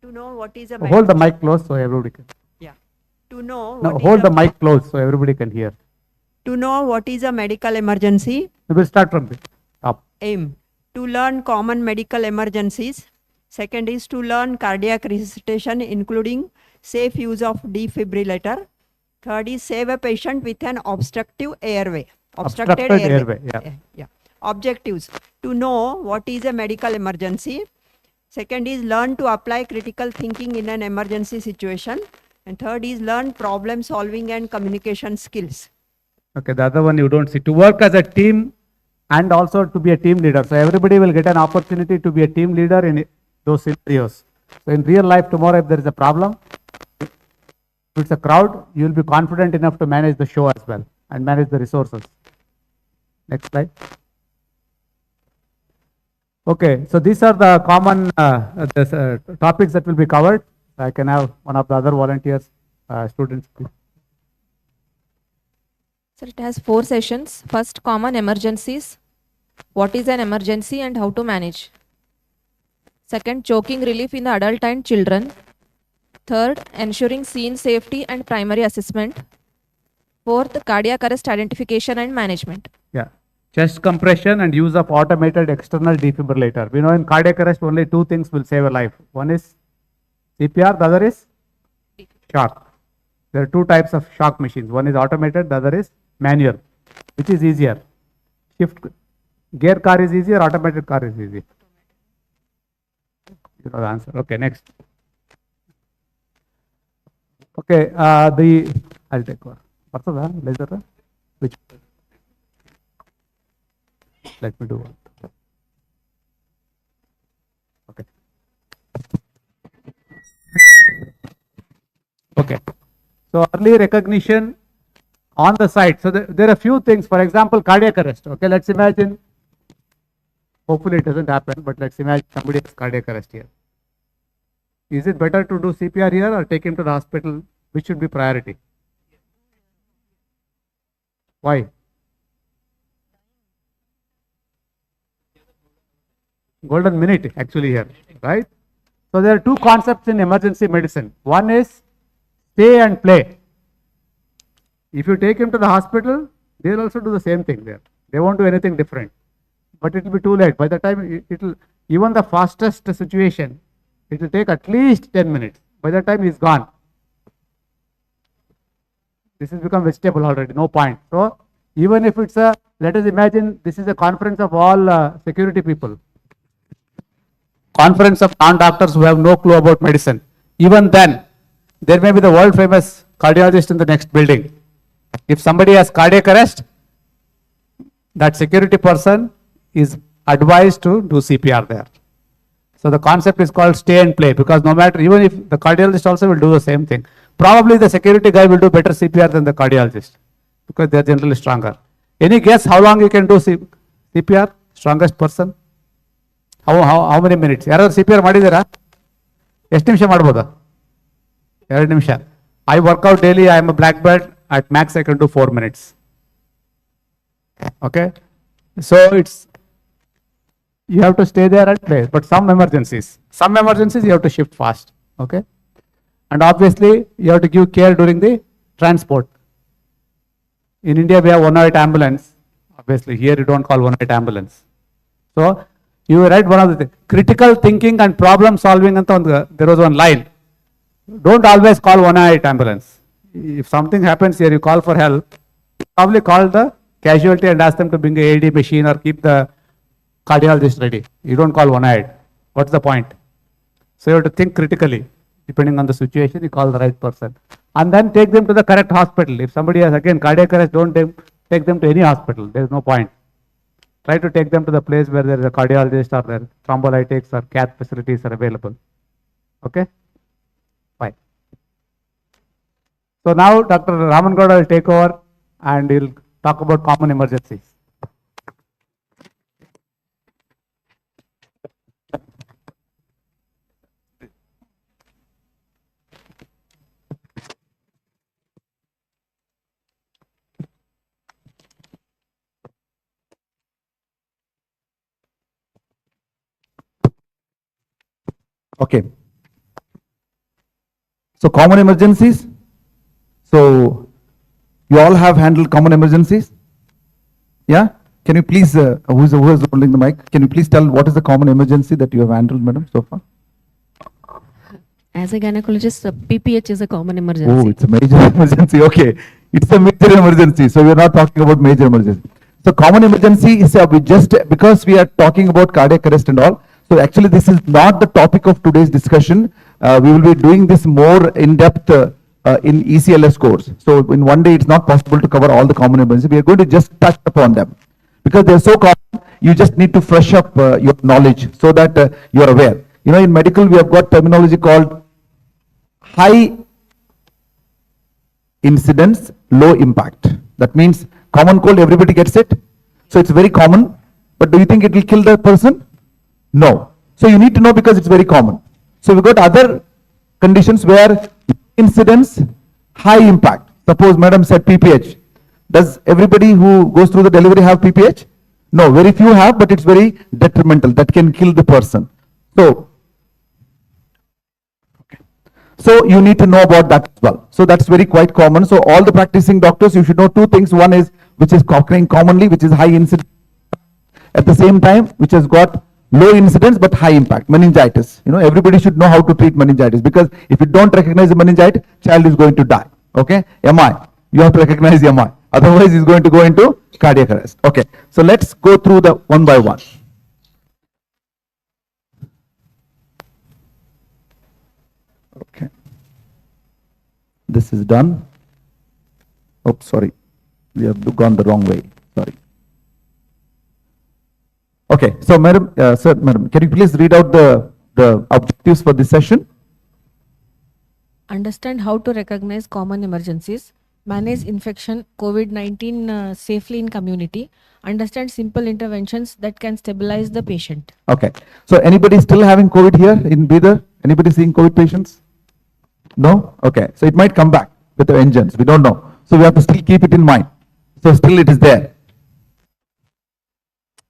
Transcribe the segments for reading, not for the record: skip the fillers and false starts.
To know what is a Hold the mic close so everybody can. yeah. To know No, what is hold a the mic close so everybody can hear. to know what is a medical emergency. We will start from the top. Aim to learn common medical emergencies. Second is to learn cardiac resuscitation, including safe use of defibrillator. Third is save a patient with an obstructive airway. Obstructed airway. Yeah. Objectives to know what is a medical emergency. Second is learn to apply critical thinking in an emergency situation. And third is learn problem solving and communication skills. Okay, the other one you don't see. To work as a team and also to be a team leader. So everybody will get an opportunity to be a team leader in those scenarios. So in real life tomorrow, if there is a problem, if it's a crowd, you will be confident enough to manage the show as well and manage the resources. Next slide. Okay, so these are the common topics that will be covered. I can have one of the other volunteers, students, please. Sir, it has 4 sessions. First, common emergencies. What is an emergency and how to manage? Second, choking relief in the adult and children. Third, ensuring scene safety and primary assessment. Fourth, cardiac arrest identification and management. Yeah. Chest compression and use of automated external defibrillator. We know in cardiac arrest only 2 things will save a life. One is CPR, the other is shock. There are 2 types of shock machines. One is automated, the other is manual. Which is easier? Shift gear car is easier, automated car is easier. You know the answer. Okay, next. Okay, I'll take one. What's the laser? Which? Let me do one. Okay. Okay. So early recognition on the site. So there are a few things. For example, cardiac arrest. Okay, let's imagine. Hopefully it doesn't happen, but let's imagine somebody has cardiac arrest here. Is it better to do CPR here or take him to the hospital? Which should be priority? Why? Golden minute actually here, right? So there are 2 concepts in emergency medicine. One is stay and play. If you take him to the hospital, they'll also do the same thing there. They won't do anything different. But it will be too late. By the time it will, even the fastest situation, it will take at least 10 minutes. By the time he's gone. This has become vegetable already, no point. So even if it's a, let us imagine this is a conference of all security people. Conference of non-doctors who have no clue about medicine. Even then, there may be the world famous cardiologist in the next building. If somebody has cardiac arrest, that security person is advised to do CPR there. So the concept is called stay and play, because no matter, even if the cardiologist also will do the same thing, probably the security guy will do better CPR than the cardiologist because they are generally stronger. Any guess how long you can do CPR? Strongest person? How many minutes? ಯಾರಾದ್ರೂ CPR ಮಾಡಿದ್ದೀರಾ? ಎಷ್ಟು ನಿಮಿಷ ಮಾಡ್ಬೋದಾ? 2 ನಿಮಿಷ. I work out daily. I am a black belt. At max I can do 4 minutes. Okay. So you have to stay there and play. But some emergencies you have to shift fast. Okay. And obviously you have to give care during the transport. In India we have 108 ambulance. Obviously here you don't call 108 ambulance. So you write one of the things. Critical thinking and problem solving. There was one line. Don't always call 108 ambulance. If something happens here, you call for help. Probably call the casualty and ask them to bring a AED machine or keep the cardiologist ready. You don't call 108. What's the point? So you have to think critically. Depending on the situation, you call the right person. And then take them to the correct hospital. If somebody has again cardiac arrest, don't take them to any hospital. There is no point. Try to take them to the place where there is a cardiologist or there thrombolytics or cath facilities are available. Okay? Fine. So now Dr. Raman Gowda will take over and he'll talk about common emergencies. Okay. So common emergencies. So you all have handled common emergencies? Yeah? Can you please, who is holding the mic? Can you please tell what is the common emergency that you have handled, madam, so far? As a gynecologist, PPH is a common emergency. Oh, it's a major emergency. Okay. It's a major emergency. So we are not talking about major emergency. So common emergency is we just, because we are talking about cardiac arrest and all. So actually this is not the topic of today's discussion. We will be doing this more in depth in ECLS course. So in one day it's not possible to cover all the common emergencies. We are going to just touch upon them because they are so common. You just need to fresh up your knowledge so that you are aware. You know, in medical we have got terminology called high incidence, low impact. That means common cold, everybody gets it. So it's very common. But do you think it will kill the person? No. So you need to know because it's very common. So we've got other conditions where incidence, high impact. Suppose madam said PPH. Does everybody who goes through the delivery have PPH? No, very few have, but it's very detrimental. That can kill the person. So you need to know about that as well. So that's very quite common. So all the practicing doctors, you should know two things. One is which is occurring commonly, which is high incidence. At the same time, which has got low incidence but high impact, meningitis. You know, everybody should know how to treat meningitis because if you don't recognize the meningitis, child is going to die. Okay, MI. You have to recognize MI. Otherwise, he's going to go into cardiac arrest. Okay, so let's go through the one by one. Okay. This is done. Oh, sorry. We have gone the wrong way. Sorry. Okay. So, madam, sir, madam, can you please read out the objectives for this session? Understand how to recognize common emergencies. Manage infection COVID-19 safely in community. Understand simple interventions that can stabilize the patient. Okay. So, anybody still having COVID here in Bidar? Anybody seeing COVID patients? No? Okay. So, it might come back with the vengeance. We don't know. So, we have to still keep it in mind. So, still it is there.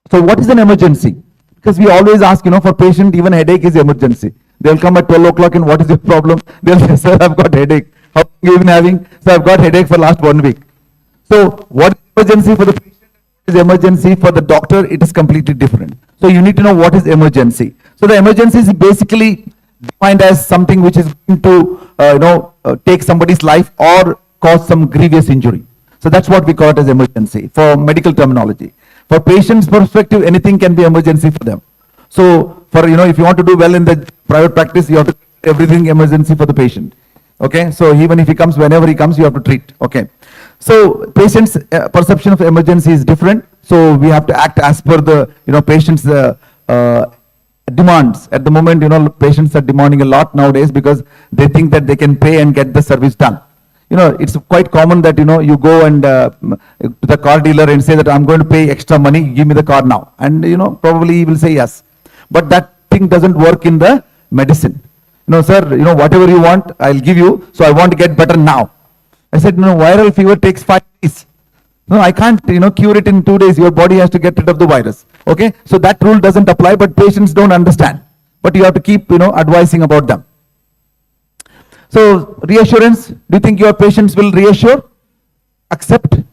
So, what is an emergency? Because we always ask, you know, for patient, even headache is emergency. They'll come at 12 o'clock and what is your problem? They'll say, sir, I've got headache. How long have you been having? So, I've got headache for last 1 week. So, what is emergency for the patient? What is emergency for the doctor? It is completely different. So, you need to know what is emergency. So, the emergency is basically defined as something which is going to, take somebody's life or cause some grievous injury. So, that's what we call it as emergency for medical terminology. For patient's perspective, anything can be emergency for them. So, for, if you want to do well in the private practice, you have to treat everything emergency for the patient. Okay, so even if he comes, whenever he comes, you have to treat. Okay, so patient's perception of emergency is different. So we have to act as per the patient's demands. At the moment, patients are demanding a lot nowadays because they think that they can pay and get the service done. It's quite common that you go and to the car dealer and say that I'm going to pay extra money, give me the car now, and probably he will say yes. But that thing doesn't work in the medicine. No, sir, whatever you want, I'll give you. So I want to get better now. I said, no, viral fever takes 5 days. No, I can't, cure it in 2 days. Your body has to get rid of the virus. Okay. So that rule doesn't apply, but patients don't understand. But you have to keep, advising about them. So reassurance, do you think your patients will reassure? Accept?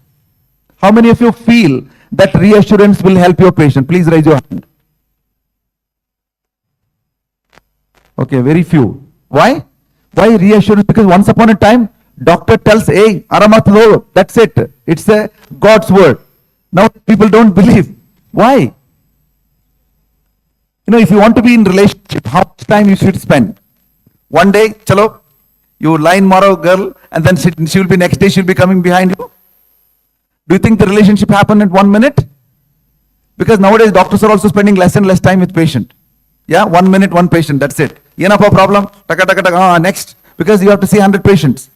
How many of you feel that reassurance will help your patient? Please raise your hand. Okay, very few. Why? Why reassurance? Because once upon a time, doctor tells, hey, aramat lo, that's it. It's a God's word. Now people don't believe. Why? If you want to be in relationship, how much time you should spend? One day, chalo, you line maro girl, and then she will be next day, she'll be coming behind you. Do you think the relationship happened in 1 minute? Because nowadays doctors are also spending less and less time with patient. Yeah, 1 minute, one patient, that's it. Enough of problem, next, because you have to see 100 patients.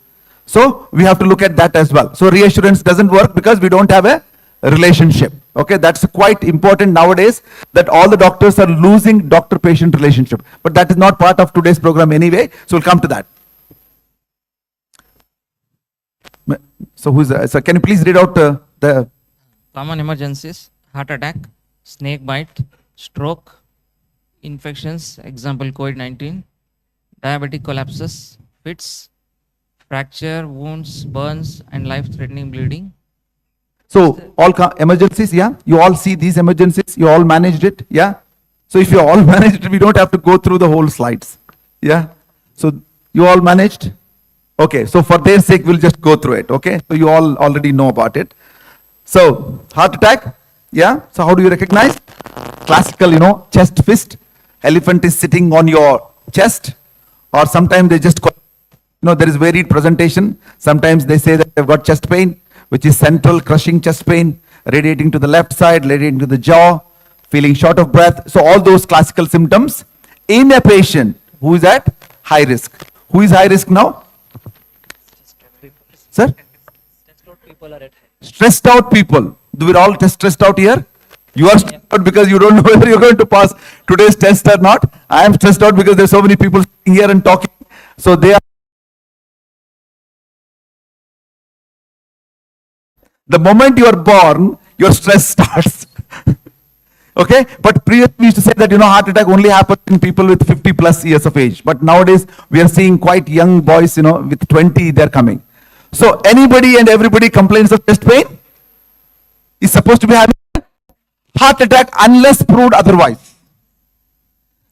So we have to look at that as well. So reassurance doesn't work because we don't have a relationship. Okay, that's quite important nowadays that all the doctors are losing doctor-patient relationship. But that is not part of today's program anyway, so we'll come to that. So so can you please read out the common emergencies: heart attack, snake bite, stroke, infections, example COVID-19, diabetic collapses, fits, fracture, wounds, burns, and life-threatening bleeding. So all emergencies, yeah? You all see these emergencies, you all managed it, yeah? So if you all managed it, we don't have to go through the whole slides, yeah? So you all managed? Okay, so for their sake, we'll just go through it, okay? So you all already know about it. So heart attack, yeah? So how do you recognize? Classical, chest fist. Elephant is sitting on your chest, or sometimes they just, there is varied presentation. Sometimes they say that they've got chest pain, which is central crushing chest pain, radiating to the left side, radiating to the jaw, feeling short of breath. So all those classical symptoms in a patient who is at high risk. Who is high risk now? Sir? Stressed out people. Do we all test stressed out here? You are stressed out because you don't know whether you're going to pass today's test or not. I am stressed out because there's so many people sitting here and talking. So they are. The moment you are born, your stress starts. Okay, but previously we used to say that heart attack only happens in people with 50 plus years of age. But nowadays we are seeing quite young boys, with 20 they're coming. So anybody and everybody complains of chest pain is supposed to be having heart attack unless proved otherwise.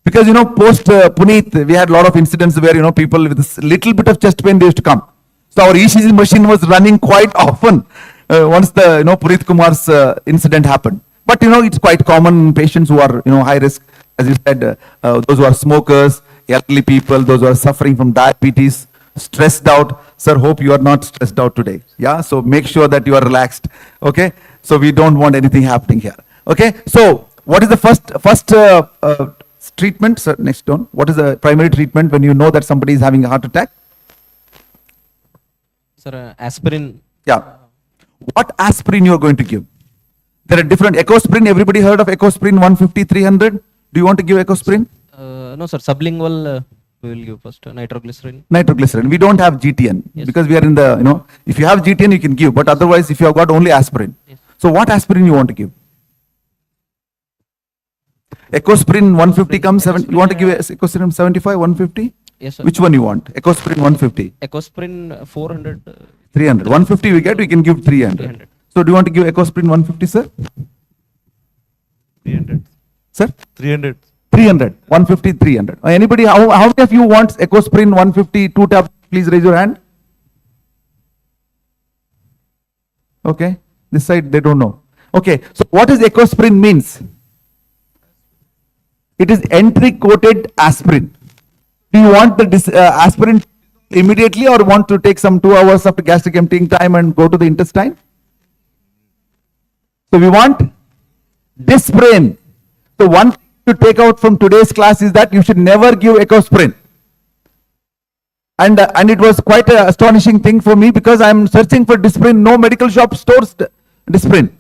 Because post Puneet, we had a lot of incidents where people with this little bit of chest pain they used to come. So our ECG machine was running quite often once the Puneet Kumar's incident happened. But it's quite common in patients who are high risk, as you said, those who are smokers, elderly people, those who are suffering from diabetes, stressed out. Sir, hope you are not stressed out today. Yeah, so make sure that you are relaxed. Okay, so we don't want anything happening here. Okay, so what is the first treatment? Sir, next one. What is the primary treatment when you know that somebody is having a heart attack? Sir, aspirin. Yeah. What aspirin you are going to give? There are different ecosprin. Everybody heard of ecosprin 150, 300? Do you want to give ecosprin? No, sir. Sublingual. We will give first nitroglycerin. Nitroglycerin. We don't have GTN because we are in the if you have GTN you can give, but otherwise if you have got only aspirin. Yes. So what aspirin you want to give? Ecosprin 150 comes 7. You want to give ecosprin 75, 150? Yes, sir. Which one you want? Ecosprin 150. Ecosprin 400. 300. 150 we get, we can give 300. 300. So do you want to give ecosprin 150, sir? 300. Sir? 300. 300. 150, 300. Anybody, how many of you wants ecosprin 150, 2 tablets? Please raise your hand. Okay. This side, they don't know. Okay. So what is ecosprin means? It is entry-coated aspirin. Do you want the aspirin immediately or want to take some 2 hours after gastric emptying time and go to the intestine? So we want Disprin. So one thing to take out from today's class is that you should never give ecosprin. And it was quite an astonishing thing for me because I am searching for Disprin. No medical shop stores Disprin.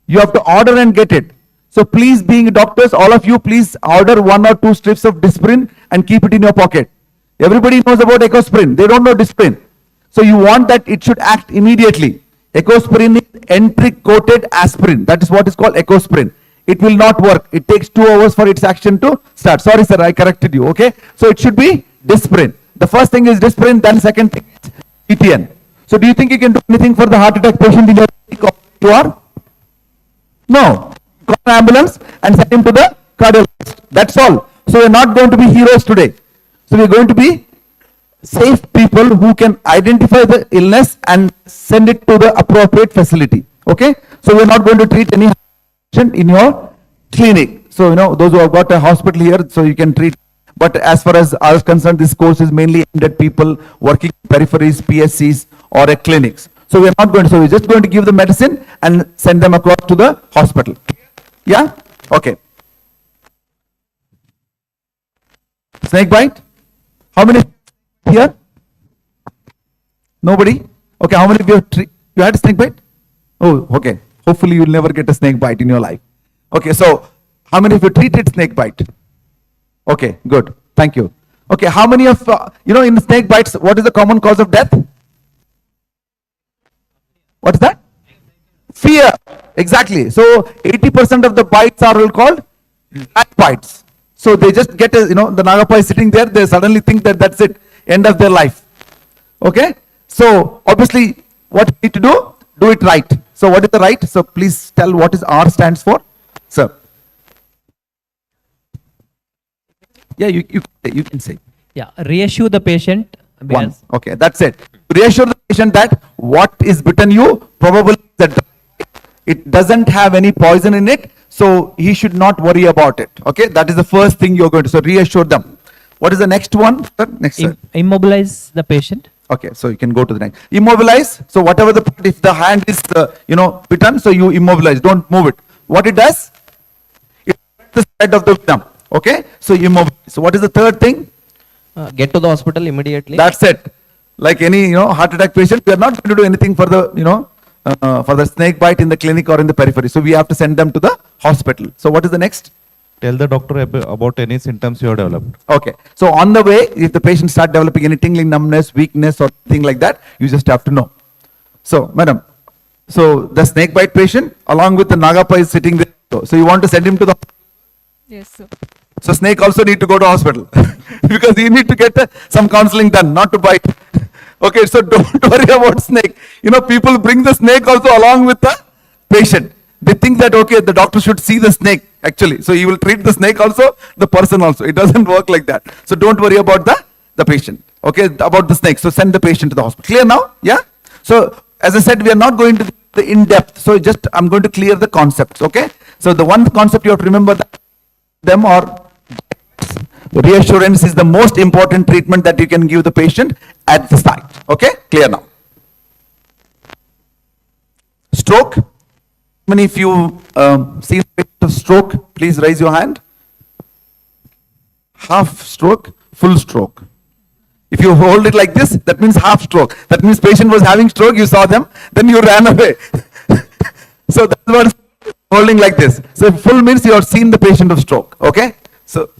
You have to order and get it. So please, being doctors, all of you, please order 1 or 2 strips of Disprin and keep it in your pocket. Everybody knows about ecosprin. They don't know Disprin. So you want that it should act immediately. Ecosprin is entry-coated aspirin. That is what is called ecosprin. It will not work. It takes 2 hours for its action to start. Sorry, sir, I corrected you. Okay. So it should be Disprin. The first thing is Disprin, then second thing is ETN. So do you think you can do anything for the heart attack patient in your clinic? You are? No. Call an ambulance and send him to the cardiologist. That's all. So we're not going to be heroes today. So we're going to be safe people who can identify the illness and send it to the appropriate facility. Okay? So we're not going to treat any patient in your clinic. So, those who have got a hospital here, so you can treat. But as far as I was concerned, this course is mainly aimed at people working in peripheries, PSCs, or at clinics. So we're not going to, so we're just going to give the medicine and send them across to the hospital. Yeah? Okay. Snake bite? How many here? Nobody? Okay, how many of you you had a snake bite? Oh, okay. Hopefully you'll never get a snake bite in your life. Okay, so how many of you treated snake bite? Okay, good. Thank you. Okay, how many of, in snake bites, what is the common cause of death? What is that? Fear. Exactly. So 80% of the bites are all called rat bites. So they just get the Nagappa is sitting there, they suddenly think that that's it, end of their life. Okay. So obviously, what you need to do it right. So what is the right? So please tell what is R stands for, sir. Yeah, you can say. Yeah, reassure the patient. One. Because Okay, that's it. Reassure the patient that what is bitten you probably that it doesn't have any poison in it, so he should not worry about it. Okay, that is the first thing you're going to. So reassure them. What is the next one? Sir? Next. Sir. immobilize the patient. Okay, so you can go to the next. Immobilize. So whatever if the hand is bitten, so you immobilize. Don't move it. What it does? It the spread of the venom. Okay, so immobilize. So what is the third thing? Get to the hospital immediately. That's it. Like any heart attack patient, we are not going to do anything for the for the snake bite in the clinic or in the periphery. So we have to send them to the hospital. So what is the next? Tell the doctor about any symptoms you have developed. Okay. So on the way, if the patient start developing any tingling, numbness, weakness, or thing like that, you just have to know. So, madam, so the snake bite patient along with the Nagapa is sitting there. So you want to send him to the. Yes, sir. So snake also need to go to hospital because he need to get some counseling done, not to bite. Okay, so don't worry about snake. People bring the snake also along with the patient. They think that, okay, the doctor should see the snake actually. So he will treat the snake also, the person also. It doesn't work like that. So don't worry about the patient. Okay, about the snake. So send the patient to the hospital. Clear now? Yeah? So as I said, we are not going to the in-depth. So just, I'm going to clear the concepts. Okay? So the one concept you have to remember that them are reassurance is the most important treatment that you can give the patient at the site. Okay? Clear now. Stroke. How many of you see the patient of stroke? Please raise your hand. Half stroke, full stroke. If you hold it like this, that means half stroke. That means patient was having stroke, you saw them, then you ran away. So that's what holding like this. So full means you have seen the patient of stroke. Okay? So,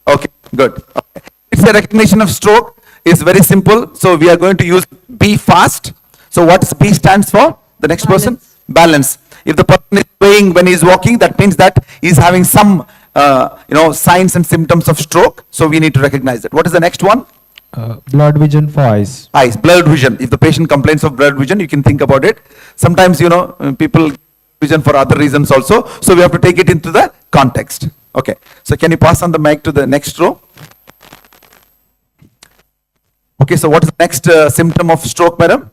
okay, good. Okay. It's a recognition of stroke. It's very simple. So we are going to use B fast. So what B stands for? The next person? Balance. If the person is swaying when he is walking, that means that he is having some, signs and symptoms of stroke. So we need to recognize that. What is the next one? Blood vision for eyes. Eyes, blurred vision. If the patient complains of blurred vision, you can think about it. Sometimes, people vision for other reasons also. So we have to take it into the context. Okay. So can you pass on the mic to the next row? Okay. So what is the next symptom of stroke, madam?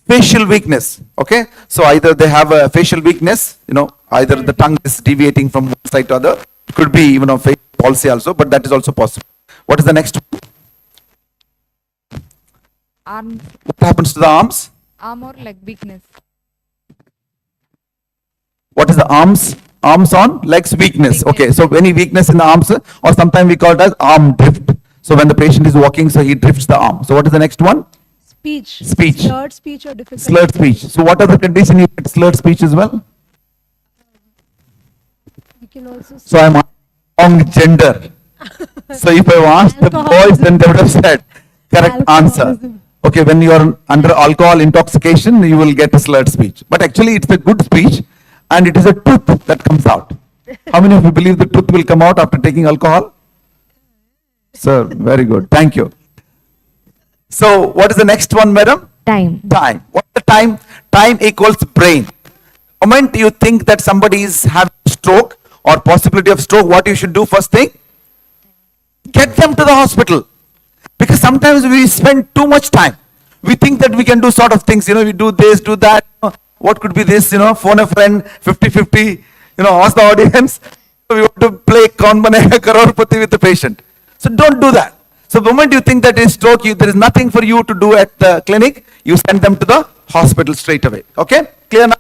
Facial weakness. Okay. So either they have a facial weakness, either the tongue is deviating from one side to other. It could be even a facial palsy also, but that is also possible. What is the next one? Arm What happens to the arms? or leg weakness. What is the arms? Arms on, legs weakness. Okay, so any weakness in the arms, or sometimes we call it as arm drift. So when the patient is walking, so he drifts the arm. So what is the next one? Speech. Speech. Slurred speech or difficult. Slurred speech. So what other condition you get slurred speech as well? We can also So I'm wrong gender. So if I asked the boys, then they would have said correct answer. Alcoholism. Okay, when you are under alcohol intoxication, you will get a slurred speech. But actually, it's a good speech, and it is a truth that comes out. How many of you believe the truth will come out after taking alcohol? Sir, very good. Thank you. So, what is the next one, madam? Time. Time. What's the time? Time equals brain. The moment you think that somebody is having stroke or possibility of stroke, what you should do first thing? Get them to the hospital. Because sometimes we spend too much time. We think that we can do sort of things, we do this, do that. What could be this, phone a friend, 50-50, ask the audience. We want to play Kaun Banega Crorepati with the patient. So don't do that. So the moment you think that is stroke, there is nothing for you to do at the clinic, you send them to the hospital straight away. Okay? Clear now?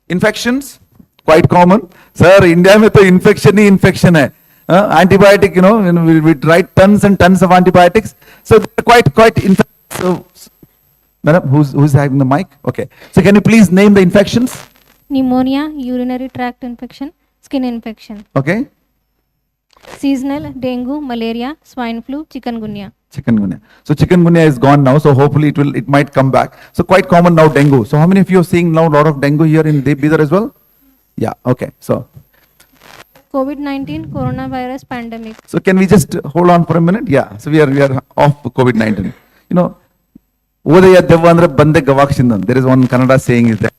Infections? Quite common. Sir, India mein to infection hi infection hai. Antibiotic, we write tons and tons of antibiotics. So they're quite so, madam, who's having the mic? Okay. So can you please name the infections? Pneumonia, urinary tract infection, skin infection. Okay. Seasonal, dengue, malaria, swine flu, chikungunya. Chikungunya. So chikungunya is gone now. So hopefully it might come back. So quite common now dengue. So how many of you are seeing now a lot of dengue here in Bidar as well? Yeah. Okay. So COVID-19 coronavirus pandemic. So can we just hold on for a minute? Yeah. So we are off COVID-19. You know, Udaya Devandra Bande Gavakshindan. There is one Kannada saying is that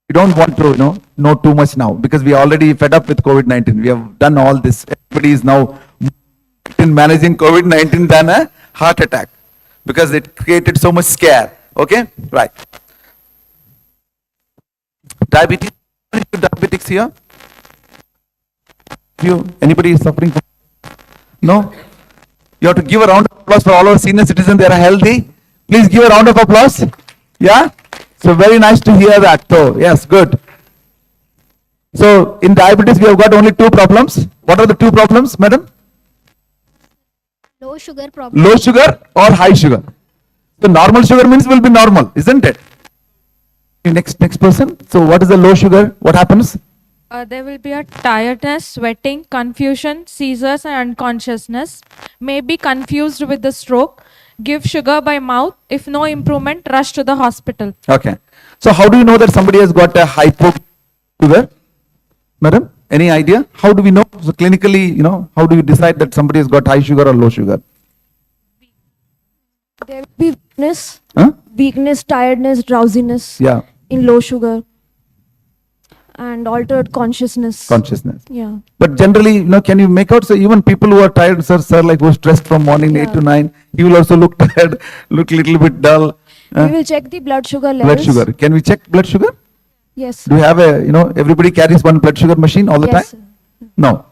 we don't want to, know too much now because we are already fed up with COVID-19. We have done all this. Everybody is now in managing COVID-19 than a heart attack because it created so much scare. Okay? Right. Diabetes. Diabetics here? Anybody is suffering from? No? You have to give a round of applause for all our senior citizens. They are healthy. Please give a round of applause. Yeah? So very nice to hear that. So, yes, good. So, in diabetes, we have got only two problems. What are the two problems, madam? Low sugar problem. Low sugar or high sugar. So, normal sugar means will be normal, isn't it? Next person. So, what is the low sugar? What happens? There will be a tiredness, sweating, confusion, seizures, and unconsciousness. May be confused with the stroke. Give sugar by mouth. If no improvement, rush to the hospital. Okay. So, how do you know that somebody has got a hypo sugar? Madam, any idea? How do we know? So, clinically, how do you decide that somebody has got high sugar or low sugar? There will be weakness, Huh? weakness, tiredness, drowsiness Yeah, in low sugar, and altered consciousness. consciousness. Yeah. But generally, can you make out? So even people who are tired, sir, like who stressed from morning 8 to 9, he will also look tired, look little bit dull. We will check the blood sugar levels. Blood sugar. Can we check blood sugar? Yes. Do you have everybody carries one blood sugar machine all the Yes. time? No.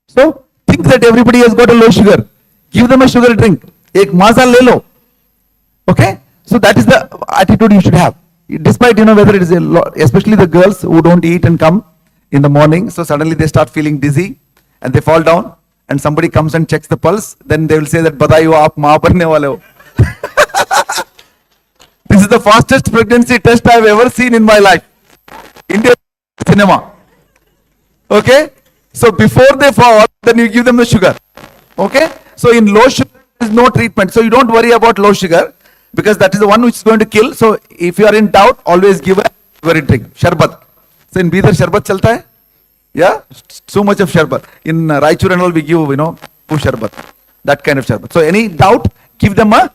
So think that everybody has got a low sugar. Give them a sugar drink. Ek maza le lo. Okay? So that is the attitude you should have. Despite, whether it is especially the girls who don't eat and come in the morning, so suddenly they start feeling dizzy and they fall down and somebody comes and checks the pulse, then they will say that, Badaiyo, aap maa banne wale ho. This is the fastest pregnancy test I have ever seen in my life. Indian cinema. Okay? So before they fall, then you give them the sugar. Okay? So in low sugar, there is no treatment. So you don't worry about low sugar, because that is the one which is going to kill. So if you are in doubt, always give a sugary drink. Sharbat. So in Bidar, sharbat chalta hai? Yeah? So much of sharbat. In Raichur and all, we give, push sharbat. That kind of sharbat. So any doubt, give them a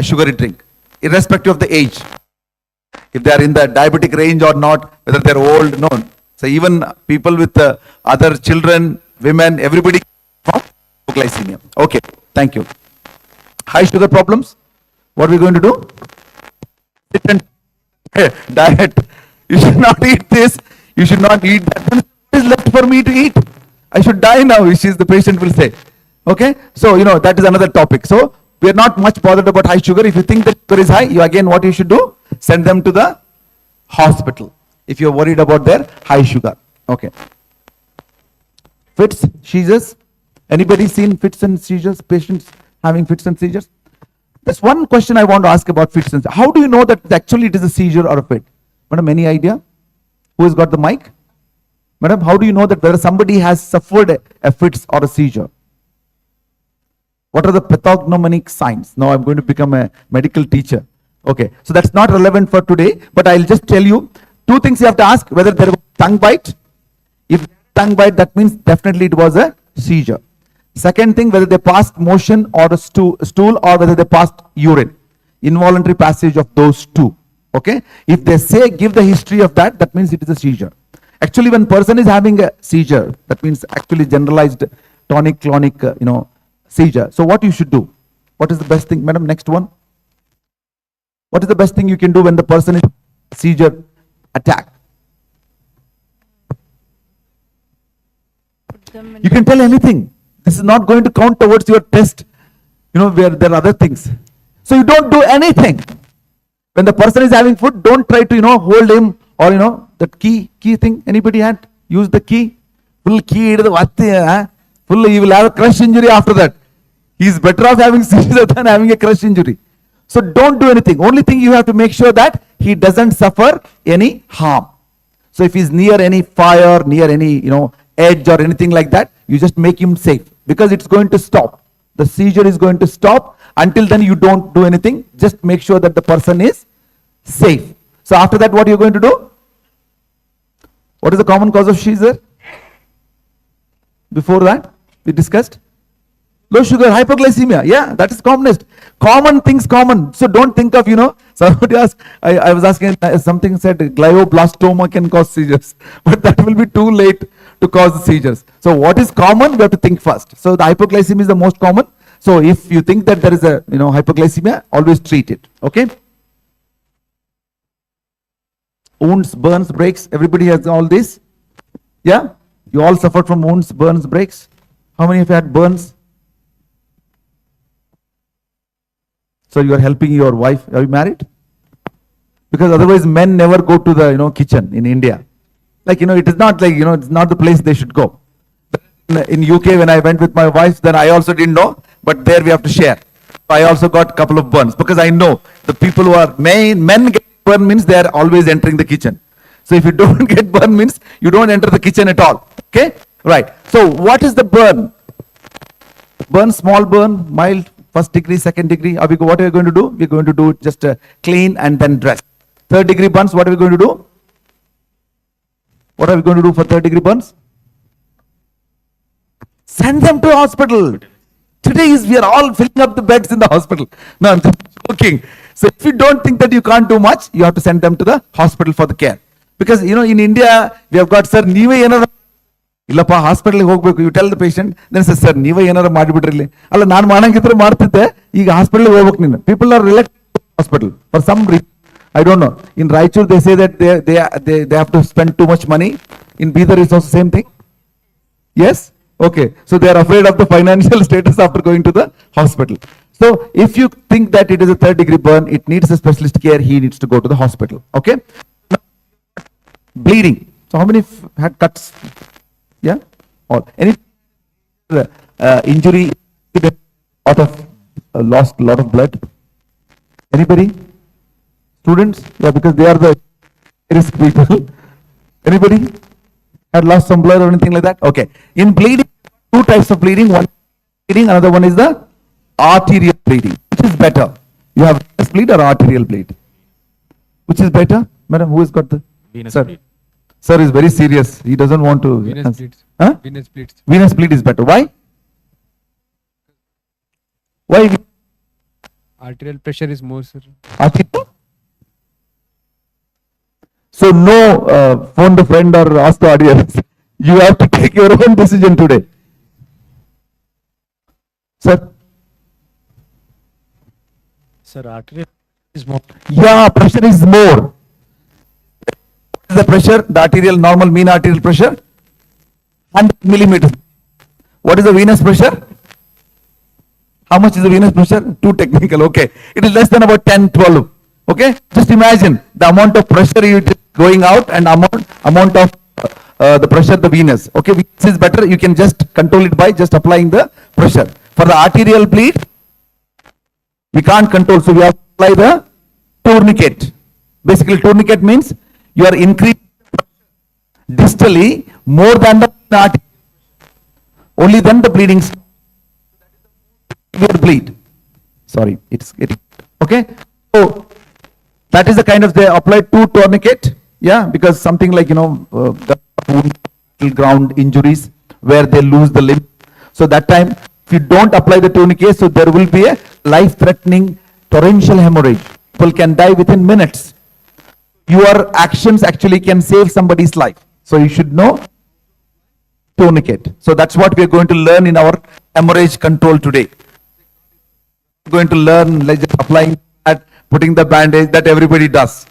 sugary drink, irrespective of the age. If they are in the diabetic range or not, whether they are old, no. So even people with other children, women, everybody from hypoglycemia. Okay, thank you. High sugar problems. What are we going to do? Sit and diet. You should not eat this. You should not eat that. What is left for me to eat? I should die now, which is the patient will say. Okay? So, that is another topic. So, we are not much bothered about high sugar. If you think that sugar is high, what you should do? Send them to the hospital. If you are worried about their high sugar. Okay. Fits, seizures. Anybody seen fits and seizures? Patients having fits and seizures? There's one question I want to ask about fits and seizures. How do you know that actually it is a seizure or a fit? Madam, any idea? Who has got the mic? Madam, how do you know that whether somebody has suffered a fits or a seizure? What are the pathognomonic signs? Now I'm going to become a medical teacher. Okay, so that's not relevant for today, but I'll just tell you two things you have to ask: whether there was tongue bite. If tongue bite, that means definitely it was a seizure. Second thing, whether they passed motion or a stool, or whether they passed urine. Involuntary passage of those two. Okay, if they say give the history of that, that means it is a seizure. Actually, when person is having a seizure, that means actually generalized tonic-clonic, seizure. So what you should do? What is the best thing, madam? Next one. What is the best thing you can do when the person is seizure attack? You can tell anything. This is not going to count towards your test, where there are other things. So you don't do anything. When the person is having food, don't try to, hold him or, that key thing. Anybody had? Use the key. Full key, full, he will have a crush injury after that. He is better off having seizure than having a crush injury. So don't do anything. Only thing you have to make sure that he doesn't suffer any harm. So if he's near any fire, near any, edge or anything like that, you just make him safe, because it's going to stop. The seizure is going to stop. Until then, you don't do anything. Just make sure that the person is safe. So after that, what you're going to do? What is the common cause of seizure? before that? We discussed. Low sugar, hypoglycemia. Yeah, that is commonest. Common things common. So don't think of, somebody asked, I was asking something said glioblastoma can cause seizures. But that will be too late to cause the seizures. So what is common, we have to think first. So the hypoglycemia is the most common. So if you think that there is a, hypoglycemia, always treat it. Okay. Wounds, burns, breaks. Everybody has all this. Yeah. You all suffered from wounds, burns, breaks. How many of you had burns? So you are helping your wife. Are you married? Because otherwise men never go to the kitchen in India. Like it is not like it's not the place they should go. In UK when I went with my wife, then I also didn't know, but there we have to share. I also got a couple of burns because I know the people who are men get burn means they are always entering the kitchen. So if you don't get burn means you don't enter the kitchen at all. Okay, right. So what is the burn? Burn, small burn, mild, first degree, second degree. What are we going to do? We're going to do just clean and then dress. Third degree burns, what are we going to do? What are we going to do for third degree burns? Send them to hospital. Today we are all filling up the beds in the hospital. No, I'm just joking. So if you don't think that you can't do much, you have to send them to the hospital for the care. Because in India, we have got, sir, ಇಲ್ಲಪ್ಪ ಹಾಸ್ಪಿಟಲ್ಗೆ ಹೋಗ್ಬೇಕು, you tell the patient, then sir ನೀವೇ ಏನಾರು ಮಾಡಿಬಿಡ್ರಿ, ಅಲ್ಲ ನಾನು ಮಾಡಂಗಿದ್ರೆ ಮಾಡ್ತಿದ್ದೆ, ಈಗ ಹಾಸ್ಪಿಟಲ್ಗೆ ಹೋಗ್ಬೇಕು ನೀನು. People are rejected hospital for some reason, I don't know. In Raichur they say that they have to spend too much money. In Bidar is also same thing. Yes, okay, so they are afraid of the financial status after going to the hospital. So if you think that it is a third degree burn, it needs a specialist care, he needs to go to the hospital. Okay. Bleeding. So how many had cuts? Yeah, or any injury, lost a lot of blood? Anybody? Students? Yeah, because they are the risk people. Anybody had lost some blood or anything like that? Okay. In bleeding, two types of bleeding. One bleeding, another one is the arterial bleeding. Which is better? You have venous bleed or arterial bleed? Which is better? Madam, who has got the? Venous bleed. Sir is very serious. He doesn't want to. Venous bleeds. Huh? Venous bleeds. Venous bleed is better. Why? Why? Arterial pressure is more, sir. Arterial? So no, phone the friend or ask the audience. You have to take your own decision today. Sir? Sir, arterial is more. Yeah, pressure is more. The pressure, the arterial, normal mean arterial pressure, 100 millimeters. What is the venous pressure? How much is the venous pressure? Too technical. Okay, it is less than about 10, 12. Okay, just imagine the amount of pressure you going out and amount of the pressure the venous. Okay, venous is better. You can just control it by just applying the pressure. For the arterial bleed, we can't control, so we have to apply the tourniquet. Basically, tourniquet means you are increasing distally more than the artery. Only then the bleeding will bleed. Sorry, it's getting okay. So that is the kind of they apply two tourniquet. Yeah, because something like the ground injuries where they lose the limb. So that time, if you don't apply the tourniquet, so there will be a life-threatening torrential hemorrhage. People can die within minutes. Your actions actually can save somebody's life. So you should know tourniquet. So that's what we are going to learn in our hemorrhage control today. We're going to learn like just applying that, putting the bandage that everybody does.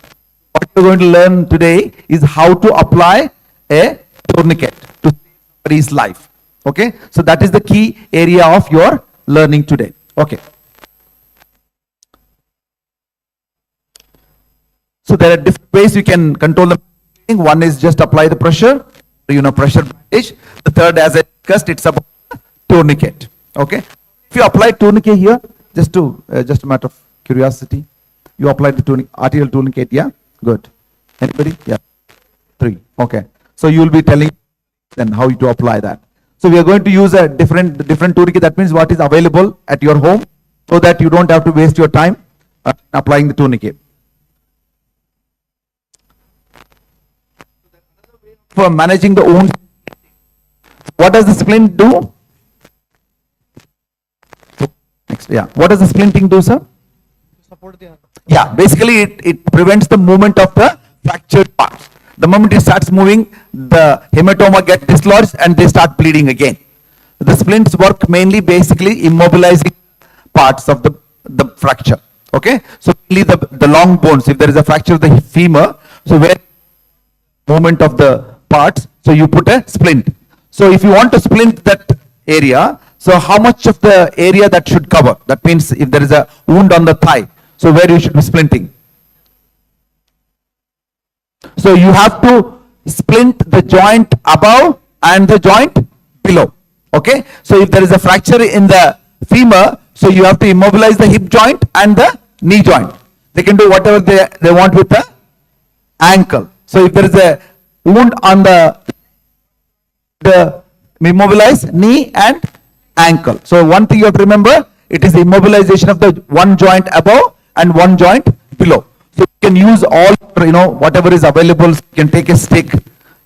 What we're going to learn today is how to apply a tourniquet to save somebody's life. Okay. So that is the key area of your learning today. Okay. So there are different ways you can control the bleeding. One is just apply the pressure, pressure bandage. The third, as I discussed, it's about tourniquet. Okay. If you apply tourniquet here, just a matter of curiosity, you apply the arterial tourniquet. Yeah, good. Anybody? Yeah, 3. Okay. So you will be telling then how to apply that. So we are going to use a different tourniquet. That means what is available at your home, so that you don't have to waste your time applying the tourniquet. For managing the wound, What does the splint do? Next, yeah. What does the splinting do, sir? Yeah, basically it prevents the movement of the fractured parts. The moment it starts moving, the hematoma get dislodged and they start bleeding again. The splints work mainly basically immobilizing parts of the fracture. Okay, so only the long bones, if there is a fracture of the femur, so where movement of the parts, so you put a splint. So if you want to splint that area, so how much of the area that should cover? That means if there is a wound on the thigh, so where you should be splinting? So you have to splint the joint above and the joint below. Okay, so if there is a fracture in the femur, so you have to immobilize the hip joint and the knee joint. They can do whatever they want with the ankle. So if there is a wound on the immobilize knee and ankle. So one thing you have to remember, it is the immobilization of the one joint above and one joint below. So you can use all, whatever is available. You can take a stick.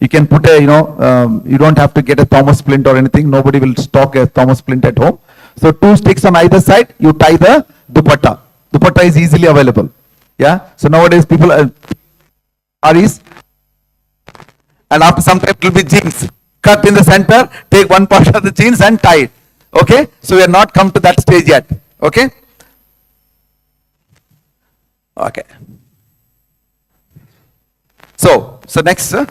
You can put a, you don't have to get a Thomas splint or anything. Nobody will stock a Thomas splint at home. So 2 sticks on either side, you tie the dupatta. Dupatta is easily available. Yeah. So nowadays people are saris, and after some time it will be jeans. Cut in the center, take one part of the jeans and tie it. Okay. So we are not come to that stage yet. Okay. Okay. So next, sir.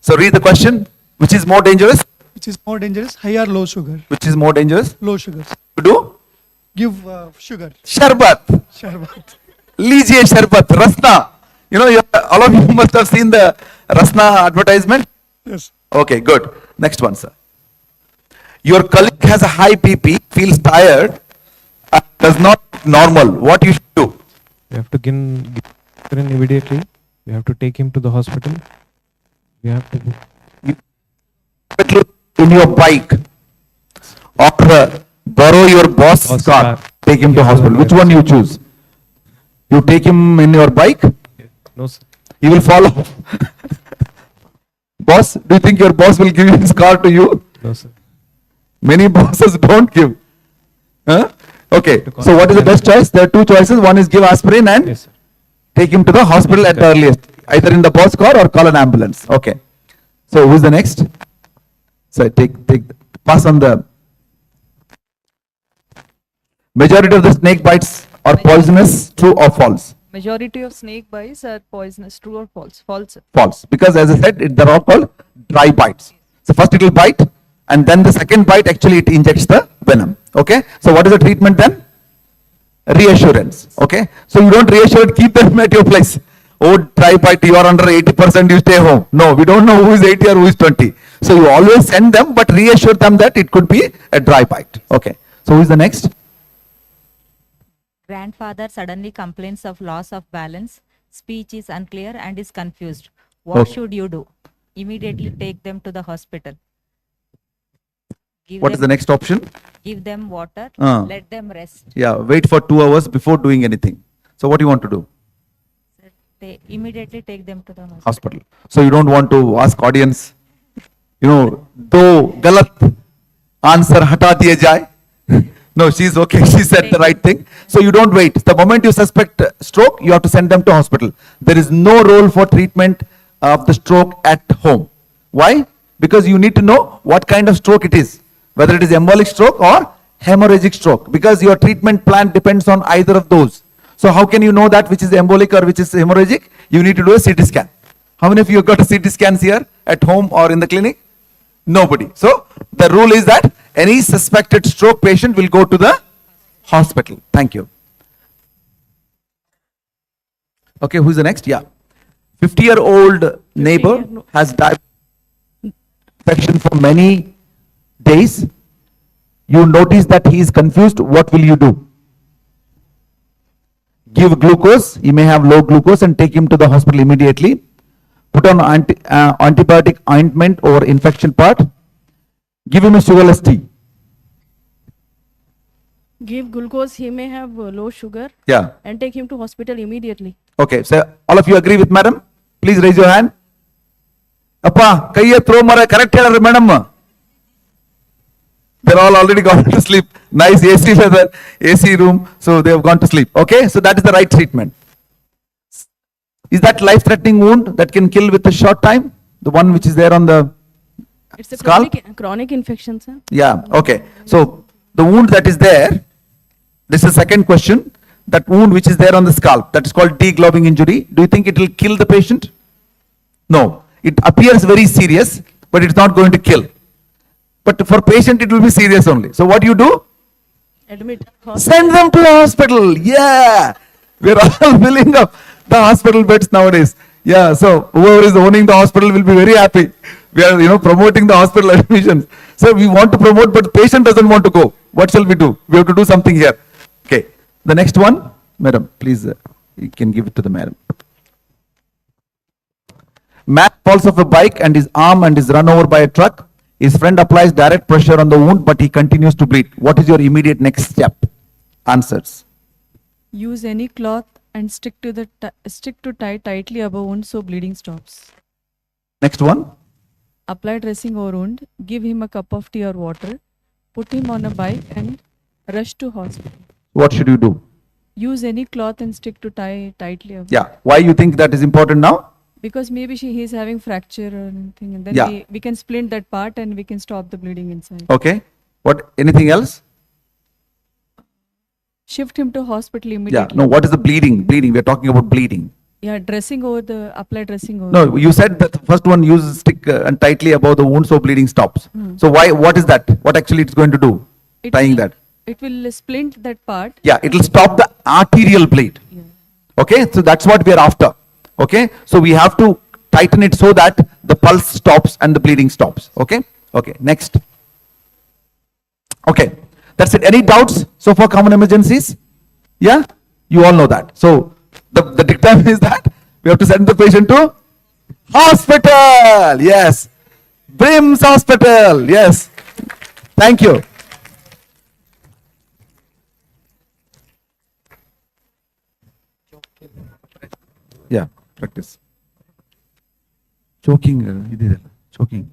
So read the question. Which is more dangerous? Which is more dangerous, high or low sugar? Which is more dangerous? Low sugars. To do? Give sugar. Sharbat. Sharbat. Lijiye sharbat. Rasna. All of you must have seen the Rasna advertisement. Yes. Okay, good. Next one, sir. Your colleague has a high BP, feels tired, and does not normal. What you should do? We have to give in immediately. We have to take him to the hospital. We have to in your bike or borrow your boss's car. Take him to hospital. Which one you choose? You take him in your bike? No, sir. He will fall off. Boss, do you think your boss will give his car to you? No, sir. Many bosses don't give. Huh? Okay, so what is the best choice? There are 2 choices. One is give aspirin and Yes, sir. take him to the hospital at the earliest. Either in the boss car or call an ambulance. Okay. So who's the next? So pass on the majority of the snake bites are poisonous, true or false? Majority of snake bites are poisonous, true or false? False. False. Because as I said, they're all called dry bites. So first it will bite and then the second bite actually it injects the venom. Okay. So what is the treatment then? Reassurance. Okay. So you don't reassure, keep them at your place. Oh, dry bite, you are under 80%, you stay home. No, we don't know who is 80 or who is 20. So you always send them, but reassure them that it could be a dry bite. Okay. So who is the next? Grandfather suddenly complains of loss of balance, speech is unclear and is confused. What should you do? Immediately take them to the hospital. What is the next option? Give them water, let them rest. Yeah, wait for 2 hours before doing anything. So what do you want to do? They immediately take them to the Hospital. So you don't want to ask audience, do galat answer hata diya jaye. No, she's okay. She said the right thing. So you don't wait. The moment you suspect stroke, you have to send them to hospital. There is no role for treatment of the stroke at home. Why? Because you need to know what kind of stroke it is. Whether it is embolic stroke or hemorrhagic stroke. Because your treatment plan depends on either of those. So how can you know that which is embolic or which is hemorrhagic? You need to do a CT scan. How many of you have got a CT scans here at home or in the clinic? Nobody. So the rule is that any suspected stroke patient will go to the hospital. Thank you. Okay, who's the next? Yeah. 50-year-old neighbor has died infection for many days. You notice that he is confused. What will you do? Give glucose. He may have low glucose and take him to the hospital immediately. Put on antibiotic ointment over infection part. Give him a sugarless tea. Give glucose, he may have low sugar. Yeah. And take him to hospital immediately. Okay, so all of you agree with madam? Please raise your hand. Appa, kaiye throw mara correct madam. They're all already gone to sleep. Nice AC weather, AC room, so they have gone to sleep. Okay, so that is the right treatment. Is that life-threatening wound that can kill with a short time? The one which is there on the It's a scalp? chronic infection, sir. Yeah, okay. So the wound that is there, this is the second question. That wound which is there on the scalp, that is called degloving injury. Do you think it will kill the patient? No. It appears very serious, but it's not going to kill. But for patient, it will be serious only. So what do you do? Admit. Send them to the hospital. Yeah. We're all filling up the hospital beds nowadays. Yeah. So whoever is owning the hospital will be very happy. We are, promoting the hospital admissions. So we want to promote, but the patient doesn't want to go. What shall we do? We have to do something here. Okay. The next one, madam, please, you can give it to the madam. Man falls off a bike and his arm and is run over by a truck. His friend applies direct pressure on the wound, but he continues to bleed. What is your immediate next step? Answers. Use any cloth and stick to tie tightly above wound so bleeding stops. Next one. Apply dressing over wound. Give him a cup of tea or water. Put him on a bike and rush to hospital. What should you do? Use any cloth and stick to tie tightly above. Yeah. Why you think that is important now? Because maybe he is having fracture or anything, and then Yeah. we can splint that part and we can stop the bleeding inside. Okay. What? Anything else? Shift him to hospital Yeah. immediately. No. What is the bleeding? Bleeding. We are talking about bleeding. Yeah, apply dressing over. No. You said that the first one use stick and tightly above the wound so bleeding stops. So why? What is that? What actually it's going to do? Tying that. It will splint that part. Yeah. It will stop the arterial bleed. Okay. So that's what we are after. Okay. So we have to tighten it so that the pulse stops and the bleeding stops. Okay. Okay. Next. Okay. That's it. Any doubts so far? Common emergencies? Yeah. You all know that. So the dictum is that we have to send the patient to hospital. Yes. BRIMS hospital. Yes. Thank you. Yeah, practice. Choking, choking.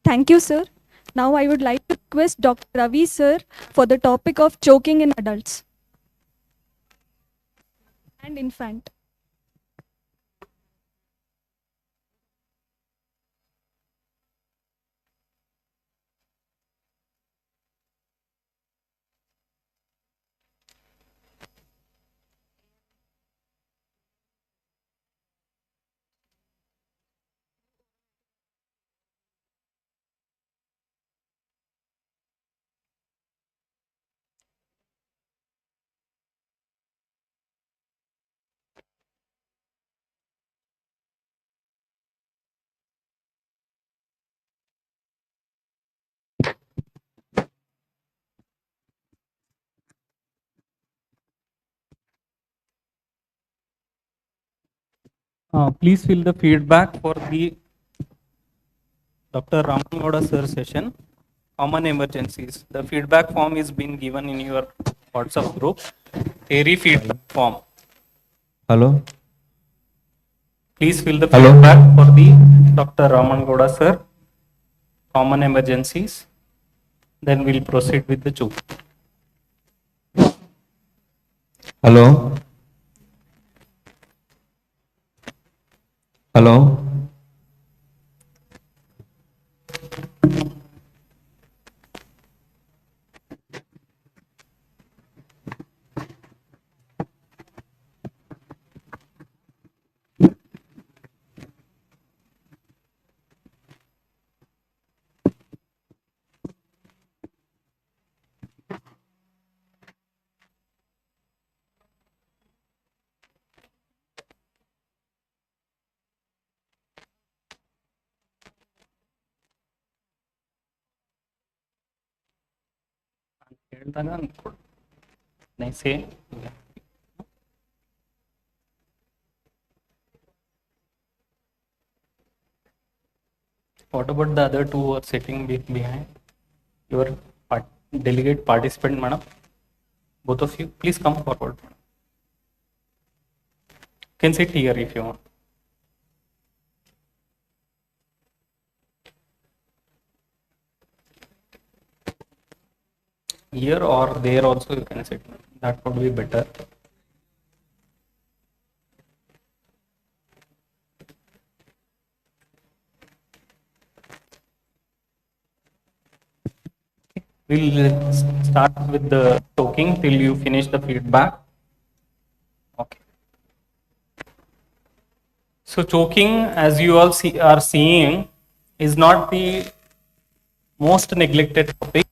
Thank you, sir. Now I would like to request Dr. Ravi, sir, for the topic of choking in adults and infant. Please fill the feedback for the Dr. Ramangowda sir session, common emergencies. The feedback form is been given in your WhatsApp group. Theory feedback form. Hello. Please fill the Hello. feedback for the Dr. Ramangowda sir, common emergencies. Then we'll proceed with the choke. Hello. Hello. ಹೇಳ್ದಾಗ ಅನ್ಕೊಡು. Nice. What about the other two who are sitting behind? Your delegate participant, madam. Both of you, please come forward. You can sit here if you want. Here or there also you can sit. That would be better. We'll start with the talking till you finish the feedback. Okay. So choking, as you all are seeing, is not the most neglected topic,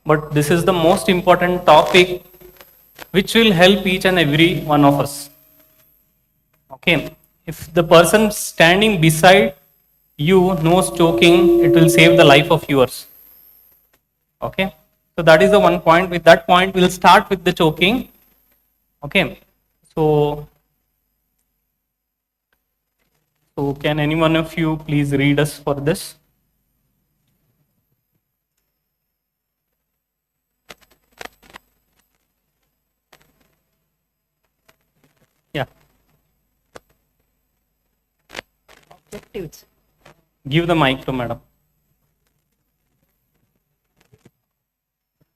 but this is the most important topic which will help each and every one of us. Okay. If the person standing beside you knows choking, it will save the life of yours. Okay. So that is the one point. With that point, we'll start with the choking. Okay. So can any one of you please read us for this? Yeah. Objectives. Give the mic to madam.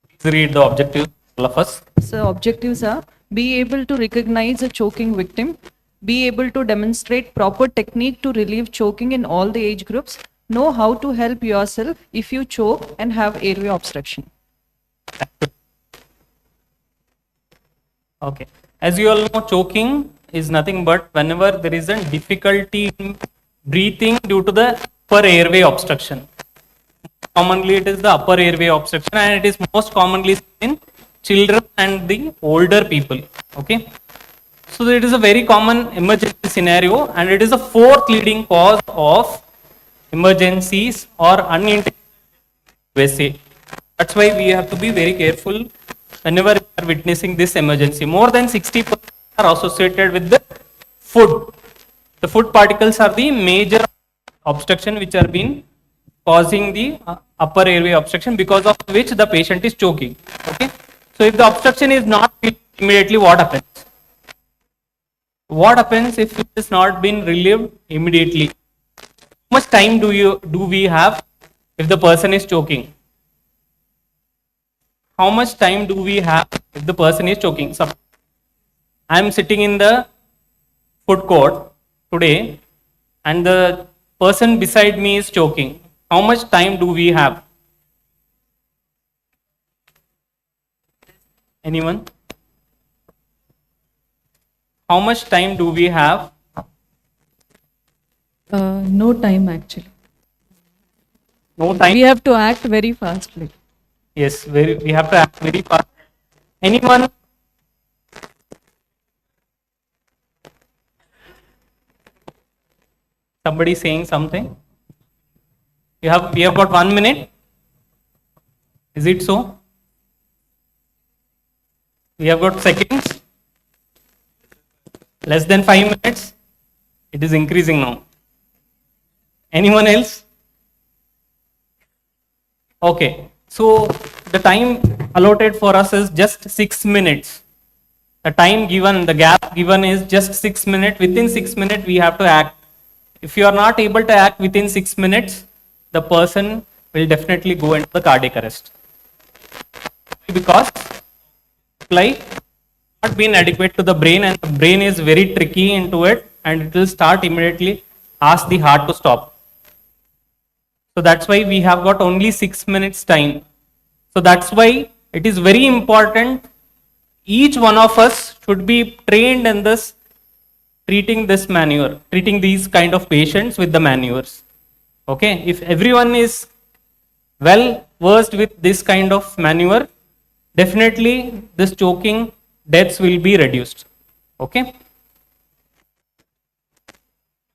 Please read the objectives, all of us. So objectives are: be able to recognize a choking victim, be able to demonstrate proper technique to relieve choking in all the age groups, know how to help yourself if you choke and have airway obstruction. Okay. As you all know, choking is nothing but whenever there is a difficulty in breathing due to the upper airway obstruction. Commonly it is the upper airway obstruction, and it is most commonly seen in children and the older people. Okay. So it is a very common emergency scenario, and it is the fourth leading cause of emergencies or unintentional USA. That's why we have to be very careful whenever we are witnessing this emergency. More than 60% are associated with the food. The food particles are the major obstruction which are being causing the upper airway obstruction, because of which the patient is choking. Okay. So if the obstruction is not relieved immediately, what happens? What happens if it is not been relieved immediately? How much time do we have if the person is choking? How much time do we have if the person is choking? So I am sitting in the food court today and the person beside me is choking. How much time do we have? Anyone? How much time do we have? No time actually. No time. We have to act very fastly. Yes, we have to act very fast. Anyone? Somebody saying something? We have got 1 minute. Is it so? We have got seconds. Less than 5 minutes. It is increasing now. Anyone else? Okay. So the time allotted for us is just 6 minutes. The time given, the gap given is just 6 minutes. Within 6 minutes, we have to act. If you are not able to act within 6 minutes, the person will definitely go into the cardiac arrest. Because supply not been adequate to the brain, and the brain is very tricky into it, and it will start immediately ask the heart to stop. So that's why we have got only 6 minutes time. So that's why it is very important. Each one of us should be trained in this, treating these kind of patients with the maneuvers. Okay, if everyone is well versed with this kind of maneuver, definitely this choking deaths will be reduced. Okay.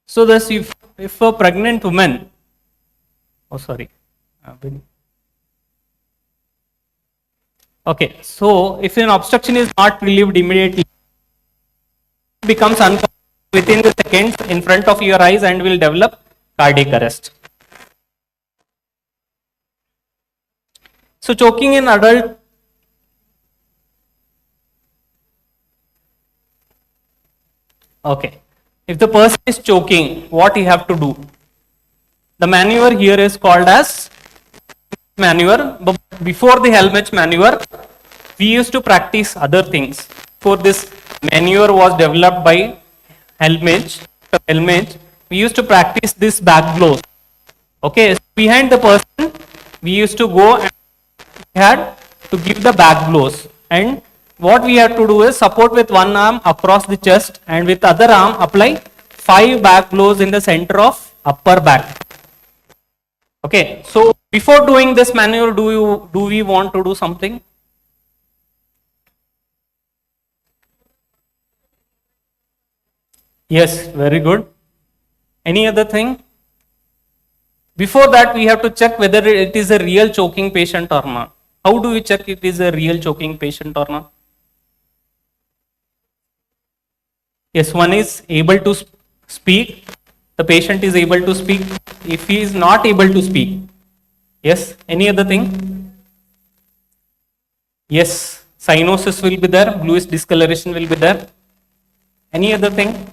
So thus if a pregnant woman, okay, so if an obstruction is not relieved immediately, it becomes unconscious within the seconds in front of your eyes and will develop cardiac arrest. So choking in adult, okay. If the person is choking, what he have to do? The maneuver here is called as maneuver, but before the helmet maneuver, we used to practice other things. For this maneuver was developed by helmet, we used to practice this back blows. Okay, so behind the person, we used to go and we had to give the back blows. And what we have to do is support with one arm across the chest and with other arm apply 5 back blows in the center of upper back. Okay, so before doing this maneuver, do we want to do something? Yes, very good. Any other thing? Before that, we have to check whether it is a real choking patient or not. How do we check if it is a real choking patient or not? Yes, one is able to speak. The patient is able to speak. If he is not able to speak, yes, any other thing? Yes, cyanosis will be there, bluish discoloration will be there. Any other thing?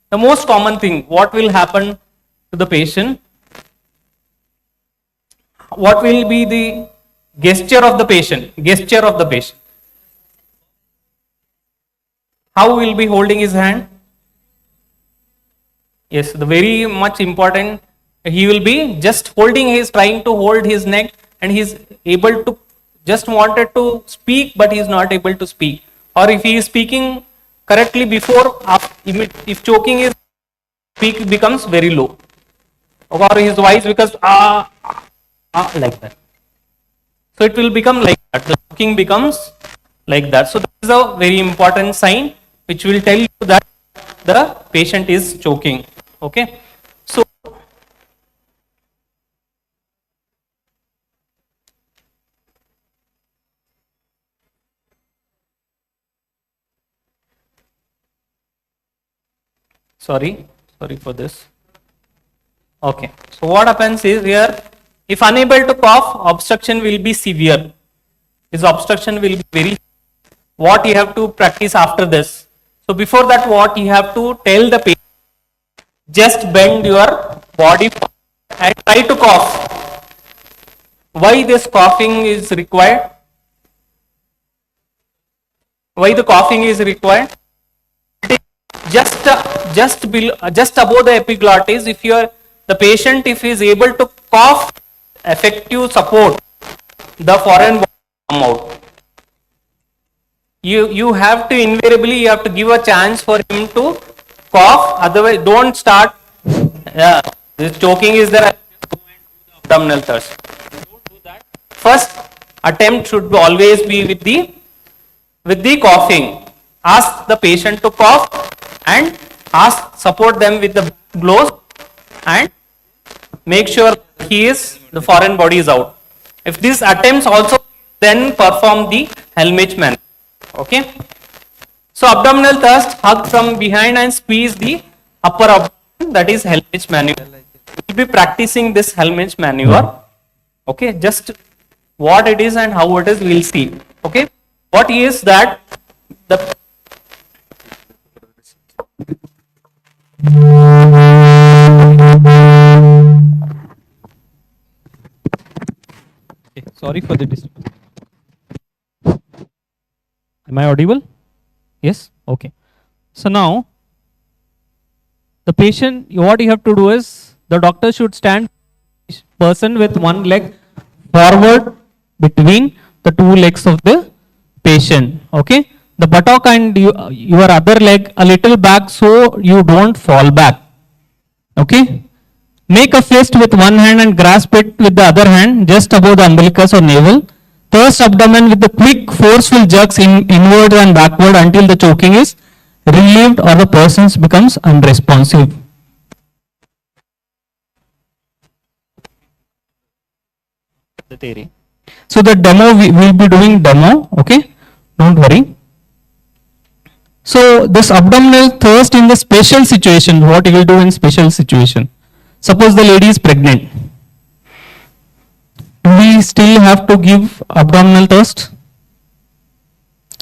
The most common thing, what will happen to the patient? What will be the gesture of the patient? Gesture of the patient. How will be holding his hand? Yes, the very much important, he will be just holding his, trying to hold his neck, and he is able to, just wanted to speak, but he is not able to speak. Or if he is speaking correctly before, if choking is, speak becomes very low. Or his voice becomes like that. So it will become like that. The choking becomes like that. So this is a very important sign which will tell you that the patient is choking. Okay. So sorry for this. Okay. So what happens is here, if unable to cough, obstruction will be severe. His obstruction will be very. What you have to practice after this? So before that, what you have to tell the patient, just bend your body and try to cough. Why this coughing is required? Why the coughing is required? Just above the epiglottis, if the patient, if he is able to cough, effective support, the foreign body come out. You have to invariably, you have to give a chance for him to cough, otherwise don't start. Yeah, this choking is there, abdominal thrust. Don't do that. First attempt should always be with the coughing. Ask the patient to cough and support them with the blows and make sure the foreign body is out. If these attempts also, then perform the helmet maneuver. Okay. So abdominal thrust, hug from behind and squeeze the upper abdomen, that is helmet maneuver. We will be practicing this helmet maneuver. Okay, just what it is and how it is, we will see. Okay, what is that? The sorry for the disturbance. Am I audible? Yes? Okay. So now, the patient, what you have to do is, the doctor should stand person with one leg forward between the two legs of the patient. Okay. The buttock and your other leg a little back so you don't fall back. Okay. Make a fist with one hand and grasp it with the other hand just above the umbilicus or navel. Thrust abdomen with the quick forceful jerks inward and backward until the choking is relieved or the person becomes unresponsive. The theory. So the demo, we will be doing demo. Okay, don't worry. So this abdominal thrust in the special situation, what you will do in special situation? Suppose the lady is pregnant. Do we still have to give abdominal thrust?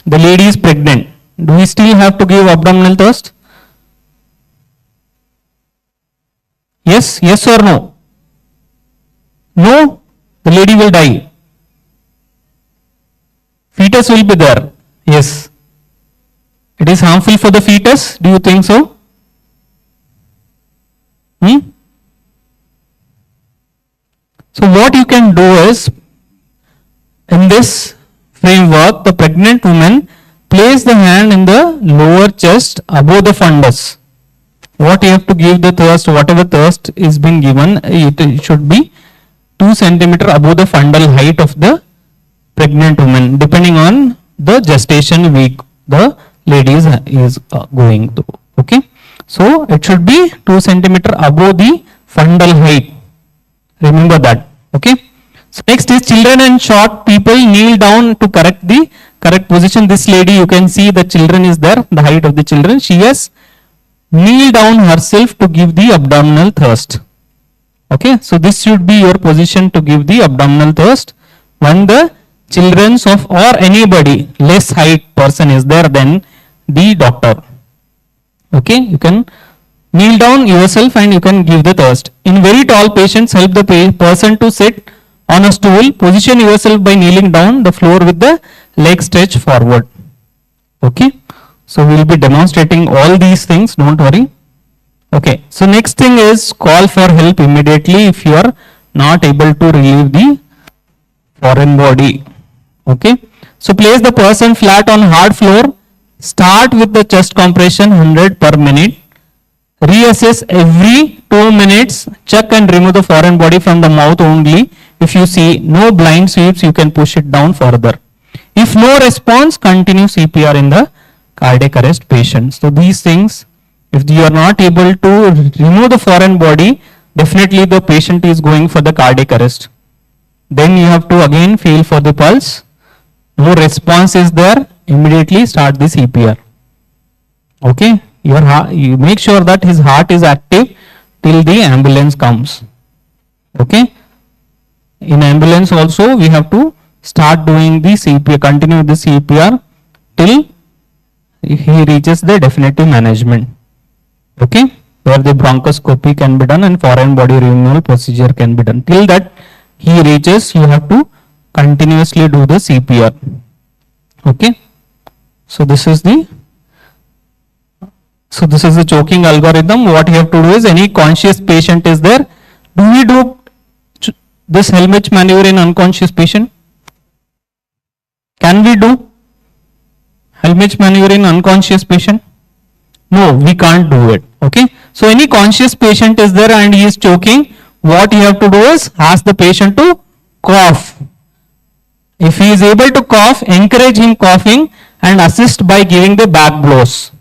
The lady is pregnant. Do we still have to give abdominal thrust? Yes, yes or no? No, the lady will die. Fetus will be there. Yes. It is harmful for the fetus. Do you think so? So what you can do is, in this framework, the pregnant woman place the hand in the lower chest above the fundus. What you have to give the thrust, whatever thrust is being given, it should be 2 centimeter above the fundal height of the pregnant woman, depending on the gestation week the lady is going through. Okay, so it should be 2 centimeter above the fundal height. Remember that. Okay. So next is children and short people kneel down to correct the correct position. This lady, you can see the children is there, the height of the children. She has kneel down herself to give the abdominal thrust. Okay, so this should be your position to give the abdominal thrust when the children's of or anybody less height person is there than the doctor. Okay, you can kneel down yourself and you can give the thrust. In very tall patients, help the person to sit on a stool. Position yourself by kneeling down the floor with the leg stretched forward. Okay, so we will be demonstrating all these things, don't worry. Okay, so next thing is call for help immediately if you are not able to relieve the foreign body. Okay, so place the person flat on hard floor. Start with the chest compression 100 per minute. Reassess every 2 minutes. Check and remove the foreign body from the mouth only. If you see no blind sweeps, you can push it down further. If no response, continue CPR in the cardiac arrest patient. So these things, if you are not able to remove the foreign body, definitely the patient is going for the cardiac arrest. Then you have to again feel for the pulse. No response is there, immediately start the CPR. Okay, you make sure that his heart is active till the ambulance comes. Okay, in ambulance also we have to start doing the CPR, continue the CPR till he reaches the definitive management. Okay, where the bronchoscopy can be done and foreign body removal procedure can be done. Till that he reaches, you have to continuously do the CPR. Okay, so this is the choking algorithm. What you have to do is, any conscious patient is there, do we do this Helmich maneuver in unconscious patient? Can we do Helmich maneuver in unconscious patient? No, we can't do it. Okay, so any conscious patient is there and he is choking, what you have to do is ask the patient to cough. If he is able to cough, encourage him coughing and assist by giving the back blows.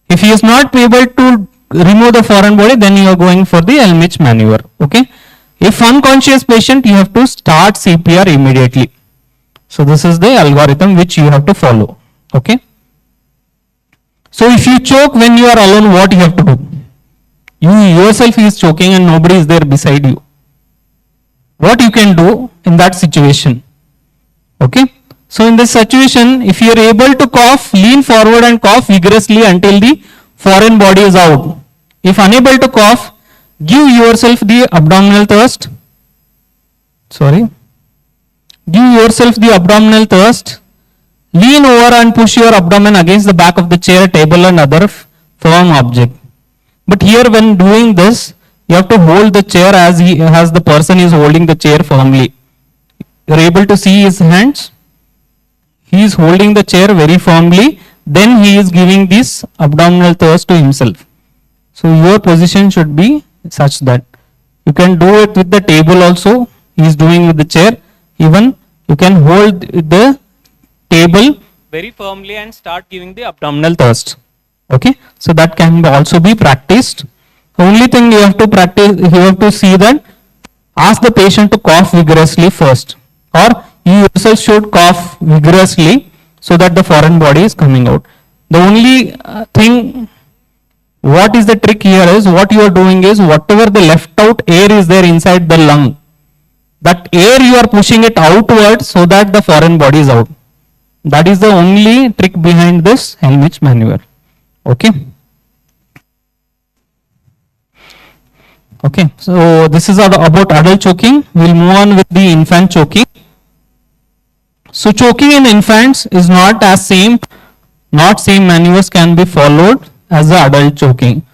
If he is not able to remove the foreign body, then you are going for the Helmich maneuver. Okay, if unconscious patient, you have to start CPR immediately. So this is the algorithm which you have to follow. Okay, so if you choke when you are alone, what you have to do? You yourself is choking and nobody is there beside you. What you can do in that situation? Okay, so in this situation, if you are able to cough, lean forward and cough vigorously until the foreign body is out. If unable to cough, give yourself the abdominal thrust. Sorry, give yourself the abdominal thrust. Lean over and push your abdomen against the back of the chair, table and other firm object. But here when doing this, you have to hold the chair as the person is holding the chair firmly. You are able to see his hands. He is holding the chair very firmly. Then he is giving this abdominal thrust to himself. So your position should be such that you can do it with the table also. He is doing with the chair. Even you can hold the table very firmly and start giving the abdominal thrust. Okay, so that can also be practiced. The only thing you have to practice, you have to see that, ask the patient to cough vigorously first, or you yourself should cough vigorously so that the foreign body is coming out. The only thing, what is the trick here is, what you are doing is, whatever the left out air is there inside the lung, that air you are pushing it outward so that the foreign body is out. That is the only trick behind this Helmich maneuver. Okay. Okay, so this is about adult choking. We'll move on with the infant choking. So choking in infants is not same maneuvers can be followed as the adult choking.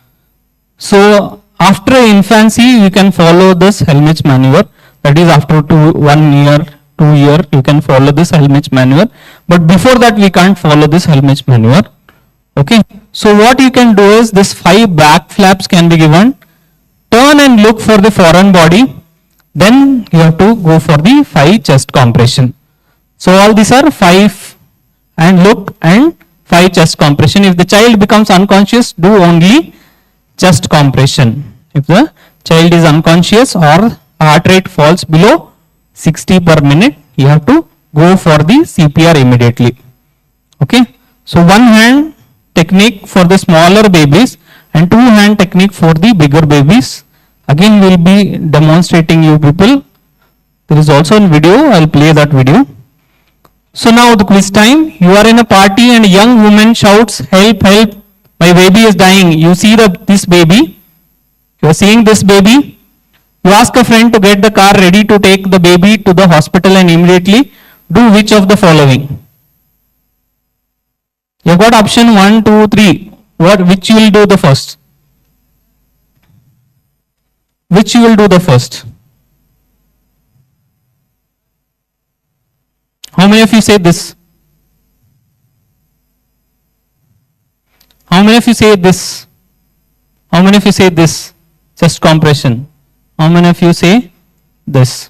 So after infancy, you can follow this Helmich maneuver. That is after 1 year, 2 year, you can follow this Helmich maneuver. But before that, we can't follow this Helmich maneuver. Okay. So what you can do is this 5 back flaps can be given. Turn and look for the foreign body. Then you have to go for the 5 chest compression. So all these are 5 and look and 5 chest compression. If the child becomes unconscious, do only chest compression. If the child is unconscious or heart rate falls below 60 per minute, you have to go for the CPR immediately. Okay. So one hand technique for the smaller babies and 2 hand technique for the bigger babies. Again, we will be demonstrating you people. There is also a video. I will play that video. So now the quiz time. You are in a party and a young woman shouts, "Help, help, my baby is dying." You see this baby. You are seeing this baby. You ask a friend to get the car ready to take the baby to the hospital and immediately do which of the following? You have got option 1, 2, 3. Which you will do the first? Which you will do the first? How many of you say this? How many of you say this? How many of you say this? Chest compression. How many of you say this?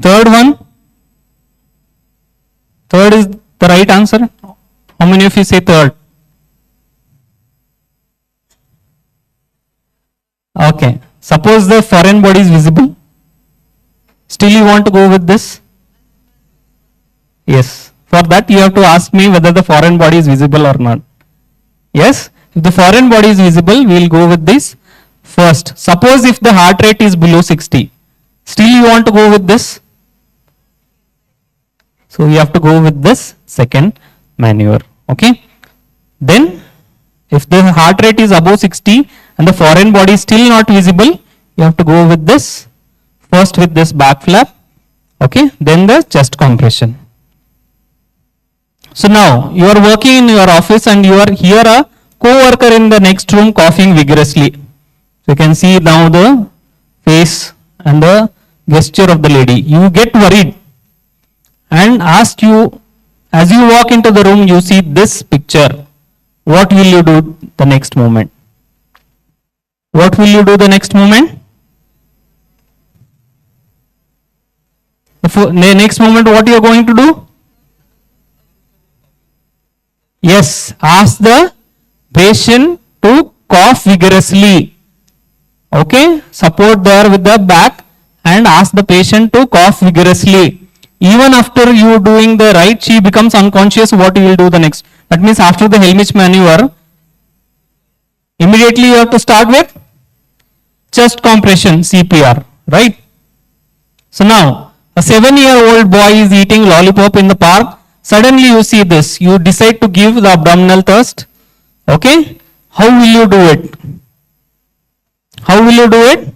Third one. Third is the right answer. How many of you say third? Okay. Suppose the foreign body is visible. Still you want to go with this? Yes. For that you have to ask me whether the foreign body is visible or not. Yes. If the foreign body is visible, we will go with this first. Suppose if the heart rate is below 60. Still you want to go with this? So you have to go with this second maneuver. Okay. Then if the heart rate is above 60 and the foreign body is still not visible, you have to go with this. First with this back flap. Okay. Then the chest compression. So now you are working in your office and you are here a co-worker in the next room coughing vigorously. So you can see now the face and the gesture of the lady. You get worried and ask you, as you walk into the room, you see this picture. What will you do the next moment? What will you do the next moment? The next moment, what you are going to do? Yes, ask the patient to cough vigorously. Okay, support there with the back and ask the patient to cough vigorously. Even after you doing the right, she becomes unconscious. What you will do the next? That means after the Helmich maneuver, immediately you have to start with chest compression, CPR, right? So now, a 7-year-old boy is eating lollipop in the park. Suddenly you see this. You decide to give the abdominal thrust. Okay? How will you do it? How will you do it?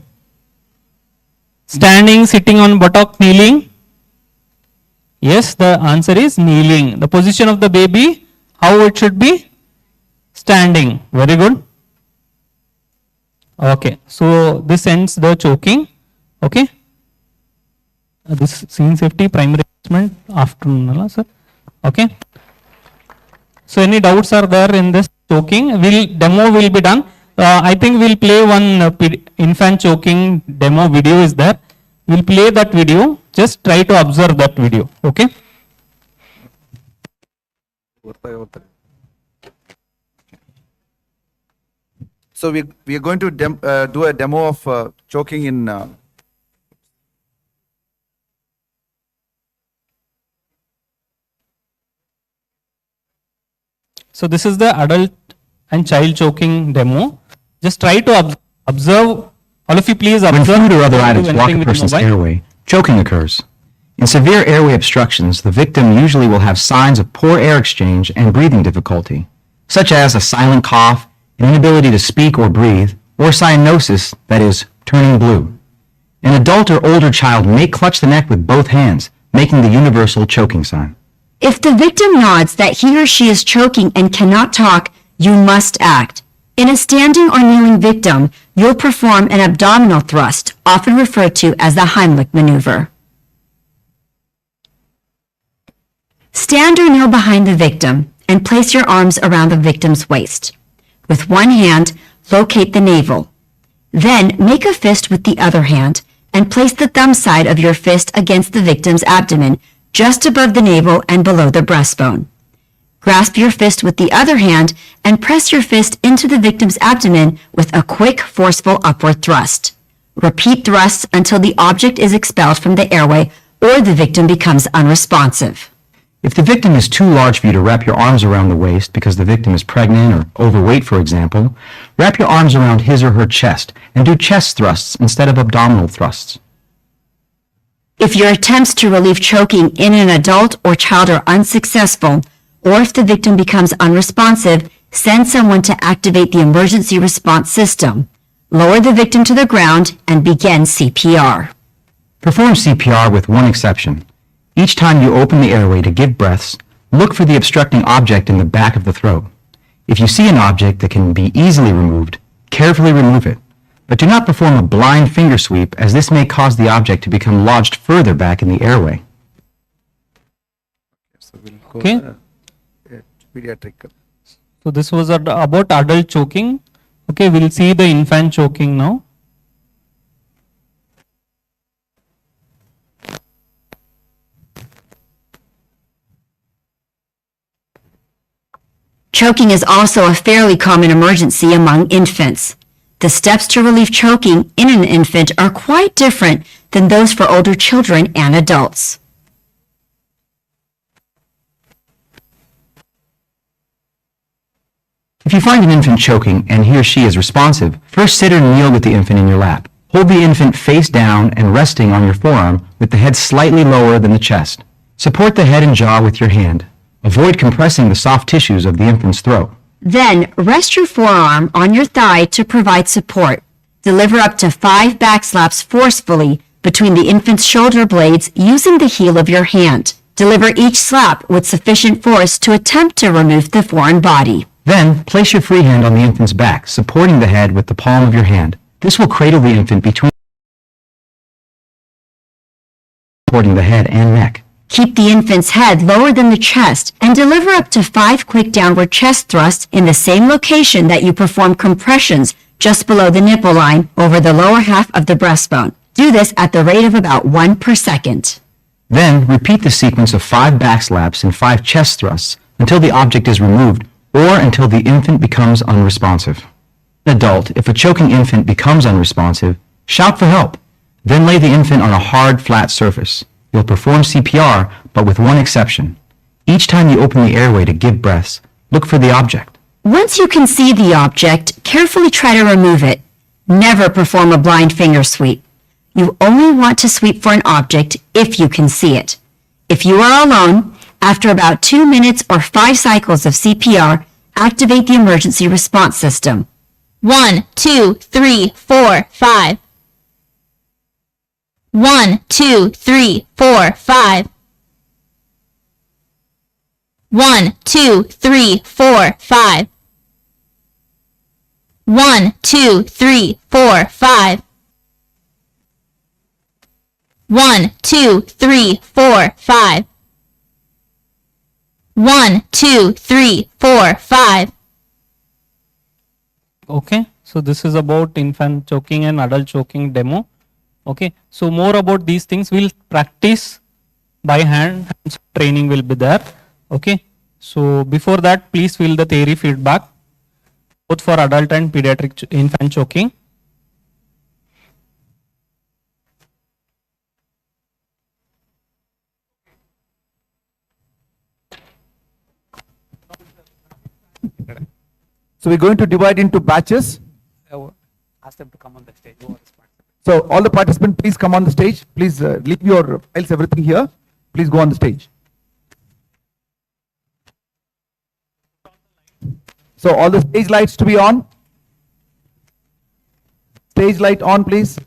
Standing, sitting on buttock, kneeling? Yes, the answer is kneeling. The position of the baby, how it should be? Standing. Very good. Okay, so this ends the choking. Okay. This scene safety primary assessment afternoon, sir. Okay. So any doubts are there in this choking? Demo will be done. I think we'll play one infant choking demo video is there. We'll play that video. Just try to observe that video. Okay. So we are going to do a demo of choking in So this is the adult and child choking demo. Just try to observe, all of you please When observe. food or other while items block entering a with the person's mobile. airway, choking occurs. In severe airway obstructions, the victim usually will have signs of poor air exchange and breathing difficulty, such as a silent cough, an inability to speak or breathe, or cyanosis, that is, turning blue. An adult or older child may clutch the neck with both hands, making the universal choking sign. If the victim nods that he or she is choking and cannot talk, you must act. In a standing or kneeling victim, you'll perform an abdominal thrust, often referred to as the Heimlich maneuver. Stand or kneel behind the victim and place your arms around the victim's waist. With one hand, locate the navel. Then make a fist with the other hand and place the thumb side of your fist against the victim's abdomen, just above the navel and below the breastbone. Grasp your fist with the other hand and press your fist into the victim's abdomen with a quick, forceful upward thrust. Repeat thrusts until the object is expelled from the airway or the victim becomes unresponsive. If the victim is too large for you to wrap your arms around the waist because the victim is pregnant or overweight, for example, wrap your arms around his or her chest and do chest thrusts instead of abdominal thrusts. If your attempts to relieve choking in an adult or child are unsuccessful, or if the victim becomes unresponsive, send someone to activate the emergency response system. Lower the victim to the ground and begin CPR. Perform CPR with one exception. Each time you open the airway to give breaths, look for the obstructing object in the back of the throat. If you see an object that can be easily removed, carefully remove it. But do not perform a blind finger sweep, as this may cause the object to become lodged further back in the airway. Okay. Pediatric. So this was about adult choking. Okay, we'll see the infant choking now. Choking is also a fairly common emergency among infants. The steps to relieve choking in an infant are quite different than those for older children and adults. If you find an infant choking and he or she is responsive, first sit or kneel with the infant in your lap. Hold the infant face down and resting on your forearm with the head slightly lower than the chest. Support the head and jaw with your hand. Avoid compressing the soft tissues of the infant's throat. Then, rest your forearm on your thigh to provide support. Deliver up to 5 back slaps forcefully between the infant's shoulder blades using the heel of your hand. Deliver each slap with sufficient force to attempt to remove the foreign body. Then, place your free hand on the infant's back, supporting the head with the palm of your hand. This will cradle the infant between supporting the head and neck. Keep the infant's head lower than the chest and deliver up to 5 quick downward chest thrusts in the same location that you perform compressions just below the nipple line over the lower half of the breastbone. Do this at the rate of about 1 per second. Then, repeat the sequence of 5 back slaps and 5 chest thrusts until the object is removed or until the infant becomes unresponsive. An adult, if a choking infant becomes unresponsive, shout for help. Then lay the infant on a hard, flat surface. You'll perform CPR, but with one exception. Each time you open the airway to give breaths, look for the object. Once you can see the object, carefully try to remove it. Never perform a blind finger sweep. You only want to sweep for an object if you can see it. If you are alone, after about 2 minutes or 5 cycles of CPR, activate the emergency response system. 1, 2, 3, 4, 5. 1, 2, 3, 4, 5. 1, 2, 3, 4, 5. 1, 2, 3, 4, 5. 1, 2, 3, 4, 5. 1, 2, 3, 4, 5. Okay, so this is about infant choking and adult choking demo. Okay, so more about these things we'll practice by hand. Training will be there. Okay, so before that, please fill the theory feedback both for adult and pediatric infant choking. So we're going to divide into batches. Ask them to come on the stage. Who are responsible? So all the participants, please come on the stage. Please leave your files, everything here. Please go on the stage. So all the stage lights to be on. Stage light on, please.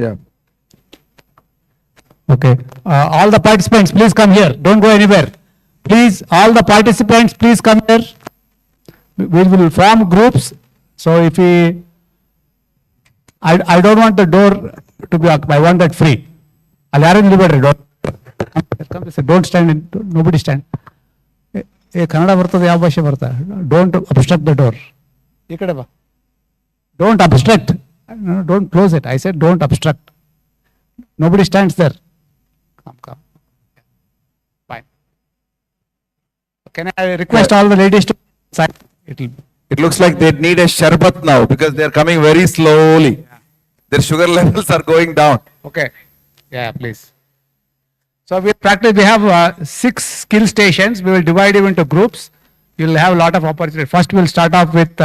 Yeah. Okay. All the participants, please come here. Don't go anywhere. Please, all the participants, please come here. We will form groups. So if we, I don't want the door to be occupied. I want that free. I'll arrange the door. Come, don't stand in, nobody stand. Kannada ಬರ್ತದೆ ಯಾವ ಭಾಷೆ ಬರ್ತಾ don't obstruct the door. ಈ ಕಡೆ ಬಾ. Don't obstruct. No, don't close it. I said don't obstruct. Nobody stands there. Come. Fine. Can I request all the ladies to sign? It looks like they need a sharbat now because they are coming very slowly. Their sugar levels are going down. Okay. Yeah, please. So we practice. We have 6 skill stations. We will divide them into groups. You will have a lot of opportunity. First, we will start off with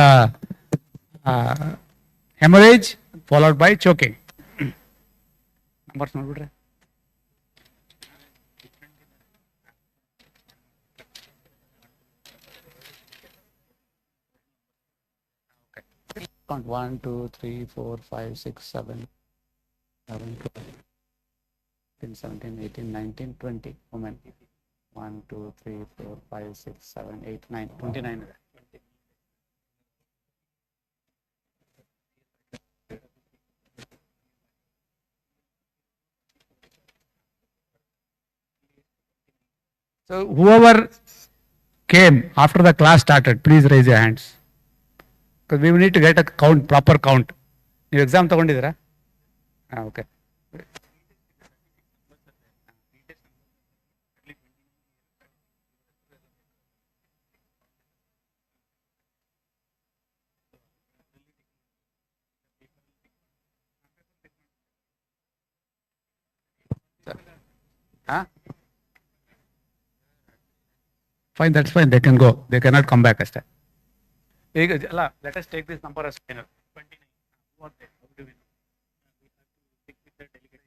hemorrhage, followed by choking. Numbers ನೋಡ್ಬಿಡ್ರಿ. Count 1, 2, 3, 4, 5, 6, 7, 11, 12, 15, 17, 18, 19, 20 women. 1, 2, 3, 4, 5, 6, 7, 8, 9, 29 ಇದೆ. So whoever came after the class started, please raise your hands. Because we need to get a count, proper count. You exam ತಗೊಂಡಿದ್ದೀರಾ? Okay. Huh? Fine, that's fine. They can go. They cannot come back ಅಷ್ಟೇ. ಈಗ ಅಲ್ಲ, let us take this number as final. 29. What they? How do we know? We have to stick with the delegate.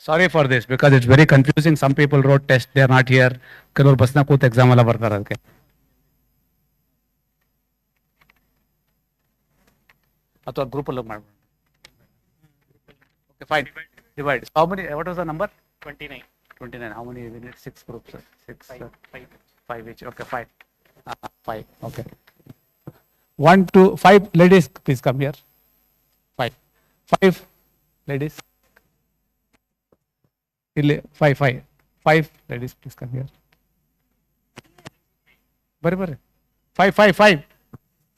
Sorry for this because it's very confusing. Some people wrote test, they are not here. ಕೆಲವರು ಬಸ್ನ ಕೂತ್ exam ಎಲ್ಲ ಬರ್ತಾರೆ ಅದಕ್ಕೆ. ಅಥವಾ group ಅಲ್ಲಿ ಮಾಡ್ಬೋದು. Okay, fine. Divide. How many? What was the number? 29. 29. How many? We need 6 groups. 6. 5 each. Okay, 5. 5. Okay. 1, 2, 5 ladies. Please come here. 5. 5 ladies. 5 ladies. Please come here. Bari.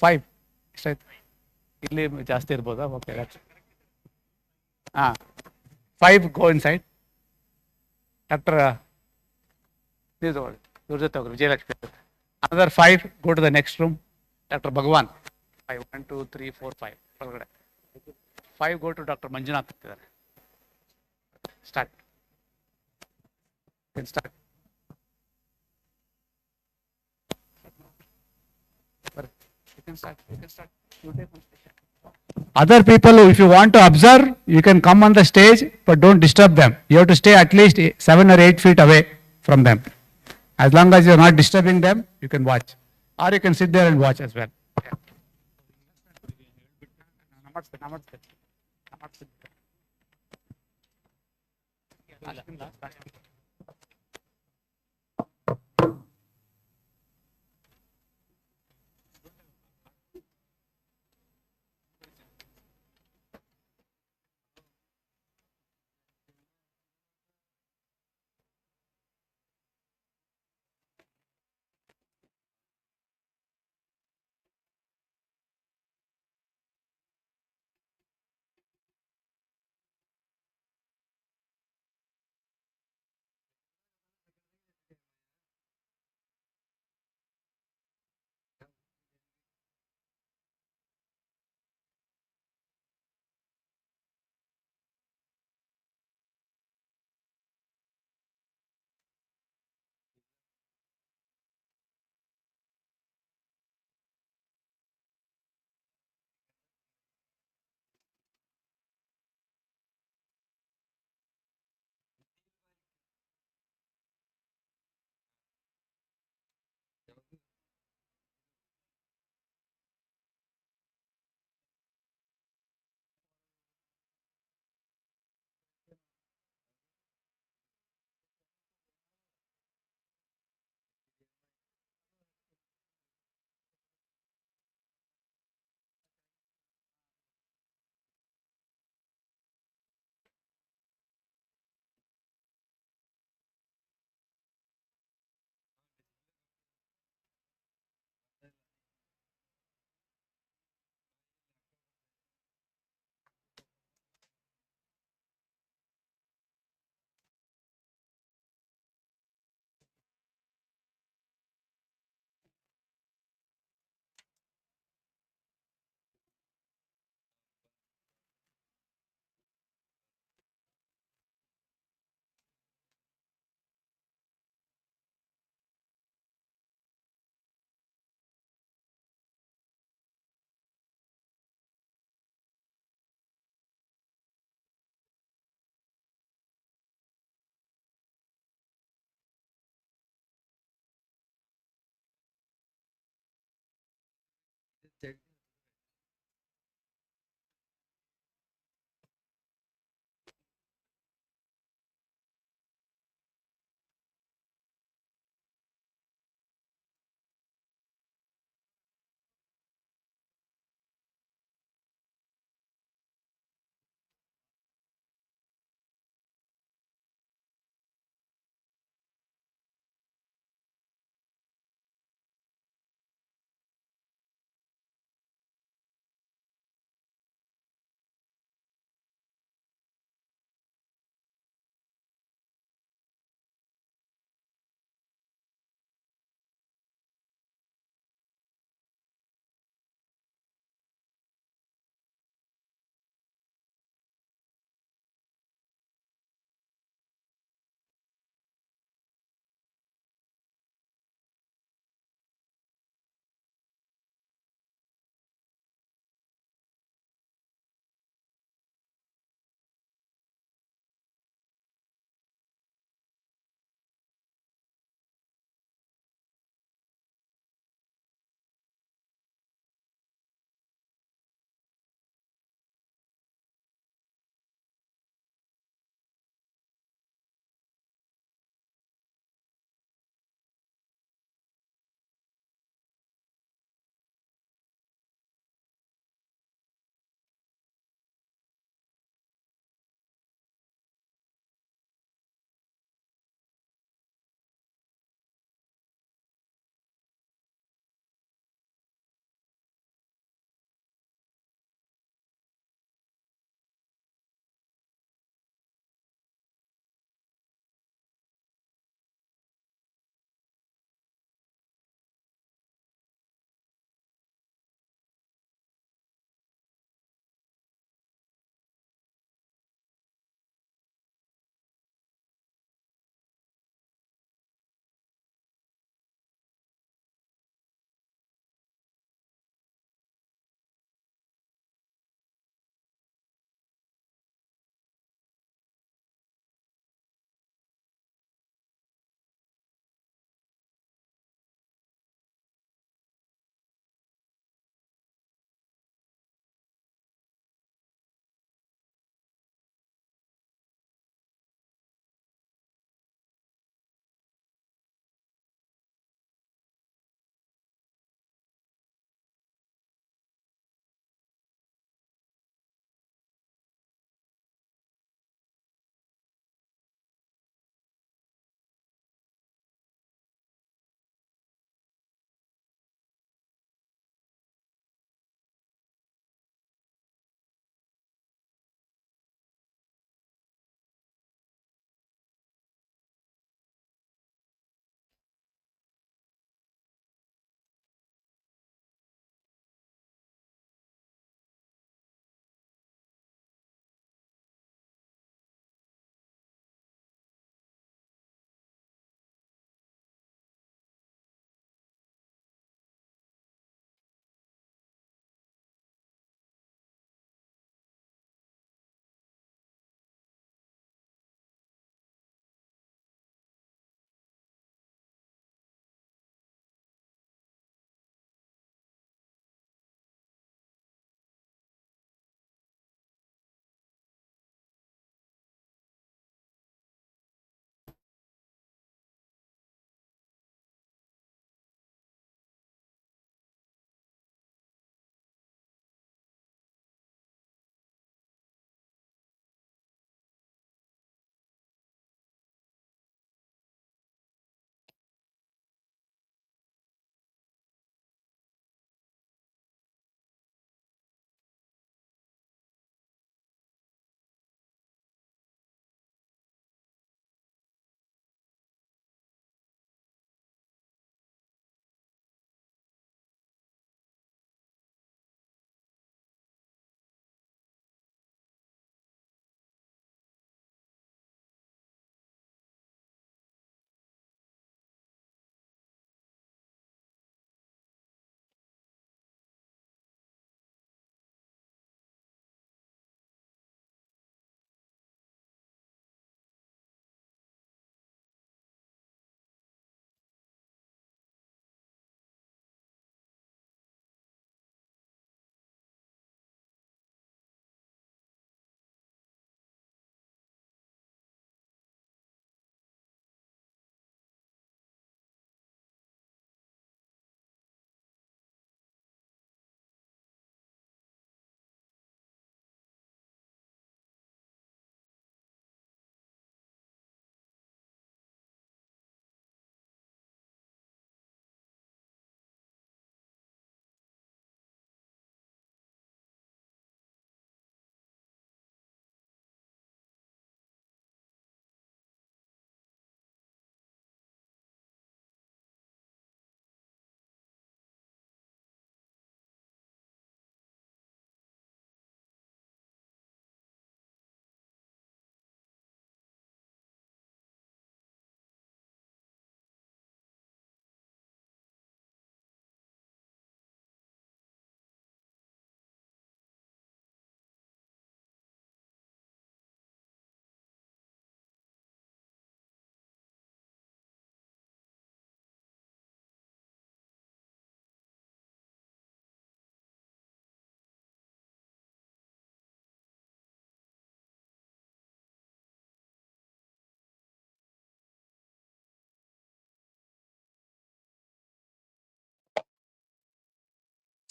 5. Straight. ಇಲ್ಲಿ ಜಾಸ್ತಿ ಇರ್ಬೋದಾ? Okay, 5 go inside. Doctor, please hold. ಇವ್ರ ಜೊತೆ ಹೋಗ್ರಿ, Vijayalakshmi. Another 5 go to the next room. Dr. Bhagwan. 5, 1, 2, 3, 4, 5 ಒಳಗಡೆ. 5 go to Dr. Manjunath ಅಂತಿದ್ದಾರೆ. Start. Can start. You can start. You take one station. Other people, if you want to observe, you can come on the stage, but don't disturb them. You have to stay at least 7 or 8 feet away from them. As long as you are not disturbing them, you can watch. Or you can sit there and watch as well.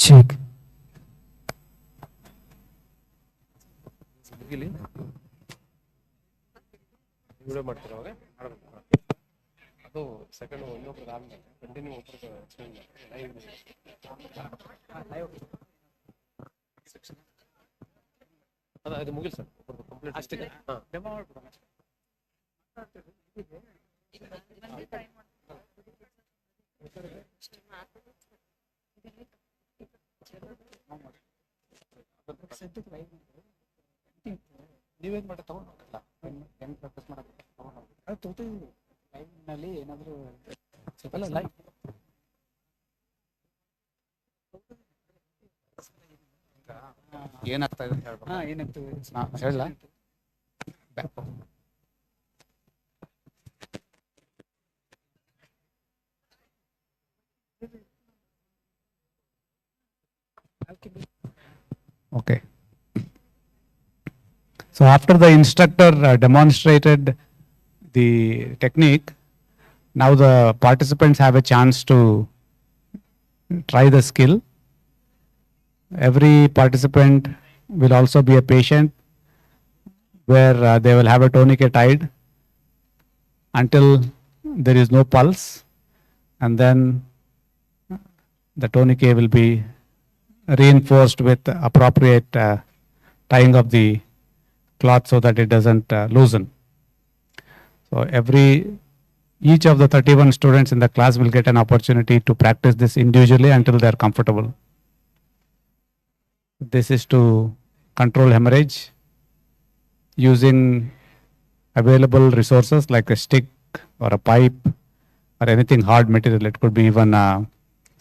Check. Video ಮಾಡ್ತೀರಾ ಅವಾಗ ಅದು second ಇನ್ನೊಬ್ರು ಆದ್ಮೇಲೆ continue ಒಬ್ಬರಿಗೆ explain section ಅದು ಮುಗಿಲ್ sir complete ಅಷ್ಟೇ demo ಮಾಡ್ಬಿಡೋಣ ನೀವೇನ್ ಮಾಡಿ ತಗೊಂಡಲ್ಲ ಹೆಂಗ್ ಪ್ರಾಕ್ಟೀಸ್ ಮಾಡಕ್ಕೆ ತಗೊಂಡು ಲೈವ್ನಲ್ಲಿ ಏನಾದರೂ ಅಲ್ಲ ಲೈವ್ ಏನಾಗ್ತಾ ಇದೆ ಹೇಳ್ಬೇಕು ಏನಾಗ್ತದೆ ಹೇಳ Okay. So after the instructor demonstrated the technique, now the participants have a chance to try the skill. Every participant will also be a patient where they will have a tourniquet tied until there is no pulse, and then the tourniquet will be reinforced with appropriate tying of the cloth so that it doesn't loosen. So each of the 31 students in the class will get an opportunity to practice this individually until they are comfortable. This is to control hemorrhage using available resources like a stick or a pipe or anything hard material. It could be even a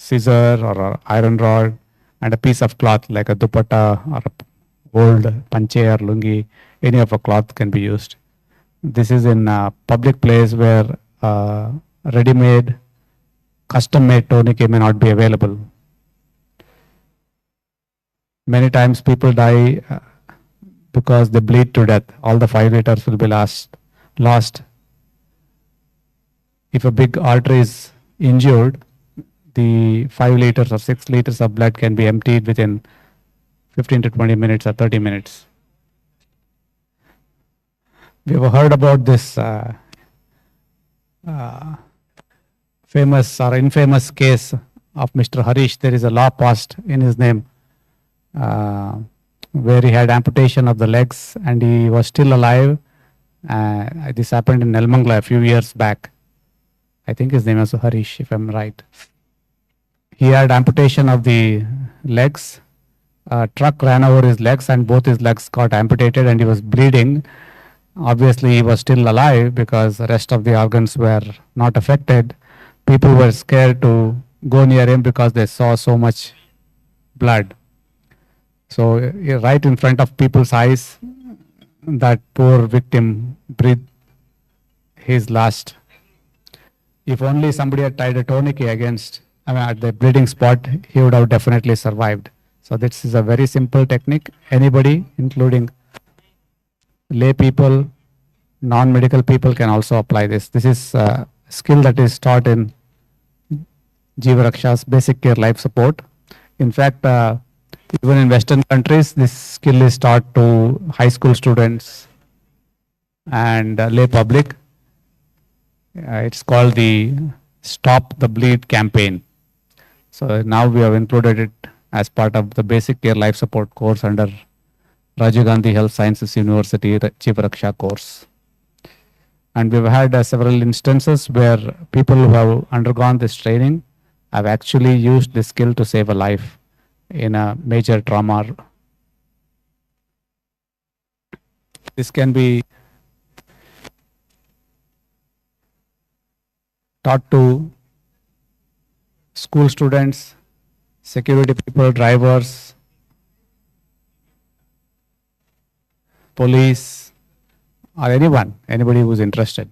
scissor or an iron rod and a piece of cloth like a dupatta or a old panche or lungi. Any of a cloth can be used. This is in a public place where ready-made, custom-made tourniquet may not be available. Many times people die because they bleed to death. All the 5 liters will be lost. If a big artery is injured, the 5 liters or 6 liters of blood can be emptied within 15 to 20 minutes or 30 minutes. We have heard about this famous or infamous case of Mr. Harish. There is a law passed in his name where he had amputation of the legs and he was still alive. This happened in Nelmangla a few years back. I think his name was Harish, if I'm right. He had amputation of the legs. A truck ran over his legs and both his legs got amputated and he was bleeding. Obviously, he was still alive because the rest of the organs were not affected. People were scared to go near him because they saw so much blood. So right in front of people's eyes, that poor victim breathed his last. If only somebody had tied a tourniquet at the bleeding spot, he would have definitely survived. So this is a very simple technique. Anybody, including lay people, non-medical people, can also apply this. This is a skill that is taught in Jeeva Raksha's basic care life support. In fact, even in Western countries, this skill is taught to high school students and lay public. It's called the Stop the Bleed campaign. So now we have included it as part of the basic care life support course under Rajiv Gandhi Health Sciences University Jeeva Raksha course. And we've had several instances where people who have undergone this training have actually used this skill to save a life in a major trauma. This can be taught to school students, security people, drivers, police, or anybody who's interested.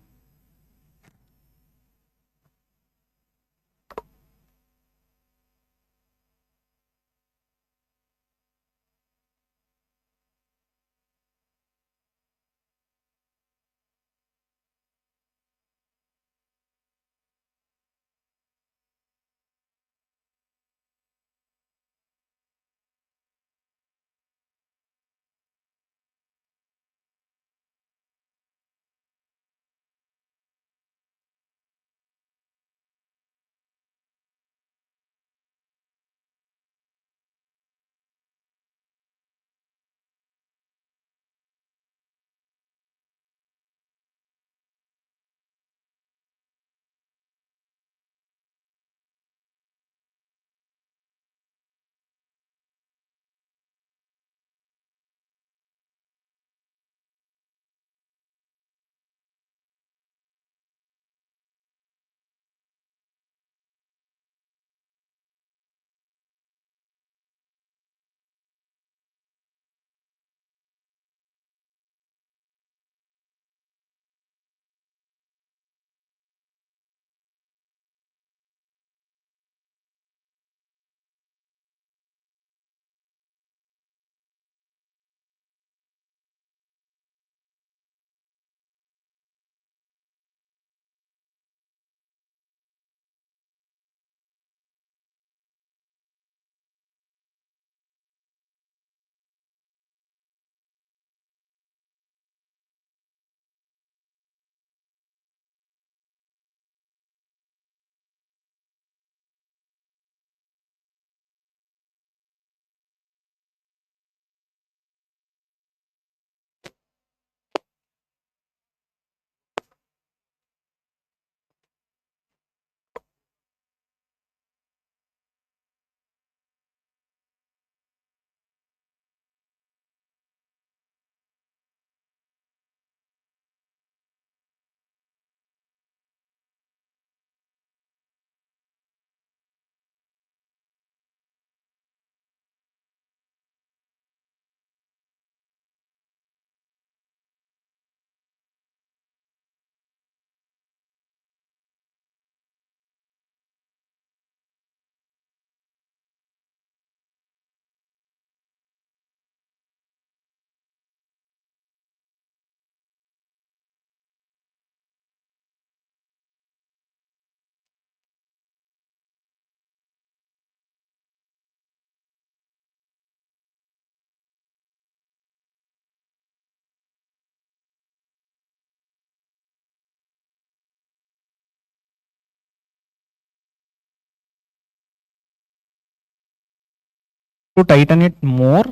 to tighten it more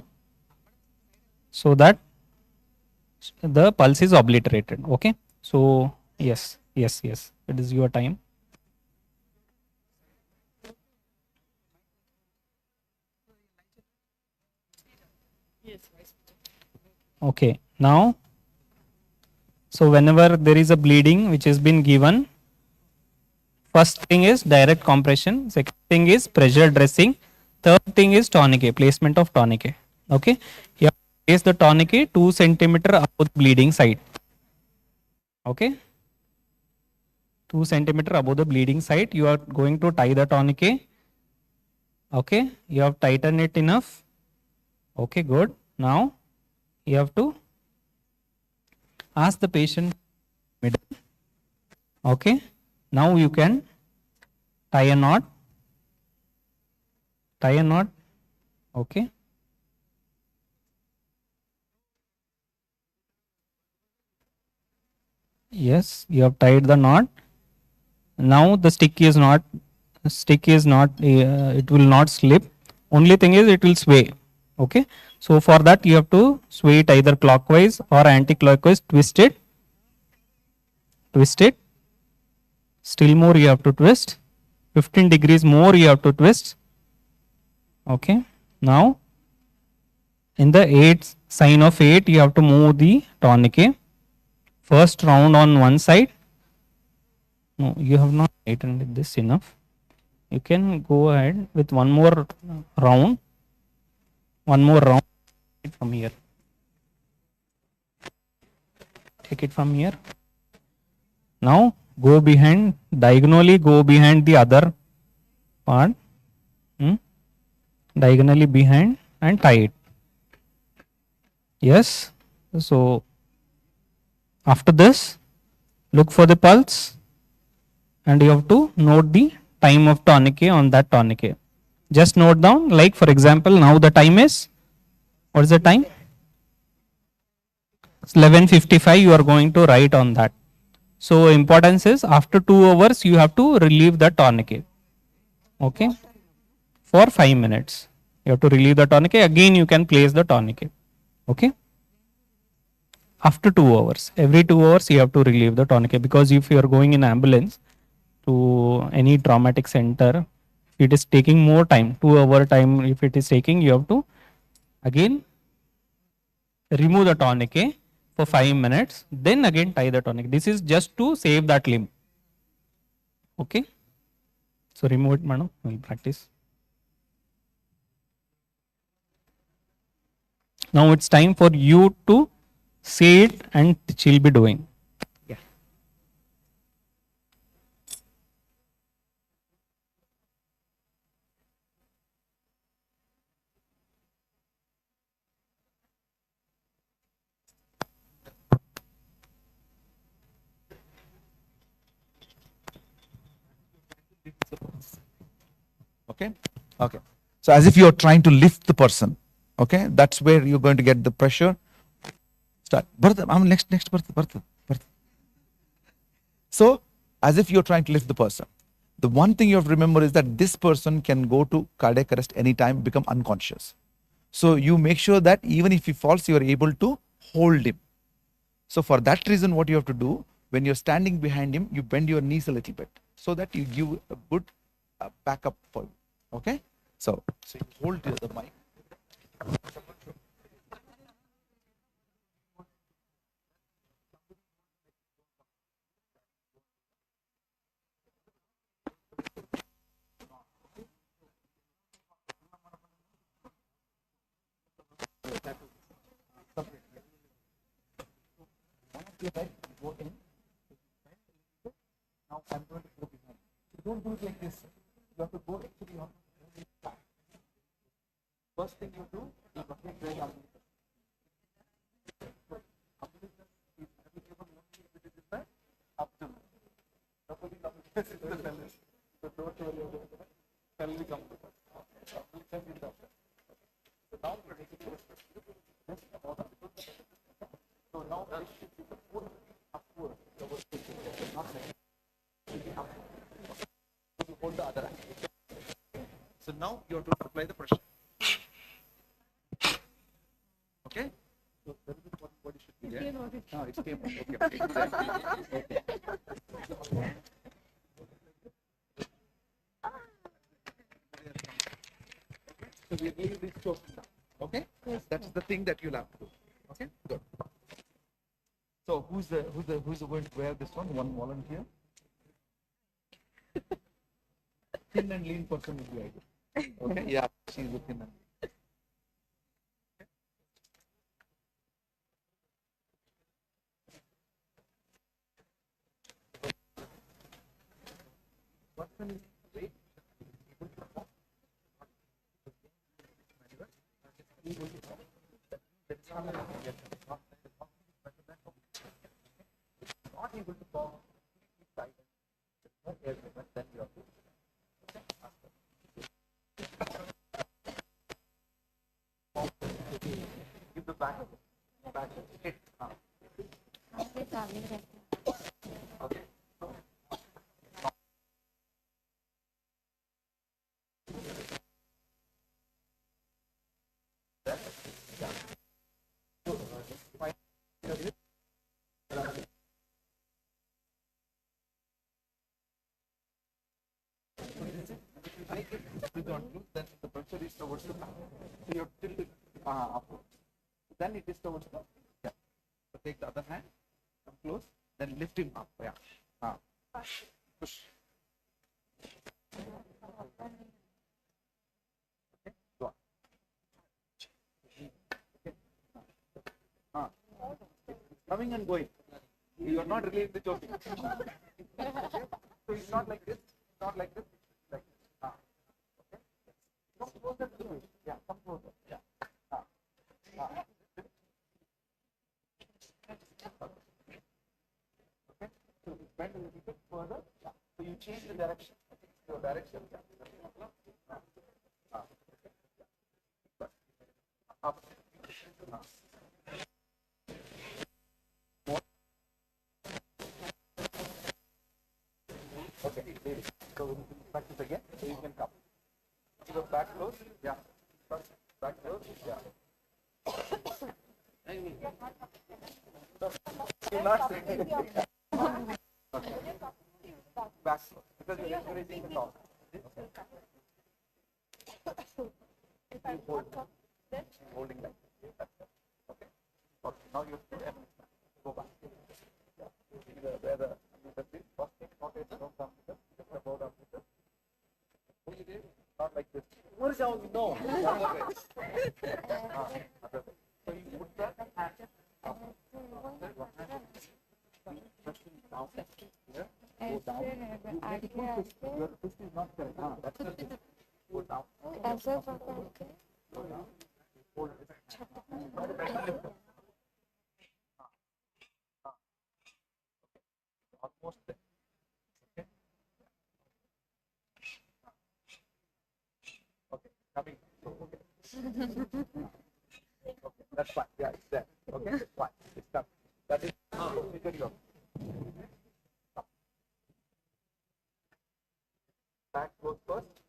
so that the pulse is obliterated. Okay, so yes, it is your time. Okay, now, so whenever there is a bleeding which has been given, first thing is direct compression, second thing is pressure dressing, third thing is tourniquet, placement of tourniquet. Okay, you have to place the tourniquet 2 centimeter above the bleeding site. Okay, 2 centimeter above the bleeding site, you are going to tie the tourniquet. Okay, you have tightened it enough. Okay, good. Now you have to ask the patient middle. Okay, now you can tie a knot. Okay, yes, you have tied the knot. Now the stick is not it will not slip. Only thing is it will sway. Okay, so for that you have to sway it either clockwise or anti-clockwise. Twist it, still more you have to twist, 15 degrees more you have to twist. Okay, now in the 8 sign of 8 you have to move the tourniquet. First round on one side. No, you have not tightened this enough. You can go ahead with one more round. From here. Take it from here. Now go behind, diagonally go behind the other part. Diagonally behind and tie it. Yes. So after this, look for the pulse and you have to note the time of tourniquet on that tourniquet. Just note down, like for example, now the time is, what is the time? It's 11:55, you are going to write on that. So importance is after 2 hours you have to relieve the tourniquet. Okay, for 5 minutes you have to relieve the tourniquet. Again you can place the tourniquet. Okay, after 2 hours, every 2 hours you have to relieve the tourniquet, because if you are going in ambulance to any traumatic center, it is taking more time, 2 hour time if it is taking, you have to again remove the tourniquet for 5 minutes, then again tie the tourniquet. This is just to save that limb. Okay, so remove it, madam. We'll practice. Now it's time for you to say it and she'll be doing. Yeah. Okay. Okay. So as if you're trying to lift the person. Okay. That's where you're going to get the pressure. Start. Next. So as if you're trying to lift the person. The one thing you have to remember is that this person can go to cardiac arrest anytime, become unconscious. So you make sure that even if he falls, you are able to hold him. So for that reason, what you have to do, when you're standing behind him, you bend your knees a little bit so that you give a good backup for you. Okay? So you hold the mic. Now I'm going to go behind. Don't do it like this. You have to go actually on the back. First thing you do, you have to drag up. So now you have to apply the pressure. Okay? So that is what it should be. It Yeah? came out. No, it came out. Okay. Okay. So we leave this choking down. Okay? Yes, That's the thing that you'll have to do. Okay? Good. So who's going to wear this one? One volunteer. Thin and lean person will be ideal. Okay? Yeah, she's the thin and lean. Person is weight. Not able to perform side no air movement, then you have to give the back hit. Okay. Then the pressure is towards the back. So you have to tilt it upward. Then it is towards the yeah. So take the other hand, come close, then lift him up. Yeah. Push. Okay. Go on. It's coming and going. You are not relieving the choking. So it's not like this. It's not like this. It's like this. Okay. Come closer to me. Yeah. Come closer. Yeah. Okay. So you bend a little bit further. Yeah. So you change the direction. Your direction. Yeah. Up. Okay, leave it. So we can practice again. So you can come. Keep your back close. Yeah. Back close. Yeah. You're not saying anything. Okay. Back close. Because you're encouraging the talk. Okay. Keep holding like this. Okay. Okay. Now you have to go back. Where the first thing, not it, don't come with us. Just about up with us. What you did? Not like this. What is all? No. Other way. Other way. So you put that hand up. One hand. Pressing down. Here. Go down. You make it twist. Your twist is not correct. That's the twist. Go down. Go down. Hold it. Almost there. Okay. Okay. Coming. Okay. Okay. That's fine. Yeah, it's there. Okay. It's fine. It's done. That is procedure you have. Back goes first.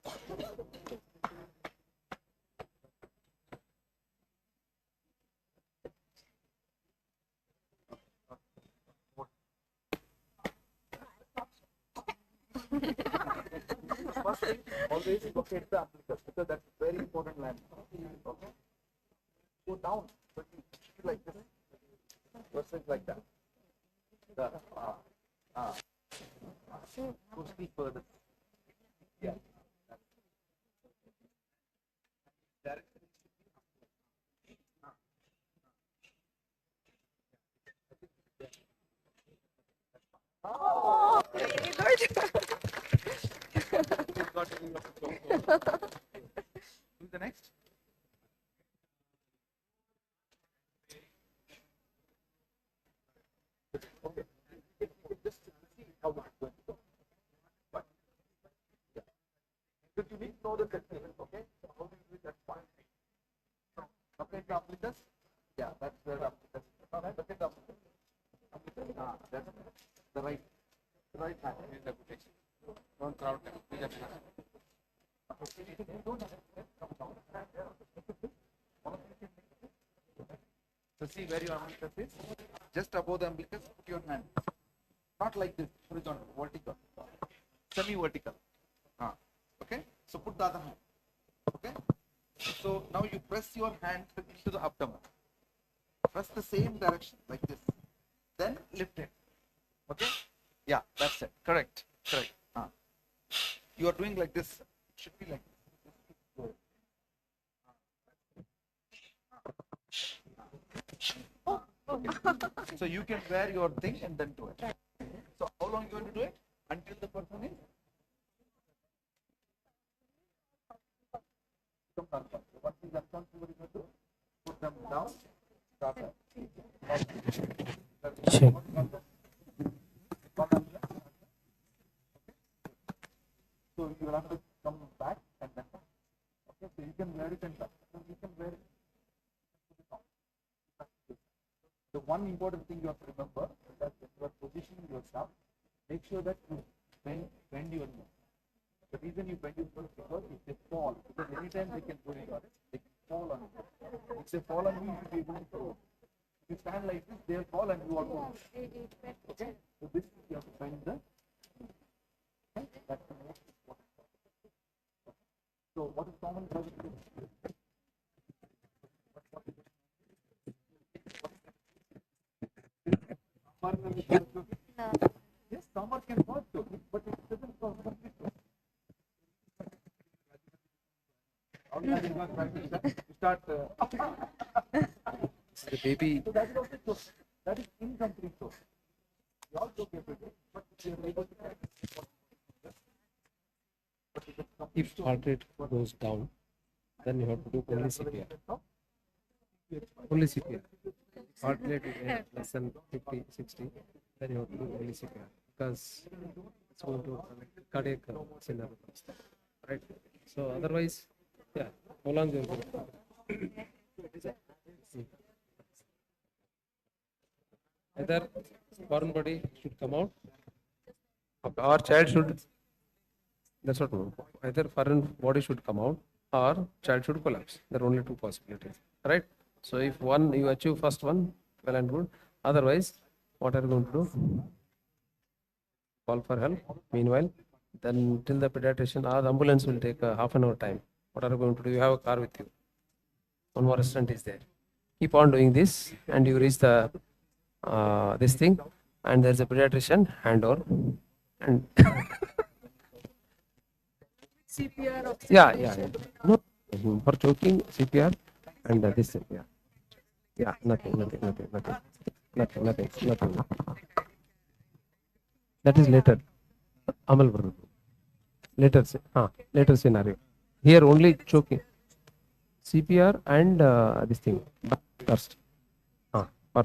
First thing, always locate the umbilicus because that's very important landmark. Okay. Go down, but you like this versus like that. Go speak further. Yeah. Direction should be Oh, very good. Who's the next? Okay. Just to see how it's going to go. But, yeah. But you need to know the technique, okay? So how do you do that fine? So, locate the umbilicus. Yeah, that's where the umbilicus is. Alright, locate the umbilicus. That's the right hand is the protection. Don't crowd them. You just hand. If you don't have it, come down. So see where your umbilicus is. Just above the umbilicus, put your hand. Not like this, horizontal, vertical, semi-vertical. Okay. So put the other hand. Okay. So now you press your hand into the abdomen. Press the same direction like this. Then lift it. Okay. Yeah, that's it. Correct. Correct. You are doing like this. It should be like this. Okay. So you can wear your thing and then do it. So how long you going to do it? Until the person is once he's uncomfortable, what you do? Put them down. Start up. Check. So you will have to come back and then okay, so you can wear it and you can wear it. The one important thing you have to remember is that when you are positioning yourself, make sure that you bend your knee. The reason you bend your knee is because if they fall, because anytime they can throw it on it, they can fall on it. If they fall on you, you should be able to throw. If you stand like this, they'll fall and you are going. Okay? So this you have to bend the knee. Okay? That's the most important part. So what is common private? Yes, summer can cause choking, but it doesn't cause complete choking. You start. The baby. So that is also choking. That is incomplete choking. We all choke every day, but we are able to practice. If heart rate goes down, then you have to do only CPR. Only CPR. Heart rate is less than 50, 60, then you have to do only CPR because it's going to cardiac scenario. Right? So otherwise, yeah, how long you will do? Either foreign body should come out, or child should. That's what either foreign body should come out or child should collapse. There are only two possibilities, right? So if one you achieve first one, well and good. Otherwise, what are you going to do? Call for help. Meanwhile, then till the pediatrician or the ambulance will take half an hour time. What are you going to do? You have a car with you. One more assistant is there. Keep on doing this, and you reach the this thing, and there's a pediatrician hand over, and CPR. yeah. No, for choking CPR and this yeah, nothing. That is later. Amal Varun. Later scenario. Here only choking. CPR and this thing first. For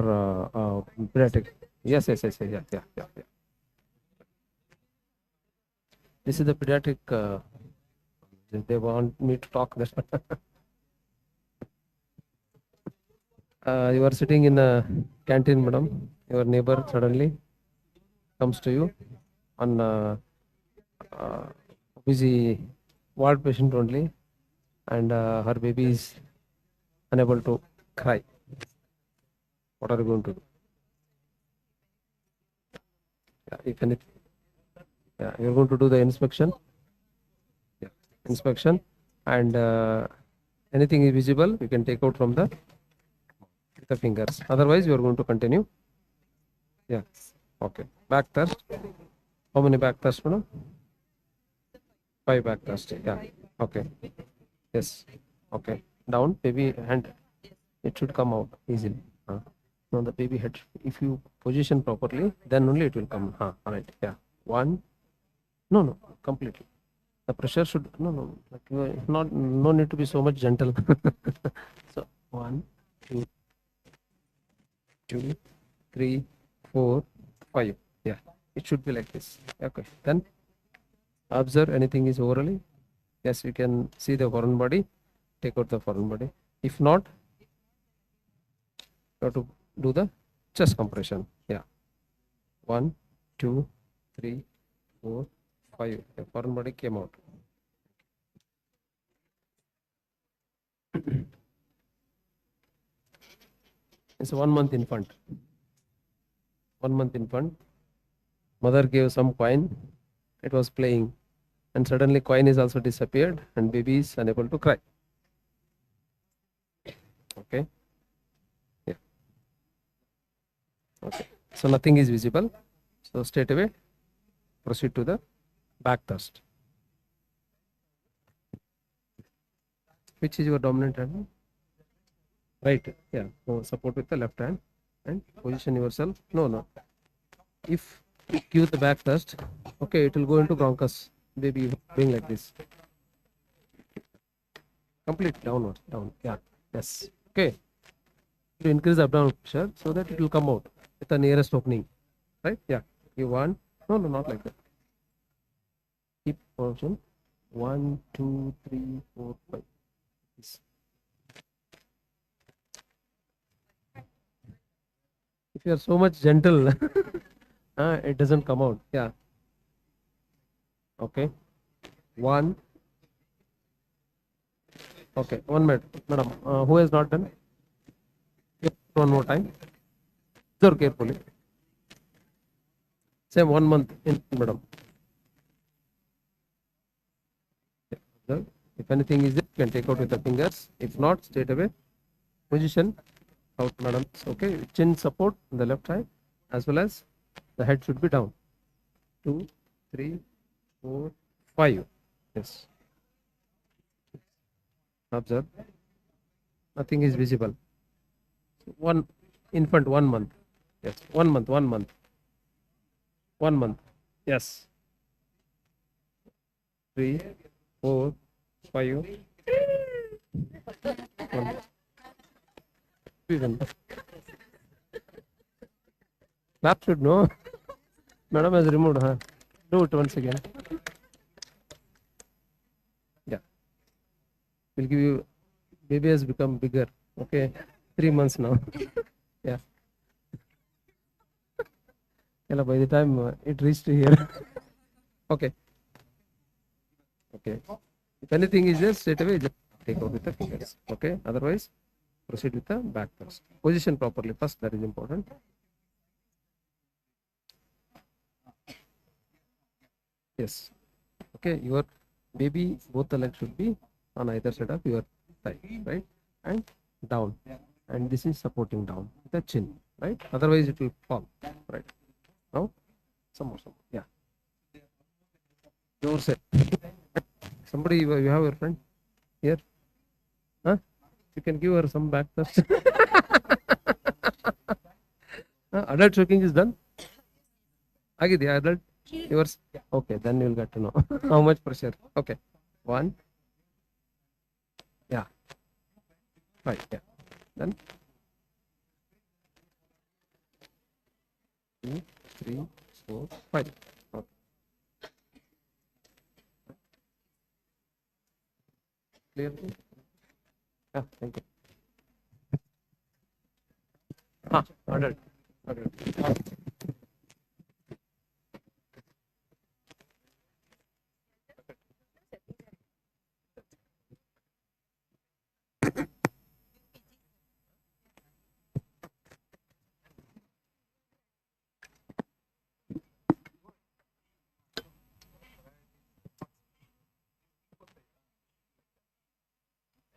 pediatric. Yes. Yeah. This is the pediatric. They want me to talk that. You are sitting in a canteen, madam. Your neighbor suddenly comes to you on busy ward patient only, and her baby is unable to cry. What are you going to do? If anything, you're going to do the inspection. Inspection, and anything is visible, you can take out from the fingers. Otherwise, you are going to continue. Yeah. Okay. Back thrust. How many back thrusts, madam? 5 back thrusts. Yeah. Okay. Yes. Okay. Down. Baby hand. It should come out easily. Now the baby head. If you position properly, then only it will come. All right. Yeah. 1. No. Completely. The pressure should like no need to be so much gentle. So 1, 2, 3, 4, 5. Yeah, it should be like this. Okay, then observe anything is orally. Yes, you can see the foreign body. Take out the foreign body. If not, you have to do the chest compression. Yeah, 1, 2, 3, 4, 5. The foreign body came out. It's a 1 month infant. 1 month infant. Mother gave some coin. It was playing. And suddenly coin is also disappeared and baby is unable to cry. Okay. Yeah. Okay. So nothing is visible. So straight away proceed to the back thrust. Which is your dominant hand? Right. Yeah. So support with the left hand and position yourself. No. If you give the back thrust, okay, it will go into bronchus. Maybe doing like this. Complete downward. Down. Yeah. Yes. Okay. To increase the abdominal pressure so that it will come out with the nearest opening. Right? Yeah. You want. No, not like that. Keep position. 1, 2, 3, 4, 5. This. If you are so much gentle, it doesn't come out. Yeah. Okay. 1. Okay. 1 minute. Madam, who has not done? One more time. Observe carefully. Same 1 month in, madam. Observe. If anything is there, you can take out with the fingers. If not, straight away. Position out, madam. Okay. Chin support on the left side as well as the head should be down. 2, 3, 4, 5. Yes. Observe. Nothing is visible. One infant, 1 month. Yes. 1 month, 1 month. 1 month. Yes. 3, 4, 5. 1. Even. Clap should know. Madam has removed her. Do it once again. Yeah. We'll give you. Baby has become bigger. Okay. 3 months now. Yeah. By the time it reached here. Okay. Okay. If anything is there, straight away just take out with the fingers. Okay. Otherwise, proceed with the back thrust. Position properly first. That is important. Yes. Okay. Your baby, both the legs should be on either side of your thigh, right? And down. And this is supporting down with the chin, right? Otherwise, it will fall, right? Now, some more. Yeah. Yourself. Somebody, you have your friend here? Huh? You can give her some back thrust. Adult choking is done? Agidi, adult? Yours? Okay, then you will get to know how much pressure. Okay. 1. Yeah. 5. Yeah. Then 2, 3, 4, 5. Okay. Clear? Yeah, thank you. Adult. Adult.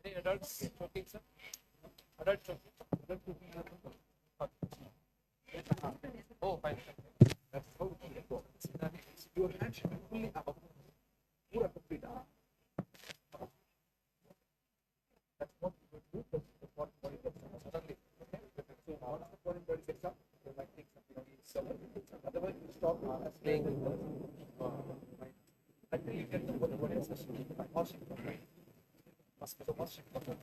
Any adults choking, sir? Adult choking. Adult choking. Oh, fine. That's how it will go. Your hand should be fully up. You have to be down. That's what you will do. That's what body gets up. Suddenly. So once the body gets up, you might take something. Otherwise, you stop playing with the until you get the body assessment by washing the brain. So washing the brain.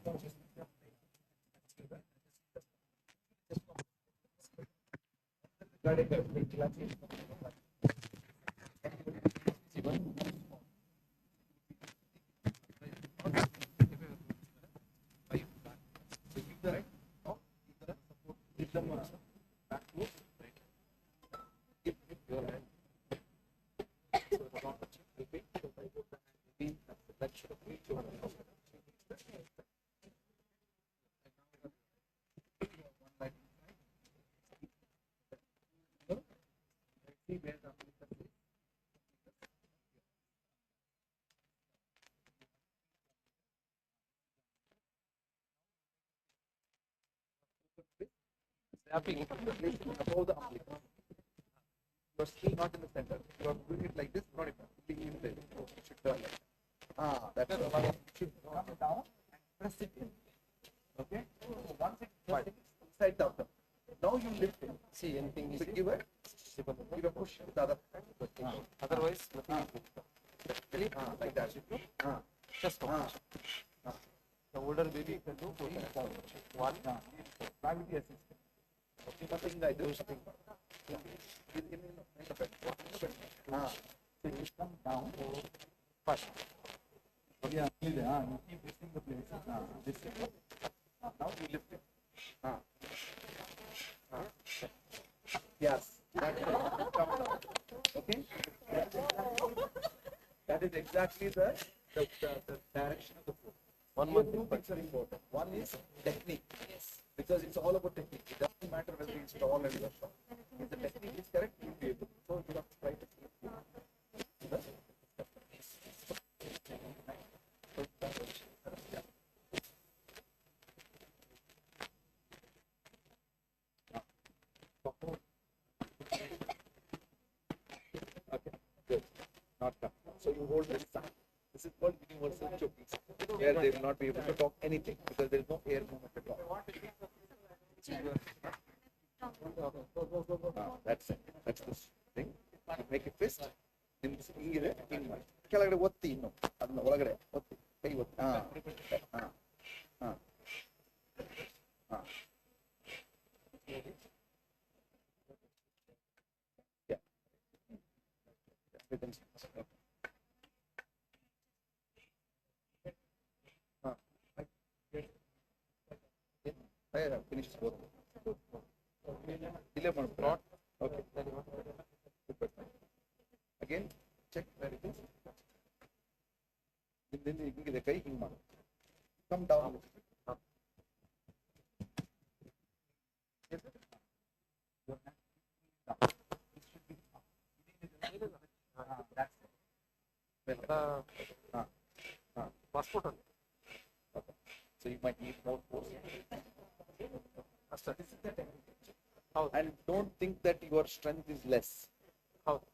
Wrapping it, placing above the umbilical. You are still not in the center. You are doing it like this, not in there. You should turn like that. That's the one. You should come down and press it in. Okay? So once it's inside the abdomen. Now you lift it. See, anything is. So give a push with the other hand. Otherwise, nothing is like that. Just one. The older baby can do one. Gravity assisted. Nothing I do. In the bed. So you come down first. Yeah, you keep lifting the place. This way. Now you lift it. Yes. Okay. That is exactly the direction of the foot. Two things are important. One is technique. Yes. Because it's all about technique. It doesn't matter whether it's tall or short. If the technique is correct, you'll be able. So you have to try to Okay, good. Not come. So you hold this side. This is called universal choking. Where they will not be able to talk anything because there is no air movement at all. That's it. That's this thing. You make a fist. ಹಿಂಗಿದೆ ಹಿಂಗ್ ಮಾಡಿ ಕೆಳಗಡೆ ಒತ್ತಿ ಇನ್ನು ಅದನ್ನ ಒಳಗಡೆ ಒತ್ತಿ ಕೈ ಒತ್ತಿ finish both. Delay not. Okay. Again, check where it is. Then you give the kai hing. Come down. Yes, sir. Your hand down. It should be up. That's it. Well, passport. Okay. So you might need more force. This is the technique. And don't think that your strength is less.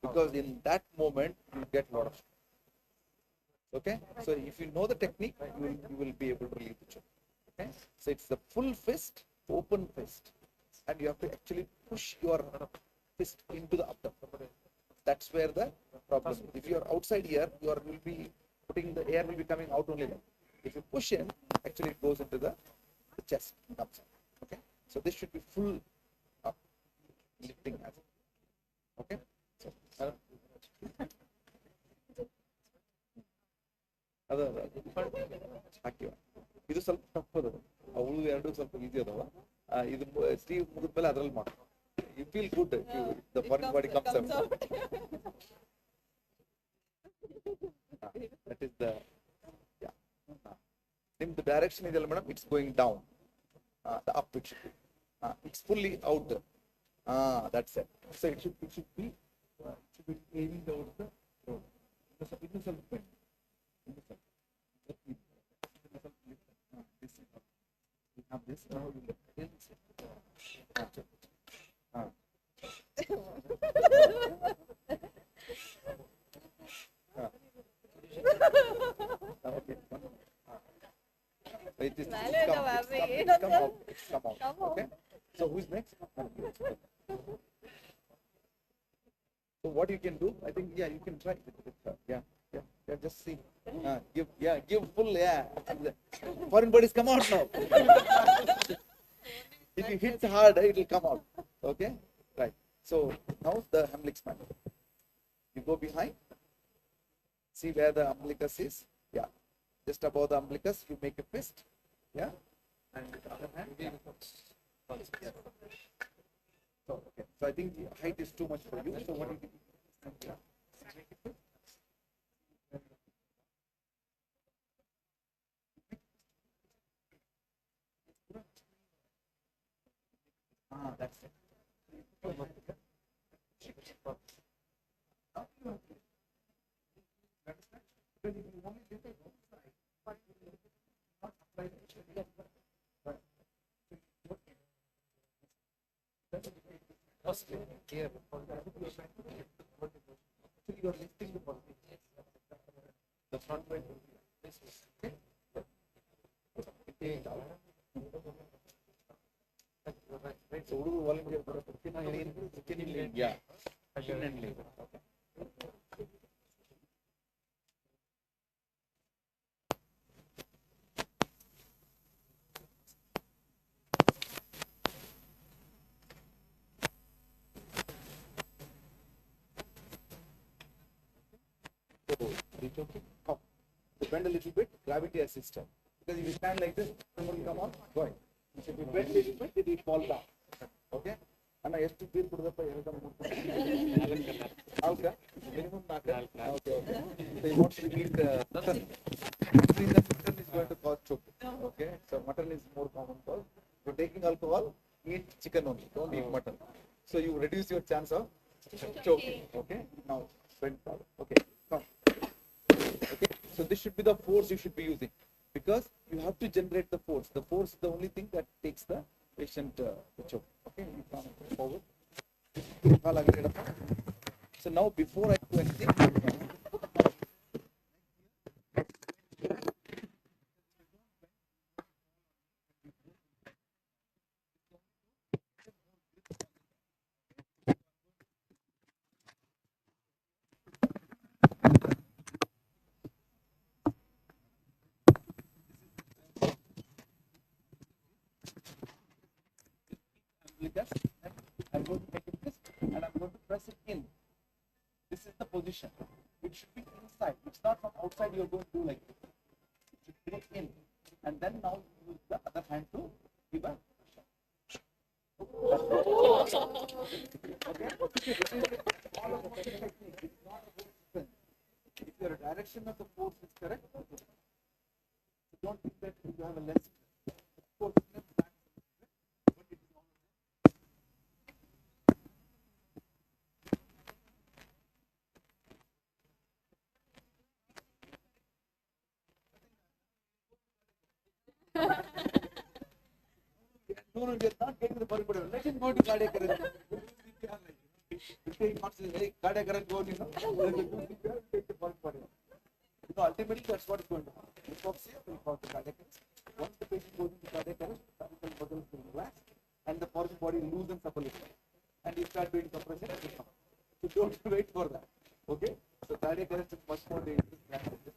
Because in that moment you get a lot of strength. Okay? So if you know the technique, you will be able to relieve the choke. Okay? So it's the full fist, open fist. And you have to actually push your fist into the abdomen. That's where the problem is. If you are outside here, you will be putting the air will be coming out only then. If you push in, actually it goes into the chest. Comes out. Okay? So this should be full up lifting as well. Okay? So, ಹಾಕಿವ ಇದು ಸ್ವಲ್ಪ tough ಅದ ಅವಳು ಎರಡು ಸ್ವಲ್ಪ easy ಅದಾವ ಇದು Steve ಮುಗಿದ್ಮೇಲೆ ಅದ್ರಲ್ಲಿ ಮಾಡು you feel good the foreign body comes out that is the ನಿಮ್ದು ಡೈರೆಕ್ಷನ್ ಇದೆಯಲ್ಲ madam it's going down the up it should be. It's fully out. That's it. So it should be aiming towards the road. It is self-bend. You have this. Now you lift it. Okay. It's come out. It's come out. Okay. So who is next? So what you can do? I think you can try with her. Yeah. Just see. Give full. Foreign bodies come out now. If you hit hard, it will come out. Okay. Right. So now the umbilicus man. You go behind. See where the umbilicus is. Yeah. Just above the umbilicus, you make a fist. Yeah. And with the other hand, So, okay. So I think the height is too much for you. So what do you do? That's it. first here. Actually, you are lifting the body. The front way. Okay. Right. So, volunteer for yeah. Definitely. Okay. So, reach okay. Come. So bend a little bit, gravity assisted. Because if you stand like this, someone will come on, go ahead. So if you bend a little bit, it will fall down. Okay? And I have to feel for the okay. Minimum okay. Okay. So you want to eat mutton. Between the mutton is going to cause choke. Okay? So mutton is more common cause. So taking alcohol, eat chicken only. Don't eat mutton. So you reduce your chance of choking. Okay? Now bend forward. Okay. Come. Okay, so this should be the force you should be using because you have to generate the force. The force is the only thing that takes the patient to choke. Okay, you come forward. So now before I do anything, I'm going to make it this and I'm going to press it in. This is the position. It should be inside. It's not from outside you're going to do like this. It should be in. And then now you use the other hand to give a push. If your direction of the force is correct, don't think that you have a less force. No, you're not getting the body. Let him go to cardiac arrest. Cardiac arrest go, you know. Take the body. So ultimately, that's what is going to happen. Hypoxia will cause the cardiac arrest. Once the patient goes into cardiac arrest, the cervical muscles will relax and the foreign body loosens up a little. And you start doing compression at the top. So don't wait for that. Okay? So cardiac arrest is much more dangerous than this.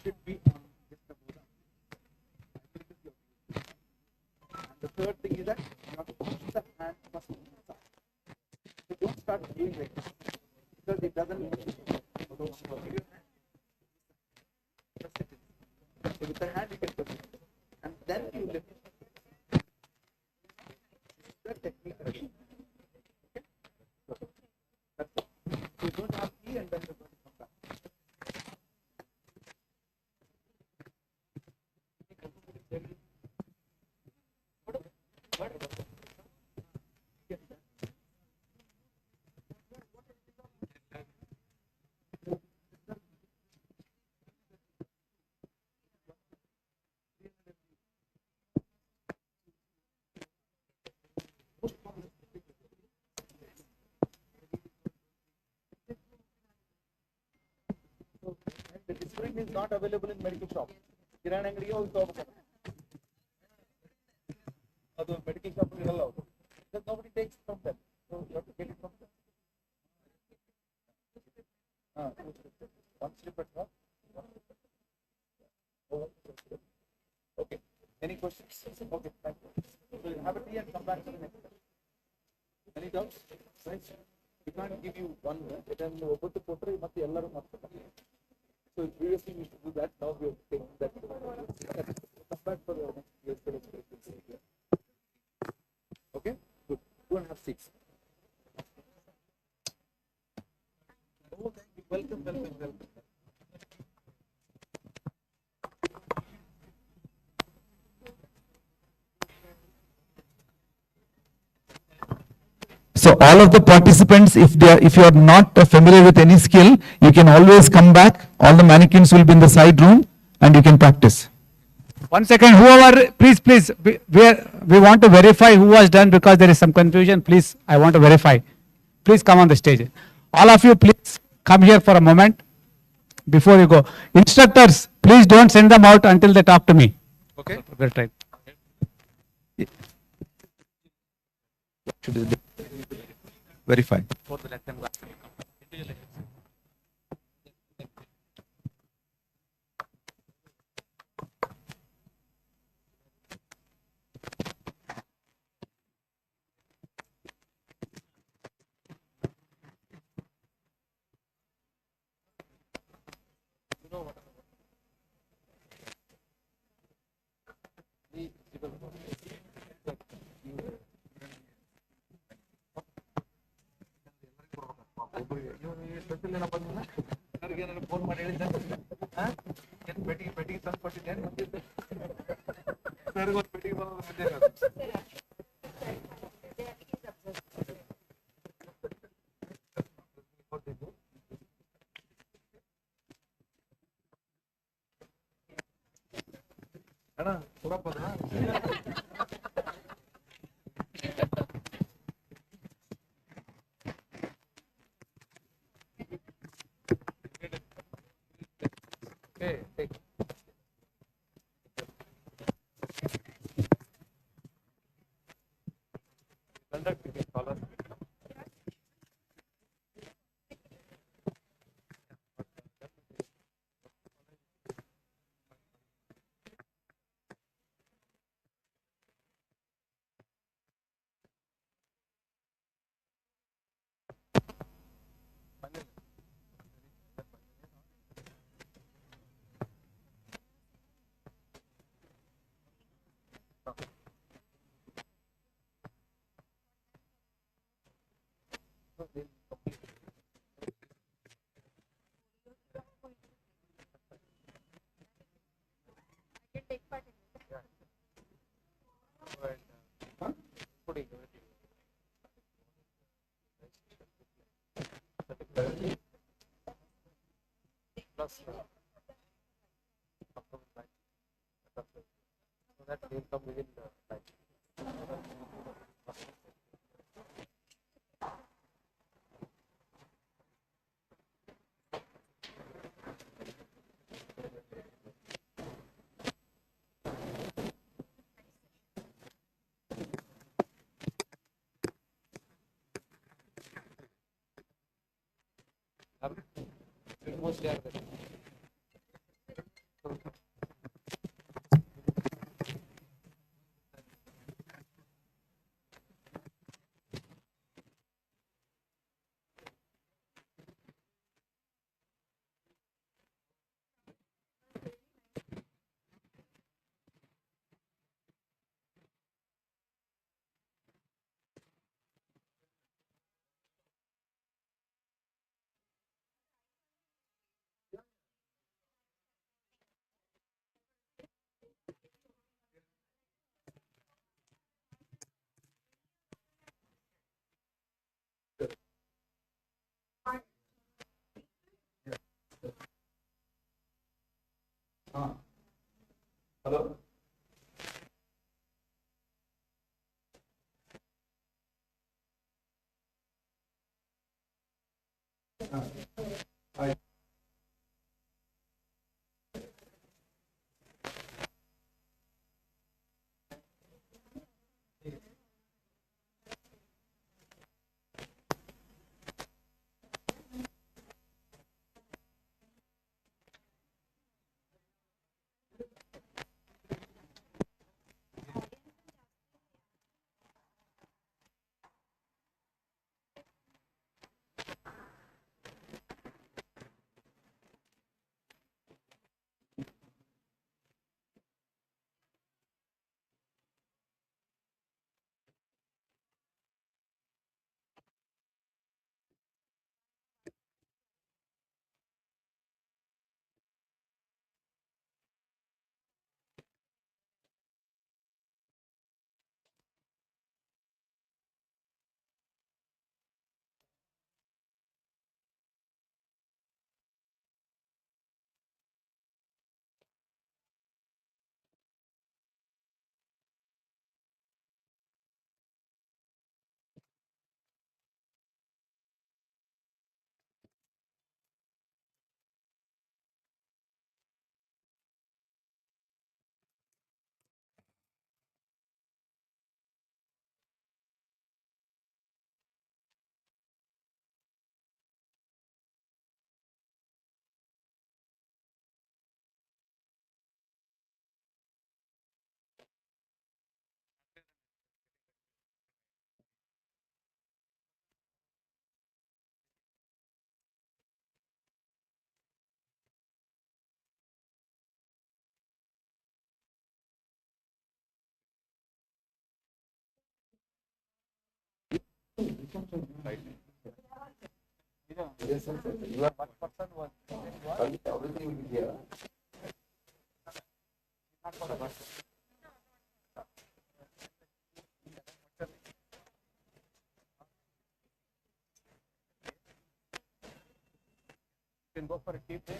Should be on just above that. And the third thing is that you have to push the hand first inside. So don't start doing like this because it doesn't move. So with the hand you can push it. And then you lift it. The technique. Okay? That's it. So you don't have key and then you're going to come back. The discipline is not available in medical shop. Kirana anಗಡಿಗೆ ಹೋಗಿ ತಗೋಬೇಕು. ಅದು medical shop ಅಲ್ಲಿ ಇರಲ್ಲ ಅದು. Because nobody takes from them. So you have to get it from them. One slip at one. Okay. Any questions? Okay, thank you. So you have a tea and come back to the next one. Any doubts? Right? We can't give you one. Then ಒಬ್ಬತ್ತು ಕೊಟ್ಟರೆ ಮತ್ತೆ ಎಲ್ಲರೂ ಮಾಡ್ತಾರೆ. So previously we used to do that. Now we have taken that. Come back for the next year's. Okay, good. 2.5, 6. Oh, thank you. Welcome. So all of the participants, if you are not familiar with any skill, you can always come back. All the mannequins will be in the side room and you can practice. 1 second, whoever, please, we want to verify who was done because there is some confusion. Please, I want to verify. Please come on the stage. All of you, please come here for a moment before you go. Instructors, please don't send them out until they talk to me. Okay. We'll try. Verify. Hello? Hi. Can go for a tea break.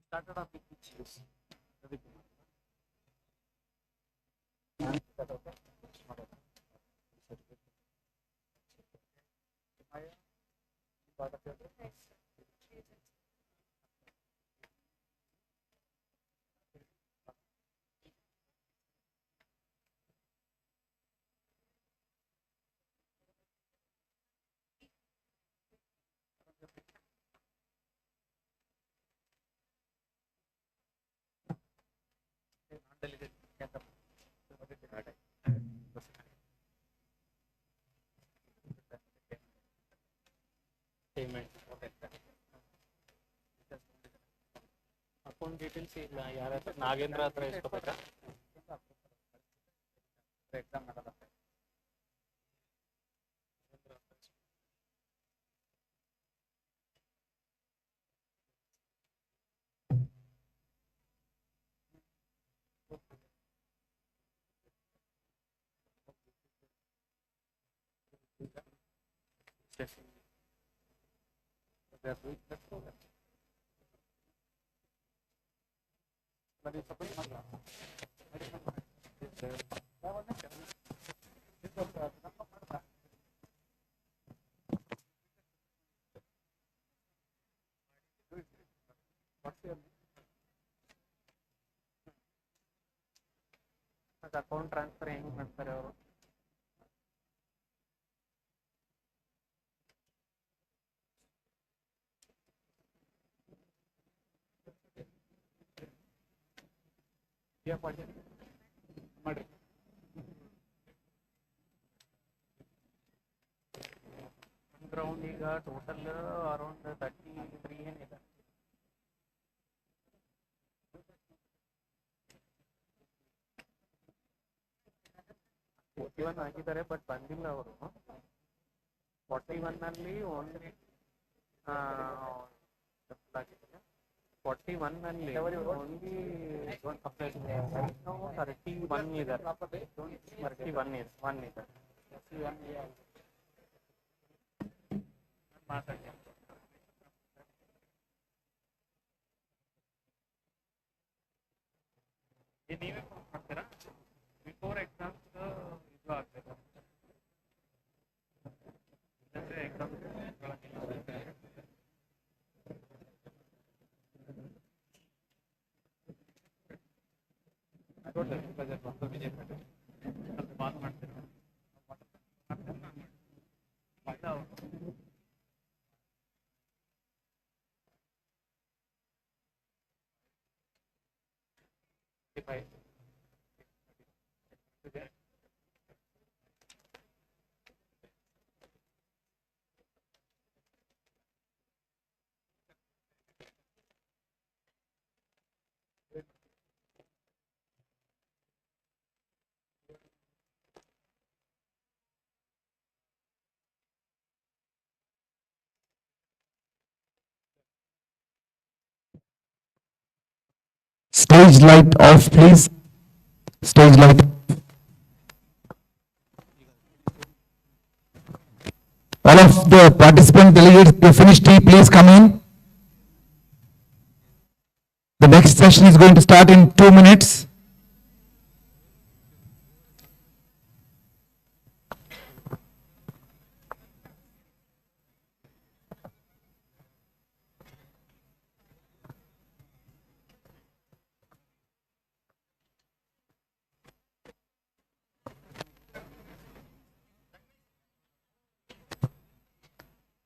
Started off with issues. Payment. Account details ಇಲ್ಲ ಯಾರ ಹತ್ರ ನಾಗೇಂದ್ರ ಹತ್ರ ಇಸ್ಕೋಬೇಕಾ exam ಮಾಡಲ್ಲ account transfer ಹೆಂಗ್ ಮಾಡ್ತಾರೆ ಅವರು ಮಾಡ್ರಿ ground ಈಗ ಟೋಟಲ್ ಅರೌಂಡ್ 33 ಏನಿದೆ ಆಗಿದ್ದಾರೆ ಬಟ್ ಬಂದಿಲ್ಲ ಅವರು 41 ಅಲ್ಲಿ ಓನ್ಲಿ 41 ಅಲ್ಲಿ ಓನ್ಲಿ 31 ಇದ್ದಾರೆ 31 is 1 ಇದೆ ಮಾತಾಡಿ ನೀವೇ ಮಾಡ್ತೀರಾ ಬಿಫೋರ್ ಎಕ್ಸಾಮ್ಸ್ ಇದು ಆಗ್ಬೇಕು ಎಕ್ಸಾಮ್ ವಿಜಯಪೇಟೆ ಸ್ವಲ್ಪ ಕಾಲ್ ಮಾಡ್ತೀರಾ Stage light off, please. Stage light. All of the participant delegates, you finished tea, please come in. The next session is going to start in 2 minutes.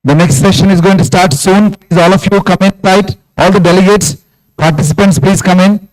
The next session is going to start soon. Please, all of you come inside. All the delegates, participants, please come in.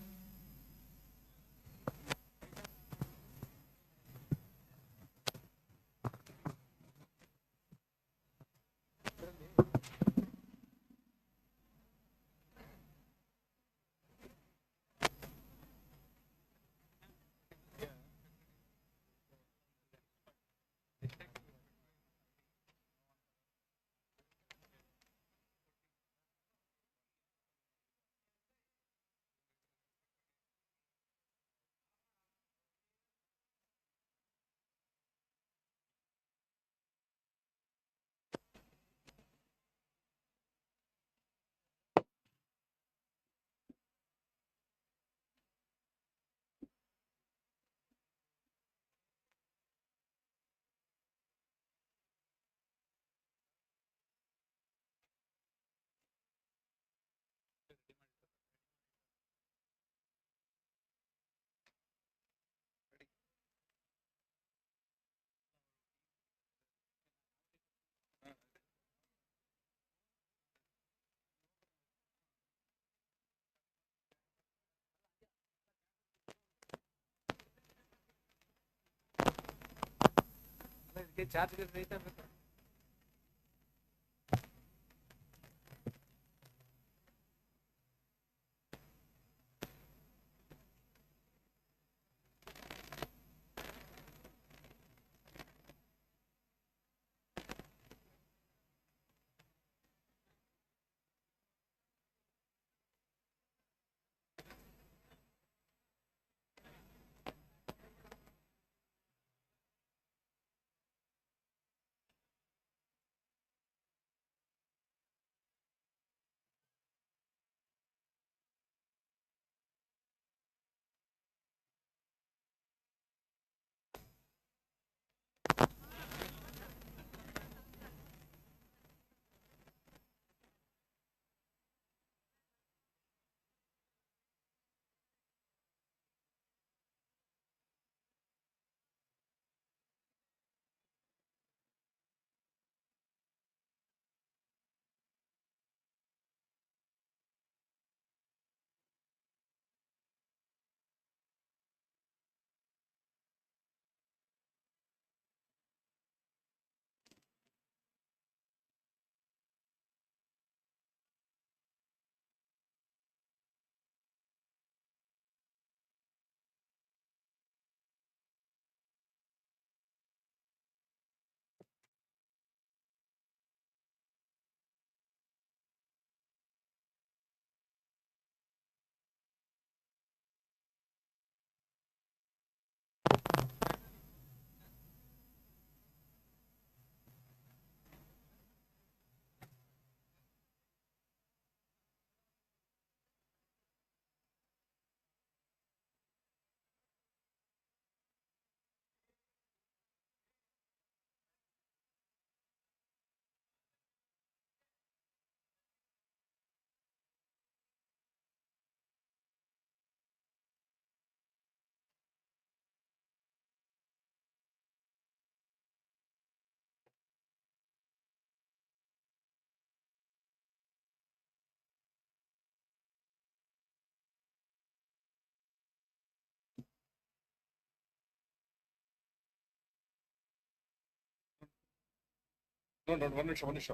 No, no, one minute, one minute.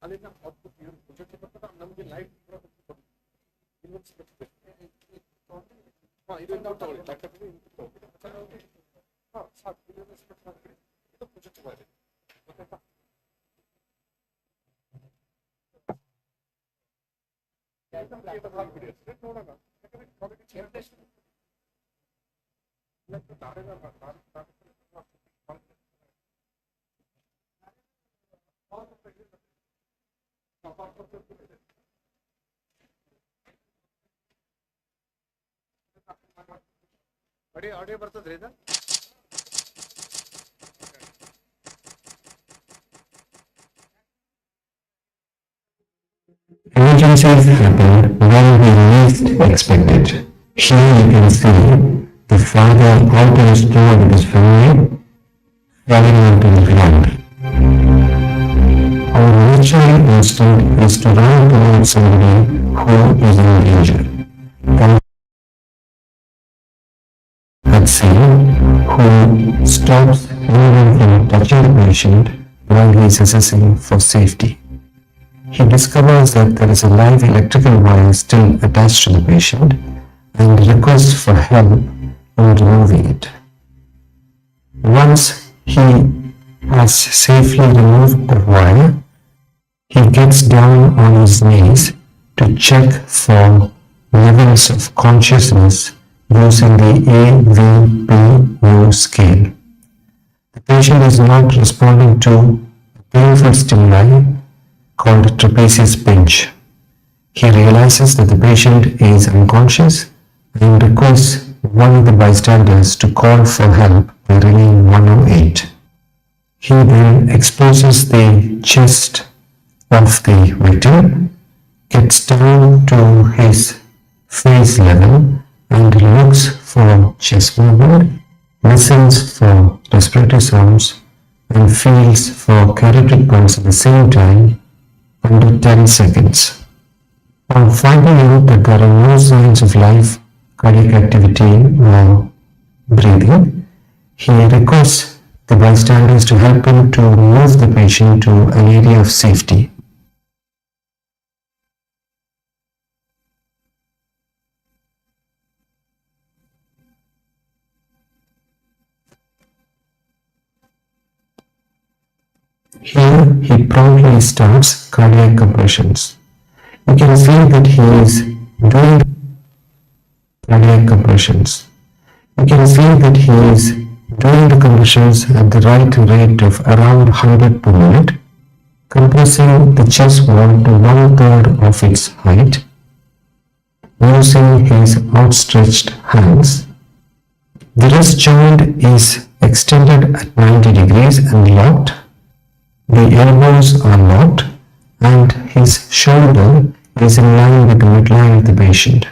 ಅಲ್ಲಿಂದ output project ಬರ್ತದೆ ನಮಗೆ live ಇದು ನಾವು ತಗೊಳ್ಳಿ laptop ಸಾಕು ಇದು project ಮಾಡಿ audio ಬರ್ತದ್ರಿ ಇದು? Emergencies happen when we least expect it. Here you can see the father out in the store with his family falling onto the ground. Our natural instinct is to run towards somebody who is in danger. That scene, who stops anyone from touching the patient while he is assessing for safety. He discovers that there is a live electrical wire still attached to the patient and requests for help in removing it. Once he has safely removed the wire, he gets down on his knees to check for levels of consciousness using the AVPU scale. The patient is not responding to a painful stimuli called trapezius pinch. He realizes that the patient is unconscious and requests one of the bystanders to call for help by ringing 108. He then exposes the chest of the victim, gets down to his face level and looks for chest movement, listens for respiratory sounds, and feels for carotid pulse at the same time under 10 seconds. On finding out that there are no signs of life, cardiac activity, or breathing, he requests the bystanders to help him to move the patient to an area of safety. Here he promptly starts cardiac compressions. You can see that he is doing cardiac compressions. You can see that he is doing the compressions at the right rate of around 100 per minute, compressing the chest wall to 1/3 of its height, using his outstretched hands. The wrist joint is extended at 90 degrees and locked. The elbows are locked and his shoulder is in line with the midline of the patient.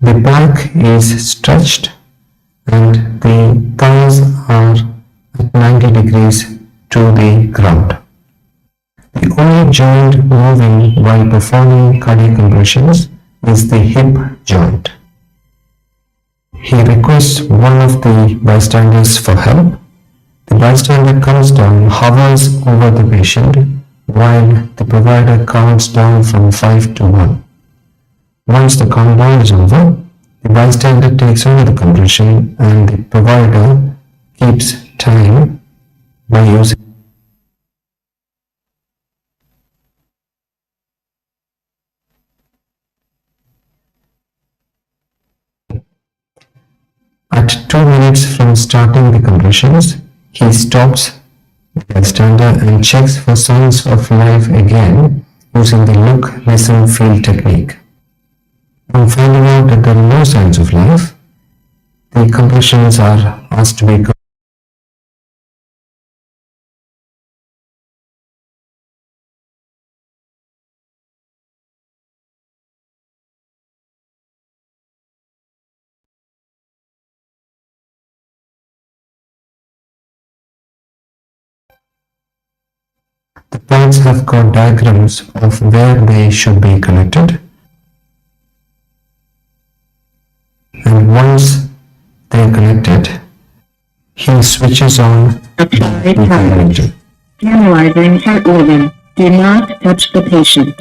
The back is stretched and the thighs are at 90 degrees to the ground. The only joint moving while performing cardiac compressions is the hip joint. He requests one of the bystanders for help. The bystander comes down, hovers over the patient while the provider counts down from 5 to 1. Once the countdown is over, the bystander takes over the compression and the provider keeps time by using At 2 minutes from starting the compressions, he stops the bystander and checks for signs of life again using the look, listen, feel technique. On finding out that there are no signs of life, the compressions are asked to be The points have got diagrams of where they should be connected. And once they are connected, he switches on the connector. Analyzing heart rhythm. Do not touch the patient.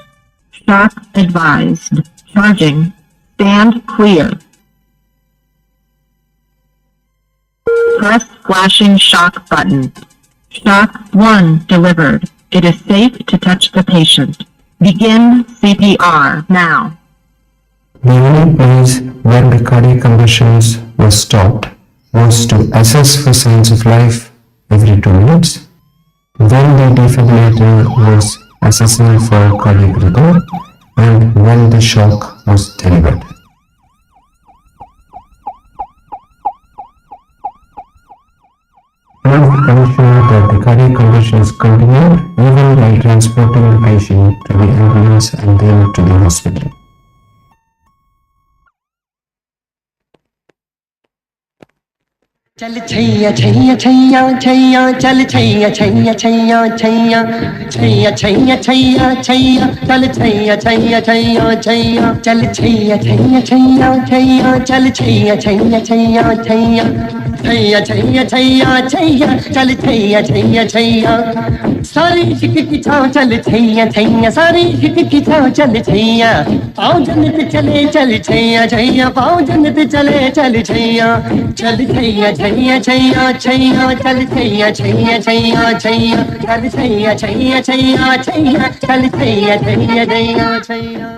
Shock advised. Charging. Stand clear. Press flashing shock button. Shock 1 delivered. It is safe to touch the patient. Begin CPR now. The only place where the cardiac conditions was stopped was to assess for signs of life every 2 minutes, when the defibrillator was assessing for cardiac rhythm, and when the shock was delivered. Please ensure that the cardiac conditions continued even while transporting the patient to the ambulance and then to the hospital. चल छैया छैया छैया छैया चल छैया छैया छैया छैया छैया छैया छैया छैया चल छैया छैया छैया छैया चल छैया छैया छैया छैया चल छैया छैया छैया छैया छैया छैया छैया छैया चल छैया छैया छैया सारी हिक की छाव चल छैया छैया सारी हिक की छाव चल छैया पाँव जन्नत चले चल छैया छैया पाँव जन्नत चले चल छैया चल छैया छैया छैया छैया चल छैया छैया छैया छैया चल छैया छैया छैया छैया चल Chaiyya Chaiyya Chaiyya Chaiyya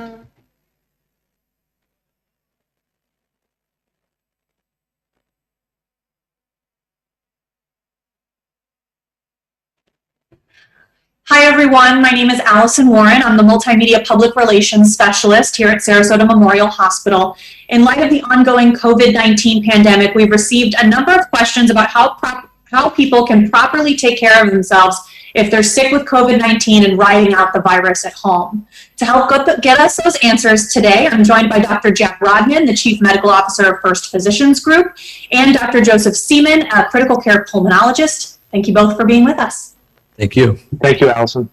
Hi everyone, my name is Allison Warren. I'm the Multimedia Public Relations Specialist here at Sarasota Memorial Hospital. In light of the ongoing COVID-19 pandemic, we've received a number of questions about how people can properly take care of themselves if they're sick with COVID-19 and riding out the virus at home. To help get us those answers today, I'm joined by Dr. Jack Rodman, the Chief Medical Officer of First Physicians Group, and Dr. Joseph Seaman, a critical care pulmonologist. Thank you both for being with us. Thank you. Thank you, Allison.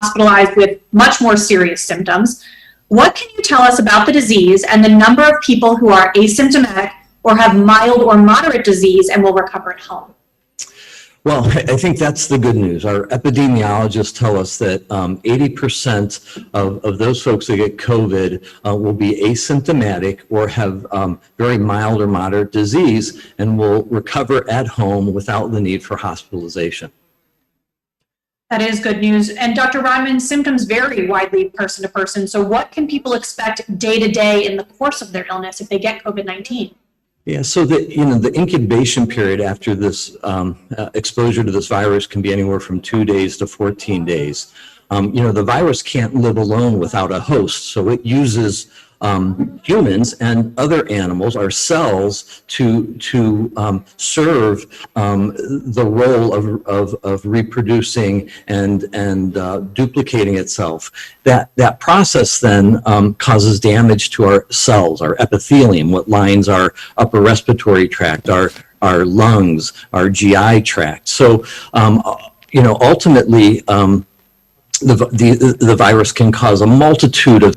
Hospitalized with much more serious symptoms. What can you tell us about the disease and the number of people who are asymptomatic or have mild or moderate disease and will recover at home? Well, I think that's the good news. Our epidemiologists tell us that 80% of those folks that get COVID will be asymptomatic or have very mild or moderate disease and will recover at home without the need for hospitalization. That is good news. And Dr. Rodman, symptoms vary widely person to person. So what can people expect day to day in the course of their illness if they get COVID-19? Yeah, so the incubation period after this exposure to this virus can be anywhere from 2 days to 14 days. The virus can't live alone without a host, so it uses humans and other animals, our cells, to serve the role of reproducing and duplicating itself. That process then causes damage to our cells, our epithelium, what lines our upper respiratory tract, our lungs, our GI tract. So ultimately the virus can cause a multitude of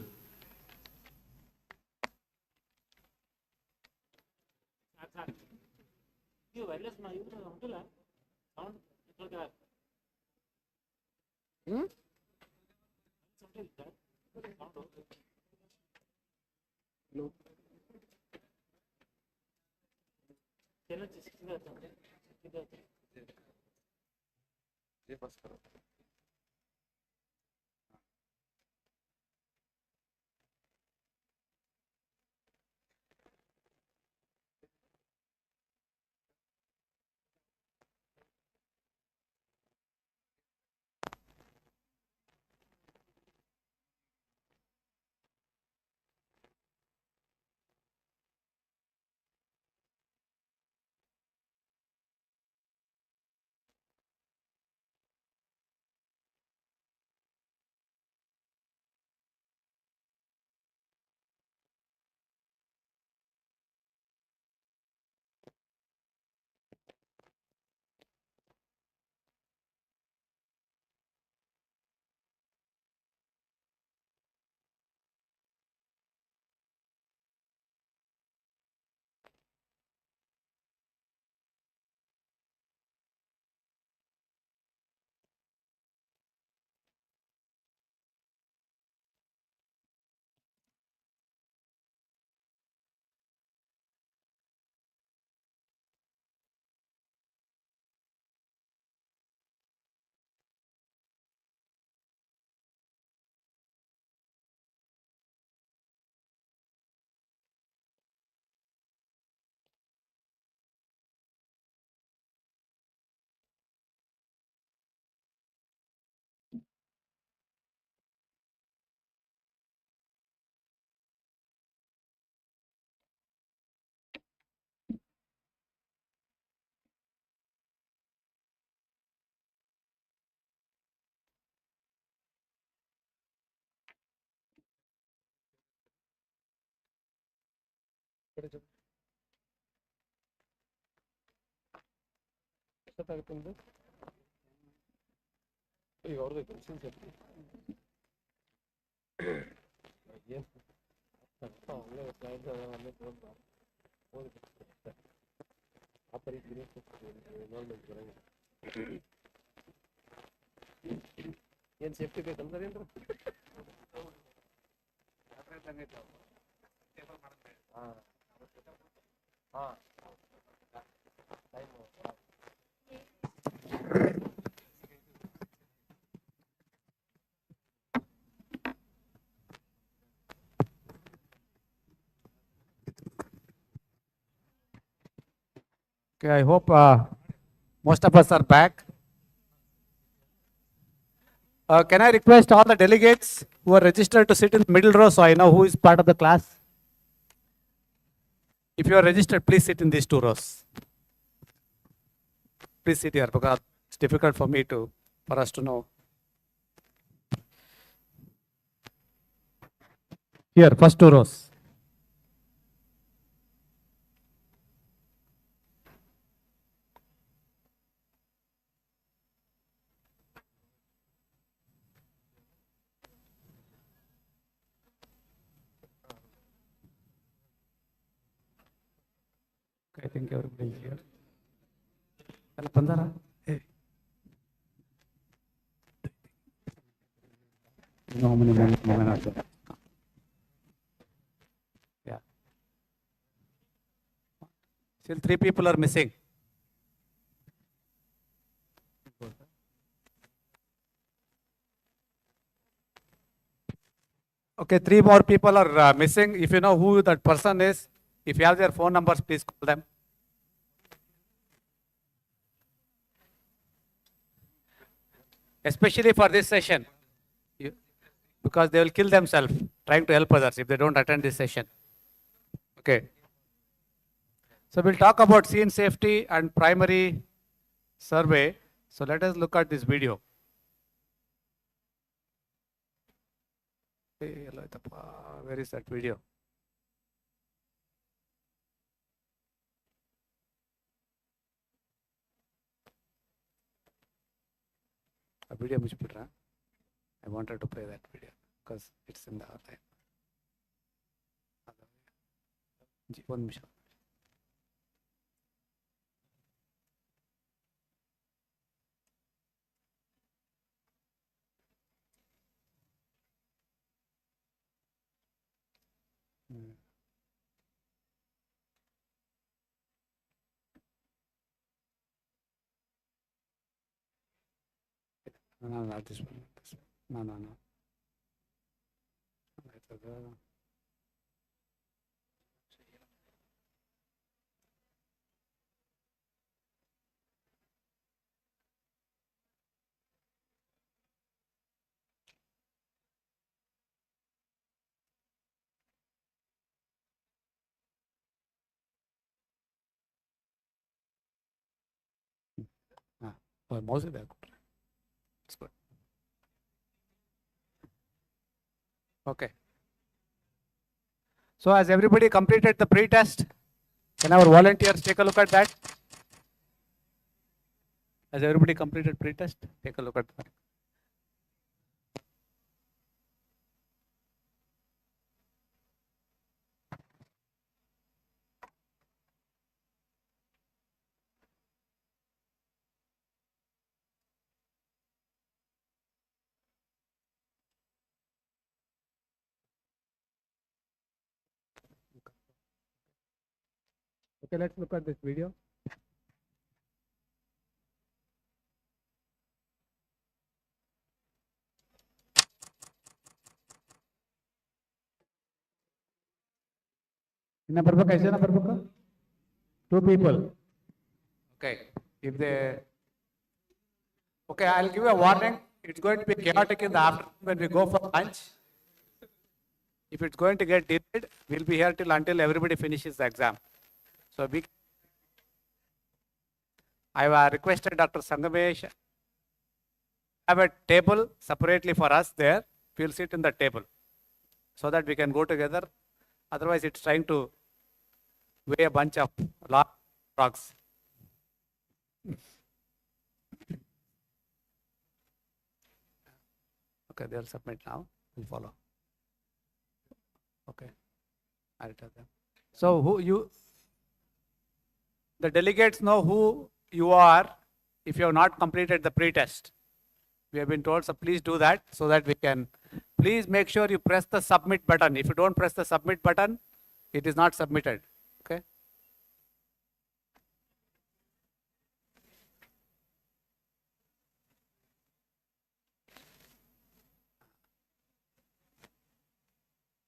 ಎಷ್ಟೊತ್ತಾಗುತ್ತದೆ ಈಗ ಅವ್ರದ್ದು ಕೆಲಸ ಏನು ಅಲ್ಲೇ slide ಅಲ್ಲೇ ತಗೊಂಡು ಓದ್ಬೇಕು ಆ ಪರೀಕ್ಷೆ ಇನ್ವಾಲ್ವ್ಮೆಂಟ್ ಬರಂಗಿಲ್ಲ ಏನು ಸೇಫ್ಟಿ ಬೇಕಂದ್ರೆ ಏನ್ರಿ ಹಾಂ ಹಾಂ Okay, I hope most of us are back. Can I request all the delegates who are registered to sit in the middle row so I know who is part of the class? If you are registered, please sit in these 2 rows. Please sit here because it's difficult for us to know. Here, first 2 rows. I think everybody is here. Pandara. Hey. No, how many women are there? Yeah. Still 3 people are missing. Okay, 3 more people are missing. If you know who that person is, if you have their phone numbers, please call them. Especially for this session, because they will kill themselves trying to help others if they don't attend this session. Okay. So we'll talk about scene safety and primary survey. So let us look at this video. Where is that video? A video I wanted to play that video because it's in the outline. 1 minute. No, not this one. This one. No. Mouse is there. It's good. Okay. So has everybody completed the pre-test? Can our volunteers take a look at that? Has everybody completed pre-test? Take a look at that. Okay, let's look at this video. Two people. Okay. If they. Okay, I'll give you a warning. It's going to be chaotic in the afternoon when we go for lunch. If it's going to get delayed, we'll be here until everybody finishes the exam. So I've requested Dr. Sangamesh have a table separately for us there. We'll sit in the table so that we can go together. Otherwise, it's trying to weigh a bunch of large rocks. Okay, they'll submit now. We'll follow. Okay, I'll tell them. So the delegates know who you are if you have not completed the pre-test. We have been told, so please do that so that we can, please make sure you press the submit button. If you don't press the submit button, it is not submitted. Okay.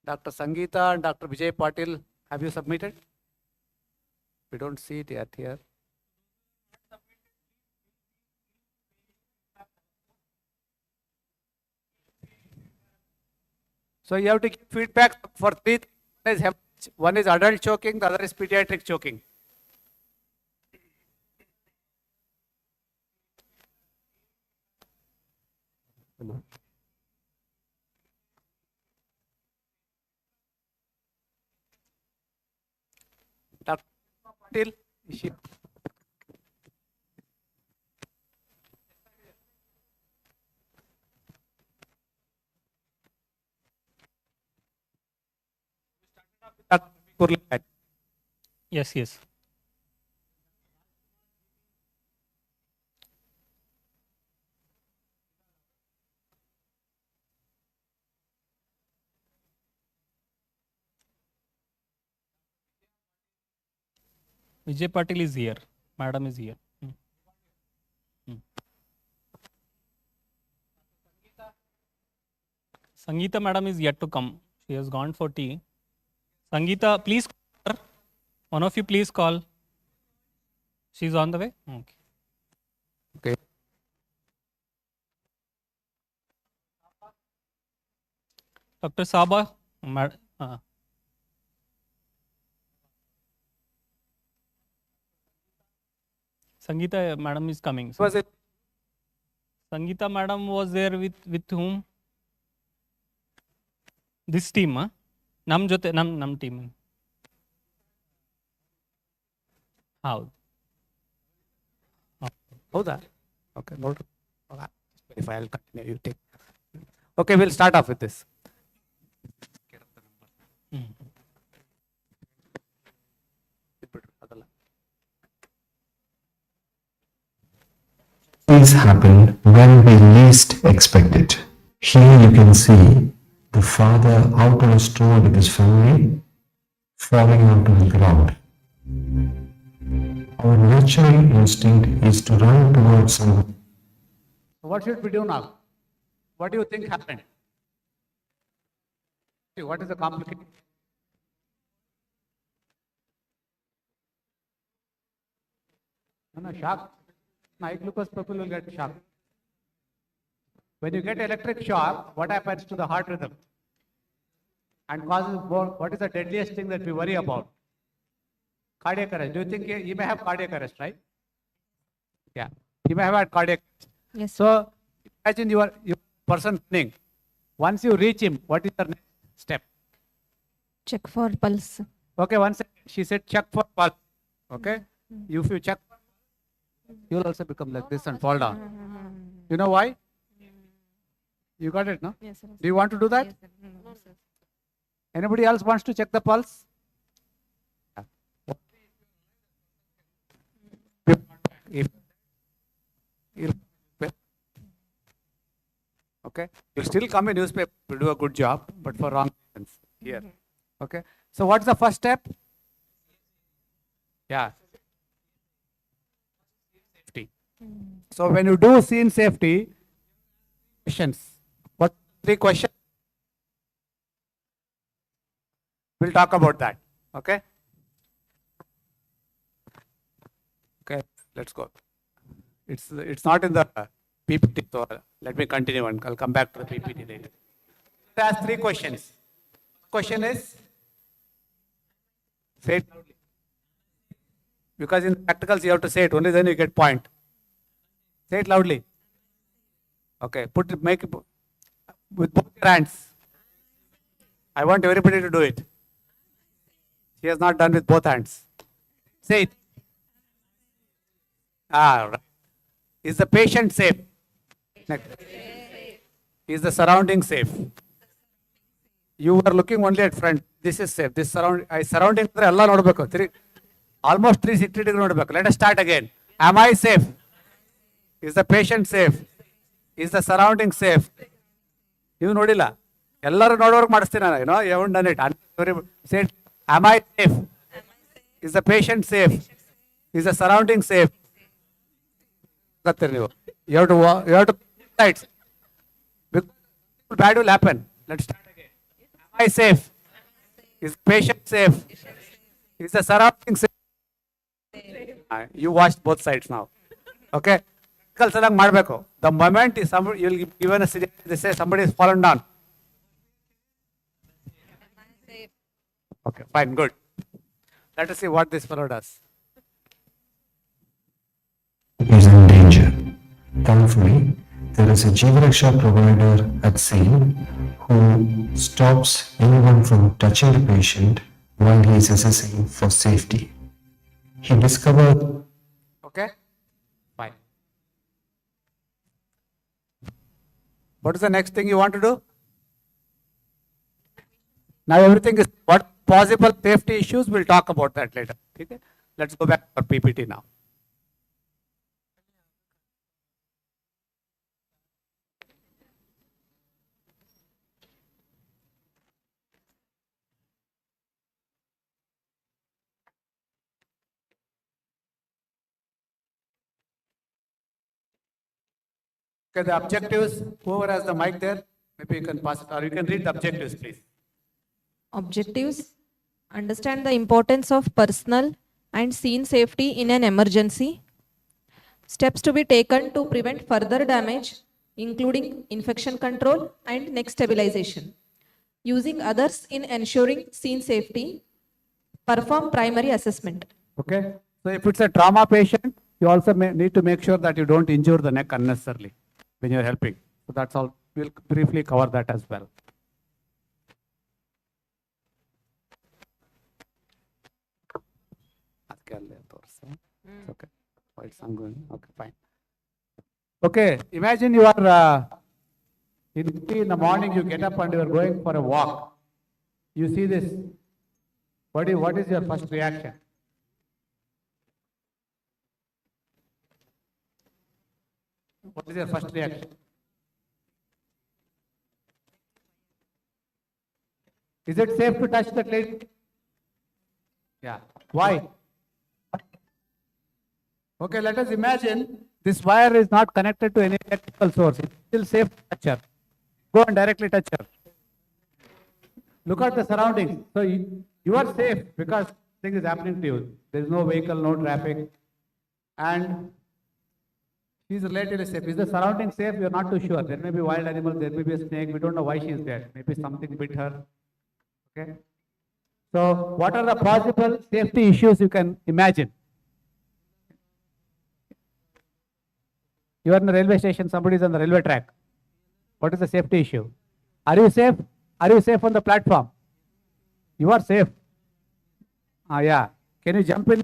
Dr. Sangeeta and Dr. Vijay Patil, have you submitted? We don't see it yet here. So you have to give feedback for three things. One is adult choking, the other is pediatric choking. Dr. Patil, is she? Yes, yes. Vijay Patil is here. Madam is here. Sangeeta madam is yet to come. She has gone for tea. Sangeeta, please call her. One of you please call. She's on the way? Okay. Okay. Dr. Saba, Sangeeta madam is coming. Was it? Sangeeta madam was there with whom? This team, huh? Nam jote nam team. How? Howda? Okay, no. If I'll continue, you take. Okay, we'll start off with this. Things happen when we least expect it. Here you can see the father out on a stroll with his family falling onto the ground. Our natural instinct is to run towards someone. What should we do now? What do you think happened? What is the complication? No, shock. High glucose people will get shocked. When you get electric shock, what happens to the heart rhythm? And causes more, what is the deadliest thing that we worry about? Cardiac arrest. Do you think he may have cardiac arrest, right? Yeah, he may have had cardiac arrest. Yes. So imagine your person running. Once you reach him, what is the next step? Check for pulse. Okay, once she said check for pulse. Okay, if you check, you will also become like this and fall down. You know why? You got it, no? Yes, sir. Do you want to do that? Yes, sir. No, sir. Anybody else wants to check the pulse? Okay, you still come in newspaper to do a good job, but for wrong reasons here. Okay, so what's the first step? Yeah. Safety. So when you do scene safety, questions. What 3 questions? We'll talk about that. Okay. Okay, let's go. It's not in the PPT, so let me continue and I'll come back to the PPT later. It has 3 questions. Question is, say it loudly. Because in practicals you have to say it, only then you get point. Say it loudly. Okay, make it with both your hands. I want everybody to do it. She has not done with both hands. Say it. Right. Is the patient safe? Next. Is the surrounding safe? You were looking only at front. This is safe. This surrounding ಎಲ್ಲ ನೋಡಬೇಕು. Almost 360 degree ನೋಡಬೇಕು. Let us start again. Am I safe? Is the patient safe? Is the surrounding safe? ನೀವು ನೋಡಿಲ್ಲ. ಎಲ್ಲರೂ ನೋಡೋರ್ಗೆ ಮಾಡಿಸ್ತೀನಿ ನಾನು. You haven't done it. Say it. Am I safe? Is the patient safe? Is the surrounding safe? You have to sides. Bad will happen. Let's start again. Am I safe? Is the patient safe? Is the surrounding safe? You watched both sides now. Okay? The moment is somebody, you will be given a scenario, they say somebody is fallen down. Okay, fine, good. Let us see what this fellow does. Is in danger. Thankfully, there is a Jeevaraksha provider at scene who stops anyone from touching the patient while he is assessing for safety. He discovered. Okay, fine. What is the next thing you want to do? Now everything is what possible safety issues, we'll talk about that later. Okay? Let's go back to our PPT now. Okay, the objectives, whoever has the mic there, maybe you can pass it, or you can read the objectives, please. Objectives: understand the importance of personal and scene safety in an emergency. Steps to be taken to prevent further damage, including infection control and neck stabilization. Using others in ensuring scene safety. Perform primary assessment. Okay, so if it's a trauma patient, you also need to make sure that you don't injure the neck unnecessarily when you're helping. So that's all. We'll briefly cover that as well. Okay, white sun going. Okay, fine. Okay, imagine you are in the morning, you get up and you are going for a walk. You see this. What is your first reaction? What is your first reaction? Is it safe to touch the lady? Yeah. Why? Okay, let us imagine this wire is not connected to any electrical source. It's still safe to touch her. Go and directly touch her. Look at the surroundings. So you are safe because thing is happening to you. There is no vehicle, no traffic. And she is relatively safe. Is the surrounding safe? We are not too sure. There may be wild animals, there may be a snake. We don't know why she is there. Maybe something bit her. Okay. So what are the possible safety issues you can imagine? You are in a railway station, somebody is on the railway track. What is the safety issue? Are you safe? Are you safe on the platform? You are safe. Yeah. Can you jump in?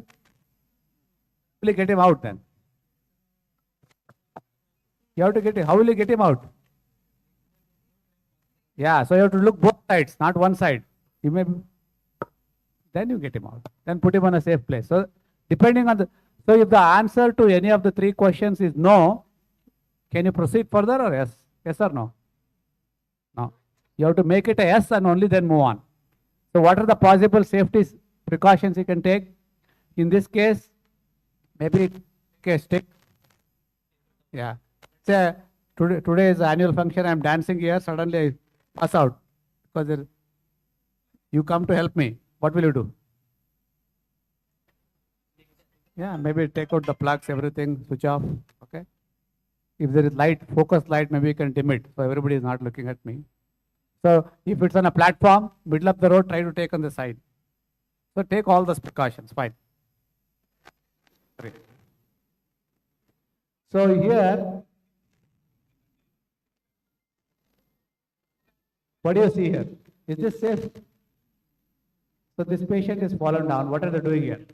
Will you get him out then? You have to get him. How will you get him out? Yeah, so you have to look both sides, not one side. You may, then you get him out. Then put him on a safe place. So depending on so if the answer to any of the three questions is no, can you proceed further or yes? Yes or no? No. You have to make it a yes and only then move on. So what are the possible safety precautions you can take? In this case, maybe take a stick. Yeah. Say today is the annual function. I am dancing here. Suddenly I pass out because you come to help me. What will you do? Yeah, maybe take out the plugs, everything, switch off. Okay. If there is light, focus light, maybe you can dim it so everybody is not looking at me. So if it's on a platform, middle of the road, try to take on the side. So take all those precautions. Fine. Great. So here, what do you see here? Is this safe? So this patient is fallen down. What are they doing here?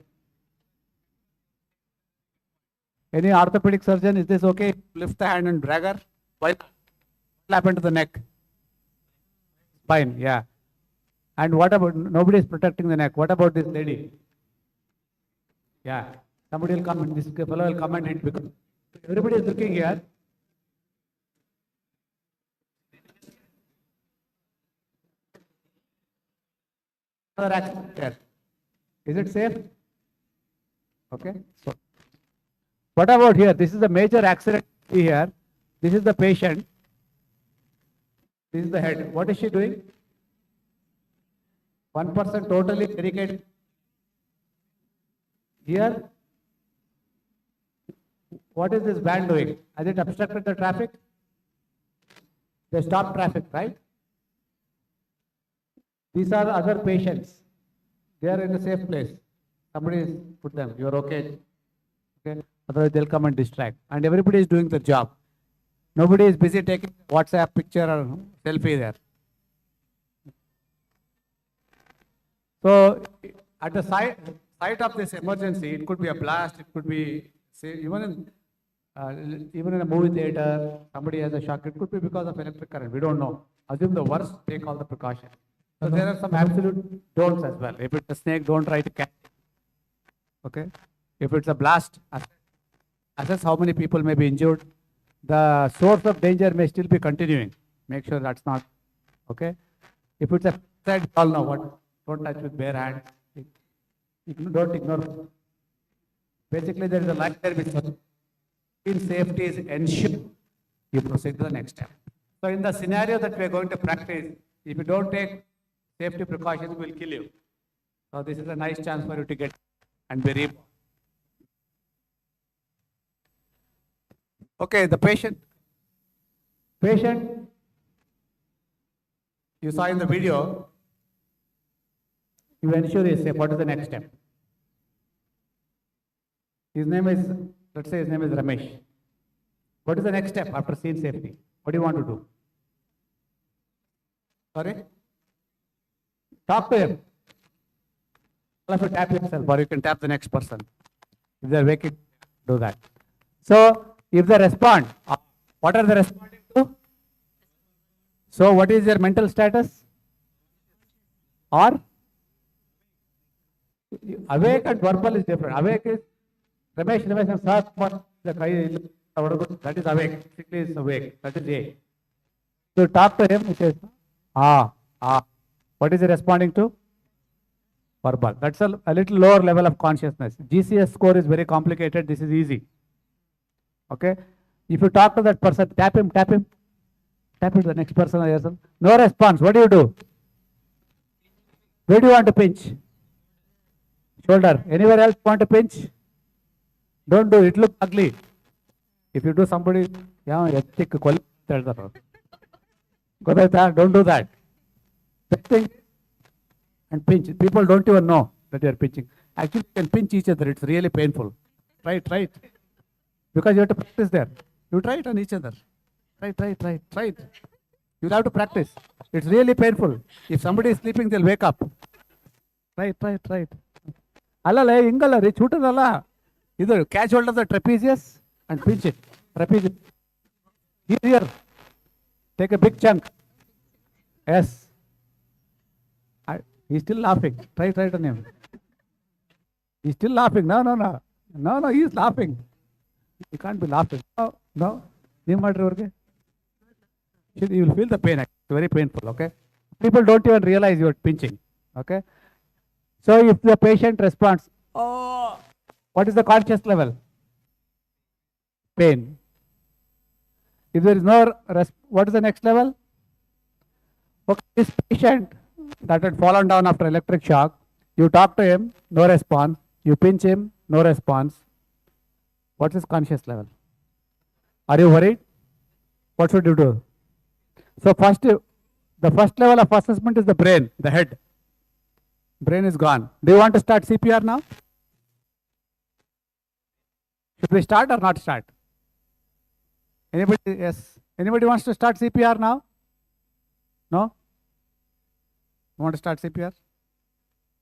Any orthopedic surgeon, is this okay? Lift the hand and drag her. What happened to the neck? Spine, yeah. And what about, nobody is protecting the neck. What about this lady? Yeah. Somebody will come, this fellow will come and hit because everybody is looking here. Another accident there. Is it safe? Okay. So, what about here? This is a major accident here. This is the patient. This is the head. What is she doing? One person totally dedicated. Here, what is this van doing? Has it obstructed the traffic? They stop traffic, right? These are other patients. They are in a safe place. Somebody is put them. You are okay. Okay. Otherwise, they'll come and distract. And everybody is doing the job. Nobody is busy taking WhatsApp picture or selfie there. So, at the site of this emergency, it could be a blast. It could be, say, even in a movie theater, somebody has a shock. It could be because of electric current. We don't know. Assume the worst. Take all the precautions. So there are some absolute don'ts as well. If it's a snake, don't try to catch it. Okay. If it's a blast, assess how many people may be injured. The source of danger may still be continuing. Make sure that's not okay. If it's a side, you all know what. Don't touch with bare hands. Don't ignore. Basically, there is a line there which in safety is ensured. You proceed to the next step. So in the scenario that we are going to practice, if you don't take safety precautions, will kill you. So this is a nice chance for you to get and be reborn. Okay, the patient, you saw in the video, you ensure he is safe. What is the next step? His name is, let's say his name is Ramesh. What is the next step after scene safety? What do you want to do? Sorry? Talk to him. You have to tap yourself or you can tap the next person. If they are waking, do that. So, if they respond, what are they responding to? So, what is their mental status? Or? Awake and verbal is different. Awake is, Ramesh, that is awake. Basically, is awake. That is A. So, talk to him, he says, What is he responding to? Verbal. That's a little lower level of consciousness. GCS score is very complicated. This is easy. Okay. If you talk to that person, tap him. Tap to the next person or yourself. No response. What do? Where do you want to pinch? Shoulder. Anywhere else want to pinch? Don't do it. It looks ugly. If you do somebody, don't do that. Pinching and pinch. People don't even know that you are pinching. Actually, you can pinch each other. It's really painful. Try it. Because you have to practice there. You try it on each other. Try it. You have to practice. It's really painful. If somebody is sleeping, they'll wake up. Try it. Allala, ingala, chutadala. Either catch hold of the trapezius and pinch it. Trapezius. Here. Take a big chunk. Yes. He's still laughing. Try it on him. He's still laughing. No, he's laughing. You can't be laughing. No. You will feel the pain. It's very painful, okay? People don't even realize you're pinching, okay? So if the patient responds, what is the conscious level? Pain. If there is no, what is the next level? Okay, this patient that had fallen down after electric shock, you talk to him, no response. You pinch him, no response. What's his conscious level? Are you worried? What should you do? So the first level of assessment is the brain, the head. Brain is gone. Do you want to start CPR now? Should we start or not start? Anybody? Yes. Anybody wants to start CPR now? No? You want to start CPR?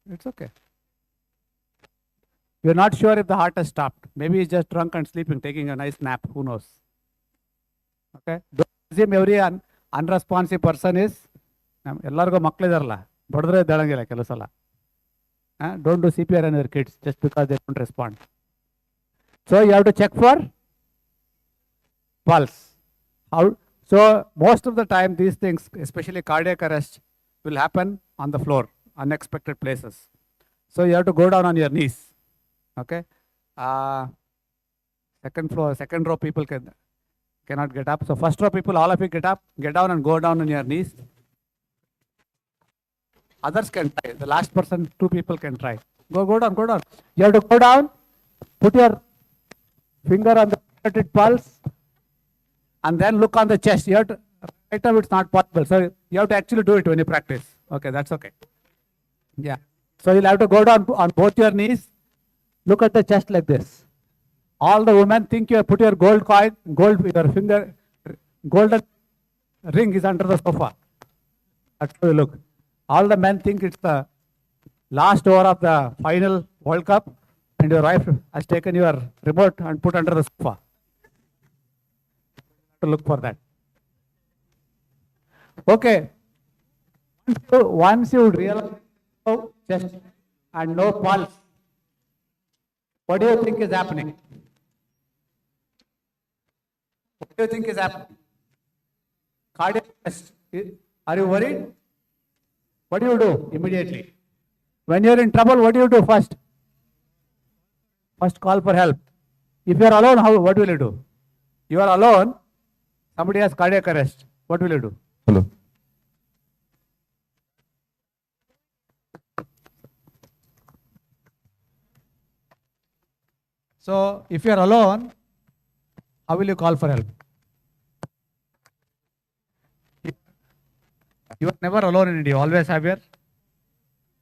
It's okay. We're not sure if the heart has stopped. Maybe he's just drunk and sleeping, taking a nice nap. Who knows? Okay. Don't assume every unresponsive person is. ಎಲ್ಲರಿಗೂ ಮಕ್ಕಳಿದಾರಲ್ಲ ಬಡದ್ರೆ ಎದ್ದೇಳಂಗಿಲ್ಲ ಕೆಲವು ಸಲ. Don't do CPR on your kids just because they don't respond. So you have to check for pulse. How? So most of the time these things, especially cardiac arrest, will happen on the floor, unexpected places. So you have to go down on your knees. Okay. Second floor, second row people cannot get up. So first row people, all of you get up, get down and go down on your knees. Others can try. The last person, 2 people can try. Go down, go down. You have to go down, put your finger on the repeated pulse, and then look on the chest. You have to, right now it's not possible. So you have to actually do it when you practice. Okay, that's okay. Yeah. So you'll have to go down on both your knees. Look at the chest like this. All the women think you have put your gold coin, your finger, golden ring is under the sofa. That's how you look. All the men think it's the last over of the final World Cup and your wife has taken your remote and put under the sofa. To look for that. Okay. Once you realize no chest and no pulse, what do you think is happening? What do you think is happening? Cardiac arrest. Are you worried? What do you do immediately? When you're in trouble, what do you do first? First call for help. If you are alone, what will you do? You are alone, somebody has cardiac arrest. What will you do? Hello. So if you are alone, how will you call for help? You are never alone in India. You always have your.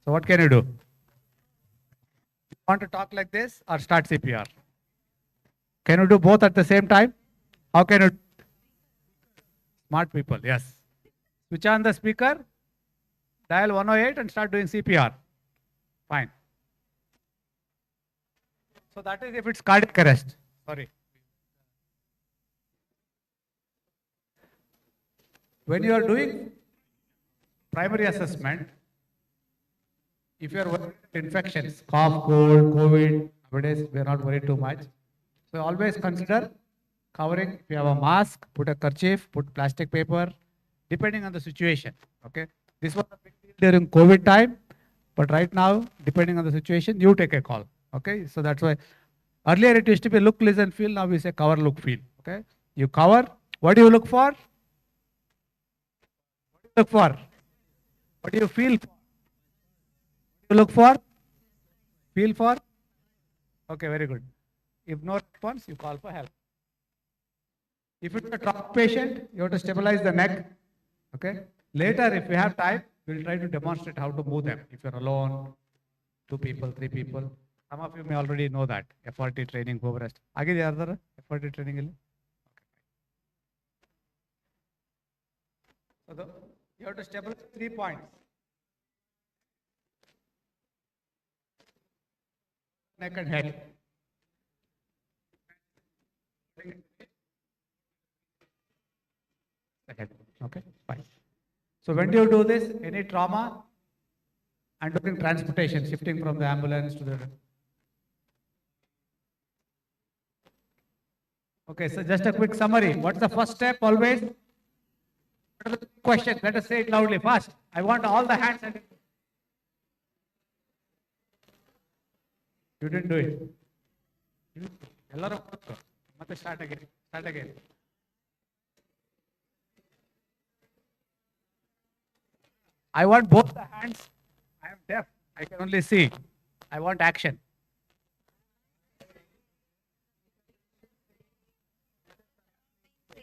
So what can you do? You want to talk like this or start CPR? Can you do both at the same time? How can you? Smart people, yes. Switch on the speaker, dial 108 and start doing CPR. Fine. So that is if it's cardiac arrest. Sorry. When you are doing primary assessment, if you are worried about infections, cough, cold, COVID, nowadays we are not worried too much. So always consider covering. If you have a mask, put a kerchief, put plastic paper, depending on the situation. Okay. This was a big deal during COVID time, but right now, depending on the situation, you take a call. Okay. So that's why earlier it used to be look, listen, feel. Now we say cover, look, feel. Okay. You cover. What do you look for? What do you look for? What do you feel for? What do you look for? Feel for? Okay, very good. If no response, you call for help. If it's a trauma patient, you have to stabilize the neck. Okay. Later, if we have time, we'll try to demonstrate how to move them. If you're alone, 2 people, 3 people. Some of you may already know that. FRT training, go rest. Again, the other FRT training. Okay. So you have to stabilize 3 points. Neck and head. Okay, fine. So when do you do this? Any trauma and during transportation, shifting from the ambulance to the. Okay, so just a quick summary. What's the first step always? What are the questions? Let us say it loudly fast. I want all the hands. You didn't do it. Start again. Start again. I want both the hands. I am deaf. I can only see. I want action.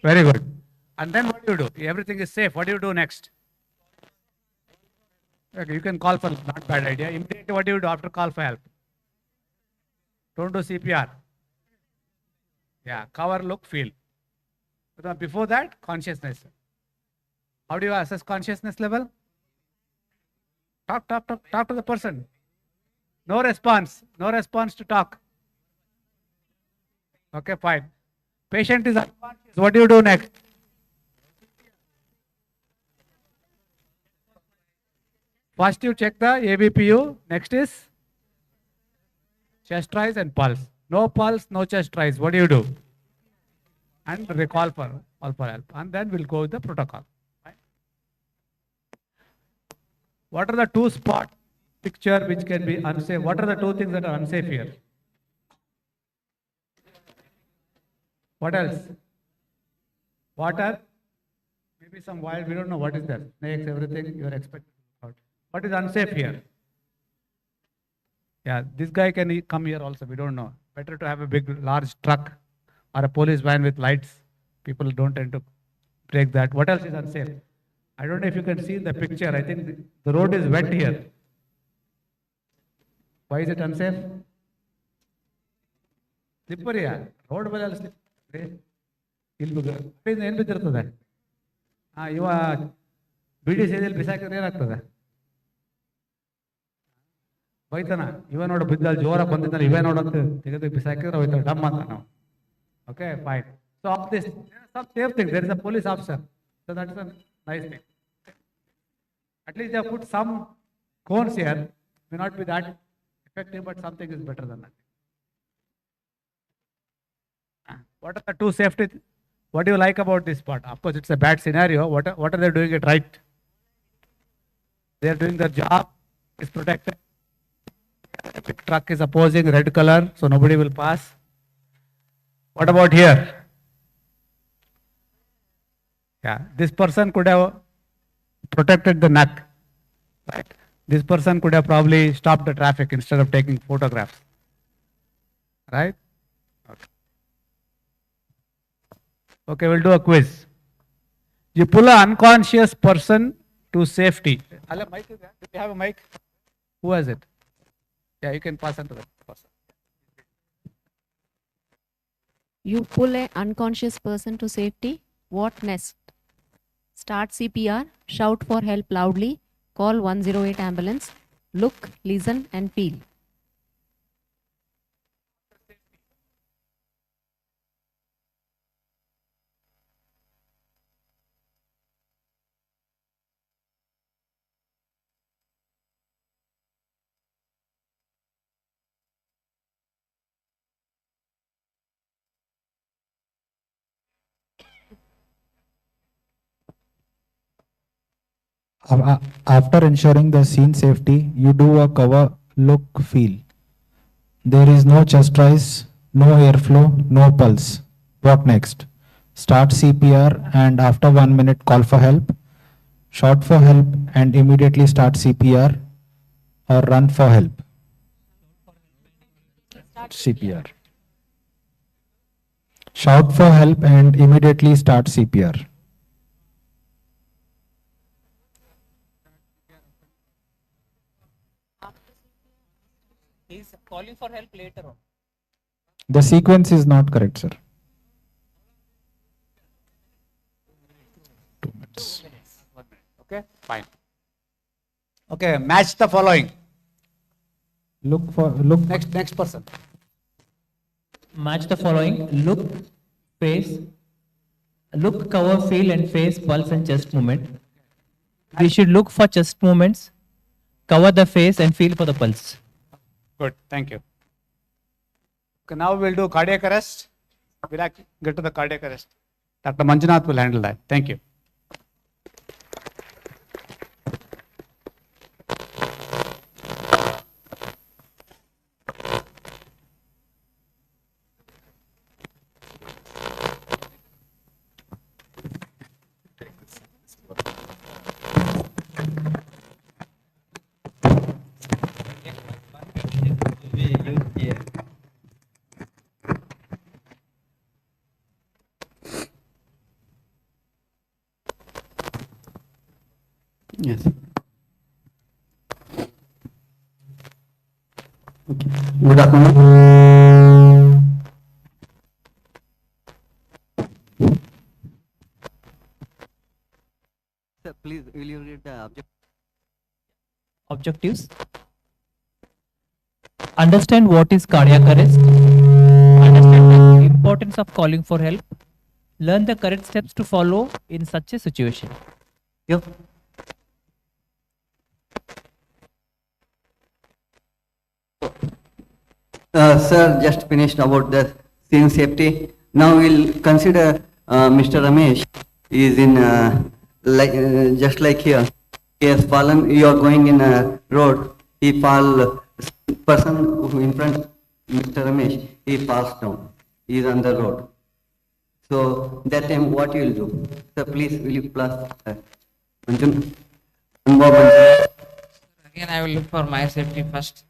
Very good. And then what do you do? Everything is safe. What do you do next? Okay, you can call for not bad idea. Immediately, what do you do after call for help? Don't do CPR. Yeah, cover, look, feel. But before that, consciousness. How do you assess consciousness level? Talk to the person. No response. No response to talk. Okay, fine. Patient is unconscious. What do you do next? First you check the ABPU. Next is chest rise and pulse. No pulse, no chest rise. What do you do? And recall for help. And then we'll go with the protocol. Right? What are the two spot picture which can be unsafe? What are the two things that are unsafe here? What else? Water, maybe some wild, we don't know what is that. Snakes, everything you are expecting. What is unsafe here? Yeah, this guy can come here also, we don't know. Better to have a big, large truck or a police van with lights. People don't tend to break that. What else is unsafe? I don't know if you can see the picture. I think the road is wet here. Why is it unsafe? Slippery, road ಮೇಲೆ slippery. ಇಲ್ಲಿ ಏನು ಬಿದ್ದಿರ್ತದೆ ಇವ ಬಿಡಿ ಸೇದಿಯಲ್ಲಿ ಬಿಸಾಕಿದ್ರೆ ಏನಾಗ್ತದೆ ಬೈತಾನ ಇವ ನೋಡು ಬಿದ್ದಲ್ಲಿ ಜೋರ ಬಂದಿದ್ದಾನೆ ಇವೇ ನೋಡಂತ ತೆಗೆದು ಬಿಸಾಕಿದ್ರೆ ಹೋಯ್ತಾನೆ ಡಮ್ ಅಂತ ನಾವು okay fine so of this some safe thing there is a police officer so that is a nice thing at least they have put some cones here may not be that effective but something is better than that. What are the two safety what do you like about this part? Of course it's a bad scenario. What are they doing it right? They are doing their job, is protected. The big truck is opposing red color, so nobody will pass. What about here? Yeah, this person could have protected the neck, right? This person could have probably stopped the traffic instead of taking photographs, right? Okay, we'll do a quiz. You pull an unconscious person to safety. Mic is there? Do you have a mic? Who has it? Yeah, you can pass on to that person. You pull an unconscious person to safety. What next? Start CPR, shout for help loudly, call 108 ambulance, look, listen and feel. After ensuring the scene safety, you do a cover, look, feel. There is no chest rise, no airflow, no pulse. What next? Start CPR and after 1 minute call for help. Shout for help and immediately start CPR or run for help. CPR. Shout for help and immediately start CPR. He's calling for help later on. The sequence is not correct, sir. 2 minutes. 1 minute. Okay, fine. Okay, match the following. Look next person. Match the following: look, face, look, cover, feel, and face, pulse, and chest movement. We should look for chest movements, cover the face, and feel for the pulse. Good, thank you. Okay, now we'll do cardiac arrest. We'll get to the cardiac arrest. Dr. Manjunath will handle that. Thank you. Yes. Okay. Good afternoon. Sir, please, will you read the Objectives. Understand what is cardiac arrest. Understand the importance of calling for help. Learn the correct steps to follow in such a situation. Yep. Sir just finished about the scene safety. Now we'll consider Mr. Ramesh is in just like here. He has fallen. You are going in a road. He fall. Person who in front, Mr. Ramesh, he falls down. He is on the road. So that time, what you will do? Sir, please will you plus Manjun? Again, I will look for my safety first.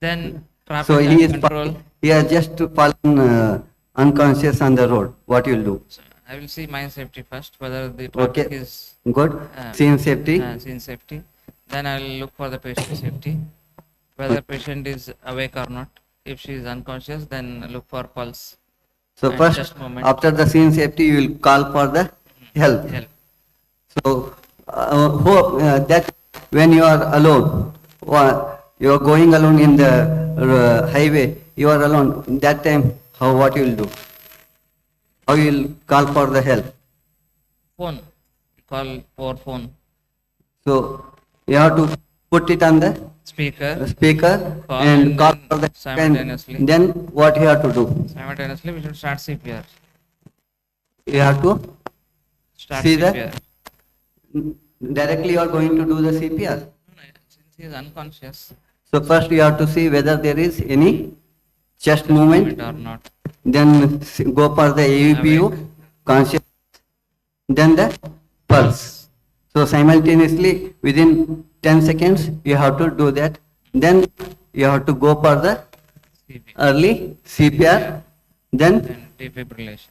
Then traffic So and he is control. he has just fallen unconscious on the road. What you will do? I will see my safety first, whether the traffic Okay. is Good. Scene safety. Scene safety. Then I will look for the patient safety, whether patient is awake or not. If she is unconscious, then look for pulse. So and first, chest movement. after the scene safety, you will call for the help. So that when you are alone, or you are going alone in the highway, you are alone. That time, what you will do? How you will call for the help? Phone. Call over phone. So you have to put it on the speaker Call and call then for the simultaneously. and then what you have to do? Simultaneously, we should start CPR. You have to Start see CPR. that directly you are going to do the CPR. Since he is unconscious. So first you have to see whether there is any chest movement or not. Then go for the AUPU, conscious, then the pulse. So simultaneously within 10 seconds you have to do that. Then you have to go for the early CPR. Then Defibrillation.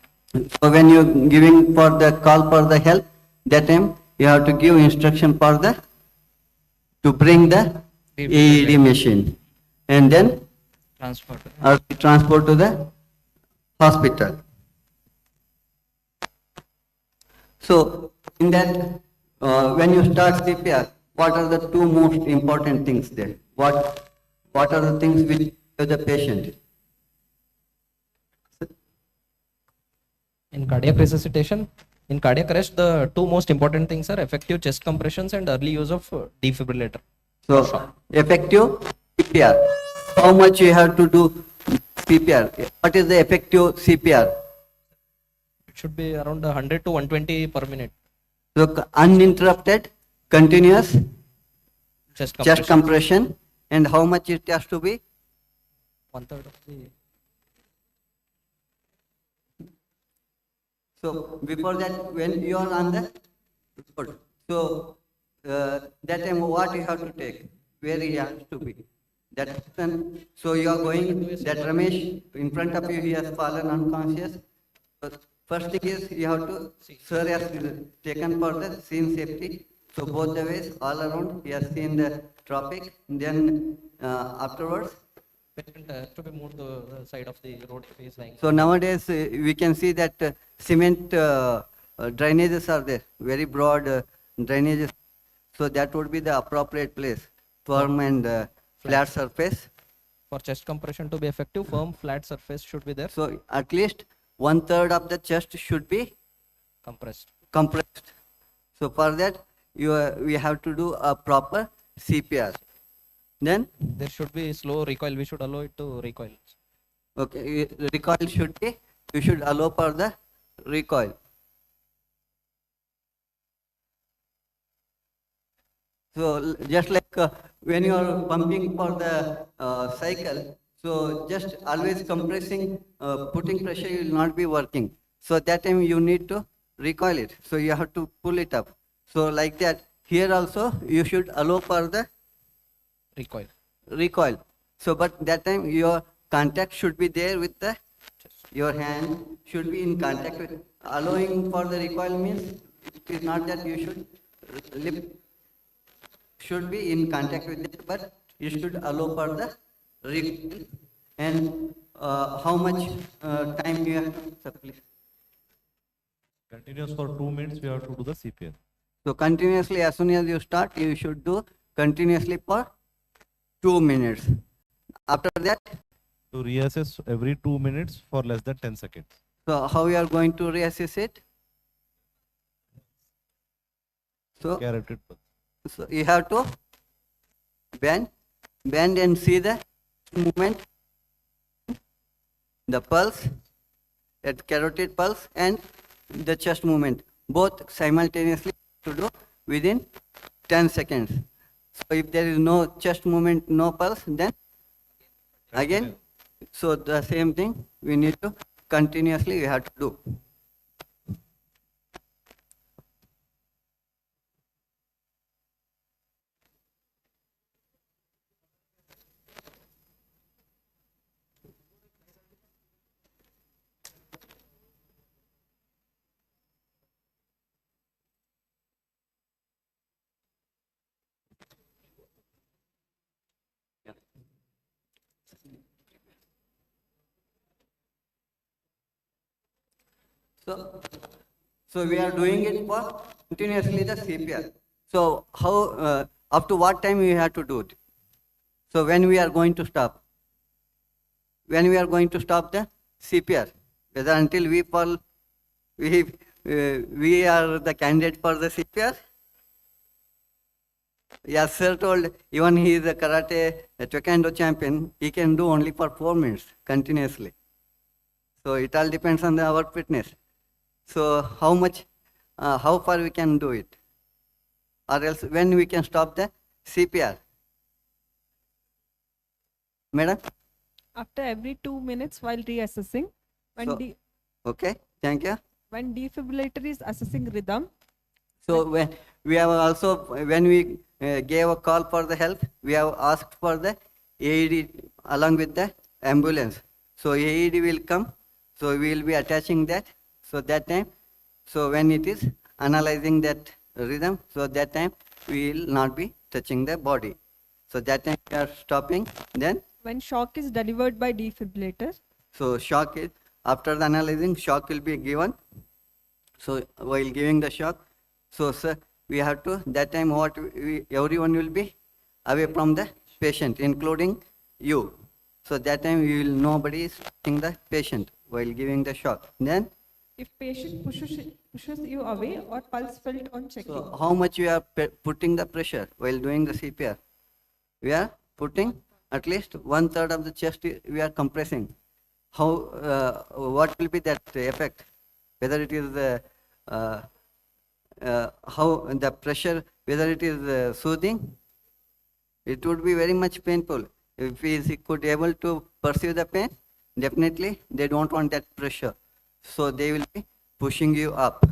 so when you giving for the call for the help, that time you have to give instruction for the to bring the AED machine and then transport to the hospital. So in that when you start CPR, what are the two most important things there? What are the things which give the patient? In cardiac resuscitation, in cardiac arrest, the two most important things are effective chest compressions and early use of defibrillator. So effective CPR. How much you have to do CPR? What is the effective CPR? It should be around 100 to 120 per minute. So uninterrupted, continuous Chest compression, and how much it has to be? 1/3 of the. So before that, when you are on the road, so that time what you have to take, where he has to be. That so you are going, that Ramesh in front of you, he has fallen unconscious. So first thing is you have to, sir has taken for the scene safety. So both the ways, all around, he has seen the traffic. Then afterwards, Patient has to be moved to the side of the road if he is lying. so nowadays we can see that cement drainages are there, very broad drainages. So that would be the appropriate place, firm and flat surface. For chest compression to be effective, firm flat surface should be there. So at least 1/3 of the chest should be compressed. So for that we have to do a proper CPR. Then there should be slow recoil. We should allow it to recoil. Okay, recoil should be, you should allow for the recoil. So just like when you are pumping for the cycle, so just always compressing, putting pressure will not be working. So that time you need to recoil it. So you have to pull it up. So like that, here also you should allow for the recoil. So but that time your contact should be there with the, your hand should be in contact with, allowing for the recoil means it is not that you should lift, should be in contact with it, but you should allow for the recoil. And how much time you have to, please? Continuous for 2 minutes, we have to do the CPR. So continuously, as soon as you start, you should do continuously for 2 minutes. After that, To reassess every 2 minutes for less than 10 seconds. so how we are going to reassess it? So, Carotid pulse. so you have to bend and see the movement, the pulse, that carotid pulse and the chest movement, both simultaneously to do within 10 seconds. So if there is no chest movement, no pulse, then again, so the same thing we need to continuously we have to do. So we are doing it for continuously the CPR. So how, up to what time we have to do it? So when we are going to stop? When we are going to stop the CPR? Whether until we fall, we are the candidate for the CPR? Yes, sir told, even he is a karate, a taekwondo champion, he can do only for 4 minutes continuously. So it all depends on our fitness. So how much, how far we can do it? Or else when we can stop the CPR? Madam? After every 2 minutes while reassessing, when, So- Okay, thank you. when defibrillator is assessing rhythm, So when we have also, when we gave a call for the help, we have asked for the AED along with the ambulance. So AED will come, so we will be attaching that. So that time, so when it is analyzing that rhythm, so that time we will not be touching the body. So that time we are stopping, then, when shock is delivered by defibrillator, so shock is, after the analyzing, shock will be given. So while giving the shock, so sir, we have to, that time what everyone will be away from the patient, including you. So that time we will, nobody is touching the patient while giving the shock. Then, if patient pushes you away or pulse felt on checking. so how much we are putting the pressure while doing the CPR? We are putting at least 1/3 of the chest we are compressing. How, what will be that effect? Whether it is how the pressure, whether it is soothing, it would be very much painful. If he could able to perceive the pain, definitely they don't want that pressure. So they will be pushing you up.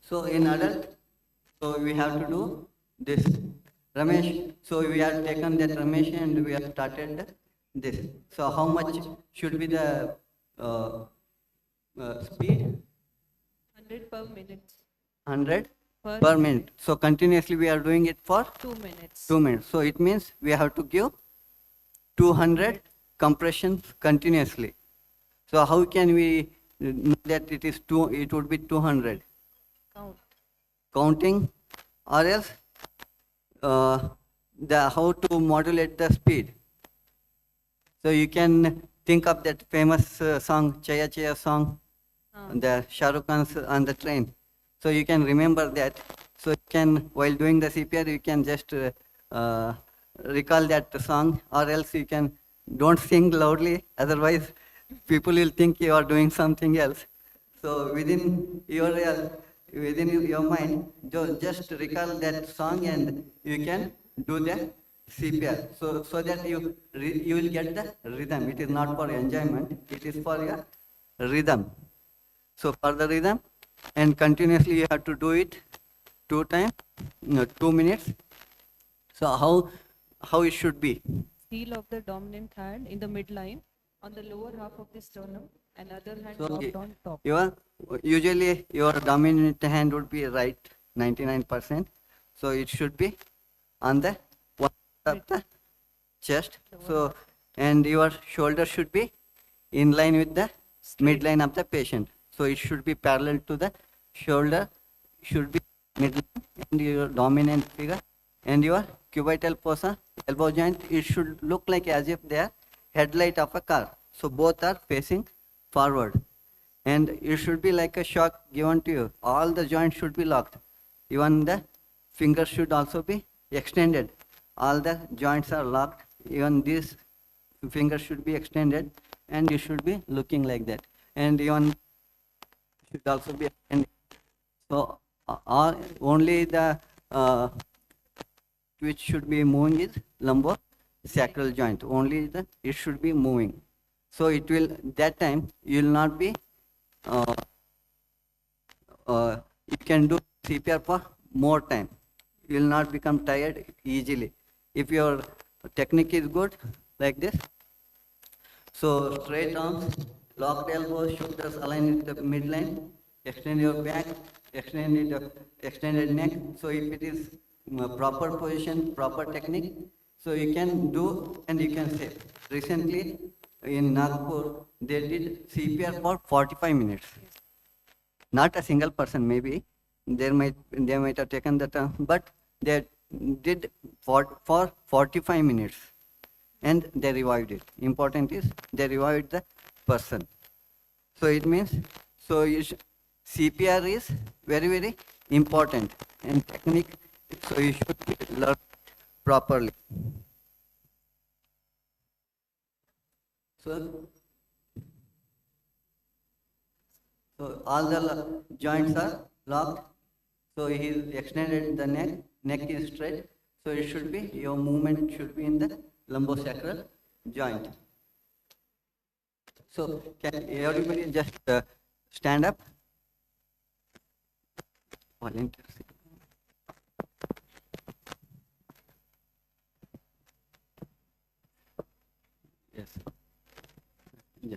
So in adult, so we have to do this. Ramesh, so we have taken that Ramesh and we have started this. So how much should be the speed? 100 per minute. 100 Per per minute. So continuously we are doing it for 2 minutes. 2 minutes. So it means we have to give 200 compressions continuously. So how can we know that it is it would be 200? Count. Counting, or else how to modulate the speed. So you can think of that famous song, Chaya Chaya song, the Shah Rukh Khan's on the train. So you can remember that. So you can, while doing the CPR, you can just recall that song, or else you can, don't sing loudly, otherwise people will think you are doing something else. So within your mind, just recall that song and you can do the CPR. So that you will get the rhythm. It is not for enjoyment, it is for your rhythm. So for the rhythm, and continuously you have to do it 2 times, 2 minutes. So how it should be? Heel of the dominant hand in the midline on the lower half of the sternum and other hand So dropped on top. usually your dominant hand would be right, 99%. So it should be on the one side of the chest. So, and your shoulder should be in line with the midline of the patient. So it should be parallel to the shoulder, should be midline, and your dominant figure, and your cubital fossa, elbow joint, it should look like as if they are headlight of a car. So both are facing forward. And it should be like a shock given to you. All the joints should be locked. Even the fingers should also be extended. All the joints are locked. Even these fingers should be extended, and you should be looking like that. And even should also be extended. So only the which should be moving is lumbosacral joint. Only it should be moving. So it will, that time you will not be you can do CPR for more time. You will not become tired easily. If your technique is good, like this. So straight arms, locked elbows, shoulders aligned with the midline, extend your back, extended neck. So if it is proper position, proper technique, so you can do and you can save. Recently in Nagpur, they did CPR for 45 minutes. Not a single person, maybe they might have taken the term, but they did for 45 minutes, and they revived it. Important is they revived the person. So it means, so CPR is very, very important, and technique, so you should learn properly. So all the joints are locked. So he is extended the neck is straight. So it should be, your movement should be in the lumbosacral joint. So can everybody just stand up? Volunteers. Yes. Yeah.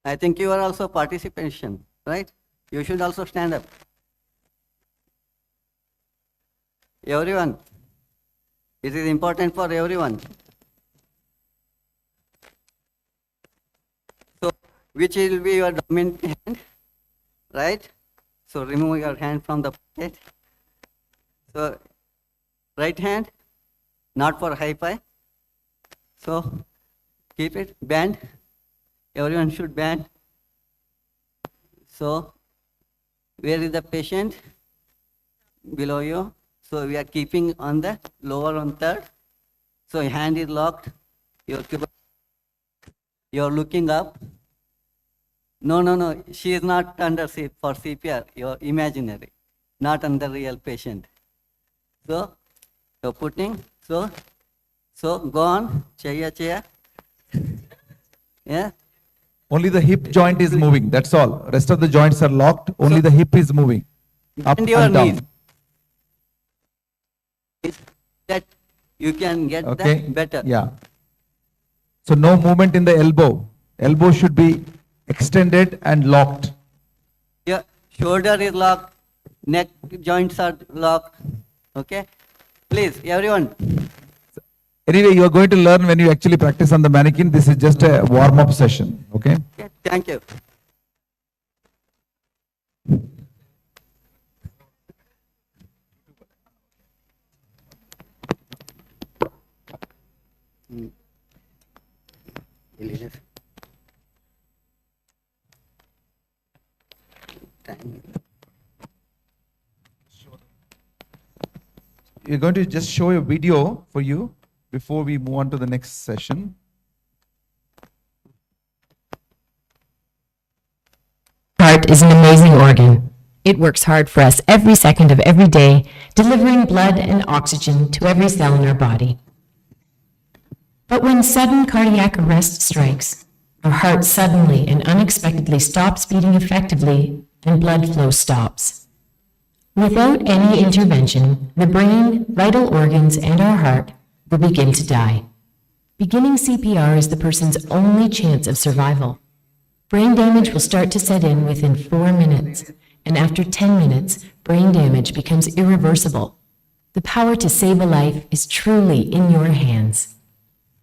I think you are also participation, right? You should also stand up. Everyone. It is important for everyone. So, which will be your dominant hand, right? So, remove your hand from the pocket. So, right hand, not for high five. So, keep it, bend. Everyone should bend. So, where is the patient? Below you. So, we are keeping on the lower on third. So, your hand is locked. You're looking up. No. She is not under for CPR. You're imaginary, not under real patient. So, you're putting. So go on. Chaya. Yeah. Only the hip joint is moving, that's all. Rest of the joints are locked, only the hip is moving. Up Bend your and down. knees. That you can get Okay. that better. Yeah. So no movement in the elbow. Elbow should be extended and locked. Your shoulder is locked, neck joints are locked. Okay. Please, everyone. Anyway, you are going to learn when you actually practice on the mannequin. This is just a warm-up session. Okay. Okay, thank you. We're going to just show a video for you before we move on to the next session. Heart is an amazing organ. It works hard for us every second of every day, delivering blood and oxygen to every cell in our body. But when sudden cardiac arrest strikes, our heart suddenly and unexpectedly stops beating effectively and blood flow stops. Without any intervention, the brain, vital organs, and our heart will begin to die. Beginning CPR is the person's only chance of survival. Brain damage will start to set in within 4 minutes, and after 10 minutes, brain damage becomes irreversible. The power to save a life is truly in your hands.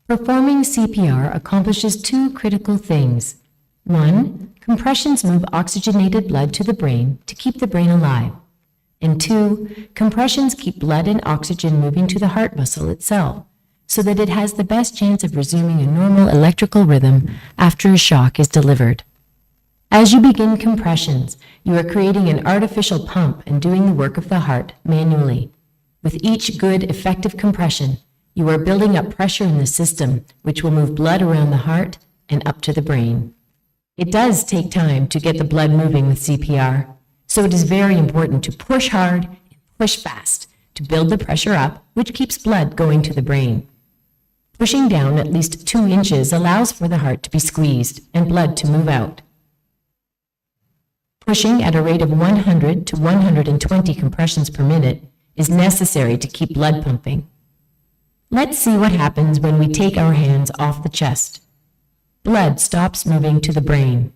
Performing CPR accomplishes two critical things. 1. Compressions move oxygenated blood to the brain to keep the brain alive. And 2. Compressions keep blood and oxygen moving to the heart muscle itself, so that it has the best chance of resuming a normal electrical rhythm after a shock is delivered. As you begin compressions, you are creating an artificial pump and doing the work of the heart manually. With each good, effective compression, you are building up pressure in the system, which will move blood around the heart and up to the brain. It does take time to get the blood moving with CPR, so it is very important to push hard and push fast to build the pressure up, which keeps blood going to the brain. Pushing down at least 2 inches allows for the heart to be squeezed and blood to move out. Pushing at a rate of 100 to 120 compressions per minute is necessary to keep blood pumping. Let's see what happens when we take our hands off the chest. Blood stops moving to the brain.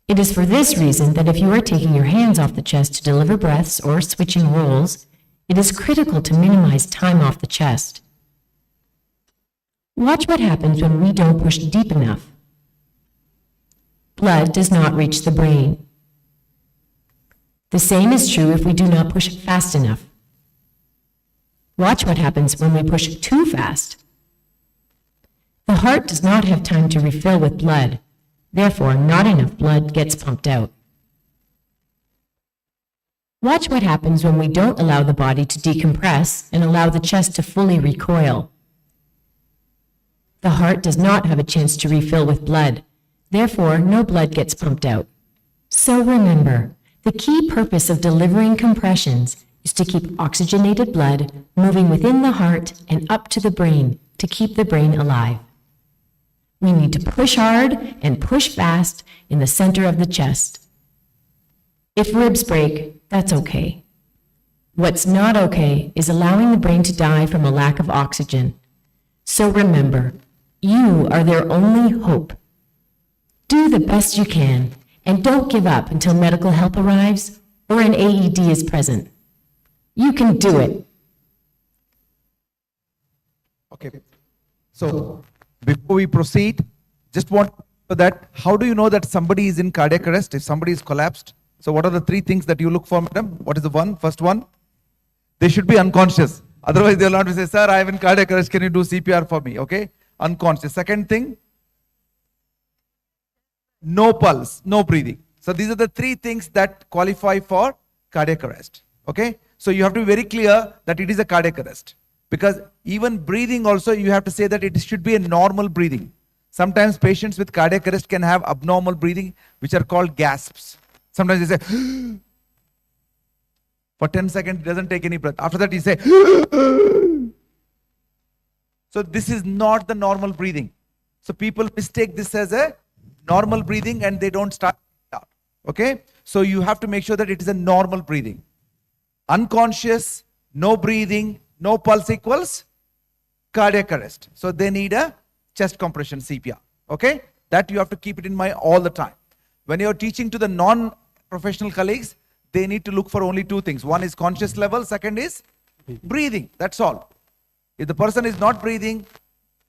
It is for this reason that if you are taking your hands off the chest to deliver breaths or switching roles, it is critical to minimize time off the chest. Watch what happens when we don't push deep enough. Blood does not reach the brain. The same is true if we do not push fast enough. Watch what happens when we push too fast. The heart does not have time to refill with blood, therefore not enough blood gets pumped out. Watch what happens when we don't allow the body to decompress and allow the chest to fully recoil. The heart does not have a chance to refill with blood, therefore no blood gets pumped out. So remember, the key purpose of delivering compressions is to keep oxygenated blood moving within the heart and up to the brain to keep the brain alive. We need to push hard and push fast in the center of the chest. If ribs break, that's okay. What's not okay is allowing the brain to die from a lack of oxygen. So remember, you are their only hope. Do the best you can and don't give up until medical help arrives or an AED is present. You can do it. Okay. So, before we proceed, just want to know that how do you know that somebody is in cardiac arrest if somebody is collapsed? So, what are the 3 things that you look for, madam? What is the one? First one? They should be unconscious. Otherwise, they will not say, sir, I am in cardiac arrest. Can you do CPR for me? Okay. Unconscious. Second thing, no pulse, no breathing. So, these are the 3 things that qualify for cardiac arrest. Okay. So, you have to be very clear that it is a cardiac arrest. Because even breathing also, you have to say that it should be a normal breathing. Sometimes patients with cardiac arrest can have abnormal breathing, which are called gasps. Sometimes they say, for 10 seconds, he doesn't take any breath. After that, he say, so this is not the normal breathing. So people mistake this as a normal breathing and they don't start out. Okay? So you have to make sure that it is a normal breathing. Unconscious, no breathing, no pulse equals cardiac arrest. So they need a chest compression CPR. Okay? That you have to keep it in mind all the time. When you're teaching to the non-professional colleagues, they need to look for only 2 things. One is conscious level, second is breathing. That's all. If the person is not breathing,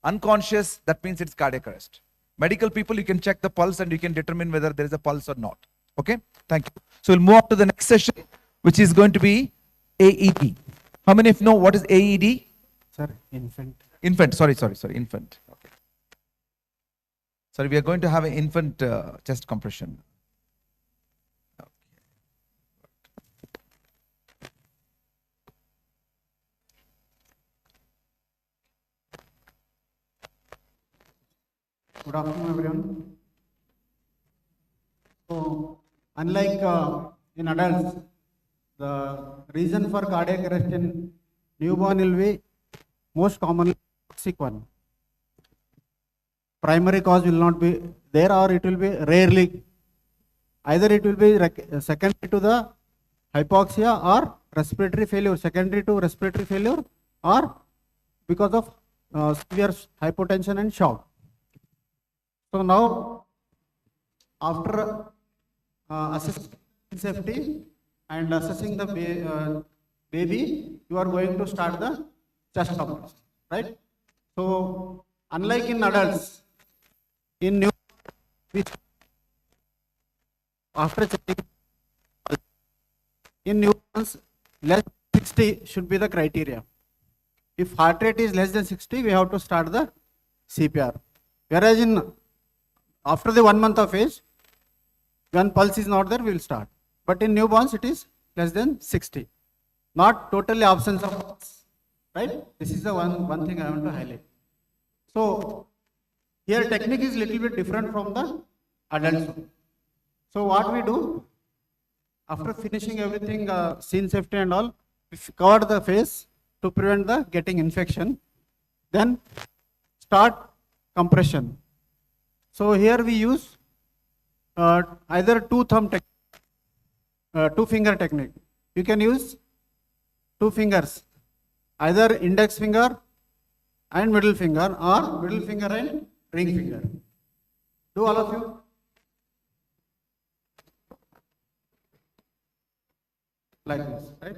unconscious, that means it's cardiac arrest. Medical people, you can check the pulse and you can determine whether there is a pulse or not. Okay? Thank you. So we'll move on to the next session, which is going to be AED. How many of you know what is AED? Sir, infant. Infant, sorry, infant. Okay. Sorry, we are going to have an infant chest compression. Okay. Good afternoon, everyone. So, unlike in adults, the reason for cardiac arrest in newborn will be most commonly toxic one. Primary cause will not be there, or it will be rarely. Either it will be secondary to the hypoxia or respiratory failure, secondary to respiratory failure, or because of severe hypotension and shock. So now, after assessing safety and assessing the baby, you are going to start the chest compression, right? So, unlike in adults, in new, after checking, in newborns, less than 60 should be the criteria. If heart rate is less than 60, we have to start the CPR. Whereas after the 1 month of age, when pulse is not there, we will start. But in newborns, it is less than 60. Not totally absence of pulse, right? This is the one thing I want to highlight. So here technique is little bit different from the adults. So what we do, after finishing everything, scene safety and all, we cover the face to prevent the getting infection. Then start compression. So here we use either two finger technique. You can use 2 fingers, either index finger and middle finger, or middle finger and ring finger. Do all of you? Like this, right?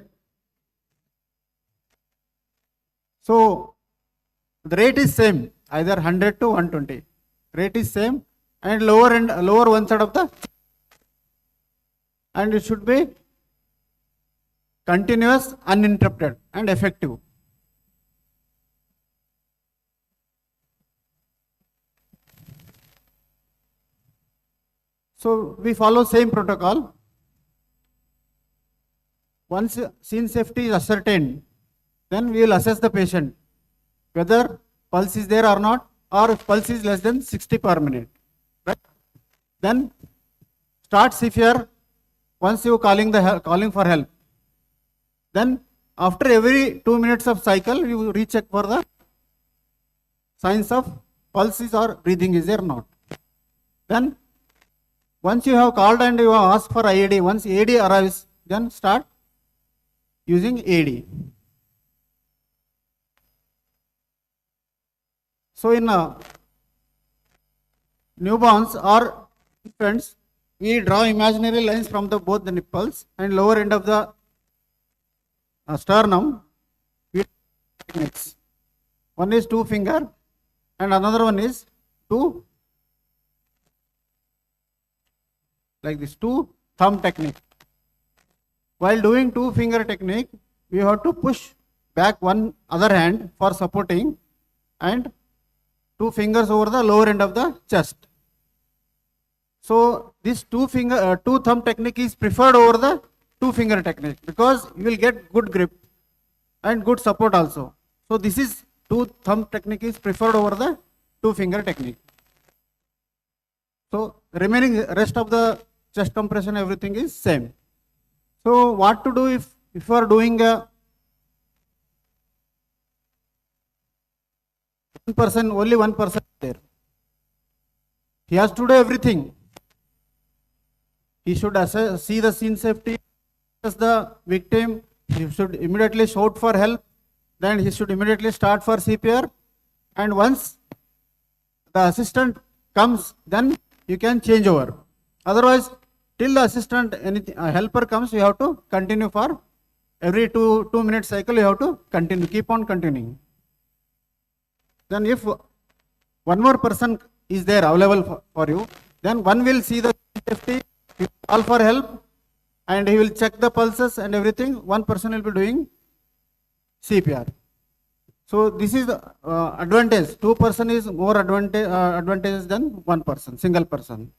So the rate is same, either 100 to 120. Rate is same, and lower one side of the, and it should be continuous, uninterrupted, and effective. So we follow same protocol. Once scene safety is ascertained, then we will assess the patient whether pulse is there or not, or if pulse is less than 60 per minute. Right? Then start CPR once you calling for help. Then after every 2 minutes of cycle, you recheck for the signs of pulses or breathing is there or not. Then once you have called and you have asked for IAD, once AD arrives, then start using AD. So in newborns or infants, we draw imaginary lines from both the nipples and lower end of the sternum. Techniques. One is 2 finger and another one is 2, like this, 2 thumb technique. While doing 2 finger technique, we have to push back one other hand for supporting and 2 fingers over the lower end of the chest. So this 2 thumb technique is preferred over the 2 finger technique because you will get good grip and good support also. So this is 2 thumb technique is preferred over the 2 finger technique. So remaining rest of the chest compression, everything is same. So what to do if you are doing a only one person there. He has to do everything. He should see the scene safety, assess the victim. He should immediately shout for help. Then he should immediately start for CPR. And once the assistant comes, then you can change over. Otherwise, till the assistant, helper comes, you have to continue for every 2 minute cycle. You have to continue, keep on continuing. Then if one more person is there available for you, then one will see the safety, he will call for help, and he will check the pulses and everything. One person will be doing CPR. So this is the advantage. 2 person is more advantageous than 1 person, single person.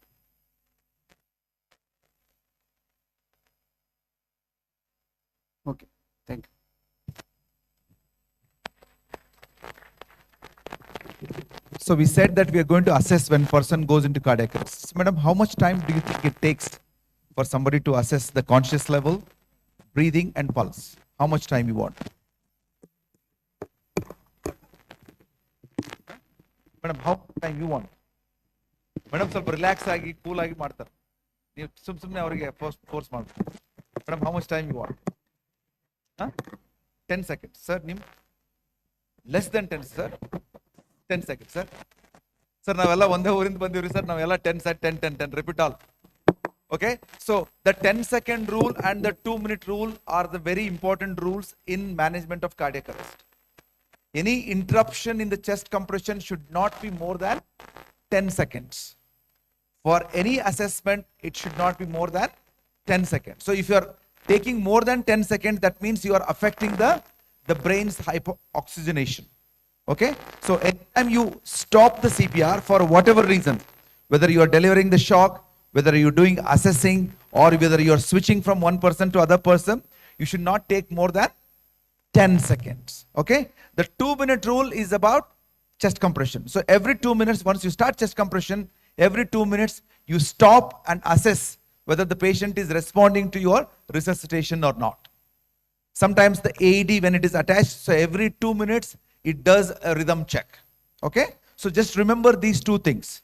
Okay, thank you. So we said that we are going to assess when person goes into cardiac arrest. Madam, how much time do you think it takes for somebody to assess the conscious level, breathing and pulse? How much time you want? Madam, how much time you want? Madam, ಸ್ವಲ್ಪ relax ಆಗಿ cool ಆಗಿ ಮಾಡ್ತಾರೆ. ನೀವು ಸುಮ್ಮನೆ ಅವರಿಗೆ force ಮಾಡ್ತಾರೆ. Madam, how much time you want? 10 seconds. Sir, less than 10, sir. 10 seconds, sir. Sir, ನಾವೆಲ್ಲ ಒಂದೇ ಊರಿಂದ ಬಂದಿವ್ರಿ ಸರ್. ನಾವೆಲ್ಲ 10, repeat all. Okay, so the 10-second rule and the 2-minute rule are the very important rules in management of cardiac arrest. Any interruption in the chest compression should not be more than 10 seconds. For any assessment, it should not be more than 10 seconds. So if you are taking more than 10 seconds, that means you are affecting the brain's hypooxygenation. Okay? So anytime you stop the CPR for whatever reason, whether you are delivering the shock, whether you're doing assessing, or whether you're switching from one person to other person, you should not take more than 10 seconds. Okay? The 2-minute rule is about chest compression. So every 2 minutes, once you start chest compression, every 2 minutes you stop and assess whether the patient is responding to your resuscitation or not. Sometimes the AED, when it is attached, so every 2 minutes it does a rhythm check. Okay? So just remember these two things: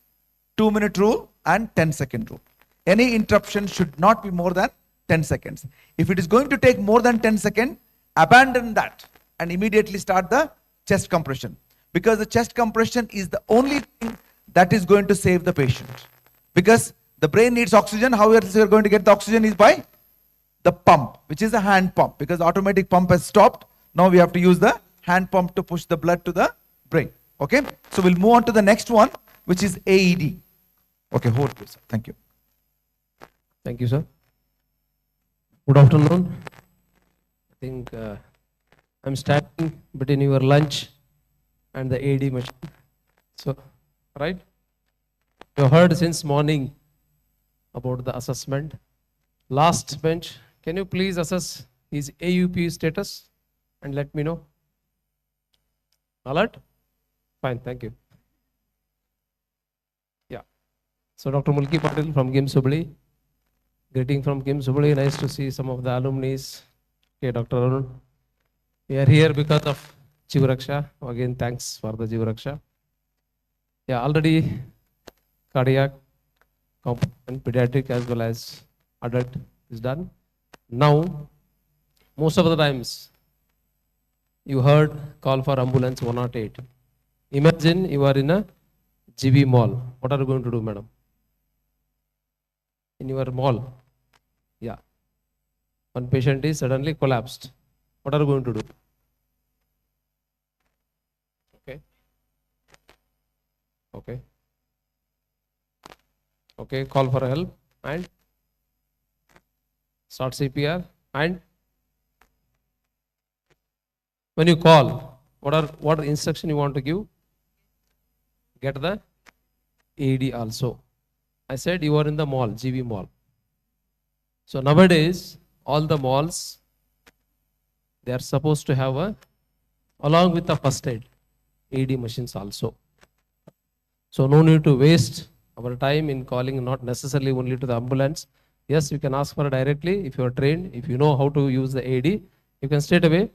2-minute rule and 10-second rule. Any interruption should not be more than 10 seconds. If it is going to take more than 10 seconds, abandon that and immediately start the chest compression, because the chest compression is the only thing that is going to save the patient. Because the brain needs oxygen. How else you are going to get the oxygen is by the pump, which is a hand pump, because the automatic pump has stopped. Now we have to use the hand pump to push the blood to the brain. Okay? So we'll move on to the next one, which is AED. Okay, hold please. Thank you. Thank you, sir. Good afternoon. I think I'm standing between your lunch and the AED machine. So, right? You heard since morning about the assessment. Last bench, can you please assess his AUP status and let me know? Alert? Fine, thank you. Yeah. So, Dr. Mulki Patil from GIMS Hubli. Greeting from GIMS Hubli. Nice to see some of the alumni. Okay, Dr. Arun. We are here because of Jivaraksha. Again, thanks for the Jivaraksha. Yeah, already cardiac, component, pediatric as well as adult is done. Now, most of the times, you heard call for ambulance 108. Imagine you are in a GB mall. What are you going to do, madam? In your mall. Yeah. One patient is suddenly collapsed. What are you going to do? Okay. Okay. Okay, call for help and start CPR. And when you call, what instruction you want to give? Get the AED also. I said you are in the mall, GB mall. So nowadays, all the malls, they are supposed to have along with the first aid, AED machines also. So no need to waste our time in calling, not necessarily only to the ambulance. Yes, you can ask for directly if you are trained, if you know how to use the AED, you can straight away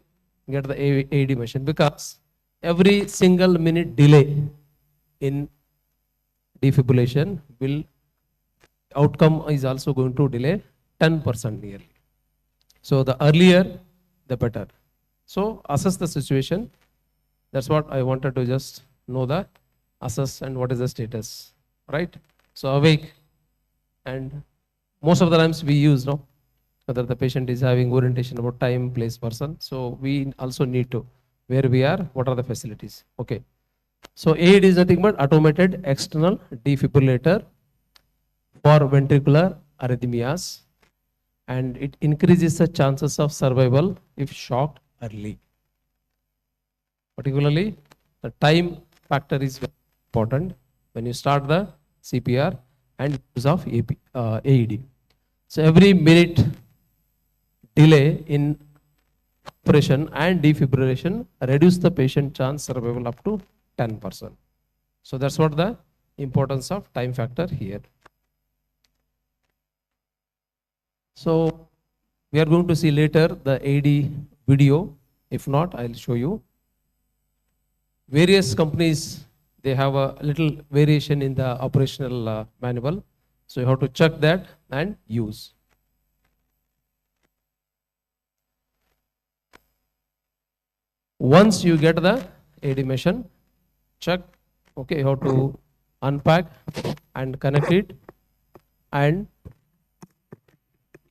get the AED machine, because every single minute delay in defibrillation will outcome is also going to delay 10% nearly. So the earlier, the better. So assess the situation. That's what I wanted to just know, the assess and what is the status, right? So awake, and most of the times we use, no, whether the patient is having orientation about time, place, person. So we also need to, where we are, what are the facilities. Okay. So AED is nothing but automated external defibrillator for ventricular arrhythmias, and it increases the chances of survival if shocked early. Particularly, the time factor is very important when you start the CPR and use of AED. So every minute delay in operation and defibrillation reduce the patient chance survival up to 10%. So that's what the importance of time factor here. So we are going to see later the AED video. If not, I'll show you. Various companies, they have a little variation in the operational manual. So you have to check that and use. Once you get the AED machine, check, okay, you have to unpack and connect it, and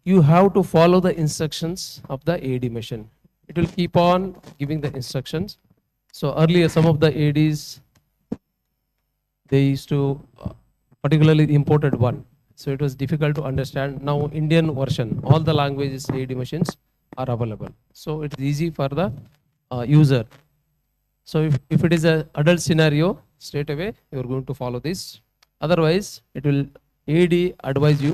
you have to follow the instructions of the AED machine. It will keep on giving the instructions. So earlier, some of the AEDs, they used to particularly the imported one. So it was difficult to understand. Now Indian version, all the languages AED machines are available. So it's easy for the user. So if it is an adult scenario, straight away you are going to follow this. Otherwise, it will AED advise you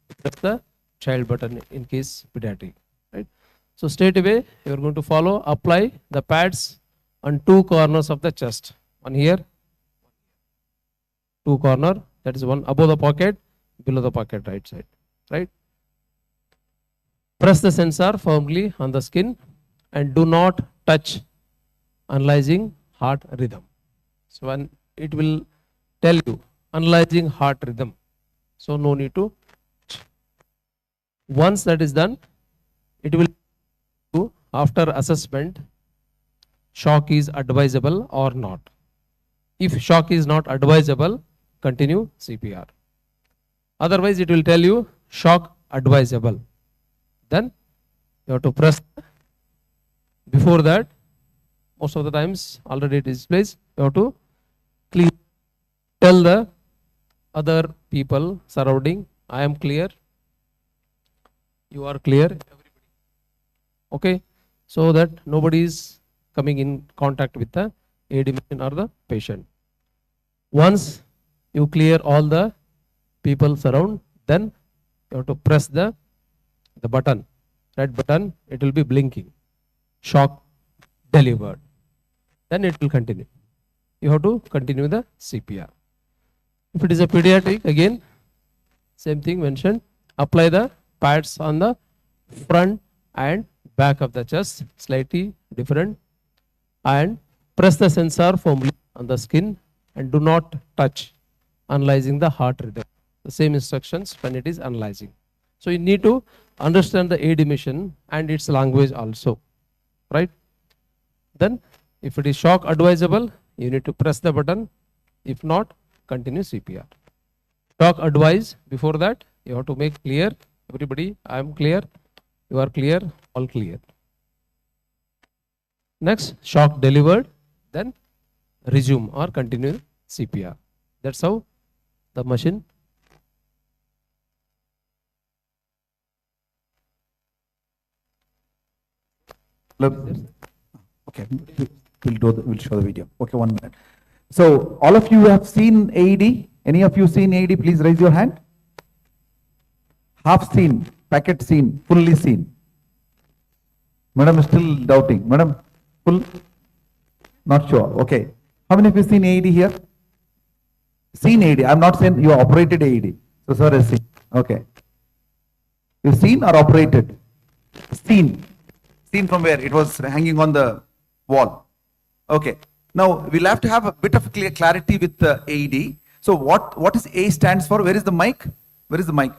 to press the child button in case pediatric. Right? So straight away you are going to follow, apply the pads on two corners of the chest. One here, two corner, that is one above the pocket, below the pocket right side. Right? Press the sensor firmly on the skin and do not touch analyzing heart rhythm. So when it will tell you analyzing heart rhythm, so no need to. Once that is done, it will do after assessment shock is advisable or not. If shock is not advisable, continue CPR. Otherwise it will tell you shock advisable. Then you have to press. Before that, most of the times already it displays, you have to tell the other people surrounding, I am clear, you are clear, okay, so that nobody is coming in contact with the AED machine or the patient. Once you clear all the people surround, then you have to press the button, red button, it will be blinking, shock delivered, then it will continue. You have to continue the CPR. If it is a pediatric, again, same thing mentioned, apply the pads on the front and back of the chest, slightly different, and press the sensor firmly on the skin and do not touch analyzing the heart rhythm. The same instructions when it is analyzing. So you need to understand the AED machine and its language also, right? Then if it is shock advisable, you need to press the button. If not, continue CPR. Shock advise, before that you have to make clear, everybody, I am clear, you are clear, all clear. Next, shock delivered, then resume or continue CPR. That's how the machine. Look, okay, we'll show the video. Okay, 1 minute. So all of you have seen AED. Any of you seen AED? Please raise your hand. Half seen, packet seen, fully seen. Madam is still doubting. Madam, full? Not sure. Okay. How many of you seen AED here? Seen AED. I'm not saying you operated AED. So sir has seen. Okay. You seen or operated? Seen. Seen from where? It was hanging on the wall. Okay. Now we'll have to have a bit of clear clarity with the AED. So what is A stands for? Where is the mic? Where is the mic?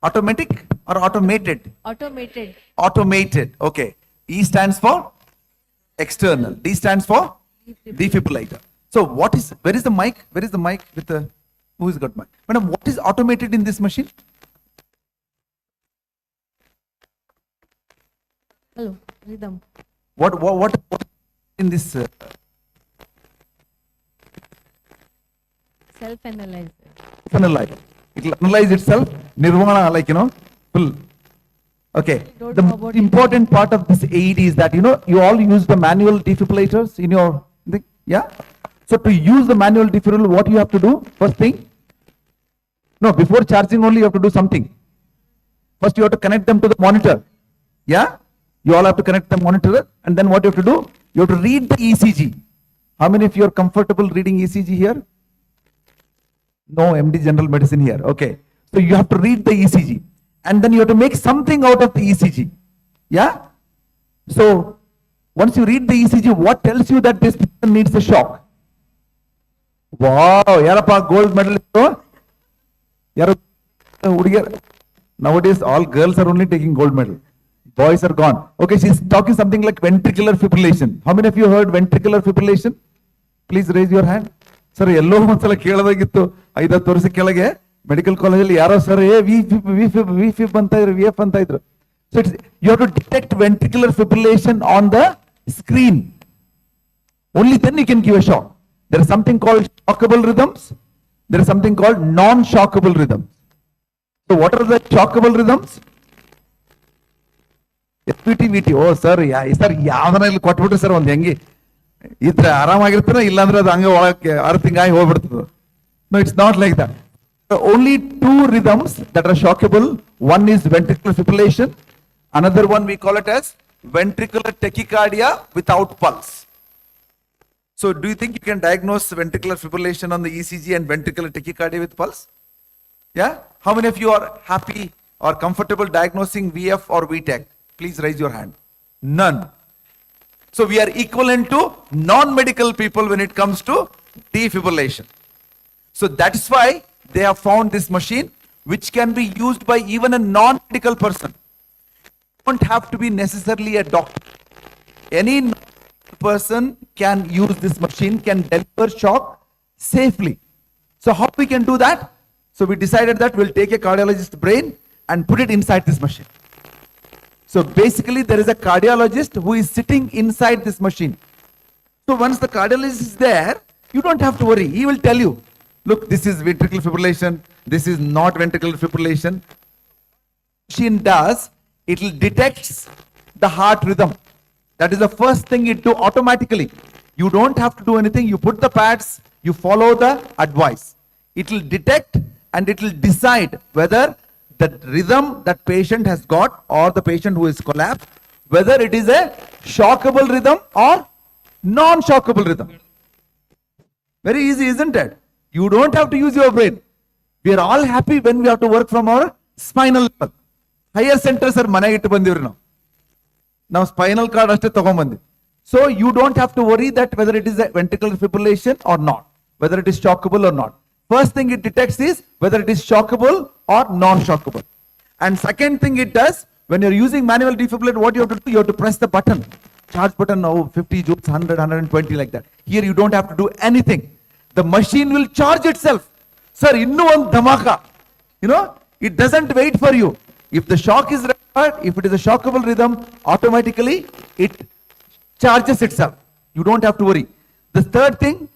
Automatic or automated? Automated. Automated. Okay. E stands for external. D stands for defibrillator. So where is the mic? Where is the mic with the, who has got mic? Madam, what is automated in this machine? Hello, rhythm. What in this? Self-analyzer. Analyze. It will analyze itself. Nirvana, like, full. Okay. The most important part of this AED is that, you all use the manual defibrillators in your thing. Yeah. So to use the manual defibrillator, what you have to do? First thing. No, before charging only you have to do something. First you have to connect them to the monitor. Yeah. You all have to connect the monitor, and then what you have to do? You have to read the ECG. How many of you are comfortable reading ECG here? No, MD General Medicine here. Okay. So you have to read the ECG, and then you have to make something out of the ECG. Yeah. So once you read the ECG, what tells you that this person needs a shock? Wow, yarappa gold medalist. Nowadays all girls are only taking gold medal. Boys are gone. Okay, she's talking something like ventricular fibrillation. How many of you heard ventricular fibrillation? Please raise your hand. Sir, yellow ondsala keladagiತ್ತು 5-10 ವರ್ಷ ಕೆಳಗೆ medical ಕಾಲೇಜಲ್ಲಿ ಯಾರೋ sir VFib ಅಂತ ಇದ್ರು, VF ಅಂತ ಇದ್ರು. So you have to detect ventricular fibrillation on the screen. Only then you can give a shock. There is something called shockable rhythms there is something called non-shockable rhythms. So what are the shockable rhythms? FPT, oh sir, sir, ಯಾವನ ಇಲ್ಲಿ ಕೊಟ್ಬಿಟ್ರೆ sir ಒಂದು ಹೆಂಗೆ ಇದ್ರೆ ಆರಾಮಾಗಿರ್ತಾನೆ ಇಲ್ಲಾಂದ್ರೆ ಅದು ಹಂಗೆ ಒಳಕ್ಕೆ ಅರ್ಥಿಂಗಾಗಿ ಹೋಗ್ಬಿಡ್ತದೆ. No, it's not like that. Only two rhythms that are shockable. One is ventricular fibrillation. Another one we call it as ventricular tachycardia without pulse. So do you think you can diagnose ventricular fibrillation on the ECG and ventricular tachycardia with pulse? Yeah? How many of you are happy or comfortable diagnosing VF or VTach? Please raise your hand. None. So we are equivalent to non-medical people when it comes to defibrillation. So that's why they have found this machine which can be used by even a non-medical person. You don't have to be necessarily a doctor. Any person can use this machine, can deliver shock safely. So how we can do that? So we decided that we'll take a cardiologist's brain and put it inside this machine. So basically there is a cardiologist who is sitting inside this machine. So once the cardiologist is there, you don't have to worry. He will tell you, look, this is ventricular fibrillation, this is not ventricular fibrillation. Machine does, it will detect the heart rhythm. That is the first thing it do automatically. You don't have to do anything. You put the pads, you follow the advice. It will detect and it will decide whether the rhythm that patient has got or the patient who is collapsed, whether it is a shockable rhythm or non-shockable rhythm. Very easy, isn't it? You don't have to use your brain. We are all happy when we have to work from our spinal level. Higher centers are manage ittu bandivri now. Now spinal cord ashte tagomandi. So you don't have to worry that whether it is a ventricular fibrillation or not, whether it is shockable or not. First thing it detects is whether it is shockable or non-shockable. And second thing it does, when you're using manual defibrillator, what you have to do? You have to press the button. Charge button, 50 joules, 100, 120 like that. Here you don't have to do anything. The machine will charge itself. Sir, innu one dhamaka. You know, it doesn't wait for you. If the shock is required, if it is a shockable rhythm, automatically it charges itself. You don't have to worry. The third thing,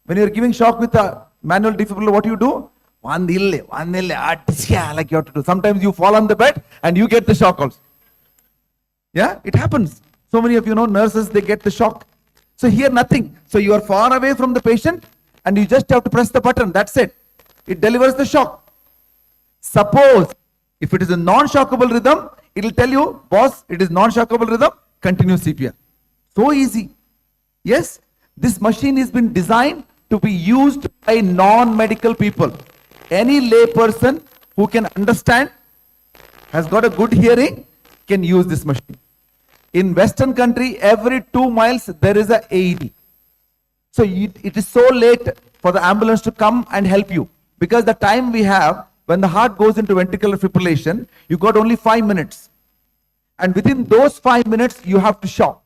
when you're giving shock with a manual defibrillator, what you do? One ille, like you have to do. Sometimes you fall on the bed and you get the shock also. Yeah, it happens. So many of you know nurses, they get the shock. So here nothing. So you are far away from the patient and you just have to press the button. That's it. It delivers the shock. Suppose if it is a non-shockable rhythm, it will tell you, boss, it is non-shockable rhythm, continue CPR. So easy. Yes, this machine has been designed to be used by non-medical people. Any lay person who can understand, has got a good hearing, can use this machine. In Western country, every 2 miles there is a AED. So it is so late for the ambulance to come and help you, because the time we have when the heart goes into ventricular fibrillation, you got only 5 minutes. And within those 5 minutes, you have to shock.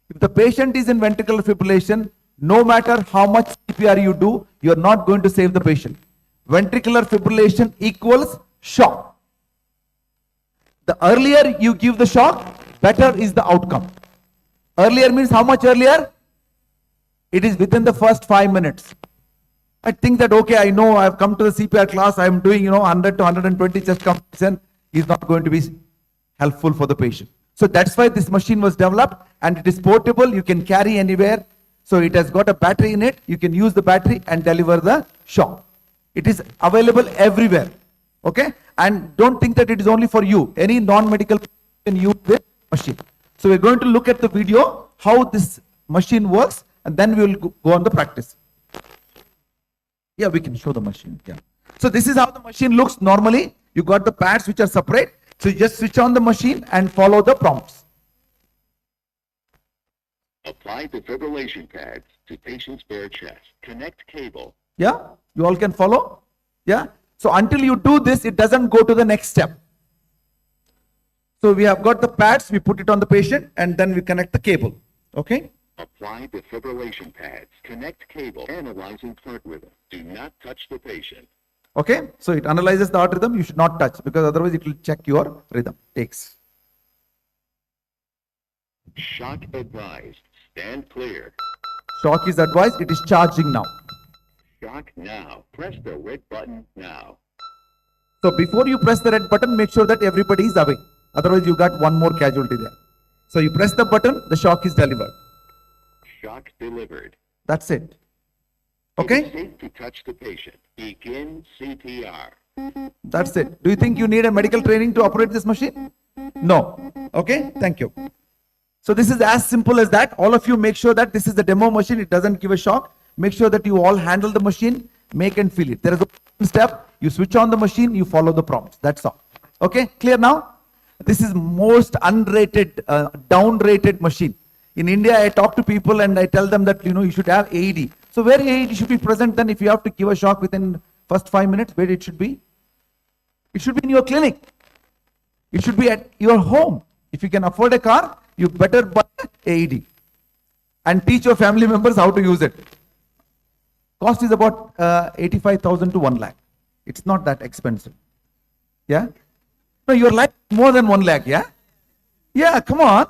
If the patient is in ventricular fibrillation, no matter how much CPR you do, you are not going to save the patient. Ventricular fibrillation equals shock. The earlier you give the shock, better is the outcome. Earlier means how much earlier? It is within the first 5 minutes. I think that, okay, I know I have come to the CPR class, I am doing, 100 to 120 chest compression is not going to be helpful for the patient. So that's why this machine was developed, and it is portable, you can carry anywhere. So it has got a battery in it, you can use the battery and deliver the shock. It is available everywhere. Okay? And don't think that it is only for you. Any non-medical can use this machine. So we're going to look at the video, how this machine works, and then we will go on the practice. Yeah, we can show the machine. Yeah. So this is how the machine looks normally. You got the pads which are separate. So you just switch on the machine and follow the prompts. Apply defibrillation pads to patient's bare chest. Connect cable. Yeah, you all can follow. Yeah. So until you do this, it doesn't go to the next step. So we have got the pads, we put it on the patient, and then we connect the cable. Okay. Apply defibrillation pads. Connect cable. Analyzing heart rhythm. Do not touch the patient. Okay. So it analyzes the heart rhythm. You should not touch, because otherwise it will check your rhythm. Takes. Shock advised. Stand clear. Shock is advised. It is charging now. Shock now. Press the red button now. So before you press the red button, make sure that everybody is awake. Otherwise, you got one more casualty there. So you press the button, the shock is delivered. Shock delivered. That's it. It Okay? is safe to touch the patient. Begin CPR. That's it. Do you think you need a medical training to operate this machine? No. Okay? Thank you. So this is as simple as that. All of you make sure that this is the demo machine. It doesn't give a shock. Make sure that you all handle the machine, make and feel it. There is a step. You switch on the machine, you follow the prompts. That's all. Okay? Clear now? This is most unrated, down-rated machine. In India, I talk to people and I tell them that, you should have AED. So where AED should be present then if you have to give a shock within first 5 minutes, where it should be? It should be in your clinic. It should be at your home. If you can afford a car, you better buy AED and teach your family members how to use it. Cost is about 85,000 to 1 lakh. It's not that expensive. Yeah? No, your life is more than 1 lakh, yeah? Yeah, come on.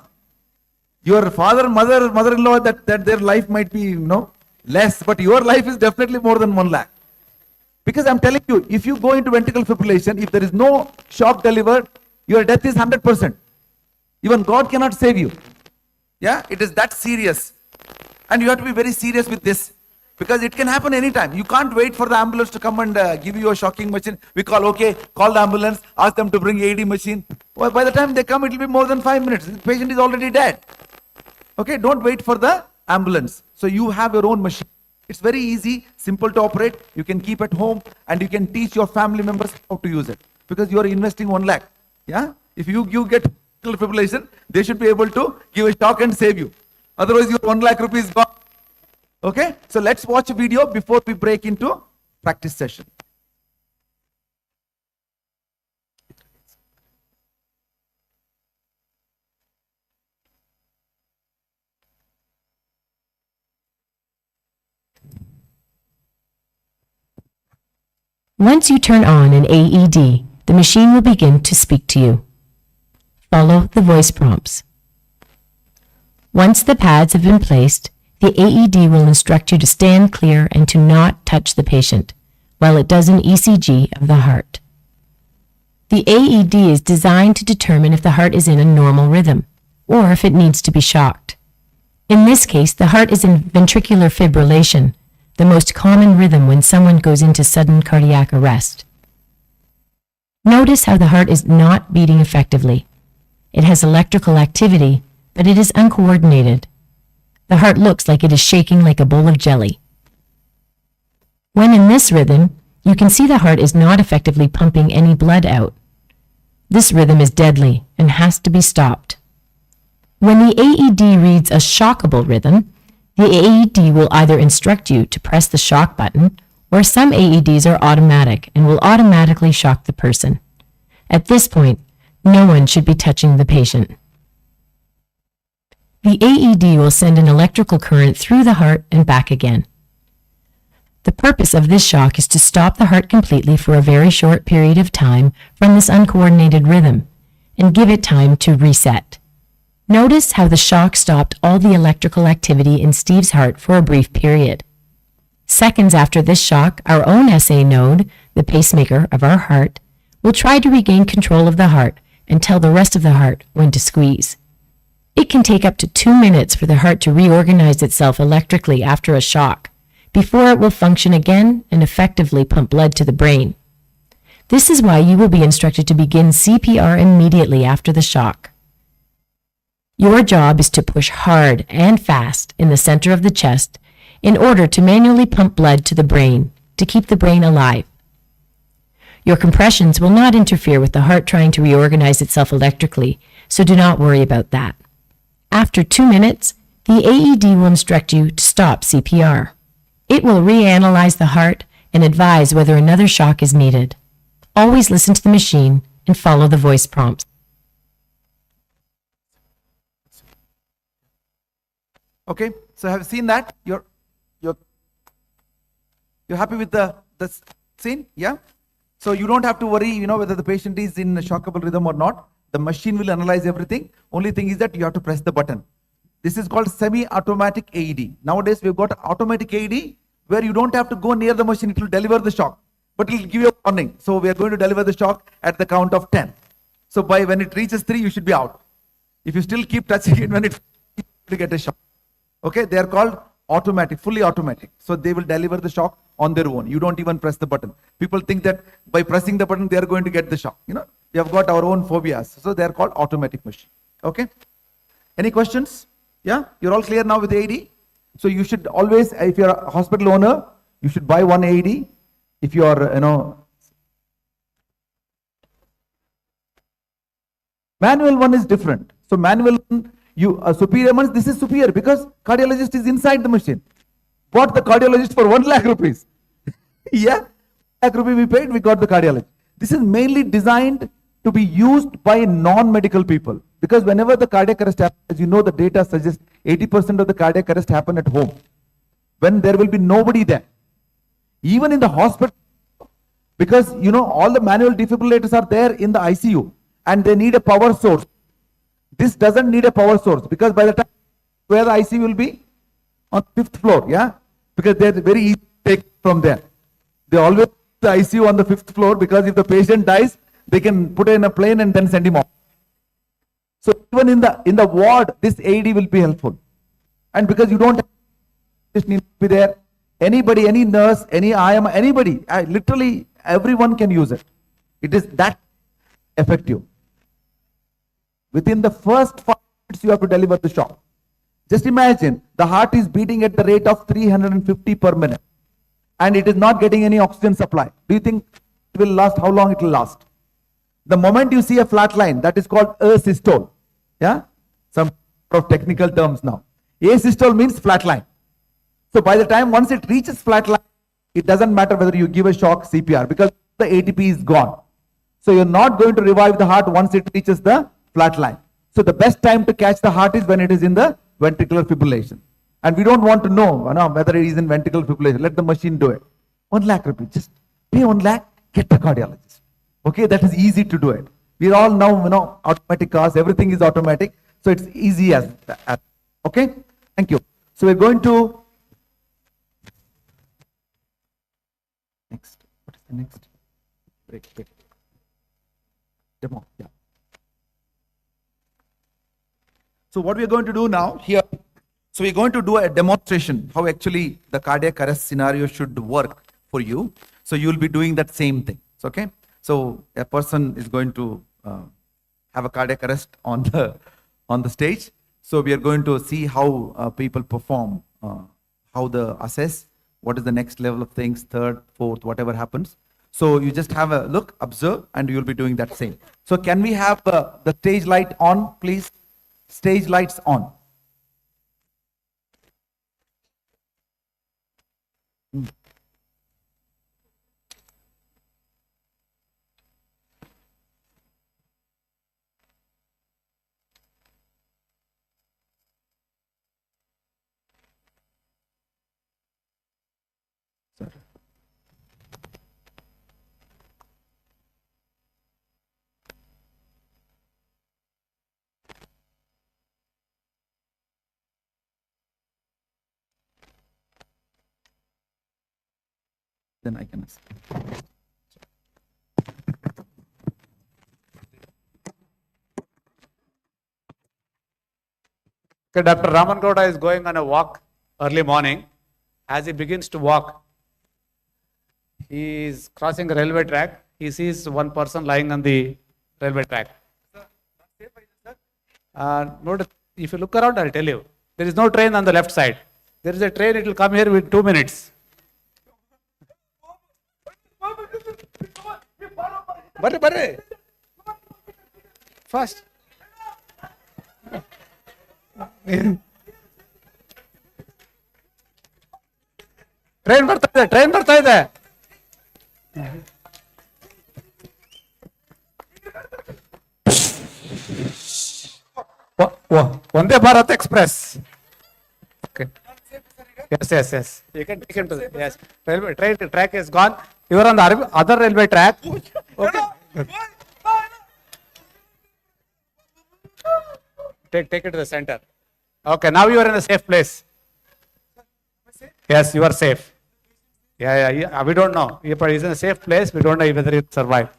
Your father, mother, mother-in-law, that their life might be, less, but your life is definitely more than 1 lakh. Because I'm telling you, if you go into ventricular fibrillation, if there is no shock delivered, your death is 100%. Even God cannot save you. Yeah, it is that serious. And you have to be very serious with this. Because it can happen anytime. You can't wait for the ambulance to come and give you a shocking machine. We call the ambulance, ask them to bring AED machine. Well, by the time they come, it will be more than 5 minutes. The patient is already dead. Okay, don't wait for the ambulance. So you have your own machine. It's very easy, simple to operate. You can keep at home and you can teach your family members how to use it. Because you are investing 1 lakh. Yeah? If you get fibrillation, they should be able to give a shock and save you. Otherwise, your 1 lakh rupees gone. Okay? So let's watch a video before we break into practice session. Once you turn on an AED, the machine will begin to speak to you. Follow the voice prompts. Once the pads have been placed, the AED will instruct you to stand clear and to not touch the patient while it does an ECG of the heart. The AED is designed to determine if the heart is in a normal rhythm or if it needs to be shocked. In this case, the heart is in ventricular fibrillation, the most common rhythm when someone goes into sudden cardiac arrest. Notice how the heart is not beating effectively. It has electrical activity, but it is uncoordinated. The heart looks like it is shaking like a bowl of jelly. When in this rhythm, you can see the heart is not effectively pumping any blood out. This rhythm is deadly and has to be stopped. When the AED reads a shockable rhythm, the AED will either instruct you to press the shock button, or some AEDs are automatic and will automatically shock the person. At this point, no one should be touching the patient. The AED will send an electrical current through the heart and back again. The purpose of this shock is to stop the heart completely for a very short period of time from this uncoordinated rhythm and give it time to reset. Notice how the shock stopped all the electrical activity in Steve's heart for a brief period. Seconds after this shock, our own SA node, the pacemaker of our heart, will try to regain control of the heart and tell the rest of the heart when to squeeze. It can take up to 2 minutes for the heart to reorganize itself electrically after a shock, before it will function again and effectively pump blood to the brain. This is why you will be instructed to begin CPR immediately after the shock. Your job is to push hard and fast in the center of the chest in order to manually pump blood to the brain to keep the brain alive. Your compressions will not interfere with the heart trying to reorganize itself electrically, so do not worry about that. After 2 minutes, the AED will instruct you to stop CPR. It will reanalyze the heart and advise whether another shock is needed. Always listen to the machine and follow the voice prompts. Okay, so have you seen that? You're happy with the scene? Yeah? So you don't have to worry, whether the patient is in a shockable rhythm or not. The machine will analyze everything. Only thing is that you have to press the button. This is called semi-automatic AED. Nowadays we've got automatic AED, where you don't have to go near the machine, it will deliver the shock, but it will give you a warning. So we are going to deliver the shock at the count of 10. So by when it reaches 3, you should be out. If you still keep touching it when it, you get a shock. Okay, they are called automatic, fully automatic. So they will deliver the shock on their own. You don't even press the button. People think that by pressing the button, they are going to get the shock. You know, we have got our own phobias. So they are called automatic machine. Okay. Any questions? Yeah, you're all clear now with the AED? So you should always, if you're a hospital owner, you should buy one AED. If you are, manual one is different. So manual one, superior ones, this is superior because cardiologist is inside the machine. Bought the cardiologist for 1 lakh rupees. Yeah, 1 lakh rupees we paid, we got the cardiologist. This is mainly designed to be used by non-medical people. Because whenever the cardiac arrest happens, as you know, the data suggests 80% of the cardiac arrest happen at home. When there will be nobody there. Even in the hospital, because all the manual defibrillators are there in the ICU and they need a power source. This doesn't need a power source because by the time where the ICU will be on 5th floor, yeah, because they're very easy to take from there. They always put the ICU on the 5th floor because if the patient dies, they can put it in a plane and then send him off. So even in the ward, this AED will be helpful. And because you don't just need to be there, anybody, any nurse, any IM, anybody, literally everyone can use it. It is that effective. Within the first 5 minutes, you have to deliver the shock. Just imagine the heart is beating at the rate of 350 per minute and it is not getting any oxygen supply. Do you think it will last? How long it will last? The moment you see a flat line, that is called asystole. Yeah, some of technical terms now. Asystole means flat line. So by the time once it reaches flat line, it doesn't matter whether you give a shock CPR because the ATP is gone. So you're not going to revive the heart once it reaches the flat line. So the best time to catch the heart is when it is in the ventricular fibrillation. And we don't want to know whether it is in ventricular fibrillation. Let the machine do it. 1 lakh rupees. Just pay 1 lakh, get the cardiologist. Okay, that is easy to do it. We are all now, automatic cars, everything is automatic. So it's easy as that. Okay, thank you. So we're going to, next, what is the next? Break. Demo, yeah. So what we're going to do now here, so we're going to do a demonstration how actually the cardiac arrest scenario should work for you. So you will be doing that same thing. Okay. So a person is going to have a cardiac arrest on the stage. So we are going to see how people perform, how they assess, what is the next level of things, third, fourth, whatever happens. So you just have a look, observe, and you'll be doing that same. So can we have the stage light on, please? Stage lights on. Sorry. Then I can ask. Okay, Dr. Raman Gowda is going on a walk early morning. As he begins to walk, he is crossing a railway track. He sees one person lying on the railway track. Note, if you look around, I'll tell you. There is no train on the left side. There is a train, it will come here with 2 minutes. Barre. Fast. Train ಬರ್ತಾ ಇದೆ ಒಂದೇ Bharat express. Yes. You can take him to the, yes. Railway track is gone. You are on the other railway track. Okay. Take it to the center. Okay, now you are in a safe place. Yes, you are safe. Yeah, we don't know. If he's in a safe place, we don't know whether he survived.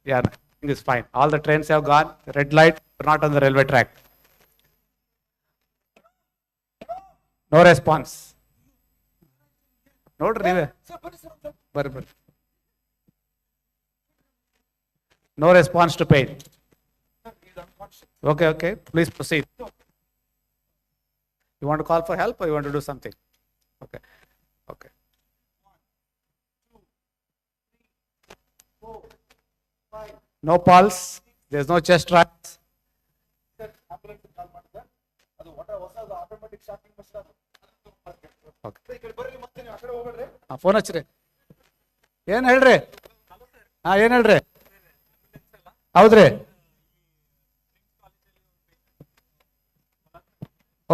Yeah, everything is fine. All the trains have gone. Red light, we're not on the railway track. No response. ನೋಡ್ರಿ ನೀವೇ ಬರ್ರಿ. No response to pain. Okay, please proceed. You want to call for help or you want to do something? Okay. No pulse, there's no chest rise. Phone ಹಚ್ಚ್ರಿ. ಏನ್ ಹೇಳ್ರಿ? ಏನ್ ಹೇಳ್ರಿ? ಹೌದ್ರಿ.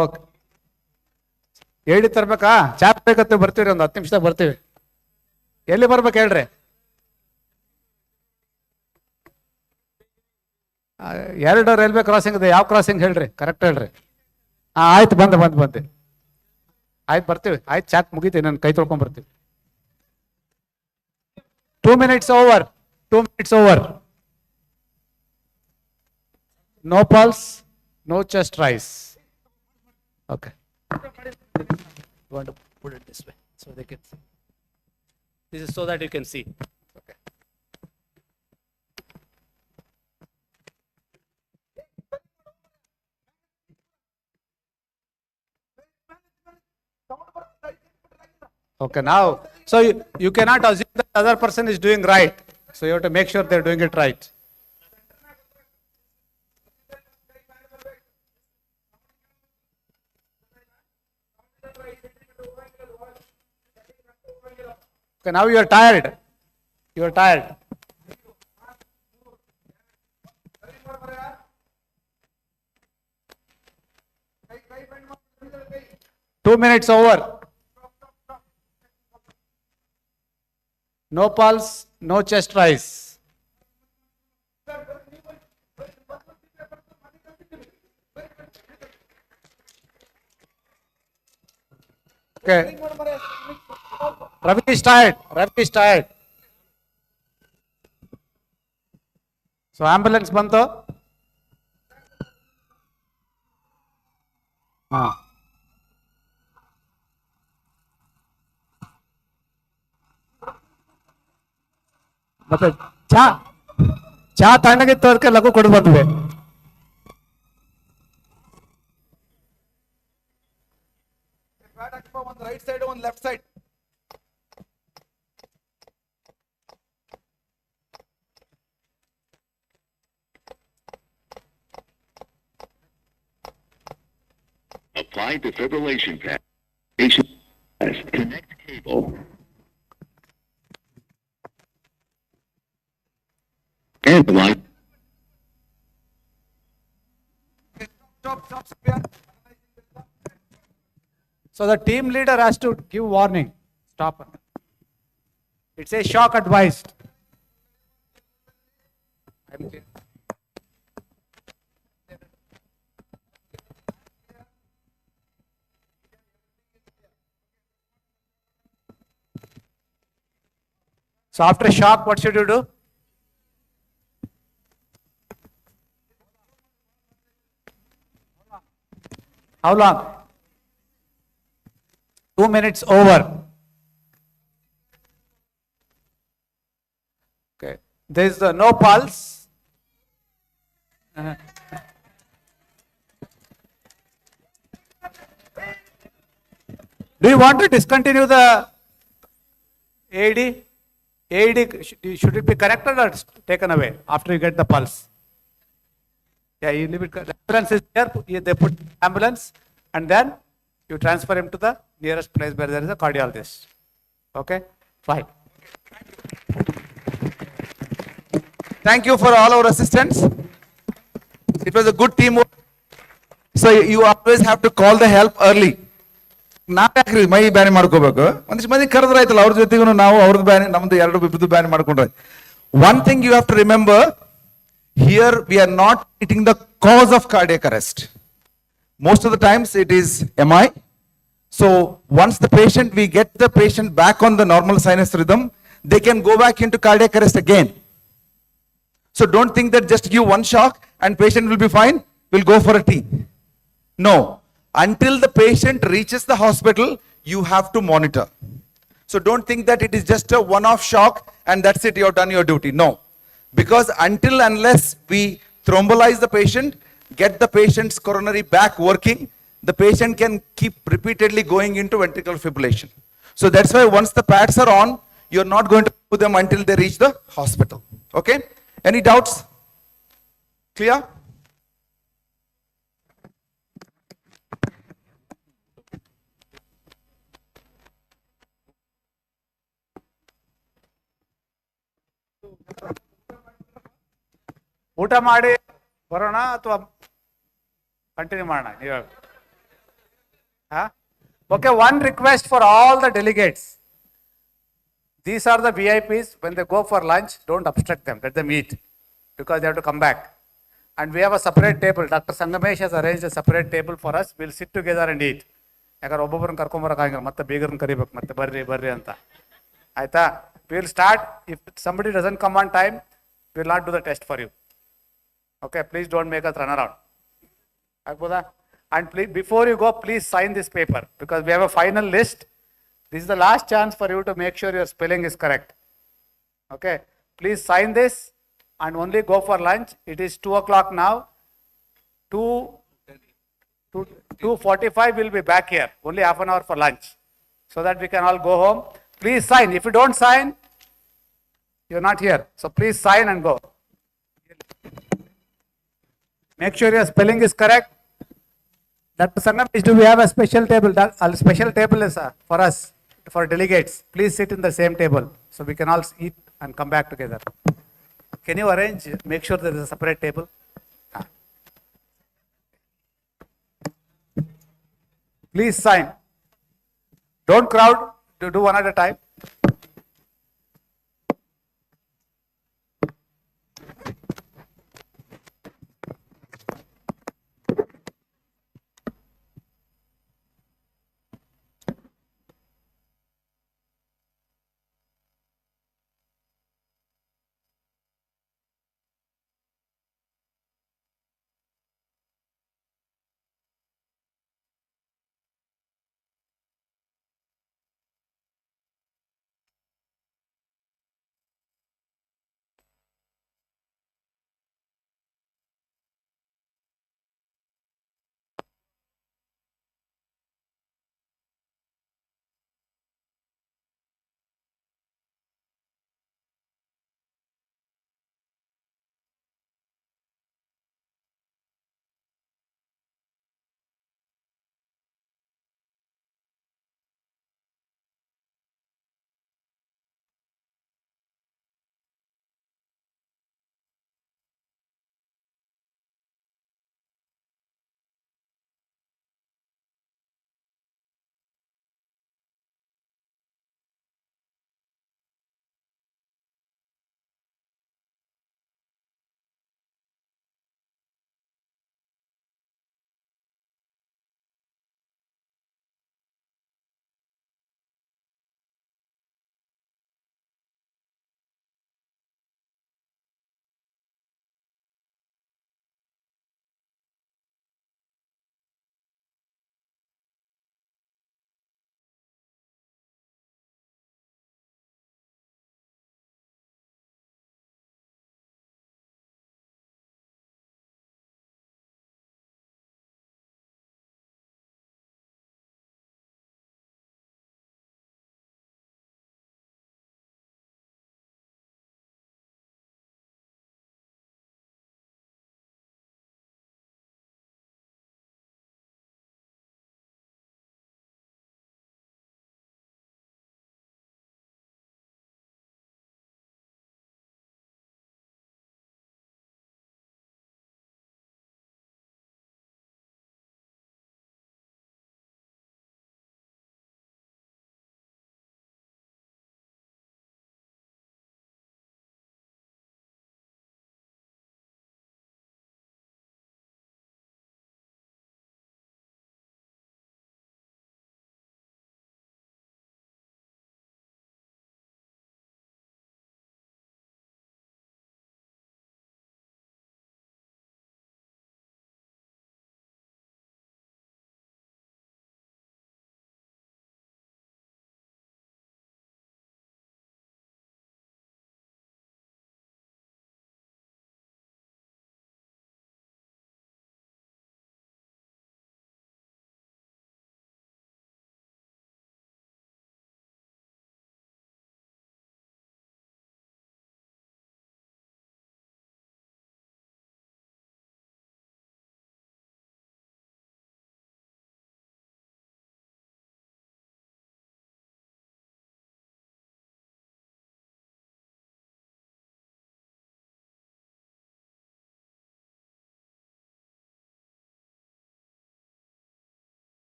Okay, ಹೇಳಿ ತರ್ಬೇಕಾ? ಚಾಪ್ ಬೇಕತ್ತೆ, ಬರ್ತೀವಿ, ಒಂದು 10 ನಿಮಿಷದಾಗ ಬರ್ತೀವಿ. ಎಲ್ಲಿ ಬರ್ಬೇಕು ಹೇಳ್ರಿ? 2 ರೈಲ್ವೆ ಕ್ರಾಸಿಂಗ್ ಇದೆ. ಯಾವ ಕ್ರಾಸಿಂಗ್ ಹೇಳ್ರಿ? ಕರೆಕ್ಟ್ ಹೇಳ್ರಿ. ಆಯ್ತು, ಬಂದೆ. ಆಯ್ತು, ಬರ್ತೀವಿ. ಆಯ್ತು, ಚಾಟ್ ಮುಗಿತೀವಿ, ನಾನು ಕೈ ತೊಳ್ಕೊಂಡ್ ಬರ್ತೀವಿ. 2 minutes over. 2 minutes over. No pulse, no chest rise. Okay. You want to put it this way so they can see. This is so that you can see. Okay. Okay, now, so you cannot assume that the other person is doing right. So you have to make sure they're doing it right. Okay, now you are tired. You are tired. Two minutes over. No pulse, no chest rise. Okay. Ravi is tired. So ambulance bantu. ಮತ್ತೆ ಚಾ ತಣ್ಣಗಿತ್ತು, ಅದಕ್ಕೆ ಲಘು ಕೊಡು ಬಂದ್ವಿ. One right side, one left side. Apply defibrillation pad. Connect cable. And the line. Stop. So the team leader has to give warning. Stop. It says shock advised. So after shock, what should you do? How long? 2 minutes over. Okay. There is no pulse. Do you want to discontinue the AED? AED, should it be corrected or taken away after you get the pulse? Yeah, you leave it. The ambulance is there. They put ambulance, and then you transfer him to the nearest place where there is a cardiologist. Okay, fine. Thank you for all our assistants. It was a good teamwork. So you always have to call the help early. ನಾವ್ಯಾಕ್ರಿ ಮೈ ಬ್ಯಾನಿ ಮಾಡ್ಕೋಬೇಕು? ಒಂದಿಷ್ಟು ಮಂದಿ ಕರೆದ್ರೆ ಆಯ್ತಲ್ಲ, ಅವ್ರ ಜೊತೆಗೂ ನಾವು ಅವ್ರದ್ದು ಬ್ಯಾನಿ, ನಮ್ದು ಎರಡು ಬಿದ್ದು ಬ್ಯಾನಿ ಮಾಡ್ಕೊಂಡ್ರೆ. One thing you have to remember, here we are not treating the cause of cardiac arrest. Most of the times it is MI. So once the patient, we get the patient back on the normal sinus rhythm, they can go back into cardiac arrest again. So don't think that just give one shock and patient will be fine, we'll go for a tea. No, until the patient reaches the hospital, you have to monitor. So don't think that it is just a one-off shock and that's it, you've done your duty. No, because unless we thrombolize the patient, get the patient's coronary back working, the patient can keep repeatedly going into ventricular fibrillation. So that's why once the pads are on, you're not going to put them until they reach the hospital. Okay? Any doubts? Clear? ಊಟ ಮಾಡಿ ಬರೋಣ ಅಥವಾ continue ಮಾಡೋಣ ನೀವು okay one request for all the delegates these are the VIPs when they go for lunch don't obstruct them, let them eat because they have to come back and we have a separate table. Dr. Sangamesh has arranged a separate table for us. We'll sit together and eat. ಯಾಕಂದ್ರೆ ಒಬ್ಬೊಬ್ಬರನ್ನ ಕರ್ಕೊಂಬರಕ್ಕಾಗಿಲ್ಲ, ಮತ್ತೆ ಬೀಗರನ್ನ ಕರಿಬೇಕು, ಮತ್ತೆ ಬರ್ರಿ ಅಂತ ಆಯ್ತಾ. we'll start. If somebody doesn't come on time, we'll not do the test for you. Okay, please don't make us run around. And please, before you go, please sign this paper because we have a final list. This is the last chance for you to make sure your spelling is correct. Okay, please sign this and only go for lunch. It is 2 o'clock now. 2:45 we'll be back here. Only half an hour for lunch so that we can all go home. Please sign. If you don't sign, you're not here. So please sign and go. Make sure your spelling is correct. Dr. Sangamesh, do we have a special table? A special table is for us, for delegates. Please sit in the same table so we can all eat and come back together. Can you arrange, make sure there is a separate table? Please sign. Don't crowd, do one at a time.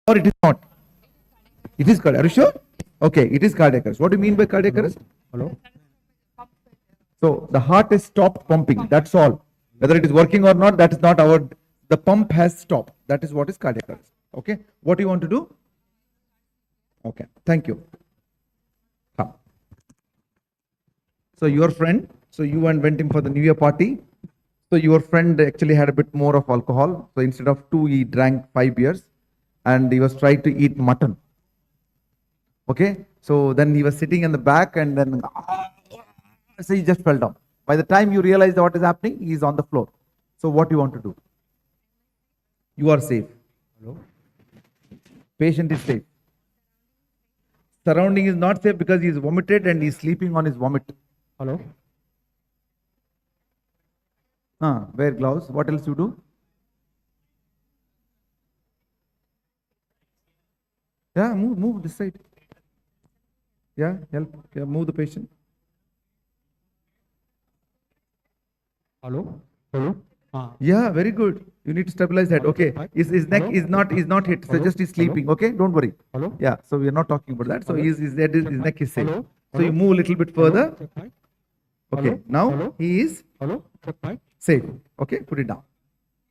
or it is not? It is cardiac. Are you sure? Okay, it is cardiac arrest. What do you mean by cardiac arrest? Hello? So the heart is stopped pumping. That's all. Whether it is working or not, that is not our. The pump has stopped. That is what is cardiac arrest. Okay. What do you want to do? Okay. Thank you. Come. So your friend. So you went in for the New Year party. So your friend actually had a bit more of alcohol. So instead of 2, he drank 5 beers, and he was trying to eat mutton. Okay. So then he was sitting in the back, and then so he just fell down. By the time you realize what is happening, he is on the floor. So what do you want to do? You are safe. Hello? Patient is safe. Surrounding is not safe because he is vomited and he is sleeping on his vomit. Hello? Wear gloves. What else you do? Yeah, move this side. Yeah, help. Yeah, move the patient. Hello? Hello? Yeah, very good. You need to stabilize that. Okay. His neck is not hit. So just he's sleeping. Okay, don't worry. Hello? Yeah. So we are not talking about that. So his neck is safe. So you move a little bit further. Okay. Now he is safe. Okay. Put it down.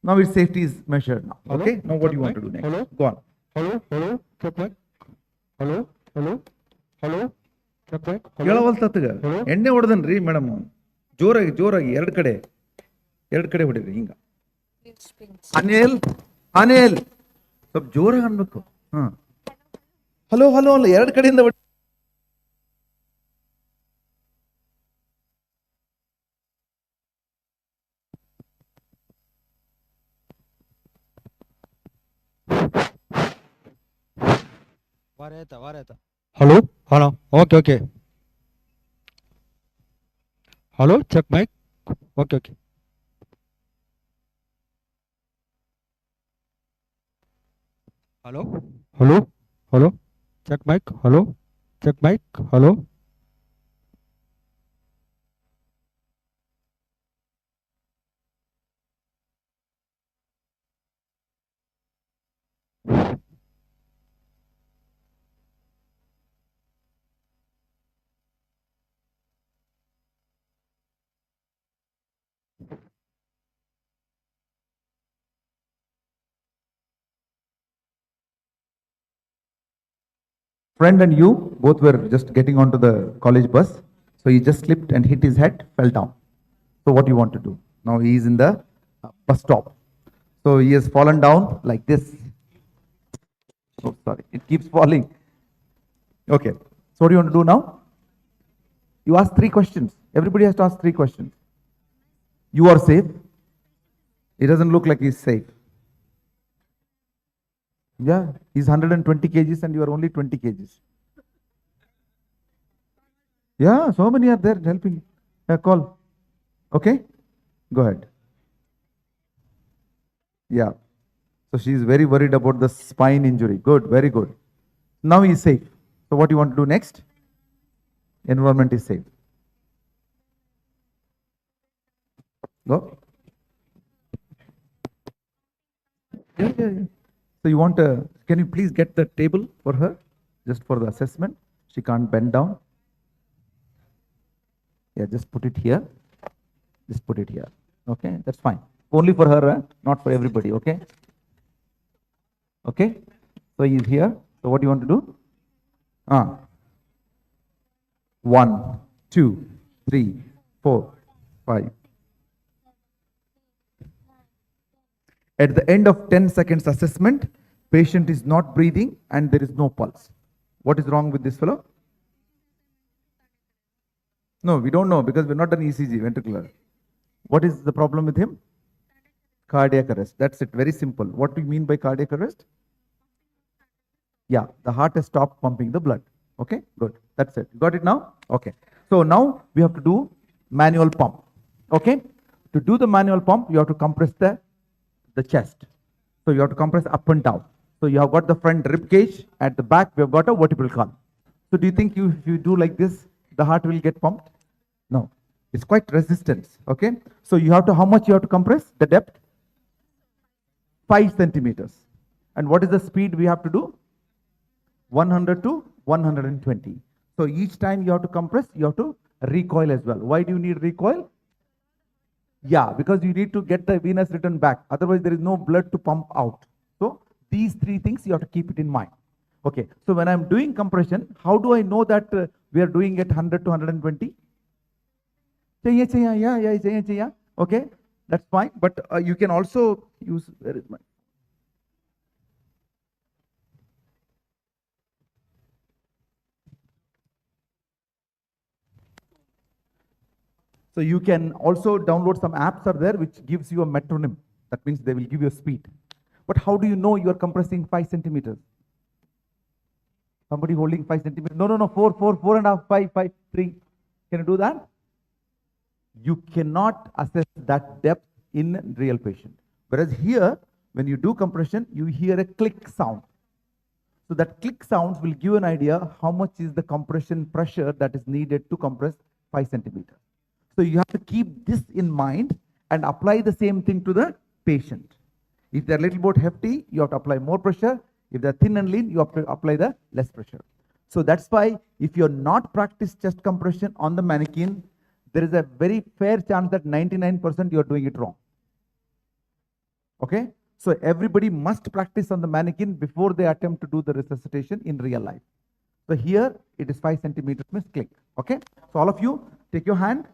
Now his safety is measured now. Okay. Now what do you want to do next? Go on. Hello? Check back. Hello? ಕೇಳವಲ್ತತ್ಗ ಎಣ್ಣೆ ಹೊಡೆದನ್ರಿ madam ಜೋರಾಗಿ ಎರಡು ಕಡೆ ಹೊಡಿರಿ ಹಿಂಗ ಅನಿಲ್ ಸ್ವಲ್ಪ ಜೋರಾಗಿ ಅನ್ಬೇಕು hello ಅಲ್ಲ ಎರಡು ಕಡೆಯಿಂದ ವಾರೇತ hello okay hello check mic okay hello check mic hello Friend and you both were just getting onto the college bus. So he just slipped and hit his head, fell down. So what do you want to do? Now he is in the bus stop. So he has fallen down like this. Oh, sorry. It keeps falling. Okay. So what do you want to do now? You ask 3 questions. Everybody has to ask 3 questions. You are safe. It doesn't look like he's safe. Yeah, he's 120 kgs and you are only 20 kgs. Yeah, so many are there helping. Yeah, call. Okay, go ahead. Yeah, so she is very worried about the spine injury. Good, very good. Now he is safe. So what do you want to do next? Environment is safe. Go. Yeah. So you want can you please get the table for her, just for the assessment? She can't bend down. Yeah, just put it here. Just put it here. Okay, that's fine. Only for her, not for everybody. Okay. Okay. So he's here. So what do you want to do? 1, 2, 3, 4, 5. At the end of 10 seconds assessment, patient is not breathing and there is no pulse. What is wrong with this fellow? No, we don't know because we're not done ECG, ventricular. What is the problem with him? Cardiac arrest. That's it. Very simple. What do you mean by cardiac arrest? Yeah, the heart has stopped pumping the blood. Okay, good. That's it. Got it now? Okay. So now we have to do manual pump. Okay. To do the manual pump, you have to compress the chest. So you have to compress up and down. So you have got the front rib cage. At the back, we have got a vertebral column. So do you think if you do like this, the heart will get pumped? No. It's quite resistance. Okay. So you have to, how much you have to compress? The depth? 5 centimeters. And what is the speed we have to do? 100 to 120. So each time you have to compress, you have to recoil as well. Why do you need recoil? Yeah, because you need to get the venous return back. Otherwise, there is no blood to pump out. So these three things you have to keep it in mind. Okay, so when I'm doing compression, how do I know that we are doing it 100 to 120? Yeah. Okay, that's fine. But you can also use, where is my? So you can also download some apps are there which gives you a metronome. That means they will give you a speed. But how do you know you are compressing 5 centimeters? Somebody holding 5 centimeters. No, 4.5, 5, 3. Can you do that? You cannot assess that depth in real patient. Whereas here, when you do compression, you hear a click sound. So that click sounds will give an idea how much is the compression pressure that is needed to compress 5 centimeters. So you have to keep this in mind and apply the same thing to the patient. If they're a little bit hefty, you have to apply more pressure. If they're thin and lean, you have to apply the less pressure. So that's why if you're not practiced chest compression on the mannequin, there is a very fair chance that 99% you're doing it wrong. Okay? So everybody must practice on the mannequin before they attempt to do the resuscitation in real life. So here it is 5 centimeters means click. Okay? So all of you take your hand,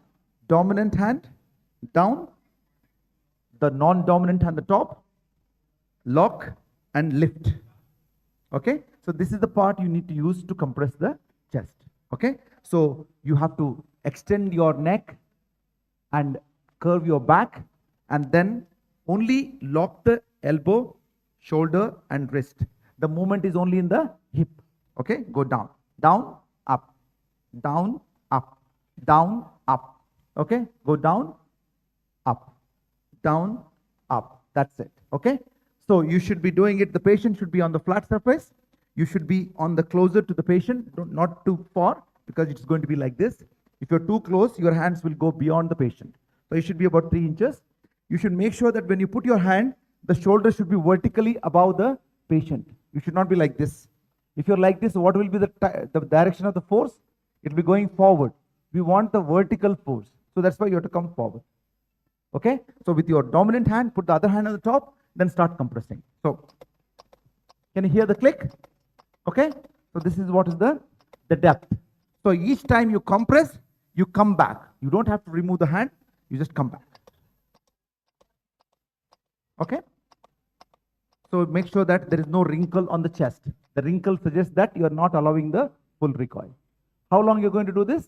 dominant hand down, the non-dominant hand the top, lock and lift. Okay? So this is the part you need to use to compress the chest. Okay? So you have to extend your neck and curve your back and then only lock the elbow, shoulder and wrist. The movement is only in the hip. Okay? Go down, down, up, down, up, down, up. Okay? Go down, up, down, up. That's it. Okay? So you should be doing it. The patient should be on the flat surface. You should be on the closer to the patient, not too far because it's going to be like this. If you're too close, your hands will go beyond the patient. So you should be about 3 inches. You should make sure that when you put your hand, the shoulder should be vertically above the patient. You should not be like this. If you're like this, what will be the direction of the force? It will be going forward. We want the vertical force. So that's why you have to come forward. Okay? So with your dominant hand, put the other hand on the top, then start compressing. So can you hear the click? Okay? So this is what is the depth. So each time you compress, you come back. You don't have to remove the hand. You just come back. Okay? So make sure that there is no wrinkle on the chest. The wrinkle suggests that you are not allowing the full recoil. How long you're going to do this?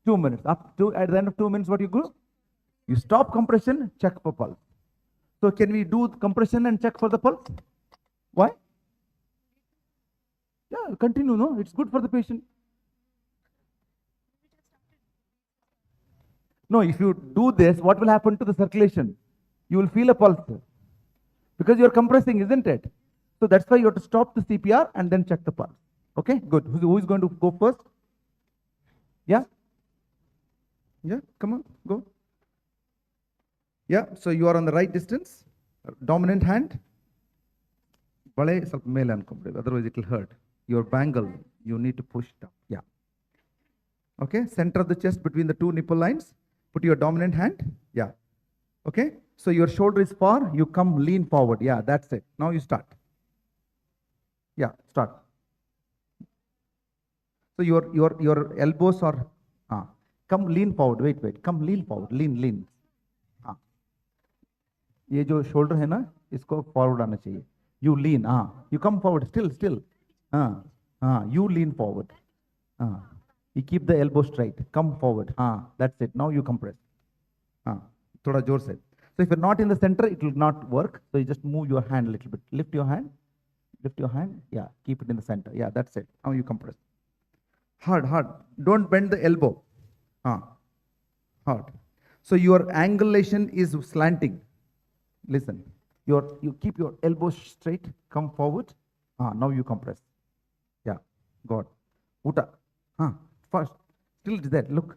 2 minutes. Up to at the end of 2 minutes, what you do? You stop compression, check for pulse. So can we do compression and check for the pulse? Why? Yeah, continue, no? It's good for the patient. No, if you do this, what will happen to the circulation? You will feel a pulse. Because you're compressing, isn't it? So that's why you have to stop the CPR and then check the pulse. Okay, good. Who is going to go first? Yeah? Yeah, come on, go. Yeah, so you are on the right distance. Dominant hand. Otherwise it will hurt. Your bangle, you need to push down. Yeah. Okay, center of the chest between the two nipple lines. Put your dominant hand. Yeah. Okay, so your shoulder is far. You come lean forward. Yeah, that's it. Now you start. Yeah, start. So your elbows are come lean forward. Wait. Come lean forward. Lean. ये जो shoulder है ना, इसको forward आना चाहिए. You lean. You come forward. Still. You lean forward. You keep the elbow straight. Come forward. That's it. Now you compress. थोड़ा जोर से. So if you're not in the center, it will not work. So you just move your hand a little bit. Lift your hand. Yeah, keep it in the center. Yeah, that's it. Now you compress. Hard. Don't bend the elbow. Hard. So your angulation is slanting. Listen. You keep your elbow straight. Come forward. Now you compress. Yeah. God. Uta. First. Still it is there. Look.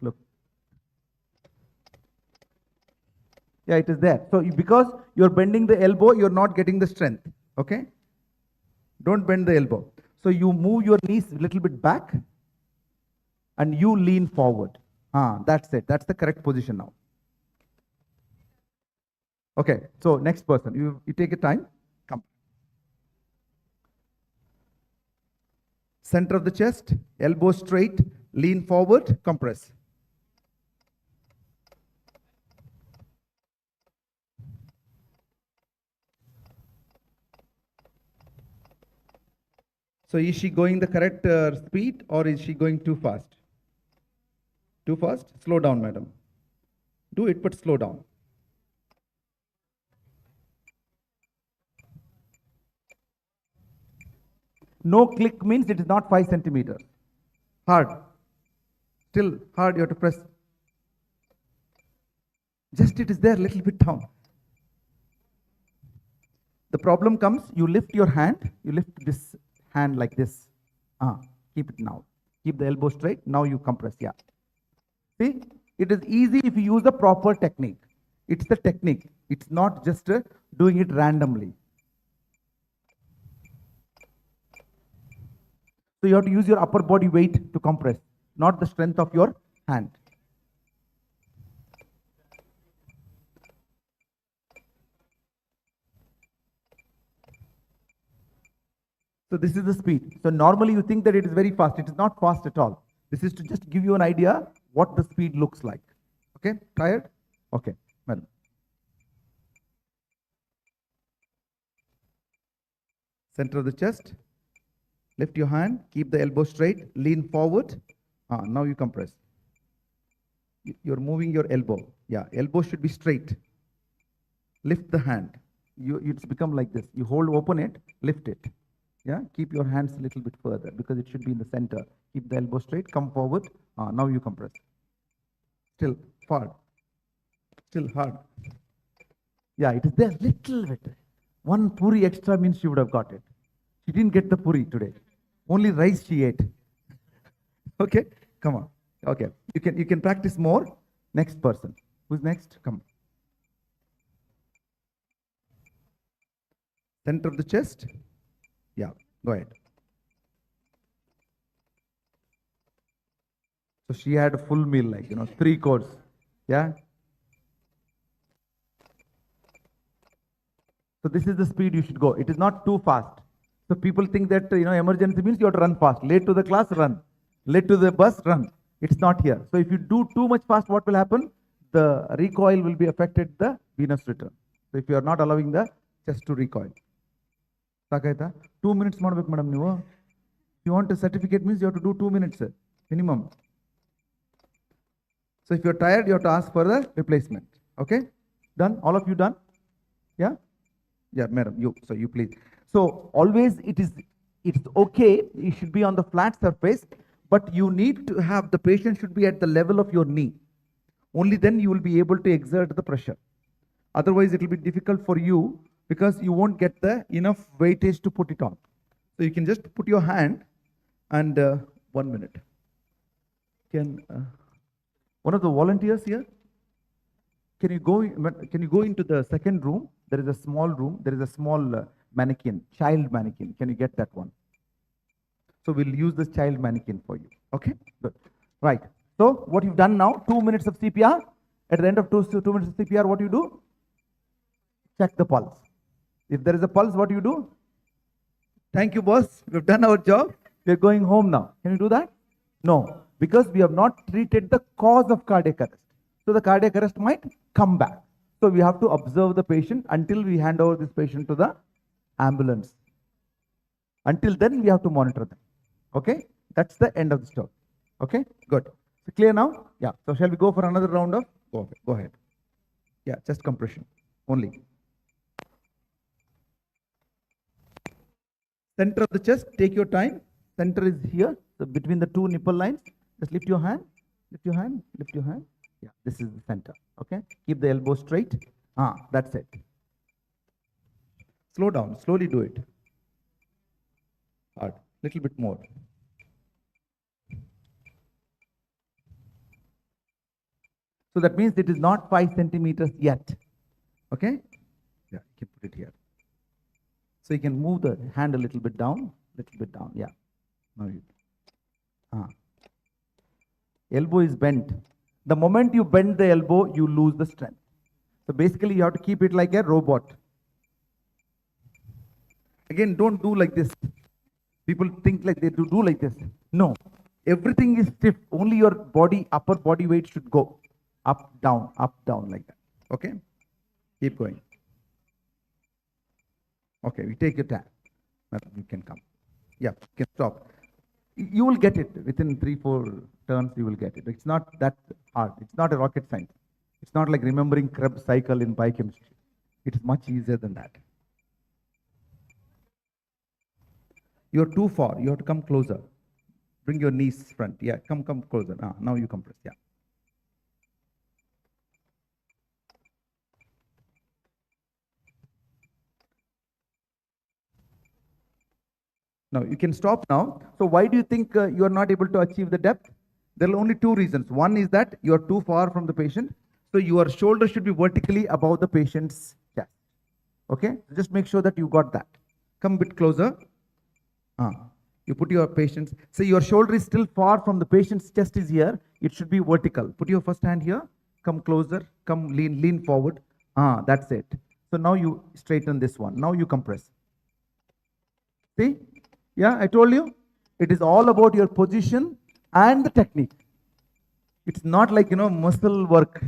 Yeah, it is there. So because you're bending the elbow, you're not getting the strength. Okay? Don't bend the elbow. So you move your knees a little bit back and you lean forward. That's it. That's the correct position now. Okay, so next person. You take your time. Come. Center of the chest, elbow straight, lean forward, compress. So is she going the correct speed or is she going too fast? Too fast? Slow down, madam. Do it, but slow down. No click means it is not 5 centimeters. Hard. Still hard, you have to press. Just it is there, little bit down. The problem comes, you lift your hand, you lift this hand like this. Keep it now. Keep the elbow straight. Now you compress. Yeah. See, it is easy if you use the proper technique. It's the technique. It's not just doing it randomly. So you have to use your upper body weight to compress, not the strength of your hand. So this is the speed. So normally you think that it is very fast. It is not fast at all. This is to just give you an idea what the speed looks like. Okay, tired? Okay, madam. Center of the chest. Lift your hand, keep the elbow straight, lean forward. Now you compress. You're moving your elbow. Yeah, elbow should be straight. Lift the hand. It's become like this. You hold open it, lift it. Yeah, keep your hands a little bit further because it should be in the center. Keep the elbow straight, come forward. Now you compress. Still hard. Still hard. Yeah, it is there little bit. One puri extra means she would have got it. She didn't get the puri today. Only rice she ate. Okay, come on. Okay, you can practice more. Next person. Who's next? Come. Center of the chest. Yeah, go ahead. So she had a full meal, like 3 course. Yeah. So this is the speed you should go. It is not too fast. So people think that emergency means you have to run fast. Late to the class, run. Late to the bus, run. It's not here. So if you do too much fast, what will happen? The recoil will be affected the venous return. So if you are not allowing the chest to recoil. 2 minutes madam ನೀವು. If you want a certificate means you have to do 2 minutes minimum. So if you're tired, you have to ask for the replacement. Okay? Done? All of you done? Yeah? Yeah, madam, you please. So always it's okay, it should be on the flat surface, but you need to have, the patient should be at the level of your knee. Only then you will be able to exert the pressure. Otherwise it will be difficult for you because you won't get the enough weightage to put it on. So you can just put your hand and 1 minute. Can one of the volunteers here, can you go into the second room? There is a small room. There is a small mannequin, child mannequin. Can you get that one? So we'll use this child mannequin for you. Okay, good. Right. So what you've done now, 2 minutes of CPR. At the end of 2 minutes of CPR, what you do? Check the pulse. If there is a pulse, what do you do? Thank you, boss. We've done our job. We're going home now. Can you do that? No, because we have not treated the cause of cardiac arrest. So the cardiac arrest might come back. So we have to observe the patient until we hand over this patient to the ambulance. Until then, we have to monitor them. Okay? That's the end of the story. Okay? Good. So clear now? Yeah. So shall we go for another round of? Go ahead. Yeah, chest compression only. Center of the chest, take your time. Center is here. So between the 2 nipple lines, just lift your hand, lift your hand, lift your hand. Yeah, this is the center. Okay, keep the elbow straight. That's it. Slow down, slowly do it. Hard, little bit more. So that means it is not 5 centimeters yet. Okay, yeah, you can put it here. So you can move the hand a little bit down, yeah. Now you, elbow is bent. The moment you bend the elbow, you lose the strength. So basically you have to keep it like a robot. Again, don't do like this. People think like they do like this. No, everything is stiff. Only your body, upper body weight should go up, down, like that. Okay, keep going. Okay, we take your time. You can come. Yeah, you can stop. You will get it within 3-4 turns. You will get it. It's not that hard. It's not a rocket science. It's not like remembering Krebs cycle in biochemistry. It is much easier than that. You're too far. You have to come closer. Bring your knees front. Yeah, come closer. Now you compress. Yeah. Now you can stop now. So why do you think you are not able to achieve the depth? There are only two reasons. One is that you are too far from the patient. So your shoulder should be vertically above the patient's chest. Okay? Just make sure that you got that. Come a bit closer. You put your patient's, say your shoulder is still far from the patient's chest is here. It should be vertical. Put your first hand here. Come closer. Come lean forward. That's it. So now you straighten this one. Now you compress. See? Yeah, I told you. It is all about your position and the technique. It's not like, muscle work.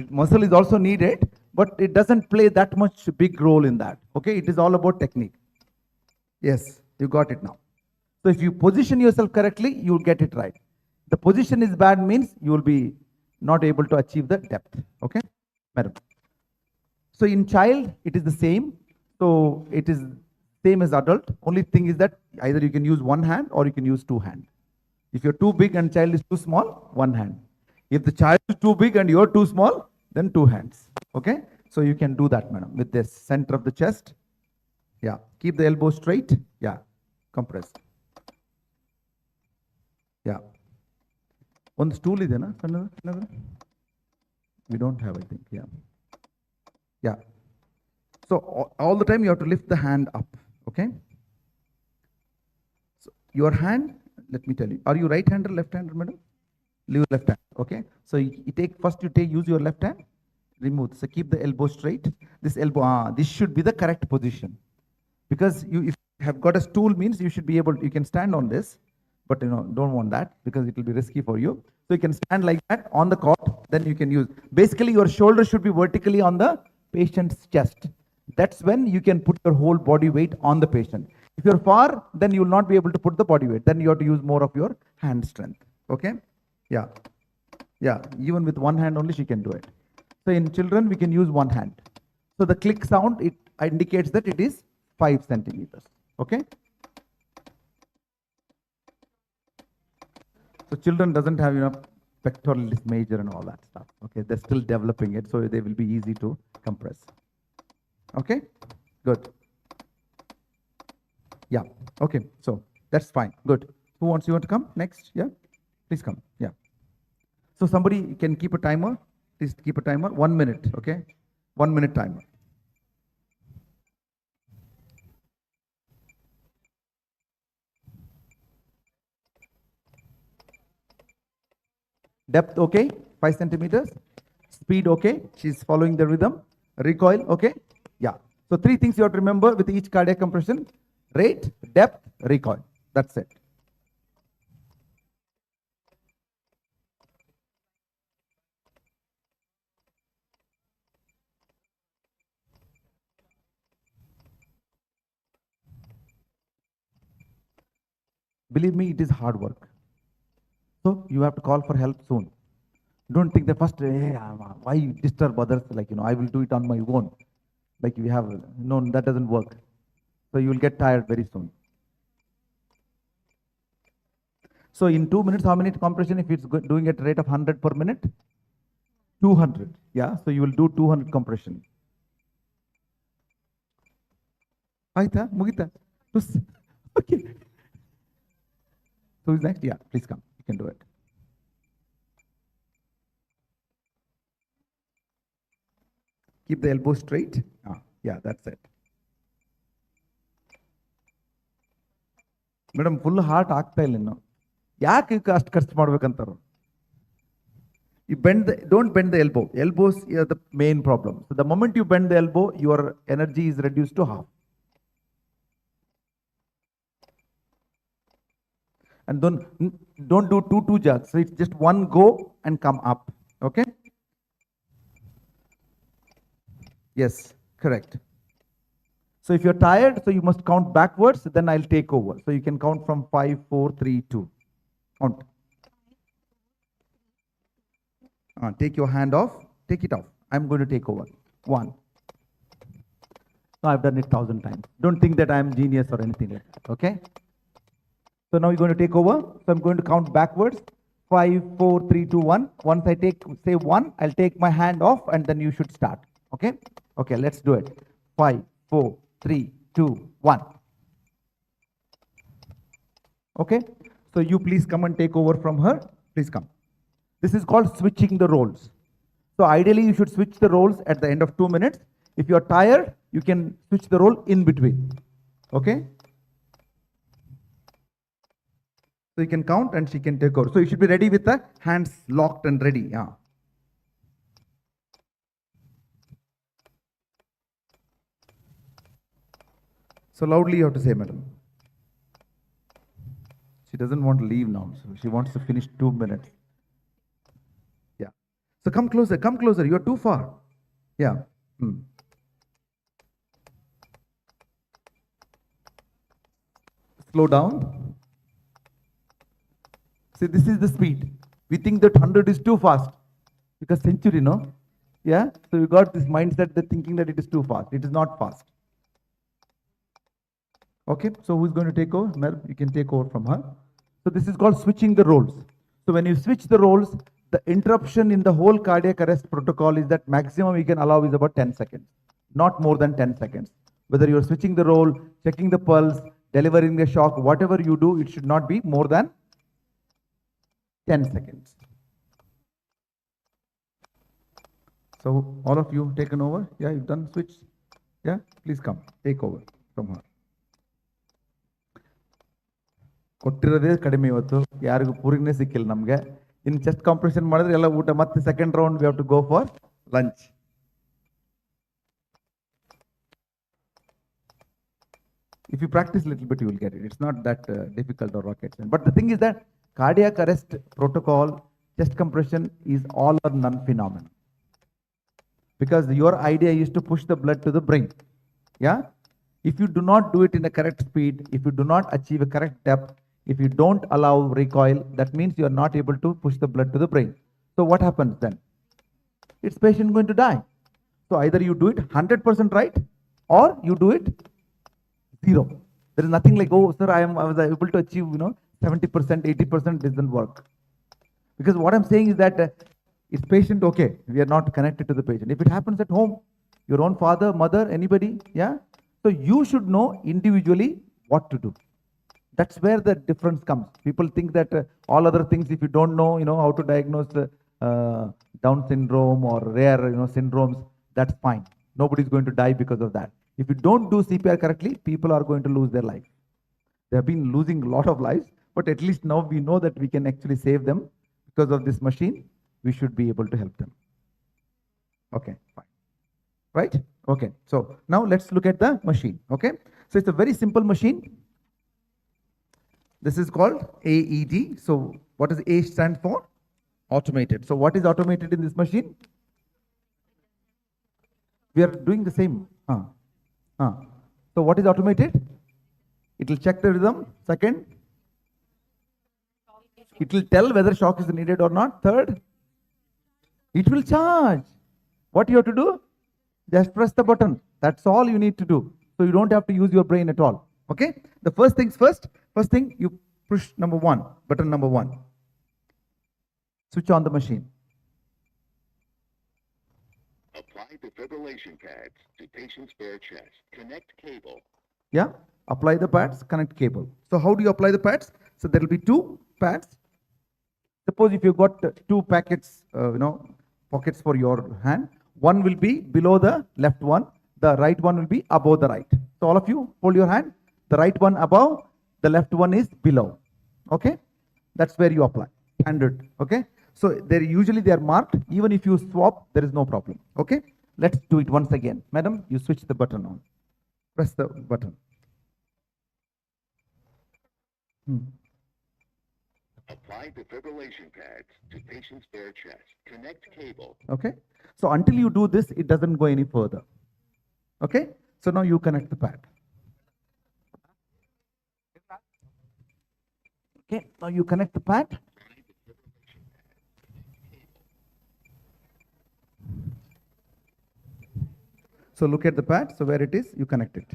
Muscle is also needed, but it doesn't play that much big role in that. Okay, it is all about technique. Yes, you got it now. So if you position yourself correctly, you will get it right. The position is bad means you will be not able to achieve the depth. Okay, madam. So in child, it is the same. So it is same as adult. Only thing is that either you can use one hand or you can use two hands. If you're too big and child is too small, one hand. If the child is too big and you're too small, then two hands. Okay, so you can do that, madam, with this center of the chest. Yeah, keep the elbow straight. Yeah, compress. Yeah. One stool is there, na? Another? We don't have, I think. Yeah. Yeah. So all the time you have to lift the hand up. Okay. So your hand, let me tell you, are you right-hander, left-hander, madam? Leave left hand. Okay. So use your left hand. Remove. So keep the elbow straight. This elbow, this should be the correct position. Because if you have got a stool means you should be able, you can stand on this, but don't want that because it will be risky for you. So you can stand like that on the cot, then you can use. Basically your shoulder should be vertically on the patient's chest. That's when you can put your whole body weight on the patient. If you're far, then you will not be able to put the body weight. Then you have to use more of your hand strength. Okay? Yeah. Yeah. Even with one hand only she can do it. So in children, we can use one hand. So the click sound, it indicates that it is 5 centimeters. Okay? So children doesn't have pectoralis major and all that stuff. Okay, they're still developing it, so they will be easy to compress. Okay, good. Yeah. Okay, so that's fine. Good. Who wants you want to come next? Yeah, please come. Yeah. So somebody can keep a timer. Please keep a timer. 1 minute. Okay, 1 minute timer. Depth okay, 5 centimeters. Speed okay, she's following the rhythm. Recoil okay, yeah. So 3 things you have to remember with each cardiac compression: rate, depth, recoil. That's it. Believe me, it is hard work. So you have to call for help soon. Don't think that first, hey, why disturb others? I will do it on my own. Like we have, no, that doesn't work. So you will get tired very soon. So in 2 minutes, how many compression if it's doing at a rate of 100 per minute? 200. Yeah, so you will do 200 compression. Aita, Mugita. Okay. Who's next? Yeah, please come. You can do it. Keep the elbow straight. Yeah, that's it. Madam full heart ಆಗ್ತಾ ಇಲ್ಲ ಇನ್ನು. ಯಾಕೆ ಅಷ್ಟು ಖರ್ಚು ಮಾಡ್ಬೇಕಂತಾರು? You bend the, don't bend the elbow. Elbows are the main problem. So the moment you bend the elbow, your energy is reduced to half. And don't do two jugs. So it's just one go and come up. Okay? Yes, correct. So if you're tired, so you must count backwards, then I'll take over. So you can count from 5, 4, 3, 2. Count. Take your hand off. Take it off. I'm going to take over. 1. No, I've done it 1,000 times. Don't think that I'm genius or anything like that. Okay? So now you're going to take over. So I'm going to count backwards. 5, 4, 3, 2, 1. Once I say 1, I'll take my hand off and then you should start. Okay? Okay, let's do it. 5, 4, 3, 2, 1. Okay? So you please come and take over from her. Please come. This is called switching the roles. So ideally you should switch the roles at the end of 2 minutes. If you are tired, you can switch the role in between. Okay? So you can count and she can take over. So you should be ready with the hands locked and ready. Yeah. So loudly you have to say, madam. She doesn't want to leave now. So she wants to finish 2 minutes. Yeah. So come closer, come closer. You are too far. Yeah. Slow down. See, this is the speed. We think that 100 is too fast. Because century, no? Yeah. So you got this mindset that thinking that it is too fast. It is not fast. Okay. So who's going to take over? Mel, you can take over from her. So this is called switching the roles. So when you switch the roles, the interruption in the whole cardiac arrest protocol is that maximum we can allow is about 10 seconds, not more than 10 seconds. Whether you're switching the role, checking the pulse, delivering the shock, whatever you do, it should not be more than 10 seconds. So all of you taken over? Yeah, you've done switch? Yeah, please come, take over from her. ಕೊಟ್ಟಿರೋದೇ ಕಡಿಮೆ ಇವತ್ತು, ಯಾರಿಗೂ ಪೂರಿನೇ ಸಿಕ್ಕಿಲ್ಲ ನಮಗೆ. ಇನ್ನು chest compression ಮಾಡಿದ್ರೆ ಎಲ್ಲ ಊಟ, ಮತ್ತೆ second round we have to go for lunch. If you practice a little bit, you will get it. It's not that difficult or rocket science. But the thing is that cardiac arrest protocol, chest compression is all or none phenomenon. Because your idea is to push the blood to the brain. Yeah? If you do not do it in a correct speed, if you do not achieve a correct depth, if you don't allow recoil, that means you are not able to push the blood to the brain. So what happens then? It's patient going to die. So either you do it 100% right or you do it 0. There is nothing like, oh sir, I was able to achieve 70%, 80% doesn't work. Because what I'm saying is that is patient okay? We are not connected to the patient. If it happens at home, your own father, mother, anybody, yeah? So you should know individually what to do. That's where the difference comes. People think that all other things, if you don't know, how to diagnose Down syndrome or rare, syndromes, that's fine. Nobody's going to die because of that. If you don't do CPR correctly, people are going to lose their life. They have been losing a lot of lives, but at least now we know that we can actually save them because of this machine. We should be able to help them. Okay, fine. Right? Okay, so now let's look at the machine. Okay, so it's a very simple machine. This is called AED. So what does A stand for? Automated. So what is automated in this machine? We are doing the same. So what is automated? It will check the rhythm. Second, it will tell whether shock is needed or not. Third, it will charge. What you have to do? Just press the button. That's all you need to do. So you don't have to use your brain at all. Okay? The first things first. First thing, you push number 1, button number 1. Switch on the machine. Apply defibrillation pads to patient's bare chest. Connect cable. Yeah? Apply the pads, connect cable. So how do you apply the pads? So there will be 2 pads. Suppose if you got 2 packets, pockets for your hand. One will be below the left one. The right one will be above the right. So all of you hold your hand. The right one above, the left one is below. Okay, that's where you apply. Standard. Okay, so they're usually they are marked. Even if you swap, there is no problem. Okay, let's do it once again. Madam, you switch the button on. Press the button. Apply defibrillation pads to patient's bare chest. Connect cable. Okay, so until you do this, it doesn't go any further. Okay, so now you connect the pad. Okay, now you connect the pad. So look at the pad. So where it is, you connect it.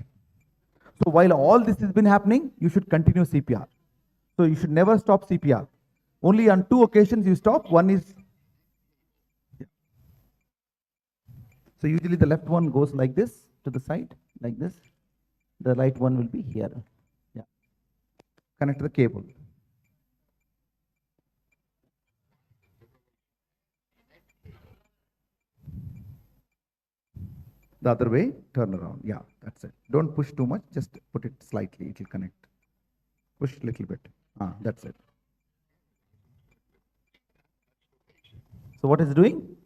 So while all this has been happening, you should continue CPR. So you should never stop CPR. Only on 2 occasions you stop. One is, so usually the left one goes like this to the side, like this. The right one will be here. Yeah. Connect the cable. The other way, turn around. Yeah, that's it. Don't push too much, just put it slightly, it will connect. Push a little bit. That's it. So what is doing?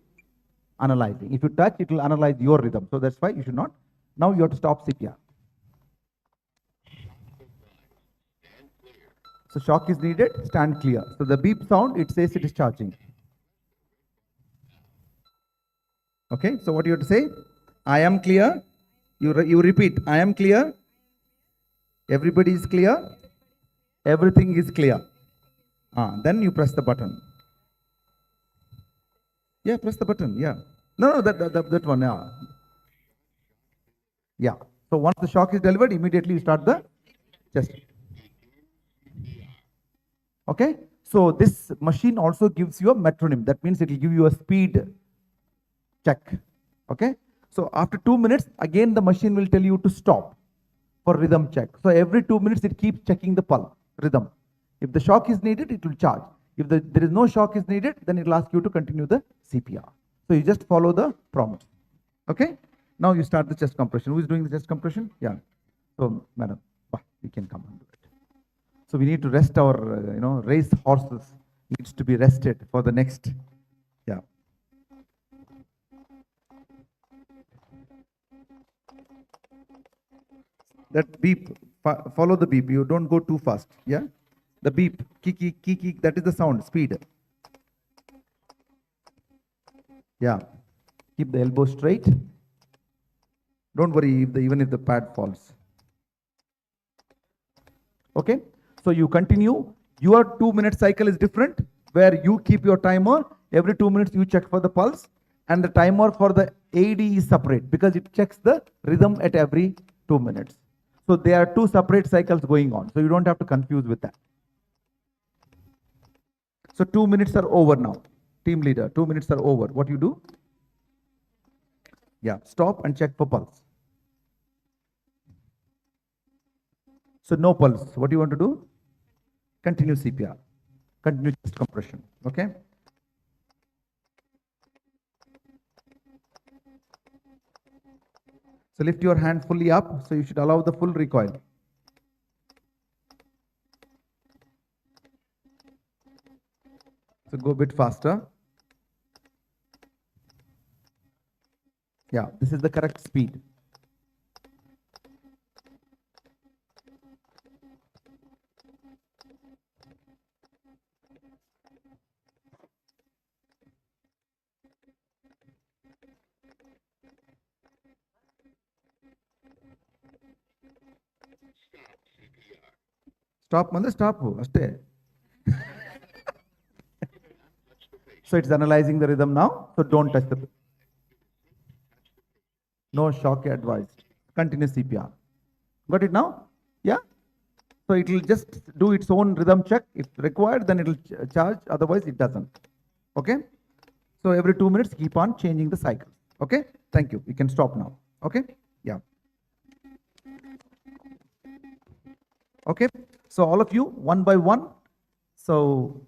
Analyzing. If you touch, it will analyze your rhythm. So that's why you should not. Now you have to stop CPR. So shock is needed, stand clear. So the beep sound, it says it is charging. Okay, so what you have to say? I am clear. You repeat, I am clear. Everybody is clear. Everything is clear. Then you press the button. Yeah, press the button. Yeah. No, that one. Yeah. Yeah. So once the shock is delivered, immediately you start the chest. Okay. So this machine also gives you a metronome. That means it will give you a speed check. Okay. So after 2 minutes, again the machine will tell you to stop for rhythm check. So every 2 minutes it keeps checking the pulse rhythm. If the shock is needed, it will charge. If there is no shock is needed, then it will ask you to continue the CPR. So you just follow the prompt. Okay. Now you start the chest compression. Who is doing the chest compression? Yeah. So madam, we can come and do it. So we need to rest our, race horses needs to be rested for the next. Yeah. That beep, follow the beep. You don't go too fast. Yeah. The beep, kick, that is the sound, speed. Yeah. Keep the elbow straight. Don't worry even if the pad falls. Okay. So you continue. Your 2 minute cycle is different, where you keep your timer. Every 2 minutes you check for the pulse, and the timer for the AD is separate because it checks the rhythm at every 2 minutes. So there are 2 separate cycles going on. So you don't have to confuse with that. So 2 minutes are over now. Team leader, 2 minutes are over. What you do? Yeah, stop and check for pulse. So no pulse. What do you want to do? Continue CPR. Continue chest compression. Okay. So lift your hand fully up. So you should allow the full recoil. So go a bit faster. Yeah, this is the correct speed. Stop, mother, stop. Stay. So it's analyzing the rhythm now. So don't touch the. No shock advised. Continue CPR. Got it now? Yeah. So it will just do its own rhythm check. If required, then it will charge. Otherwise, it doesn't. Okay. So every 2 minutes, keep on changing the cycle. Okay. Thank you. You can stop now. Okay. Yeah. Okay. So all of you, one by one. So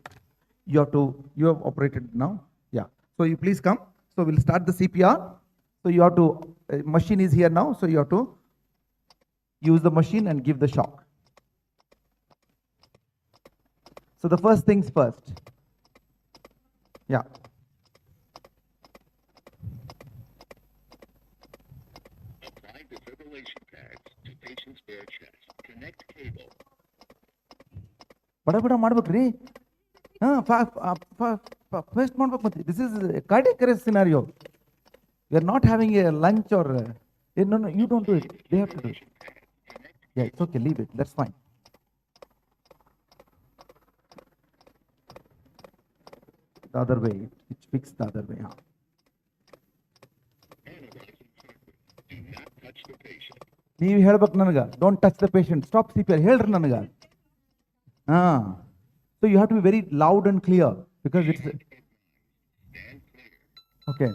you have operated now. Yeah. So you please come. So we'll start the CPR. So you have to, machine is here now. So you have to use the machine and give the shock. So the first things first. Yeah. Apply defibrillation pads to patient's bare chest. Connect cable. ಬಡ ಬಡ ಮಾಡ್ಬೇಕ್ರಿ first ಮಾಡ್ಬೇಕು ಮತ್ತೆ this is cardiac arrest scenario we are not having a lunch or no no you don't do it they have to do it yeah it's okay leave it that's fine the other way it's fixed the other way huh? ನೀವು ಹೇಳ್ಬೇಕು ನನಗೆ don't touch the patient stop CPR ಹೇಳ್ರಿ ನನಗೆ so you have to be very loud and clear because it's okay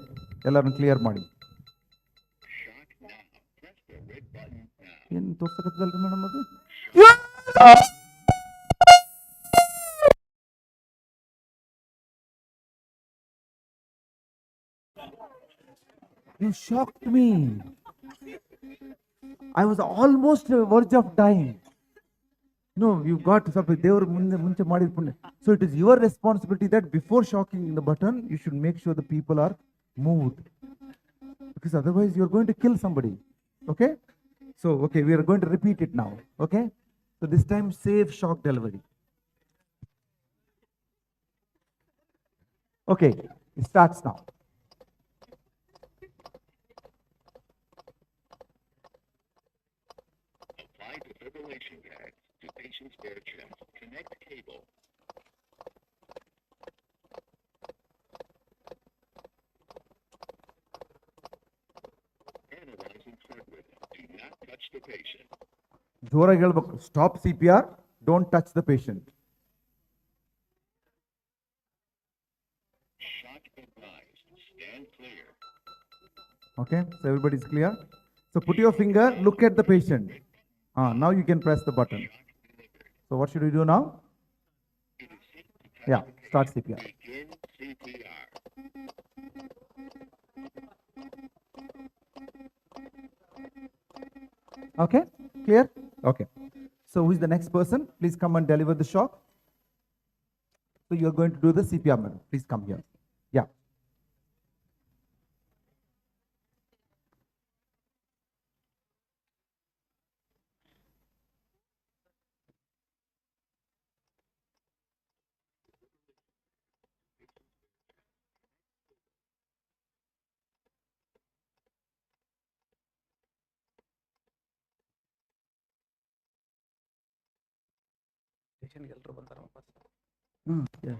ಎಲ್ಲರನ್ನು clear ಮಾಡಿ ಏನು ತೋರ್ಸಕತ್ತಲ್ರಿ madam ಅದು You shocked me. I was almost verge of dying. No, you got something. They were munche madid punne. So it is your responsibility that before shocking the button, you should make sure the people are moved. Because otherwise you are going to kill somebody. Okay? So, okay, we are going to repeat it now. Okay? So this time save shock delivery. Okay, it starts now. Apply defibrillation pads to patient's bare chest. Connect cable. Analyzing heart rhythm. Do not touch the patient. ಜೋರಾಗಿ ಹೇಳ್ಬೇಕು stop CPR, don't touch the patient. Shock advised. Stand clear. Okay, so everybody is clear. So put your finger, look at the patient. Now you can press the button. So what should we do now? Yeah, start CPR. Begin CPR. Okay, clear? Okay. So who is the next person? Please come and deliver the shock. So you are going to do the CPR, madam. Please come here. Yeah. Yeah.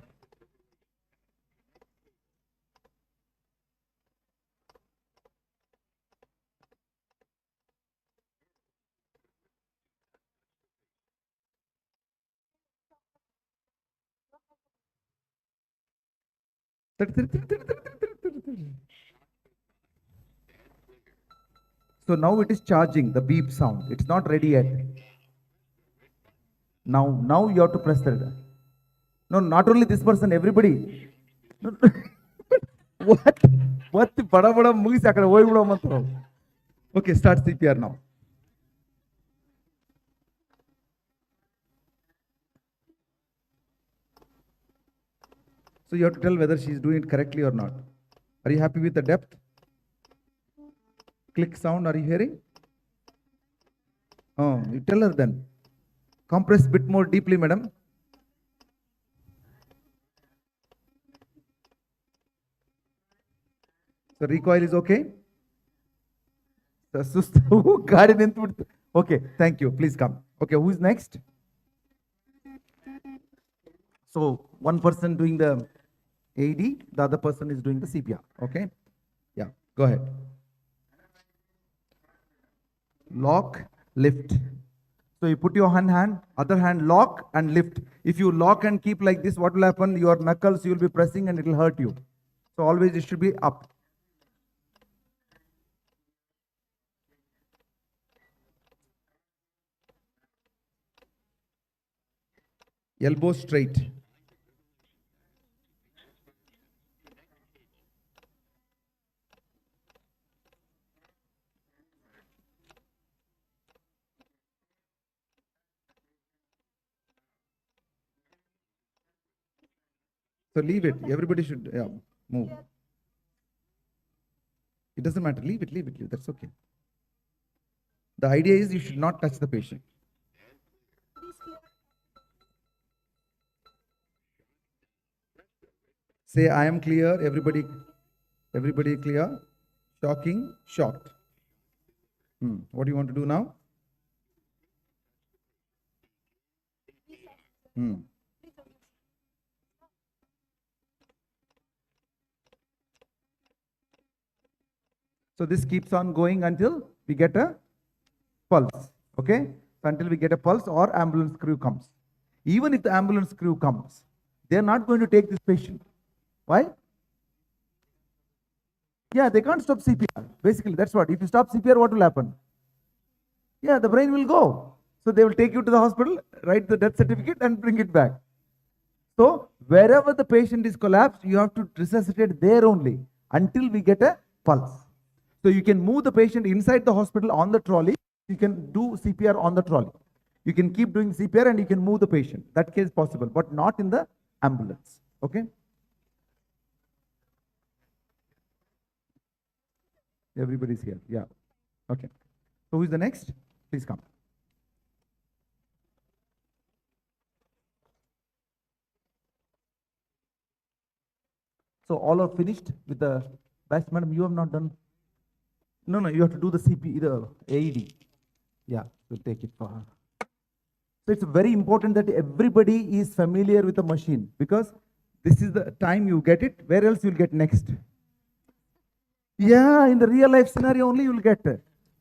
So now it is charging the beep sound. It's not ready yet. Now you have to press the. No, not only this person, everybody. What? What? Bada bada movies akada hoyi bido mantro. Okay, start CPR now. So you have to tell whether she is doing it correctly or not. Are you happy with the depth? Click sound, are you hearing? Oh, you tell her then. Compress a bit more deeply, madam. So recoil is okay? Okay, thank you. Please come. Okay, who is next? So one person doing the AED, the other person is doing the CPR. Okay? Yeah, go ahead. Lock, lift. So you put your hand, other hand lock and lift. If you lock and keep like this, what will happen? Your knuckles you will be pressing and it will hurt you. So always it should be up. Elbow straight. So leave it. Everybody should move. It doesn't matter. Leave it, leave it, leave it. That's okay. The idea is you should not touch the patient. Say, I am clear. Everybody clear. Shocking, shocked. What do you want to do now? So this keeps on going until we get a pulse. Okay? So until we get a pulse or ambulance crew comes. Even if the ambulance crew comes, they are not going to take this patient. Why? Yeah, they can't stop CPR. Basically, that's what. If you stop CPR, what will happen? Yeah, the brain will go. So they will take you to the hospital, write the death certificate and bring it back. So wherever the patient is collapsed, you have to resuscitate there only until we get a pulse. So you can move the patient inside the hospital on the trolley. You can do CPR on the trolley. You can keep doing CPR and you can move the patient. That case possible, but not in the ambulance. Okay? Everybody's here. Yeah. Okay. So who is the next? Please come. So all are finished with the batch, madam. You have not done. No, you have to do the CP, the AED. Yeah, we'll take it for her. So it's very important that everybody is familiar with the machine because this is the time you get it. Where else you'll get next? Yeah, in the real life scenario only you'll get.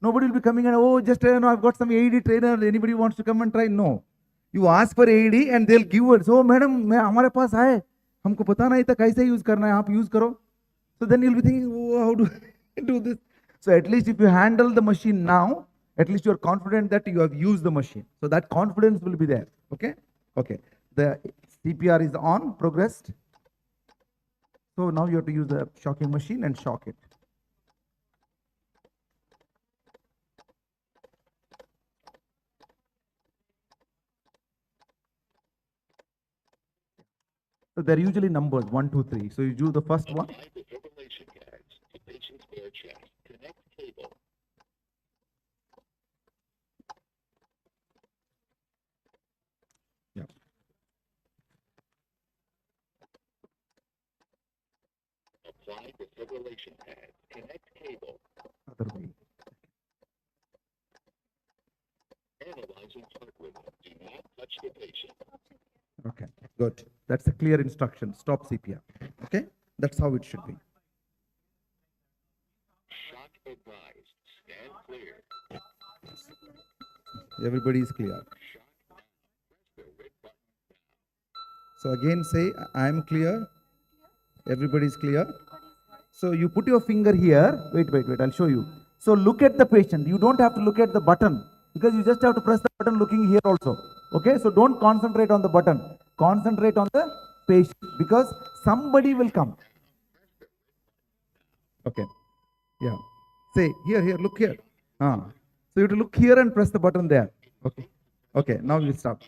Nobody will be coming and just I've got some AED trainer. Anybody wants to come and try? No. You ask for AED and they'll give it. So madam, हमारे पास है. हमको पता नहीं था कैसे use करना है. आप यूज करो. So then you'll be thinking, how do I do this? So at least if you handle the machine now, at least you're confident that you have used the machine. So that confidence will be there. Okay? Okay. The CPR is on, progressed. So now you have to use the shocking machine and shock it. So they're usually numbers 1, 2, 3. So you do the first one. Yeah. Apply defibrillation pad. Connect cable. Other way. Analyzing heart rhythm. Do not touch the patient. Okay, good. That's a clear instruction. Stop CPR. Okay, that's how it should be. Shock advised. Stand clear. Everybody is clear. So again say, I am clear. Everybody is clear. So you put your finger here. Wait, I'll show you. So look at the patient. You don't have to look at the button because you just have to press the button looking here also. Okay, so don't concentrate on the button. Concentrate on the patient because somebody will come. Okay. Yeah. Say, here, look here. So you have to look here and press the button there. Okay. Okay, now we'll start.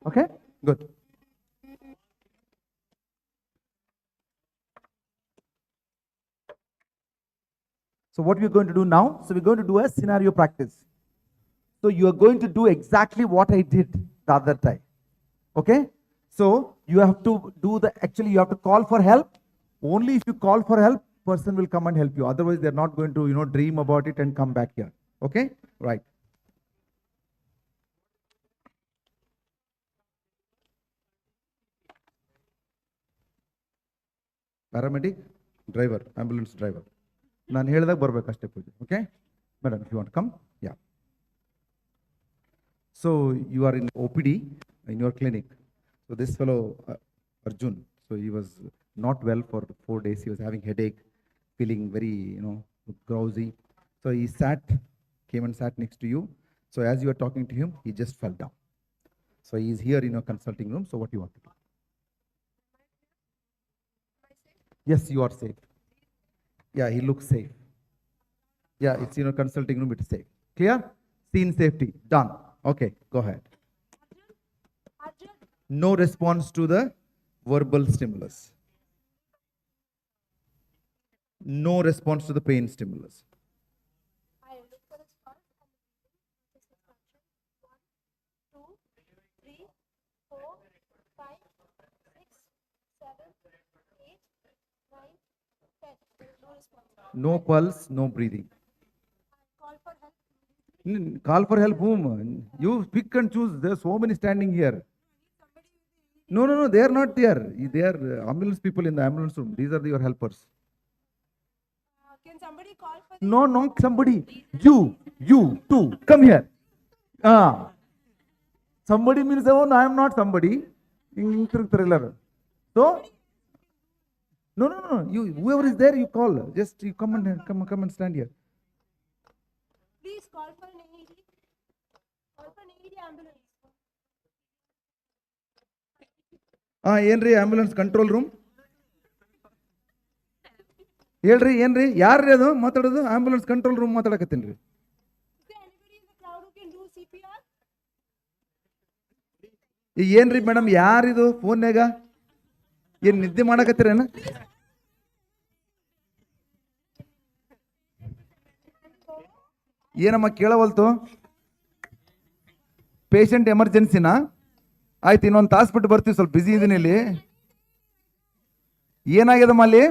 Okay, good. So what we're going to do now, so we're going to do a scenario practice. So you are going to do exactly what I did the other time. Okay? So you have to do you have to call for help. Only if you call for help, person will come and help you. Otherwise, they're not going to, dream about it and come back here. Okay? Right. Paramedic, driver, ambulance driver. ನಾನು ಹೇಳಿದಾಗ ಬರಬೇಕಷ್ಟೇ ಪೂಜೆ. Okay? Madam, if you want to come. Yeah. So you are in OPD in your clinic. So this fellow, Arjun, so he was not well for 4 days. He was having headache, feeling very, drowsy. So he came and sat next to you. So as you were talking to him, he just fell down. So he is here in your consulting room. So what do you want to do? Yes, you are safe. Yeah, he looks safe. Yeah, it's consulting room, it's safe. Clear? Scene safety, done. Okay, go ahead. No response to the verbal stimulus. No response to the pain stimulus. No pulse, no breathing. Call for help whom? You pick and choose. There are so many standing here. No, no, no, they are not there. They are ambulance people in the ambulance room. These are your helpers. No, not somebody. You too. Come here. Somebody means, oh, no, I am not somebody. So, no. You, whoever is there, you call. Just you come and stand here. Please call for an AED. Call for an AED ambulance. ಏನ್ರಿ ambulance control room ಹೇಳ್ರಿ ಏನ್ರಿ ಯಾರ್ರಿ ಅದು ಮಾತಾಡೋದು ambulance control room ಮಾತಾಡಕತ್ತೀನ್ರಿ ಈಗ ಏನ್ರಿ madam ಯಾರಿದು ಫೋನ್ಯಾಗ ಏನ್ ನಿದ್ದೆ ಮಾಡಕತ್ತೀರೇನ ಏನಮ್ಮ ಕೇಳವಲ್ತು ಪೇಷಂಟ್ ಎಮರ್ಜೆನ್ಸಿನಾ ಆಯ್ತು ಇನ್ನೊಂದು ತಾಸು ಬಿಟ್ಟು ಬರ್ತೀವಿ ಸ್ವಲ್ಪ ಬಿಸಿ ಇದೀನಿ ಇಲ್ಲಿ ಏನಾಗ್ಯದಮ್ಮ ಅಲ್ಲಿ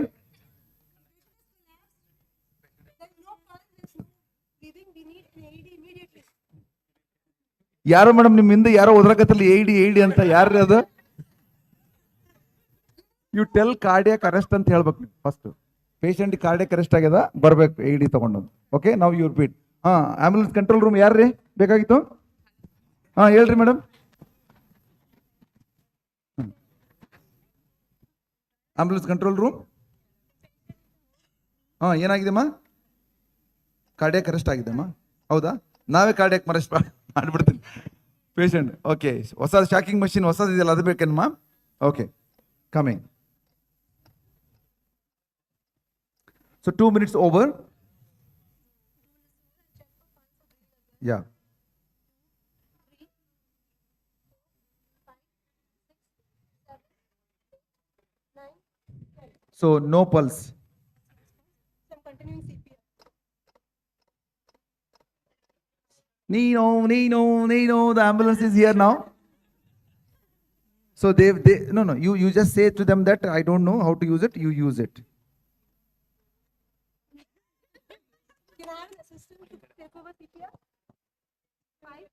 ಯಾರೋ ಮೇಡಮ್ ನಿಮ್ಮ ಹಿಂದೆ ಯಾರೋ ಒದ್ರಕತ್ತಲ್ಲಿ ಏಡಿ ಅಂತ ಯಾರ್ರಿ ಅದು ಯು ಟೆಲ್ ಕಾರ್ಡಿಯಾಕ್ ಅರೆಸ್ಟ್ ಅಂತ ಹೇಳ್ಬೇಕು ನೀವು ಫಸ್ಟ್ ಪೇಷಂಟ್ ಕಾರ್ಡಿಯಾಕ್ ಅರೆಸ್ಟ್ ಆಗ್ಯದ ಬರ್ಬೇಕು ಏಡಿ ತಗೊಂಡು ಓಕೆ ನಾವು you repeat ambulance control room ಯಾರ್ರಿ ಬೇಕಾಗಿತ್ತು ಹೇಳ್ರಿ ಮೇಡಮ್ ಆಂಬ್ಯುಲೆನ್ಸ್ ಕಂಟ್ರೋಲ್ ರೂಮ್ ಏನಾಗಿದೆಮ್ಮ ಕಾರ್ಡಿಯಾಕ್ ಅರೆಸ್ಟ್ ಆಗಿದೆಮ್ಮ ಹೌದಾ ನಾವೇ ಕಾರ್ಡಿಯಾಕ್ ಅರೆಸ್ಟ್ ಮಾಡಿಬಿಡ್ತೀನಿ ಪೇಷಂಟ್ ಓಕೆ ಹೊಸ ಶಾಕಿಂಗ್ ಮಷಿನ್ ಹೊಸದು ಇದೆಯಲ್ಲ ಅದು ಬೇಕೇನಮ್ಮ okay coming so 2 minutes over yeah so no pulse I'm continuing CPR. Nino, the ambulance is here now. So they no, you just say to them that I don't know how to use it, you use it. Can I have an assistant to take over CPR? Five.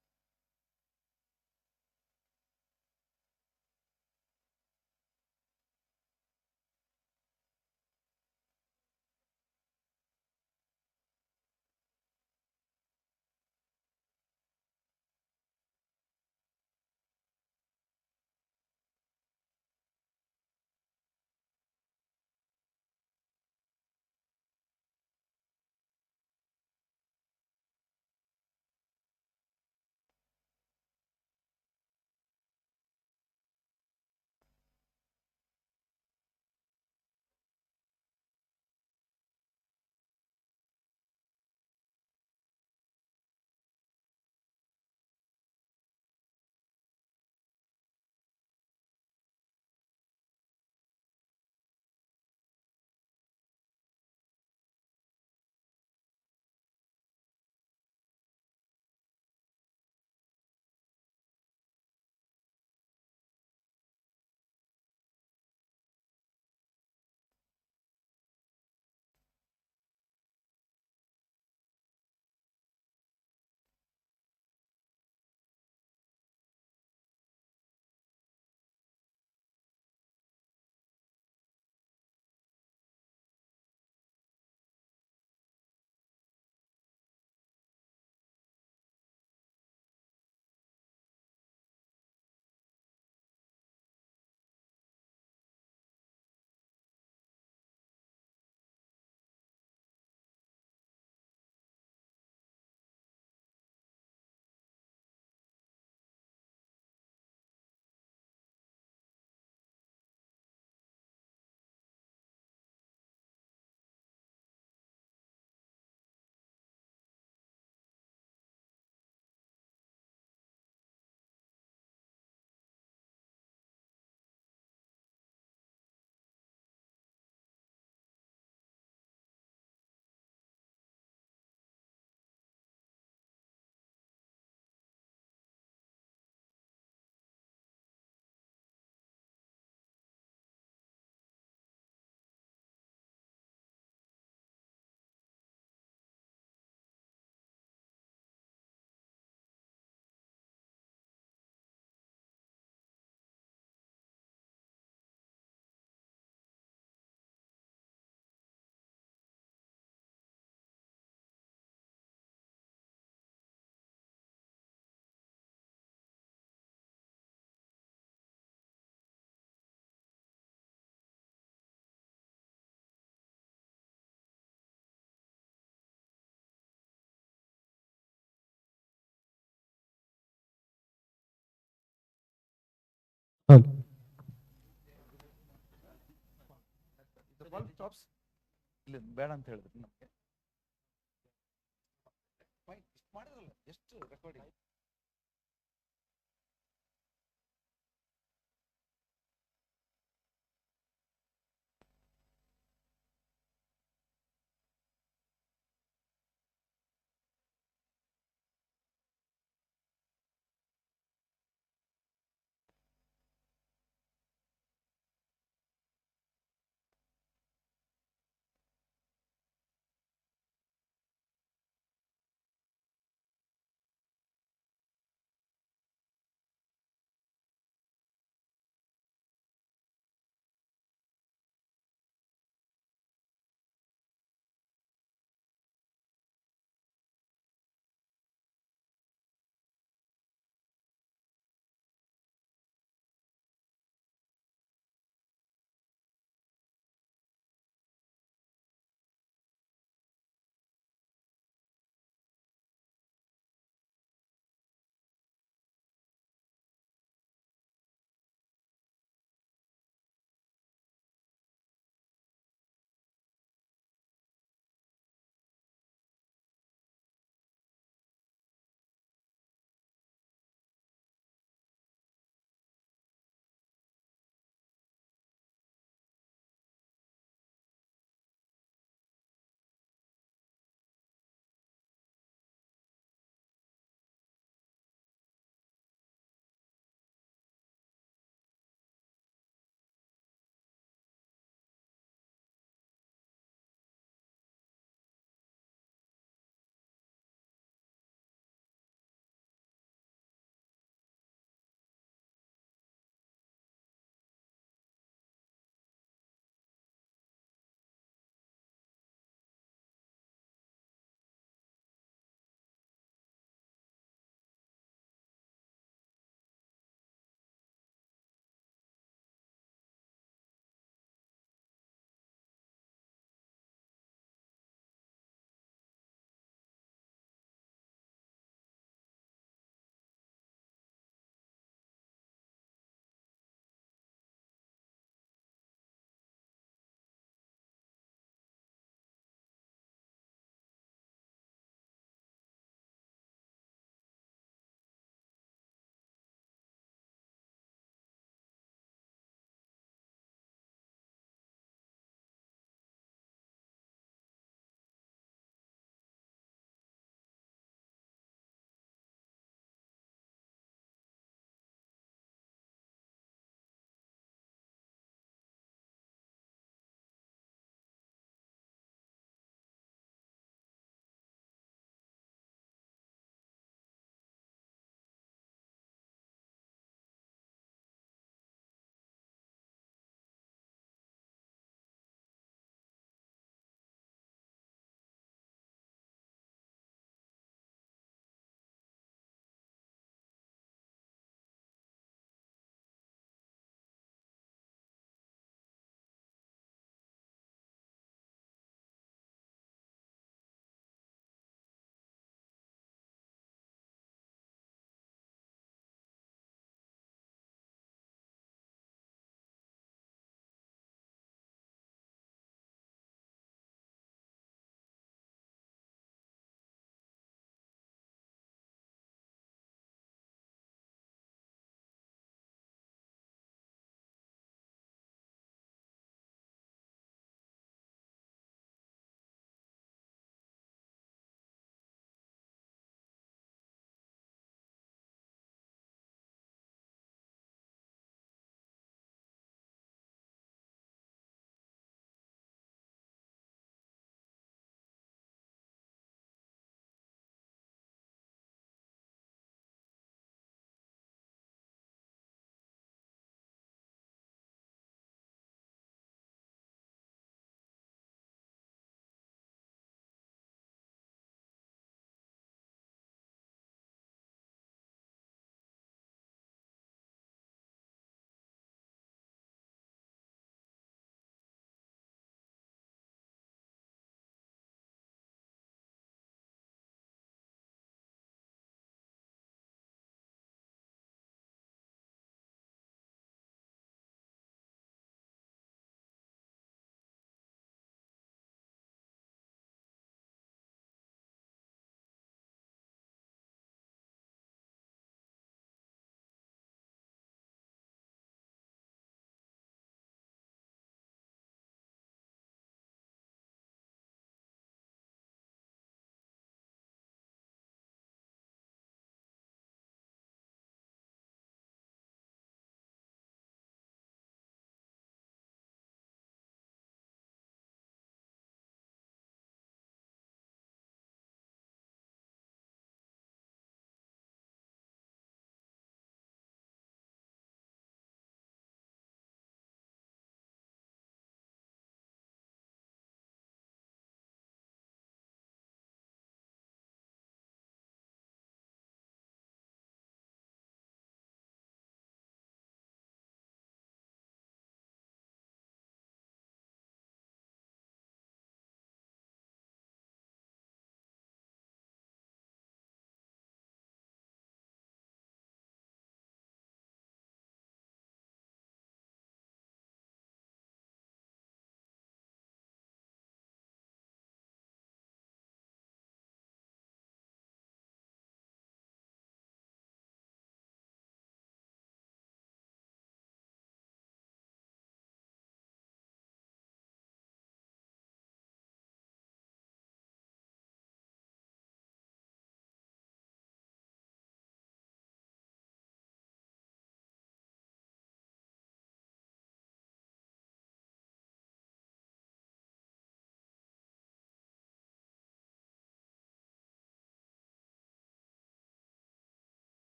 ಹೌದು. Bulb stops ಇಲ್ಲಿ ಬೇಡ ಅಂತ ಹೇಳಿದ್ರು ನಮಗೆ ಮಾಡಿದ್ರಲ್ಲ ಎಷ್ಟು recording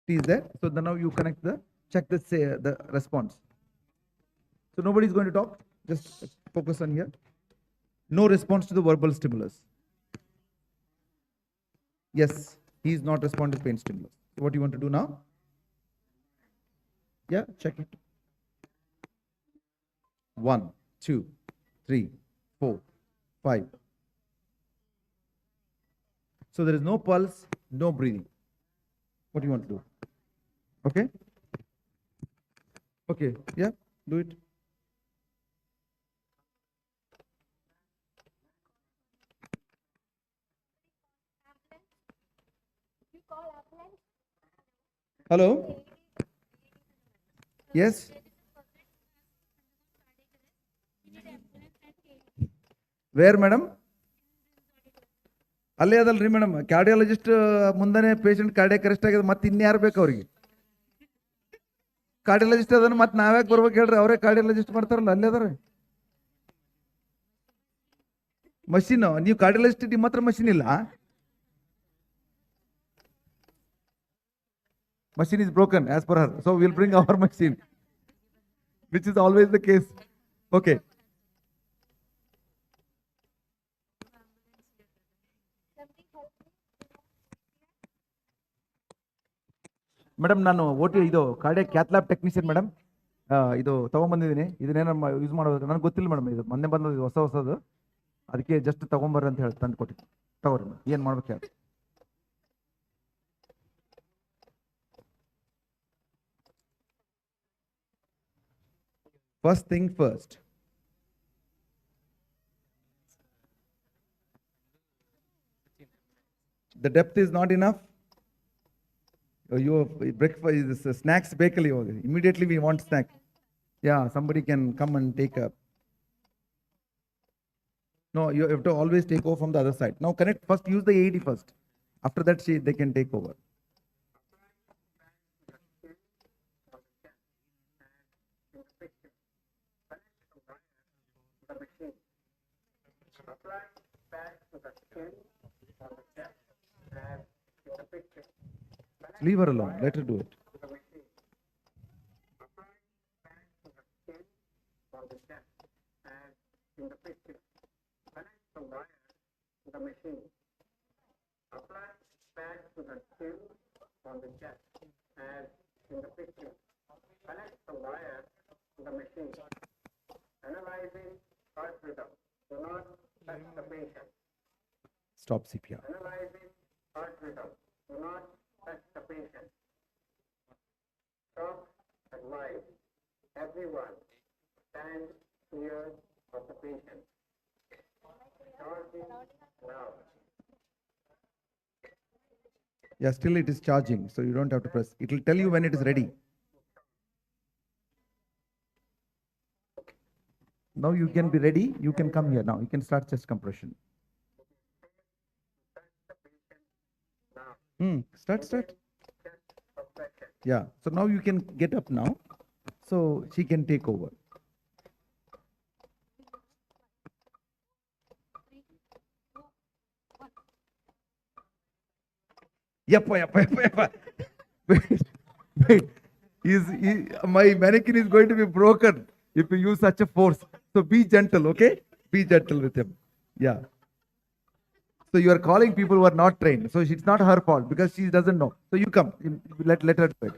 T is there. So then now you connect check the response. So nobody is going to talk. Just focus on here. No response to the verbal stimulus. Yes, he is not responding to pain stimulus. So what do you want to do now? Yeah, check it. 1, 2, 3, 4, 5. So there is no pulse, no breathing. What do you want to do? Okay? Okay, yeah, do it. Hello? Yes? Where, madam? ಅಲ್ಲೇ ಅದಲ್ರಿ madam cardiologist ಮುಂದೆನೆ patient cardiac arrest ಆಗಿದೆ ಮತ್ತೆ ಇನ್ಯಾರು ಬೇಕು ಅವ್ರಿಗೆ cardiologist ಅದನ್ನ ಮತ್ತೆ ನಾವ್ಯಾಕೆ ಬರ್ಬೇಕು ಹೇಳ್ರಿ ಅವರೇ ಕಾರ್ಡಿಯಾಲಜಿಸ್ಟ್ ಮಾಡ್ತಾರಲ್ಲ ಅಲ್ಲೇ ಅದಾರ ಮಷಿನ್ ನೀವು ಕಾರ್ಡಿಯಾಲಜಿಸ್ಟ್ ನಿಮ್ಮ ಹತ್ರ ಮಷಿನ್ ಇಲ್ಲ machine is broken as per her, so we'll bring our machine, which is always the case. Okay. Madam ನಾನು ಇದು cardiac cath lab technician madam ಇದು ತಗೊಂಡ್ಬಂದಿದ್ದೀನಿ ಇದನ್ನೇನೋ ಯೂಸ್ ಮಾಡೋದು ನನಗೆ ಗೊತ್ತಿಲ್ಲ ಮೇಡಮ್ ಇದು ಮೊನ್ನೆ ಬಂದದ್ದು ಹೊಸದು ಅದಕ್ಕೆ ಜಸ್ಟ್ ತಗೊಂಬರ್ರಿ ಅಂತ ಹೇಳಿ ತಂದು ಕೊಟ್ಟಿದ್ದೆ ತಗೋರಿ ಏನು ಮಾಡ್ಬೇಕು ಹೇಳಿ First thing first. The depth is not enough. You breakfast is snacks bakery. Immediately we want snack. Yeah, somebody can come and take up. No, you have to always take over from the other side. Now connect first. Use the AED first. After that, they can take over. Leave her alone. Let her do it. Stop CPR. Everyone stand clear of the patient. Charging now. Yeah, still it is charging, so you don't have to press. It will tell you when it is ready. Now you can be ready. You can come here now. You can start chest compression. Start. Yeah. So now you can get up now. So she can take over. Yep. Wait. My mannequin is going to be broken if you use such a force. So be gentle, okay? Be gentle with him. Yeah. So you are calling people who are not trained. So it's not her fault because she doesn't know. So you come. Let her do it.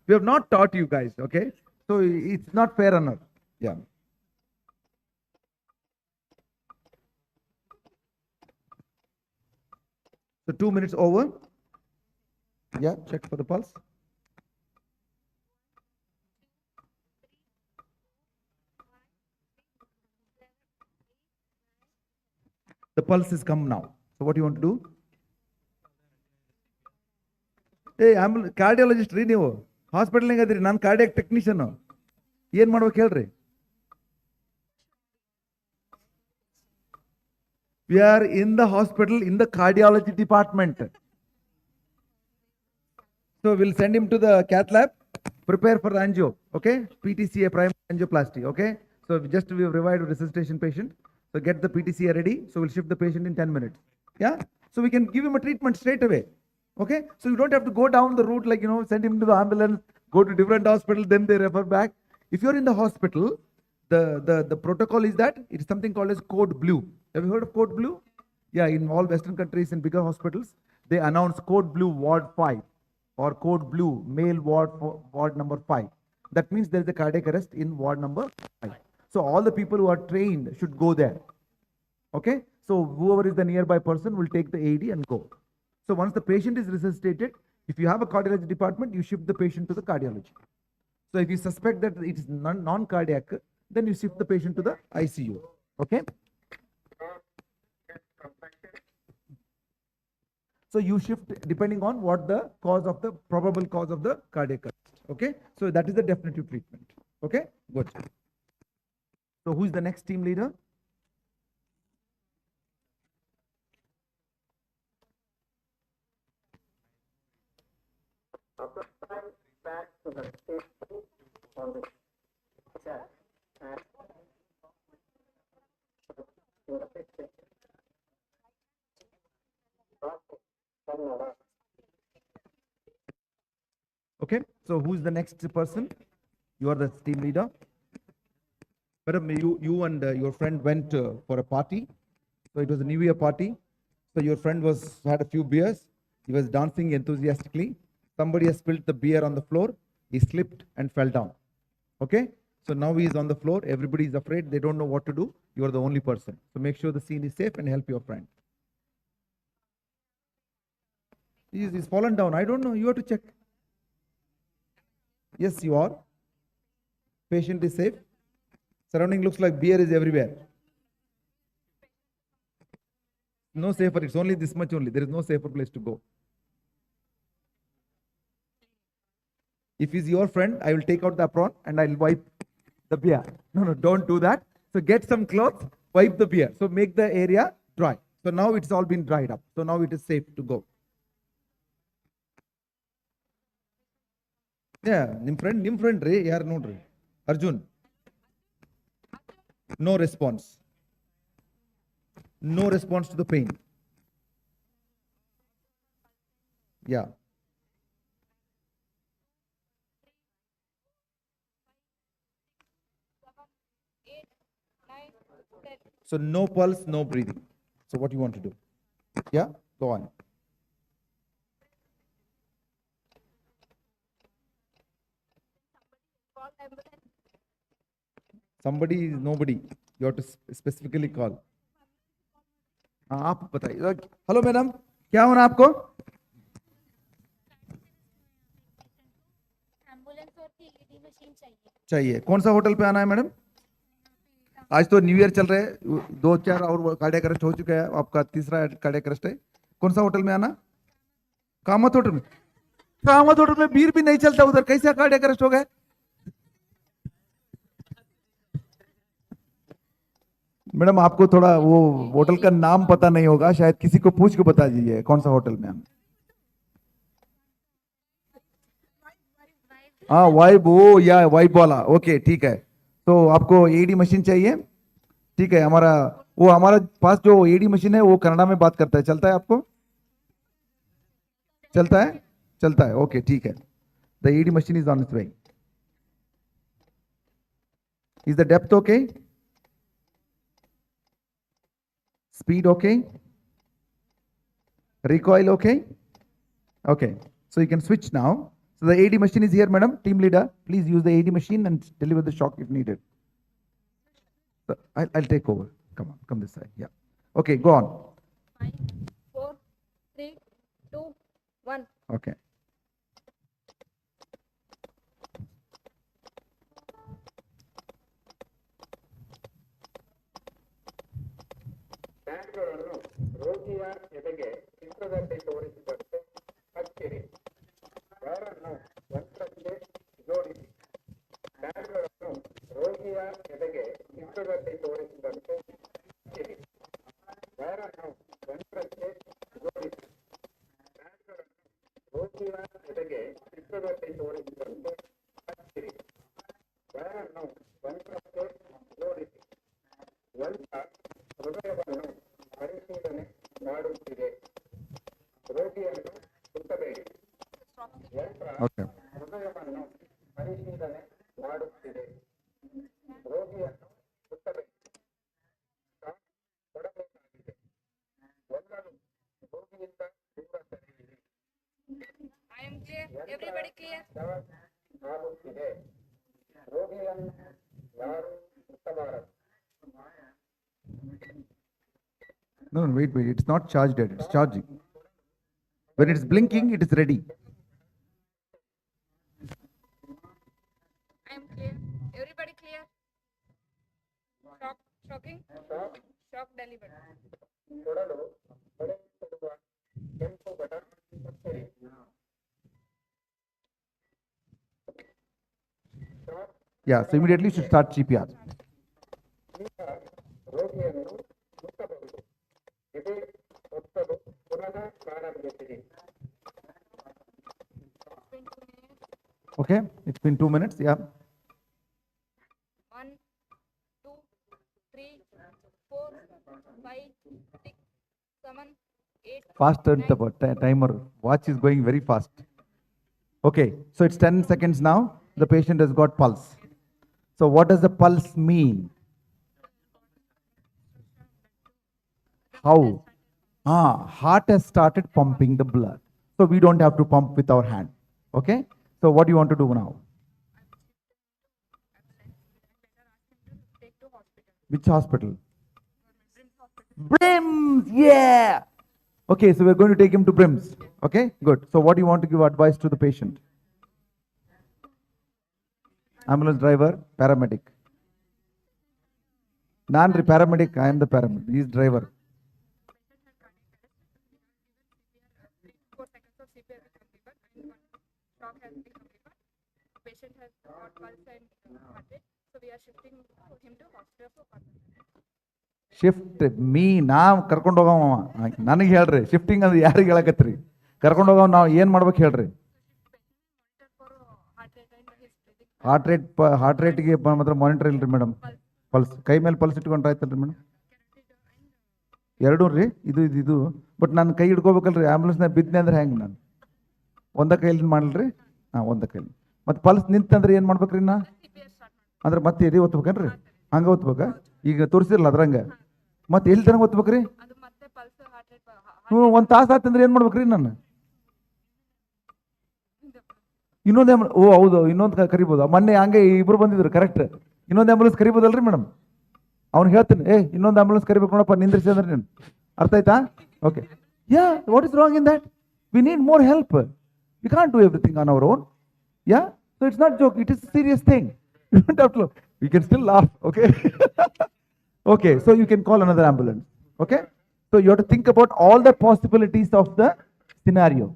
We have not taught you guys, okay? So it's not fair enough. Yeah. So 2 minutes over. Yeah, check for the pulse. The pulse is come now. So what do you want to do? Hey, I'm cardiologist ರೀ ನೀವು ಹಾಸ್ಪಿಟಲ್ನಾಗ ಅದ್ರಿ ನಾನು cardiac technician ಏನ್ ಮಾಡ್ಬೇಕು ಹೇಳ್ರಿ we are in the hospital in the cardiology department, so we'll send him to the cath lab, prepare for the angio, okay? PTCA, primary angioplasty, okay? So we have revived a resuscitation patient, so get the PTCA ready, so we'll shift the patient in 10 minutes. Yeah, so we can give him a treatment straight away. Okay, so you don't have to go down the route like, send him to the ambulance, go to different hospital, then they refer back. If you're in the hospital, the protocol is that it is something called as code blue. Have you heard of code blue? Yeah, in all Western countries in bigger hospitals, they announce code blue ward 5 or code blue male ward number 5. That means there is a cardiac arrest in ward number 5. So all the people who are trained should go there. Okay, so whoever is the nearby person will take the AED and go. So once the patient is resuscitated, if you have a cardiology department, you shift the patient to the cardiology. So if you suspect that it is non-cardiac, then you shift the patient to the ICU. Okay. So you shift depending on what the probable cause of the cardiac arrest. Okay. So that is the definitive treatment. Okay. Good. So who is the next team leader? Okay, so who is the next person? You are the team leader. Madam, you and your friend went for a party. So it was a New Year party. So your friend had a few beers. He was dancing enthusiastically. Somebody has spilled the beer on the floor. He slipped and fell down. Okay, so now he is on the floor. Everybody is afraid. They don't know what to do. You are the only person. So make sure the scene is safe and help your friend. He's fallen down. I don't know. You have to check. Yes, you are. Patient is safe. Surrounding looks like beer is everywhere. No safer. It's only this much only. There is no safer place to go. If he's your friend, I will take out the apron and I'll wipe the beer. No, don't do that. So get some cloth, wipe the beer. So make the area dry. So now it's all been dried up. So now it is safe to go. Yeah, nim friend re yaar nodri. Arjun. No response. No response to the pain. Yeah. So no pulse, no breathing. So what you want to do? Yeah, go on. Somebody is nobody. You have to specifically call. आप बताइए. Hello madam, क्या होना आपको? चाहिए. कौन सा hotel पे आना है मैडम? आज तो न्यू ईयर चल रहा है, 2-4 और कार्डियक अरेस्ट हो चुका है, आपका तीसरा कार्डियक अरेस्ट है. कौन सा होटल में आना? कामत होटल में. कामत होटल में बीर भी नहीं चलता उधर, कैसे कार्डियक अरेस्ट हो गए? मैडम आपको थोड़ा वो होटल का नाम पता नहीं होगा, शायद किसी को पूछ के बता दीजिए कौन सा होटल में आना. हाँ वाइब, वो या वाइब वाला. ओके ठीक है. तो आपको एडी मशीन चाहिए. ठीक है, हमारा पास जो एडी मशीन है वो कन्नड़ा में बात करता है. चलता है आपको? चलता है? चलता है. ओके ठीक है. The AD machine is on its way. Is the depth okay? Speed okay? Recoil okay? Okay. So you can switch now. So the AD machine is here, madam. Team leader, please use the AD machine and deliver the shock if needed. So I'll take over. Come on, come this side. Yeah. Okay, go on. 5, 4, 3, 2, 1. Okay. ರೋಗಿಯ ಎದೆಗೆ ಚಿತ್ರದಲ್ಲಿ ತೋರಿಸಿದಂತೆ ಹಚ್ಚಿರಿ. ವೈರನ್ನು ಯಂತ್ರಕ್ಕೆ ಜೋಡಿಸಿ. ಬ್ಯಾಗ್ಗಳನ್ನು ರೋಗಿಯ ಎದೆಗೆ ಚಿತ್ರದಲ್ಲಿ ತೋರಿಸಿದಂತೆ ಹಚ್ಚಿರಿ. ವೈರನ್ನು ಯಂತ್ರಕ್ಕೆ ಜೋಡಿಸಿ. ಬ್ಯಾಗ್ಗಳನ್ನು ರೋಗಿಯ ಎದೆಗೆ ಚಿತ್ರದಲ್ಲಿ ತೋರಿಸಿದಂತೆ ಹಚ್ಚಿರಿ. ವೈರನ್ನು ಯಂತ್ರಕ್ಕೆ ಜೋಡಿಸಿ. ಯಂತ್ರ ಹೃದಯವನ್ನು ಪರಿಶೀಲನೆ ಮಾಡುತ್ತಿದೆ. ರೋಗಿಯನ್ನು ಸುತ್ತ ರೋಗಿಯನ್ನು ಮುಟ್ಟಬೇಕು. ಸ್ಟಾಪ್ ಕೊಡಬೇಕಾಗಿದೆ. ಎಲ್ಲರೂ ರೋಗಿಯಿಂದ ದೂರ ಸರಿಯಿರಿ. ಆಗುತ್ತಿದೆ. ರೋಗಿಯನ್ನು ಯಾರು ಮುಟ್ಟಬಾರದು. No, no, wait, wait. It's not charged yet. It's charging. When it's blinking, it is ready. I am clear. Everybody clear? Shocking? Shock delivered. ಕೊಡಲು ಹೊಡೆಯುತ್ತಿರುವ ಕೆಂಪು ಬಟನ್ ಒತ್ತಿರಿ. Yeah, so immediately you should start CPR. ಈಗ ರೋಗಿಯನ್ನು ಮುಟ್ಟಬಹುದು. ಎದೆ ಒತ್ತಲು ಪುನಃ ಪ್ರಾರಂಭಿಸಿರಿ. Okay, it's been 2 minutes. Yeah. 1, 2, 3, 4, 5, 6, 7, 8. Fast turn the timer. Watch is going very fast. Okay, so it's 10 seconds now. The patient has got pulse. So what does the pulse mean? How? Heart has started pumping the blood. So we don't have to pump with our hand. Okay? So what do you want to do now? Which hospital? Brims! Yeah! Okay, so we're going to take him to Brims. Okay, good. So what do you want to give advice to the patient? Ambulance driver, paramedic. Nandri paramedic, I am the paramedic. He is driver. 4 seconds of CPR will complete and one shock has been completed. Patient has got pulse and heart rate, so we are shifting him to hospital for further. Shift ನಾವು ಕರ್ಕೊಂಡು ಹೋಗವ ನನಗೆ ಹೇಳ್ರಿ shifting ಅದು ಯಾರಿಗೆ ಹೇಳಕತ್ರಿ ಕರ್ಕೊಂಡು ಹೋಗವ ನಾವು ಏನು ಮಾಡ್ಬೇಕು ಹೇಳ್ರಿ ಹಾರ್ಟ್ ರೇಟ್ಗೆ ಮಾತ್ರ ಮಾನಿಟರ್ ಇಲ್ರಿ ಮೇಡಮ್ ಪಲ್ಸ್ ಕೈ ಮೇಲೆ ಪಲ್ಸ್ ಇಟ್ಕೊಂಡ್ರೆ ಆಯ್ತಲ್ರಿ ಮೇಡಮ್ ಎರಡೂ ರೀ ಇದು ಬಟ್ ನಾನು ಕೈ ಹಿಡ್ಕೋಬೇಕಲ್ರಿ ಆ್ಯಂಬುಲೆನ್ಸ್ನಾಗ ಬಿದ್ದೆ ಅಂದ್ರೆ ಹೆಂಗೆ ನಾನು ಒಂದ ಕೈಲಿ ಮಾಡಲ್ರಿ ಒಂದ ಕೈಲಿ ಮತ್ತು ಪಲ್ಸ್ ನಿಂತಂದ್ರೆ ಏನು ಮಾಡ್ಬೇಕ್ರಿ ನಾ ಅಂದ್ರೆ ಮತ್ತೆ ಎದೆ ಒತ್ಬೇಕನ್ರಿ ಹಂಗೆ ಒತ್ಬೇಕಾ ಈಗ ತೋರಿಸಿರಲ್ಲ ಅದ್ರಂಗೆ ಮತ್ತೆ ಎಲ್ಲಿ ತನಕ ಒತ್ಬೇಕ್ರಿ ಒಂದು ತಾಸು ಆತಂದ್ರೆ ಏನು ಮಾಡ್ಬೇಕ್ರಿ ನಾನು ಇನ್ನೊಂದು ಹೌದು ಇನ್ನೊಂದು ಕರಿಬೋದು ಮೊನ್ನೆ ಹಂಗೆ ಇಬ್ರು ಬಂದಿದ್ರು ಕರೆಕ್ಟ್ ಇನ್ನೊಂದು ಆಂಬುಲೆನ್ಸ್ ಕರಿಬೋದಲ್ರಿ ಮೇಡಮ್ ಅವ್ನು ಹೇಳ್ತೀನಿ ಇನ್ನೊಂದು ಆಂಬುಲೆನ್ಸ್ ಕರಿಬೇಕು ನೋಡಪ್ಪ ನಿಂದ್ರಿಸಿ ಅಂದ್ರೆ ನೀನು ಅರ್ಥ ಆಯ್ತಾ okay what is wrong in that we need more help we can't do everything on our own so it's not joke it is serious thing we can still laugh, okay? Okay, so you can call another ambulance, okay? So you have to think about all the possibilities of the scenario,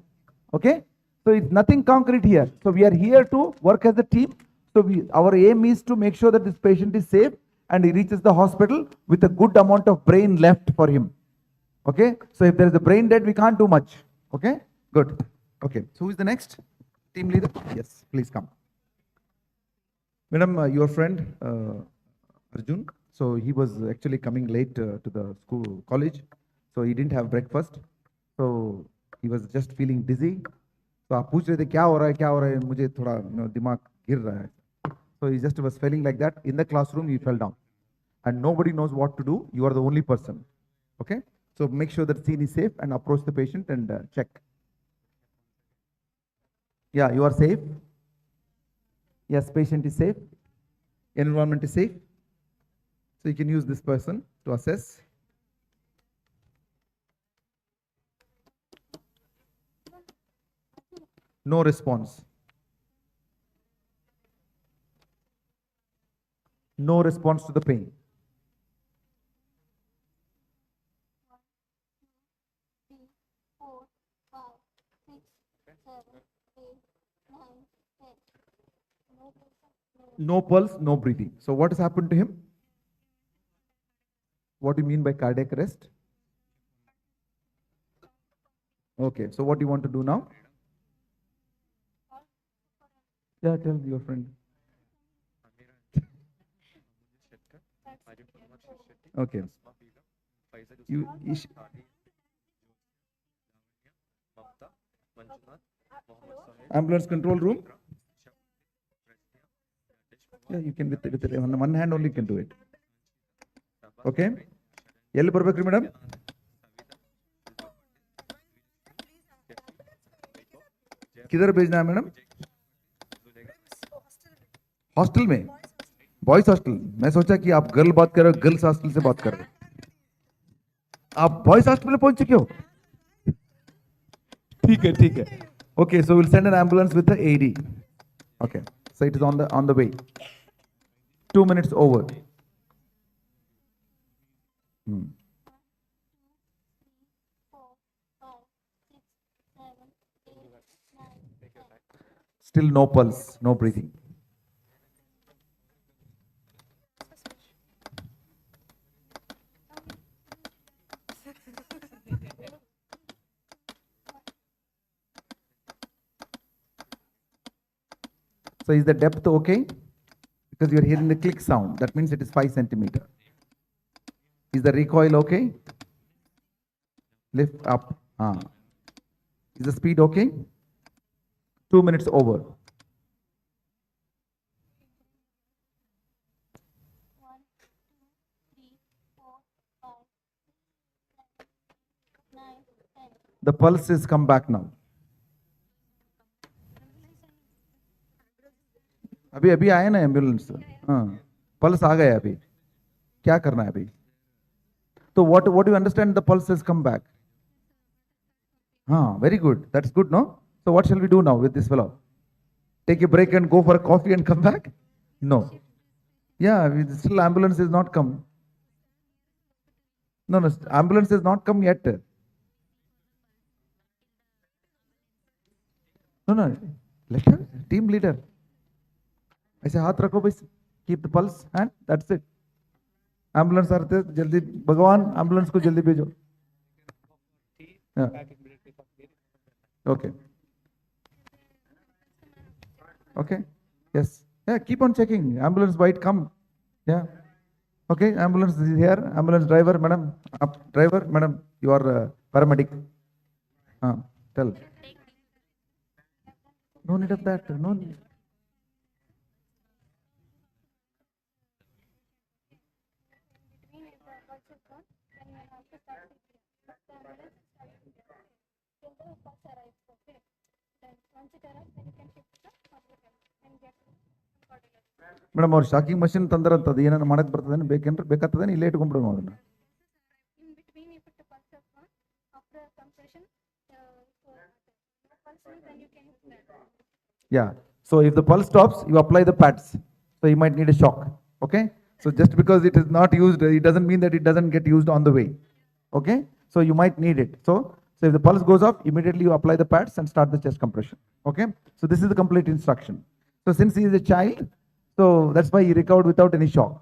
okay? So it's nothing concrete here. So we are here to work as a team. So our aim is to make sure that this patient is safe and he reaches the hospital with a good amount of brain left for him, okay? So if there is a brain dead, we can't do much, okay? Good, okay. So who is the next? Team leader? Yes, please come. Madam, your friend Arjun, so he was actually coming late to the college, so he didn't have breakfast, so he was just feeling dizzy. So आप पूछ रहे थे क्या हो रहा है मुझे थोड़ा दिमाग गिर रहा है. So he just was feeling like that. In the classroom he fell down and nobody knows what to do. You are the only person, okay? So make sure that scene is safe and approach the patient and check. Yeah, you are safe. Yes, patient is safe. Environment is safe. So you can use this person to assess. No response. No response to the pain. No pulse, no breathing. So what has happened to him? What do you mean by cardiac arrest? Okay, so what do you want to do now? Yeah, tell your friend. Okay. Ambulance control room. Yeah, you can with one hand only you can do it. Okay. ಎಲ್ಲಿ ಬರ್ಬೇಕ್ರಿ madam? किधर भेजना है madam? Hostel में, boys hostel. मैं सोचा कि आप girl बात कर रहे हो, गर्ल्स हॉस्टल से बात कर रहे हो। आप बॉयज हॉस्टल में पहुंच चुके हो? ठीक है, ठीक है। Okay, so we'll send an ambulance with the AD. Okay, so it is on the way. 2 minutes over. Still no pulse, no breathing. So is the depth okay? Because you're hearing the click sound. That means it is 5 centimeter. Is the recoil okay? Lift up. Is the speed okay? 2 minutes over. The pulse has come back now. अभी आया ना ambulance. हाँ, pulse आ गया अभी। क्या करना है अभी? तो what do you understand? The pulse has come back. Very good. That's good, no? So what shall we do now with this fellow? Take a break and go for a coffee and come back? No. Yeah, still ambulance has not come. No, ambulance has not come yet. No, leader, team leader. ऐसे हाथ रखो बस, keep the pulse and that's it. Ambulance आते जल्दी, भगवान ambulance को जल्दी भेजो। Okay, yes, yeah, keep on checking. Ambulance might come. Yeah, okay, ambulance is here. Ambulance driver, madam, driver, madam, you are paramedic. Tell. No need of that. No need. Madam ಅವ್ರು shocking machine ತಂದ್ರಂತದ್ದು ಏನಾರ ಮಾಡಕ್ ಬರ್ತದೇನು? ಬೇಕಾಗ್ತದೇನು? ಇಲ್ಲೇ ಇಟ್ಕೊಂಡ್ಬಿಡೋಣ ಅದನ್ನ. Yeah, so if the pulse stops, you apply the pads. So you might need a shock. Okay, so just because it is not used, it doesn't mean that it doesn't get used on the way. Okay, so you might need it. So if the pulse goes off, immediately you apply the pads and start the chest compression. Okay, so this is the complete instruction. So since he is a child, so that's why he recovered without any shock.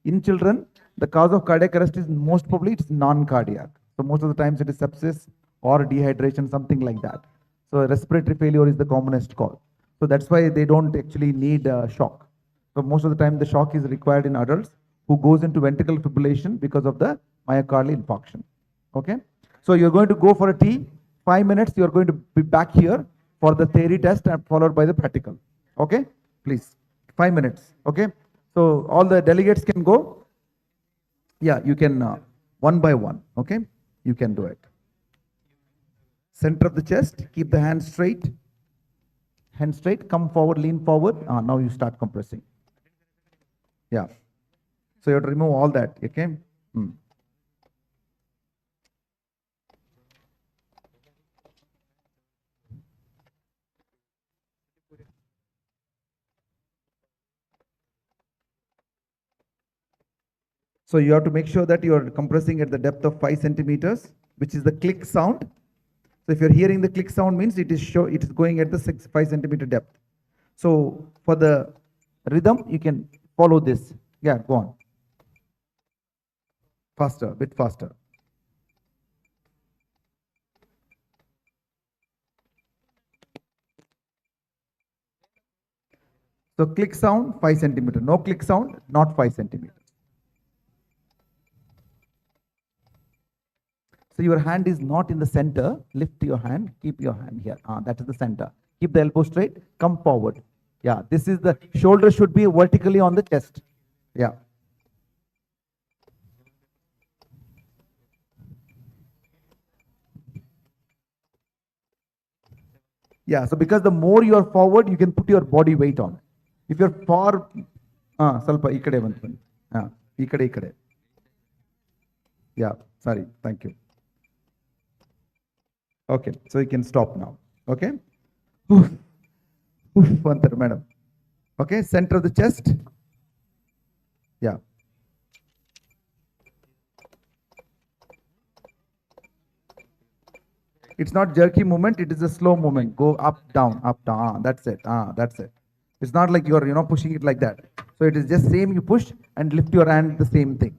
In children, the cause of cardiac arrest is most probably it's non-cardiac. So most of the times it is sepsis or dehydration, something like that. So respiratory failure is the commonest cause. So that's why they don't actually need shock. So most of the time the shock is required in adults who goes into ventricular fibrillation because of the myocardial infarction. Okay, so you're going to go for a tea. 5 minutes, you're going to be back here for the theory test and followed by the practical. Okay, please, 5 minutes. Okay, so all the delegates can go. Yeah, you can one by one. Okay, you can do it. Center of the chest, keep the hands straight. Hands straight, come forward, lean forward. Now you start compressing. Yeah, so you have to remove all that. Okay. So you have to make sure that you are compressing at the depth of 5 centimeters, which is the click sound. So if you're hearing the click sound, means it is going at the 5 centimeter depth. So for the rhythm, you can follow this. Yeah, go on. Faster, bit faster. So click sound 5 centimeter. No click sound, not 5 centimeter. So your hand is not in the center. Lift your hand, keep your hand here. That is the center. Keep the elbow straight, come forward. Yeah, this is the shoulder should be vertically on the chest. Yeah. Yeah, so because the more you are forward, you can put your body weight on. If you're far, ಸ್ವಲ್ಪ ಈ ಕಡೆ ಬಂತು ಬನ್ನಿ. ಈ ಕಡೆ. Yeah, sorry, thank you. Okay, so you can stop now. Okay. Antar, madam. Okay, center of the chest. Yeah. It's not jerky movement, it is a slow movement. Go up, down, up, down. That's it. That's it. It's not like you're, pushing it like that. So it is just same, you push and lift your hand, the same thing.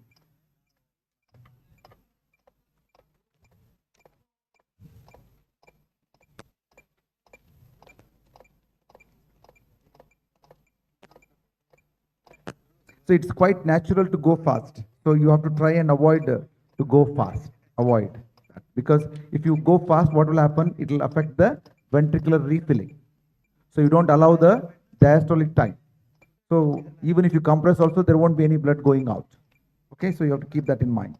So it's quite natural to go fast. So you have to try and avoid to go fast. Avoid that. Because if you go fast, what will happen? It will affect the ventricular refilling. So you don't allow the diastolic time. So even if you compress also, there won't be any blood going out. Okay, so you have to keep that in mind.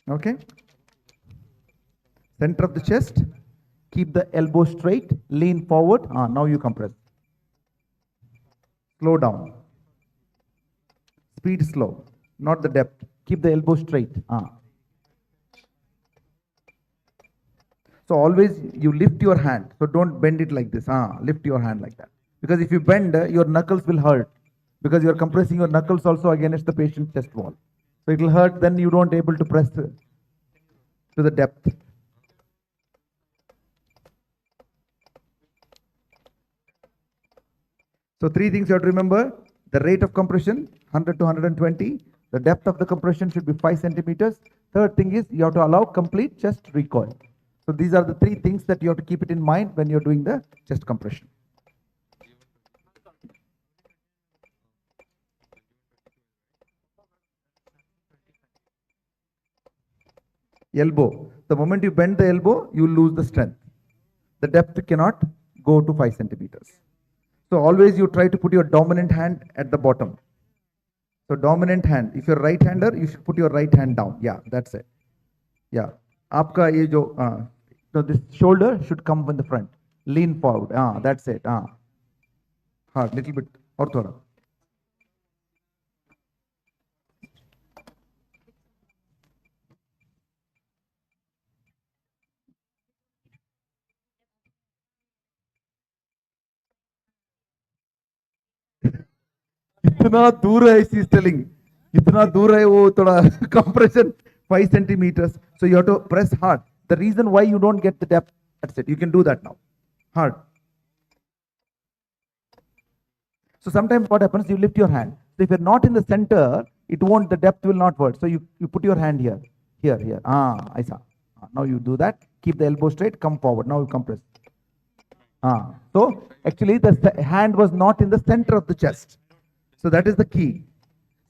Okay. Center of the chest. Keep the elbow straight, lean forward. Now you compress. Slow down. Speed slow, not the depth. Keep the elbow straight. So always you lift your hand. So don't bend it like this. Lift your hand like that. Because if you bend, your knuckles will hurt. Because you are compressing your knuckles also against the patient's chest wall. So it will hurt, then you don't able to press to the depth. So three things you have to remember: the rate of compression 100 to 120, the depth of the compression should be 5 centimeters. Third thing is you have to allow complete chest recoil. So these are the three things that you have to keep it in mind when you're doing the chest compression. Elbow. The moment you bend the elbow, you lose the strength. The depth cannot go to 5 centimeters. So always you try to put your dominant hand at the bottom. So dominant hand, if you're right-hander, you should put your right hand down. Yeah, that's it. Yeah. Aapka ye jo, so this shoulder should come in the front. Lean forward. That's it. Hard, little bit. Aur thoda. इतना दूर है, she is telling. इतना दूर है वो थोड़ा compression 5 centimeters. So you have to press hard. The reason why you don't get the depth, that's it. You can do that now. Hard. So sometimes what happens, you lift your hand. So if you're not in the center, it won't, the depth will not work. So you put your hand here. Here. I saw. Now you do that. Keep the elbow straight, come forward. Now you compress. So actually the hand was not in the center of the chest. So that is the key.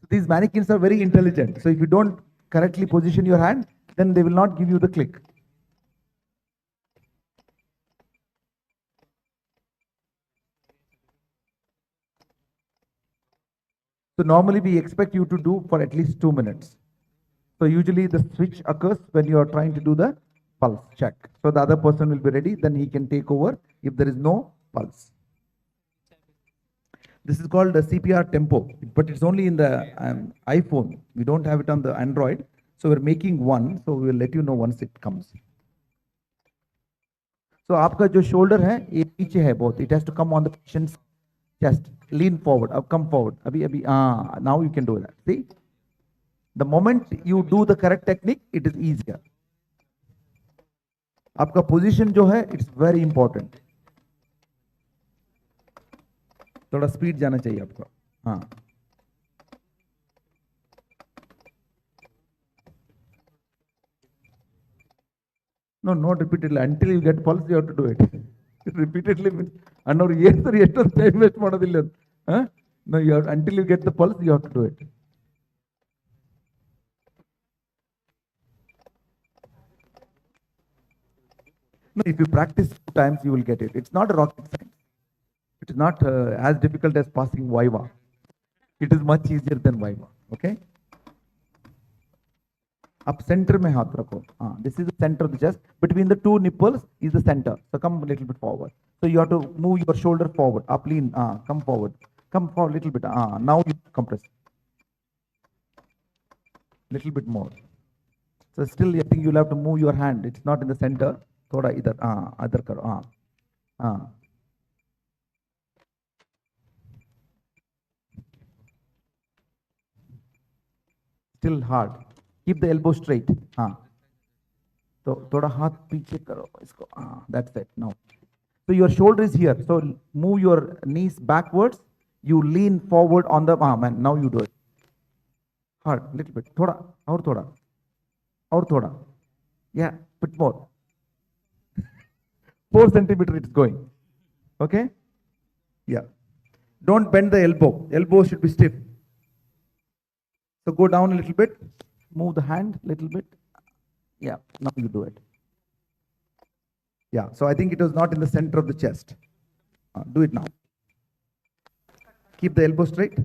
These mannequins are very intelligent. So if you don't correctly position your hand, then they will not give you the click. So normally we expect you to do for at least 2 minutes. So usually the switch occurs when you are trying to do the pulse check. So the other person will be ready, then he can take over if there is no pulse. This is called the CPR tempo, but it's only in the iPhone. We don't have it on the Android. So we're making one, so we'll let you know once it comes. So आपका जो shoulder है ये पीछे है बहुत. It has to come on the patient's chest. Lean forward. Come forward. Now you can do that. See, the moment you do the correct technique, it is easier. आपका position जो है, it's very important. थोड़ा speed जाना चाहिए आपका. No, not repeatedly. Until you get pulse, you have to do it. Repeatedly means another year time waste ಮಾಡೋದಿಲ್ಲ. No, you have, until you get the pulse, you have to do it. No, if you practice 2 times, you will get it. It's not a rocket science. It is not as difficult as passing Viva. It is much easier than Viva. Okay? Up center mein haath rakho. This is the center of the chest. Between the two nipples is the center. So come a little bit forward. So you have to move your shoulder forward. Up lean. Come forward. Come forward a little bit. Now you compress. Little bit more. So still, I think you'll have to move your hand. It's not in the center. Thoda idhar. Idhar karo. Still hard. Keep the elbow straight. So thoda हाथ पीछे करो इसको. That's it. Now. So your shoulder is here. So move your knees backwards. You lean forward on the arm, and now you do it. Hard, little bit. Thoda, aur thoda, aur thoda. Yeah, bit more. 4 centimeter it's going. Okay? Yeah. Don't bend the elbow. Elbow should be stiff. So go down a little bit. Move the hand a little bit. Yeah, now you do it. Yeah, so I think it was not in the center of the chest. Do it now. Keep the elbow straight.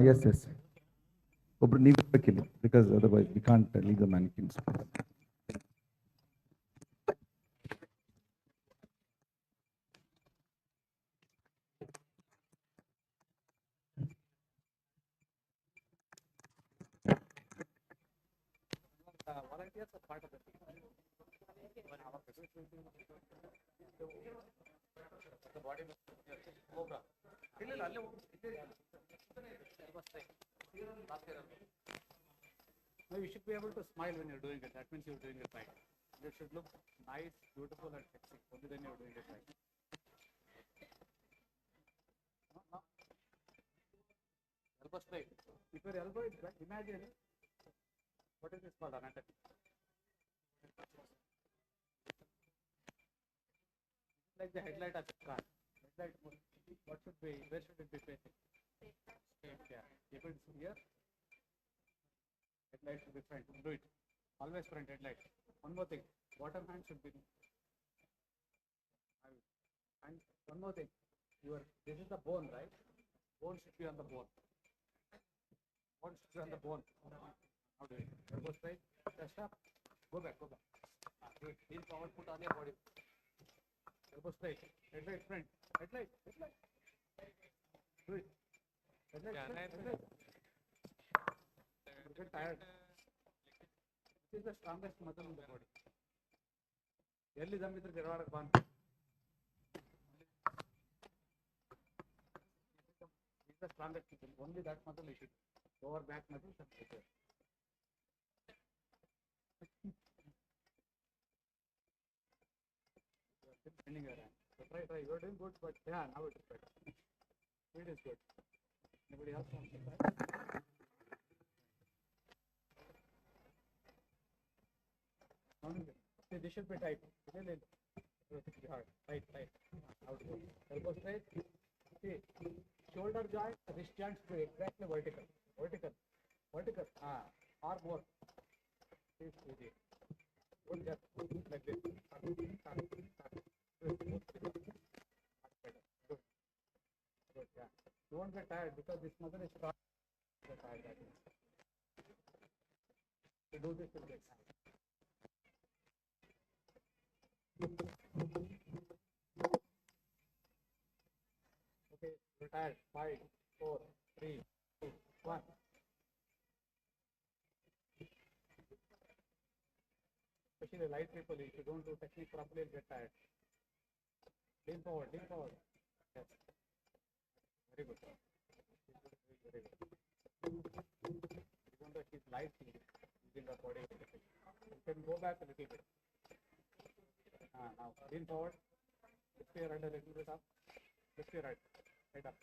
Yes, yes. Because otherwise we can't leave the mannequins. Volunteers are part of the team. The body cobra. No, you should be able to smile when you're doing it. That means you're doing it right. You should look nice, beautiful, and sexy. Only then you're doing it right. No. Elbow straight. If your elbow is back, imagine what is this called anatomy? Like the headlight of the car. Headlight, what should be, where should it be facing? Yeah. If it's here, headlight should be front. Do it. Always front headlight. One more thing. Bottom hand should be. And one more thing. This is the bone, right? Bone should be on the bone. Bone should be on the bone. How do it? Elbow straight. Chest up. Go back. Do it. Lean forward. Put on your body. Elbow straight. Headlight front. Headlight. Do it. Headlight. Get tired. This is the strongest muscle in the body. Early Damitre Gerard Ban. This is the strongest muscle. Only that muscle you should. Lower back muscle and pressure. You are still bending your hand. So try. You are doing good, but yeah, now it is better. Speed is good. Anybody else wants to try? See, this should be tight. Hard. Tight. Out. Elbow straight. See, shoulder joint, wrist joint should be exactly vertical. Or more. See, don't just like this. Good. Yeah. Don't get tired because this muscle is strong. Get tired. To do this will get tired. Okay, retired. 5, 4, 3, 2, 1. Especially light people, if you don't do technique properly, you'll get tired. Lean forward. Yes. Very good. Very good. Even though she's light, using her body. You can go back a little bit. Now lean forward. Lift your head a little bit up. Lift your head up.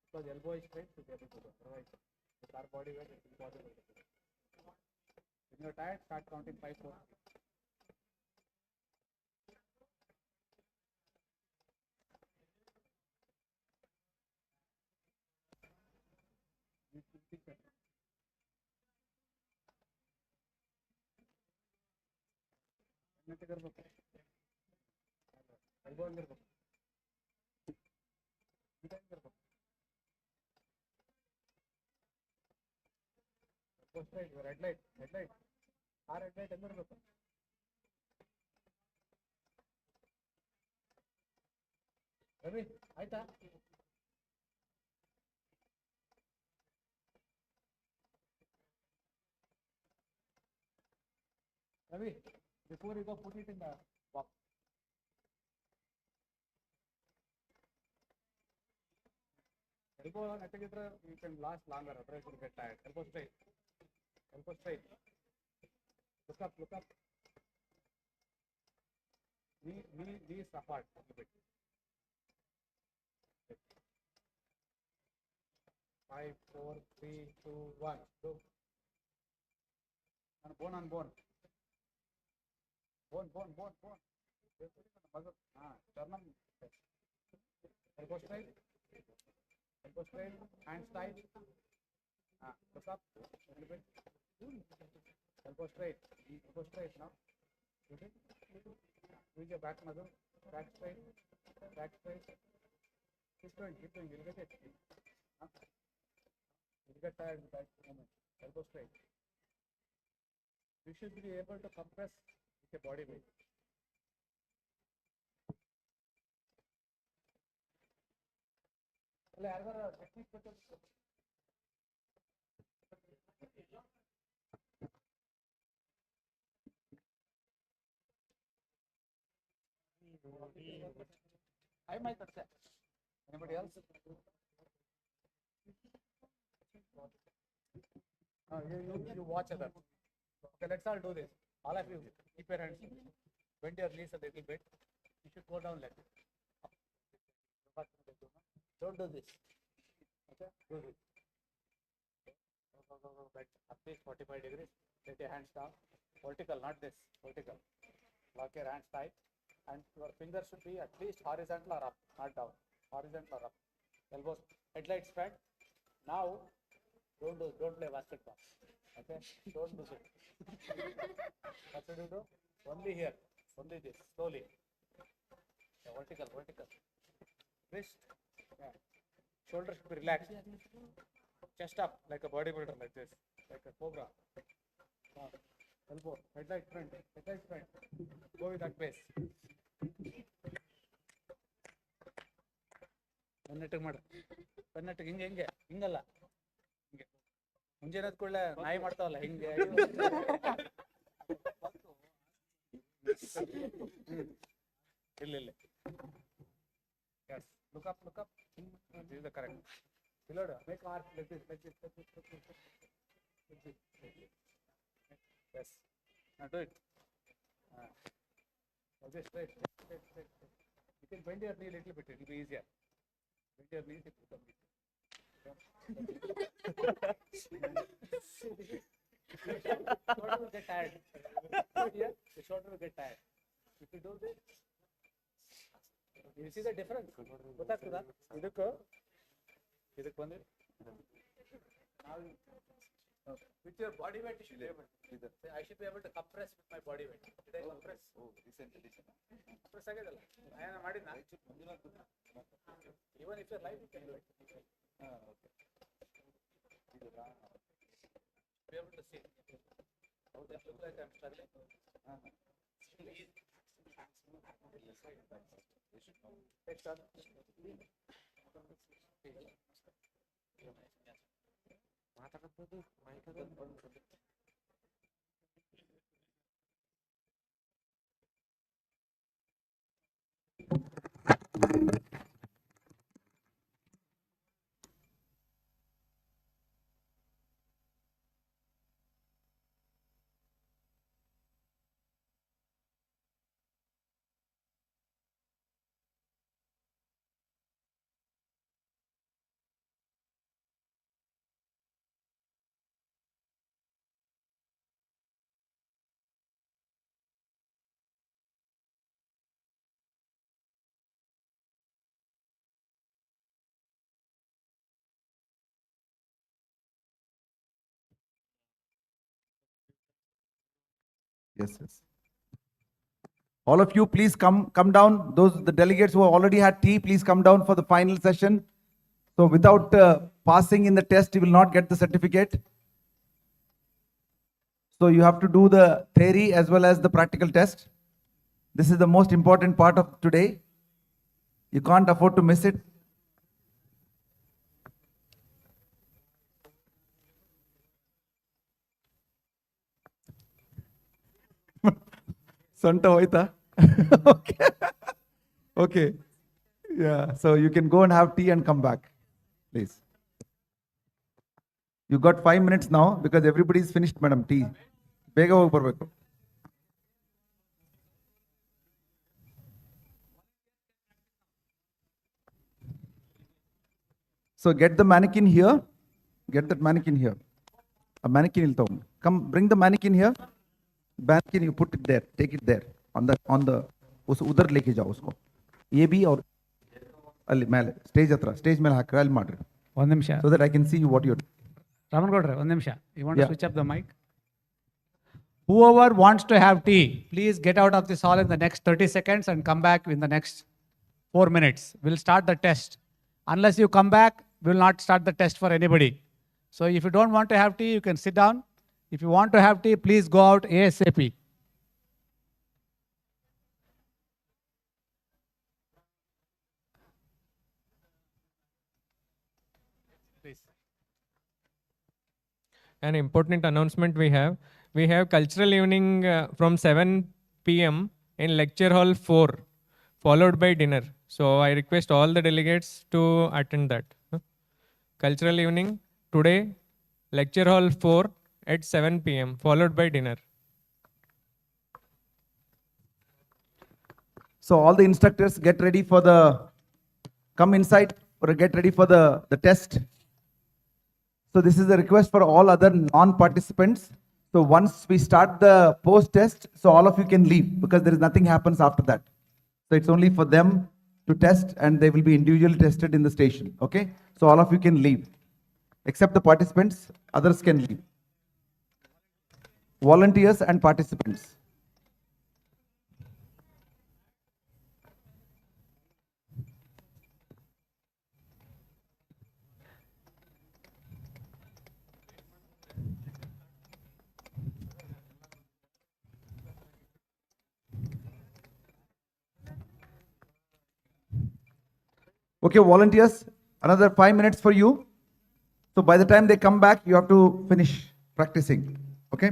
Because elbow is straight to be able to do. Otherwise, with our body weight, it's impossible to do. When you're tired, start counting 5, 4. elbow ಹಂಗಿರ್ಬೇಕು. ಈ ಕಡೆ ಹಂಗಿರ್ಬೇಕು. Elbow straight, red light, red light. ಆ red light ಹೆಂಗಿರ್ಬೇಕು? ರವಿ ಆಯ್ತಾ? Ravi, before you go, put it in the box. Elbow ನೆಟ್ಟಗಿದ್ರೆ you can last longer, otherwise you will get tired. Elbow straight. Elbow straight. Look up, look up. Knees apart a little bit. 5, 4, 3, 2, 1. Go. And bone on bone. Bone. You're putting on the muscle. Turn them. Elbow straight. Elbow straight. Hands tight. Look up a little bit. Elbow straight. Elbow straight now. Okay. Use your back muscle. Back straight. Back straight. Keep going. You'll get it. You'll get tired with that moment. Elbow straight. You should be able to compress with your body weight. ಯಾರಿಗಾರ technique ಬೇಕು? I might accept. Anybody else? You watch other. Okay, let's all do this. All of you, keep your hands. Bend your knees a little bit. You should go down like this. Don't do this. Okay, do this. Go, bend at least 45 degrees. Let your hands down. Vertical, not this. Vertical. Lock your hands tight. And your fingers should be at least horizontal or up, not down. Horizontal or up. Elbows, headlights front. Now, don't play basketball. Okay? Don't do it. What should you do? Only here. Only this. Slowly. Yeah, vertical. Wrist. Yeah. Shoulder should be relaxed. Chest up like a bodybuilder, like this. Like a cobra. Elbow. Headlight front. Go with that pace. ಪೆನ್ನಟ್ಟಿಗೆ ಮಾಡು. ಪೆನ್ನಟ್ಟಿಗೆ ಹಿಂಗಲ್ಲ. ಹಿಂಗೆ ಮುಂಜಾನೆ ಕೂಡಲೇ ನಾಯಿ ಮಾಡ್ತಾವಲ್ಲ ಹಿಂಗೆ. ಇಲ್ಲ. Yes. Look up. This is the correct. Below, make arch like this. Yes. Now do it. Okay, straight. You can bend your knee a little bit. It will be easier. Bend your knees. It will become easier. Shoulder will get tired. Here, the shoulder will get tired. If you do this, you see the difference. ಗೊತ್ತಾಗ್ತದಾ? ಇದಕ್ಕೆ ಬಂದ್ರೆ with your body weight you should be able to. I should be able to compress with my body weight. Did I compress? Recently. Compress ಆಗಿದಲ್ಲ. ನಾನು ಮಾಡಿದ್ನಾ? Even if you're live you can do it. Okay. Be able to see. How does it look like I'm struggling? Take turn. ಮಾತಾಡಬಹುದು mic Yes, yes. All of you, please come down. Those the delegates who have already had tea, please come down for the final session. So without passing in the test, you will not get the certificate. So you have to do the theory as well as the practical test. This is the most important part of today. You can't afford to miss it. Santa hoita. Okay. Okay. Yeah. So you can go and have tea and come back, please. You got 5 minutes now because everybody's finished, madam. Tea. ಬೇಗ ಹೋಗಿ ಬರ್ಬೇಕು. So get the mannequin here. Get that mannequin here. A mannequin will come. Come, bring the mannequin here. Mannequin, you put it there. Take it there. On the उस उधर लेके जाओ उसको. ये भी और ಅಲ್ಲಿ ಮೇಲೆ ಸ್ಟೇಜ್ ಹತ್ರ ಸ್ಟೇಜ್ ಮೇಲೆ ಹಾಕ್ರೆ ಅಲ್ಲಿ ಮಾಡ್ರಿ. ಒಂದು ನಿಮಿಷ. So that I can see what you're. ರಾಮನ್ಗೌಡ್ರೆ ಒಂದು ನಿಮಿಷ. You want to Yeah. switch up the mic? Whoever wants to have tea, please get out of this hall in the next 30 seconds and come back in the next 4 minutes. We'll start the test. Unless you come back, we will not start the test for anybody. So if you don't want to have tea, you can sit down. If you want to have tea, please go out ASAP. An important announcement we have cultural evening from 7 p.m. in lecture hall 4 followed by dinner. So I request all the delegates to attend that. Cultural evening today, lecture hall 4 at 7 p.m. followed by dinner. So all the instructors get ready for the, come inside or get ready for the test. So this is a request for all other non-participants. So once we start the post-test, so all of you can leave because there is nothing happens after that. So it's only for them to test and they will be individually tested in the station. Okay? So all of you can leave. Except the participants, others can leave. Volunteers and participants. Okay, volunteers, another 5 minutes for you. So by the time they come back, you have to finish practicing. Okay?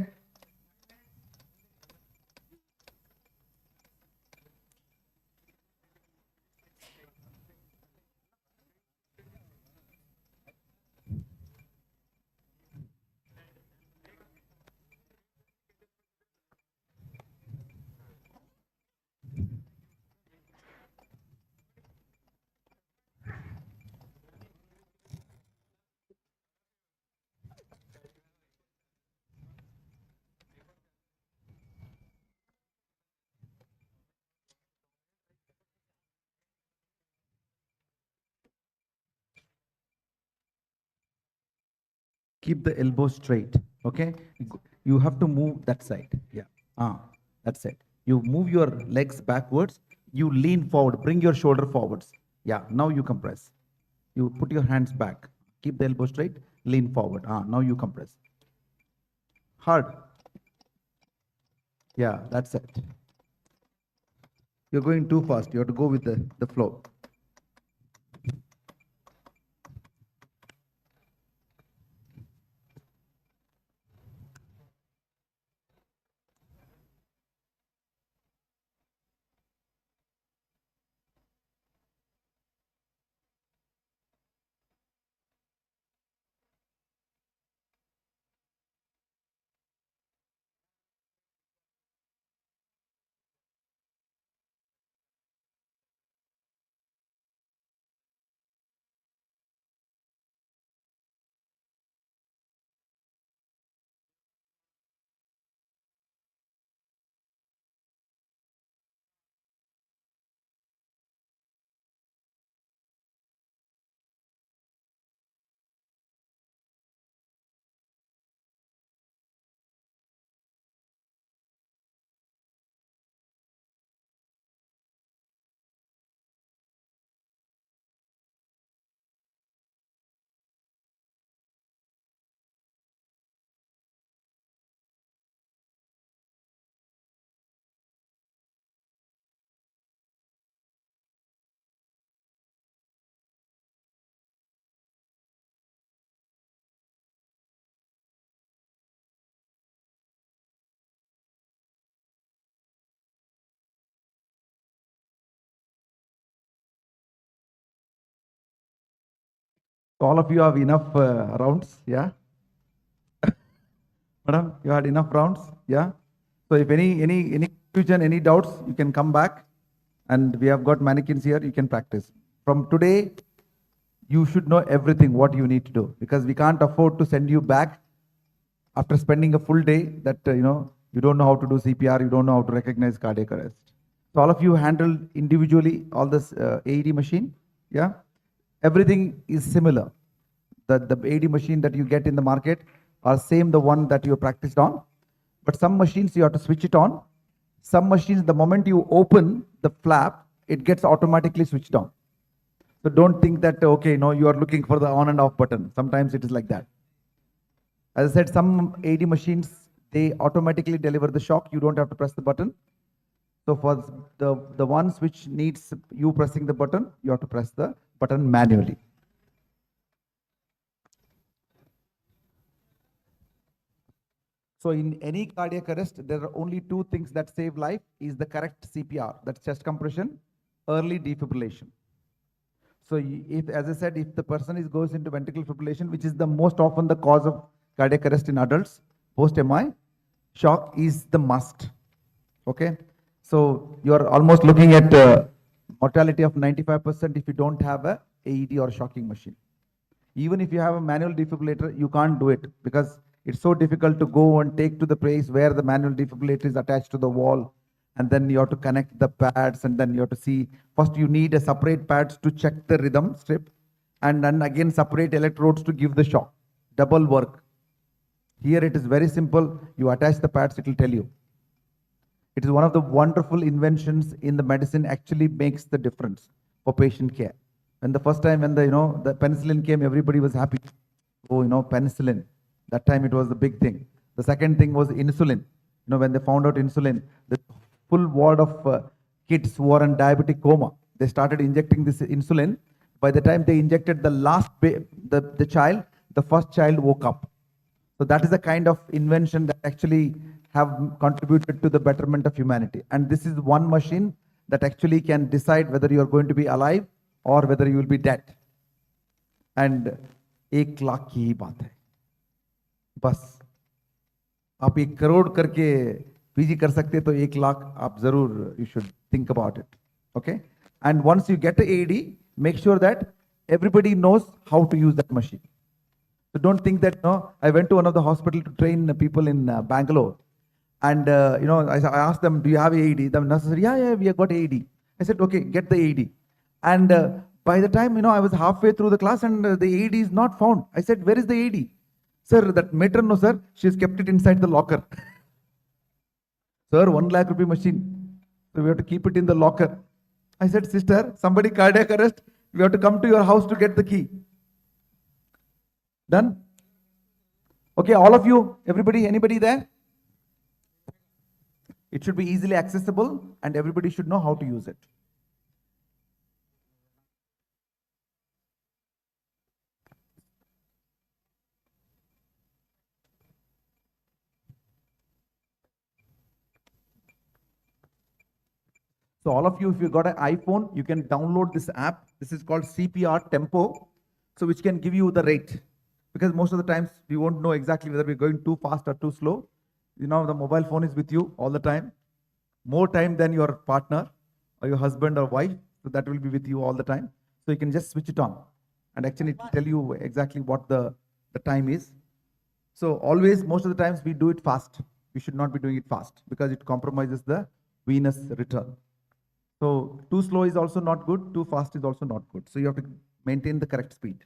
Keep the elbow straight. Okay? You have to move that side. Yeah. That's it. You move your legs backwards. You lean forward. Bring your shoulder forwards. Yeah. Now you compress. You put your hands back. Keep the elbow straight. Lean forward. Now you compress. Hard. Yeah, that's it. You're going too fast. You have to go with the flow. So all of you have enough rounds, yeah? Madam, you had enough rounds, yeah? So if any confusion, any doubts, you can come back, and we have got mannequins here, you can practice. From today, you should know everything what you need to do, because we can't afford to send you back after spending a full day that you don't know how to do CPR, you don't know how to recognize cardiac arrest. So all of you handled individually all this AED machine, yeah? Everything is similar. The AED machine that you get in the market are same the one that you practiced on, but some machines you have to switch it on. Some machines, the moment you open the flap, it gets automatically switched on. So don't think that, okay, no, you are looking for the on and off button. Sometimes it is like that. As I said, some AED machines, they automatically deliver the shock. You don't have to press the button. So for the ones which needs you pressing the button, you have to press the button manually. So in any cardiac arrest, there are only two things that save life: is the correct CPR, that's chest compression, early defibrillation. So if, as I said, if the person goes into ventricular fibrillation, which is the most often the cause of cardiac arrest in adults, post-MI, shock is the must. Okay. So you are almost looking at mortality of 95% if you don't have a AED or shocking machine. Even if you have a manual defibrillator, you can't do it because it's so difficult to go and take to the place where the manual defibrillator is attached to the wall, and then you have to connect the pads, and then you have to see, first you need a separate pads to check the rhythm strip, and then again separate electrodes to give the shock. Double work. Here it is very simple. You attach the pads, it will tell you. It is one of the wonderful inventions in the medicine, actually makes the difference for patient care. When the first time when the penicillin came, everybody was happy. Oh, penicillin. That time it was the big thing. The second thing was insulin. When they found out insulin, the full ward of kids who are in diabetic coma, they started injecting this insulin. By the time they injected the last the child, the first child woke up. So that is the kind of invention that actually have contributed to the betterment of humanity. And this is one machine that actually can decide whether you are going to be alive or whether you will be dead. And 1 lakh की ही बात है, बस आप 1 करोड़ करके PG कर सकते तो 1 लाख आप जरूर, you should think about it. Okay. And once you get the AED, make sure that everybody knows how to use that machine. So don't think that, I went to one of the hospital to train people in Bangalore. And, I asked them, do you have AED? The nurse said, yeah, we have got AED. I said, okay, get the AED. And by the time, I was halfway through the class and the AED is not found. I said, where is the AED? Sir, that matron, no, sir, she's kept it inside the locker. Sir, 1 lakh rupee machine. So we have to keep it in the locker. I said, sister, somebody cardiac arrest, we have to come to your house to get the key. Done? Okay, all of you, everybody, anybody there? It should be easily accessible and everybody should know how to use it. So all of you, if you got an iPhone, you can download this app. This is called CPR Tempo, so which can give you the rate. Because most of the times we won't know exactly whether we're going too fast or too slow. The mobile phone is with you all the time, more time than your partner or your husband or wife. So that will be with you all the time. So you can just switch it on and actually it will tell you exactly what the time is. So always, most of the times we do it fast. We should not be doing it fast because it compromises the venous return. So too slow is also not good, too fast is also not good. So you have to maintain the correct speed.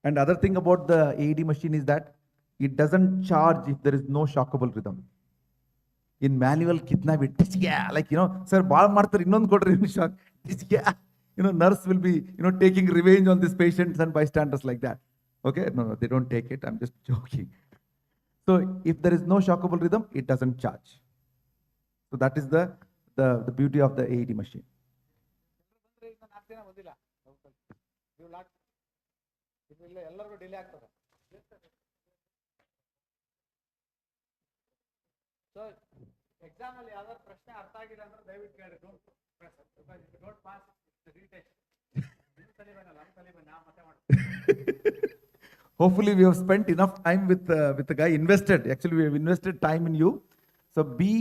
And other thing about the AED machine is that it doesn't charge if there is no shockable rhythm. In manual, kitna bhi, like, sir, baal martar innond kodri shock, nurse will be, taking revenge on these patients and bystanders like that. Okay, no, they don't take it. I'm just joking. So if there is no shockable rhythm, it doesn't charge. So that is the beauty of the AED machine. So exam ಅಲ್ಲಿ ಯಾವ್ದಾದ್ರು ಪ್ರಶ್ನೆ ಅರ್ಥ ಆಗಿಲ್ಲ ಅಂದ್ರೆ ದಯವಿಟ್ಟು ಕೇಳಿ Because if you don't pass, it's a retest. Hopefully, we have spent enough time with the guy invested. Actually, we have invested time in you. So be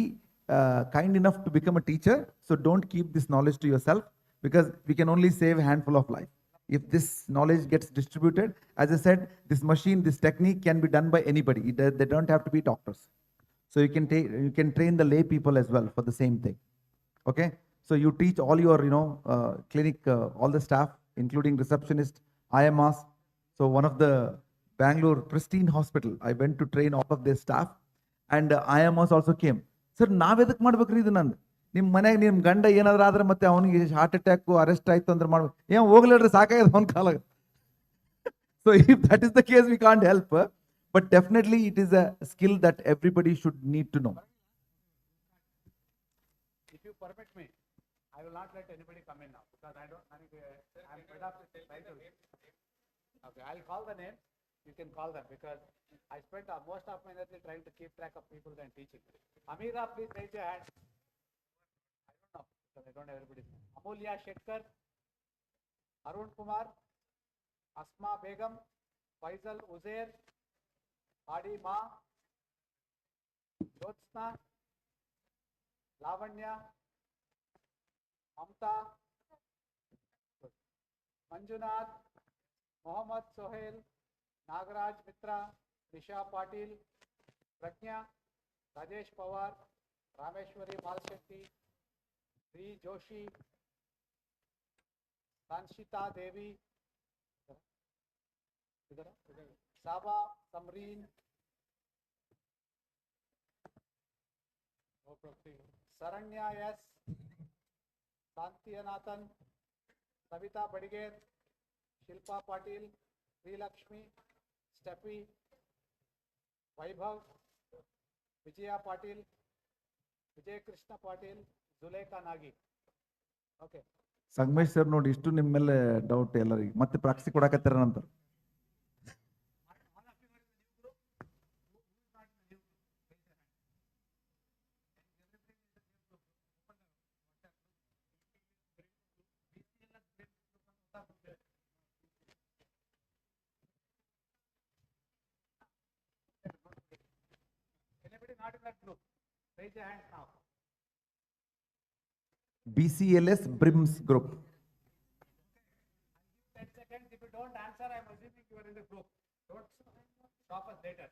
kind enough to become a teacher. So don't keep this knowledge to yourself, because we can only save a handful of life. If this knowledge gets distributed, as I said, this machine, this technique can be done by anybody. They don't have to be doctors. So you can train the lay people as well for the same thing. Okay. So you teach all your clinic, all the staff, including receptionist, IMRs. So one of the Bangalore pristine hospital, I went to train all of their staff, and IMRs also came. Sir, ನಾವೆದಕ್ಕೆ ಮಾಡ್ಬೇಕ್ರಿ ಇದು ನಂದು? ನಿಮ್ಮ ಮನೆಗೆ ನಿಮ್ಮ ಗಂಡ ಏನಾದ್ರೂ ಆದ್ರೆ ಮತ್ತೆ ಅವನಿಗೆ ಹಾರ್ಟ್ ಅಟ್ಯಾಕ್ ಅರೆಸ್ಟ್ ಆಯ್ತು ಅಂದ್ರೆ ಮಾಡ್ಬೇಕು. ಏನ್ ಹೋಗ್ಲಿಲ್ರಿ, ಸಾಕಾಗಿದೆ ಅವನ ಕಾಲಾಗ. So if that is the case, we can't help. But definitely it is a skill that everybody should need to know. If you permit me, I will not let anybody come in now, because I don't. I'm fed up with trying to. Okay, I'll call the names. You can call them, because I spent most of my energy trying to keep track of people and teaching. Amira, please raise your hand. I don't know, because I don't have everybody's name. Amulya Shetkar, Arun Kumar, Asma Begum, Faisal Uzair, Adi Ma, Jyotsna, Lavanya, Mamta, Manjunath, Mohammad Sohail, Nagaraj Mitra, Nisha Patil, Prajna, Rajesh Pawar, Rameshwari Malshetty, Sri Joshi, Sanshita Devi, Saba Samreen, Saranya S, Santianathan, Savita Badiger, Shilpa Patil, Sri Lakshmi, Steffi, Vaibhav, Vijaya Patil, Vijay Krishna Patil, Zulekha Nagi. Okay. Sangamesh sir ನೋಡಿ, ಇಷ್ಟು ನಿಮ್ಮ ಮೇಲೆ doubt ಎಲ್ಲರಿಗೆ, ಮತ್ತೆ proxy ಕೊಡಕತ್ತಾರ ನಂತರ. Anybody not in that group? Raise your hand now. BCLS BRIMS group. 10 seconds. If you don't answer, I'm assuming you are in the group. Don't stop us later.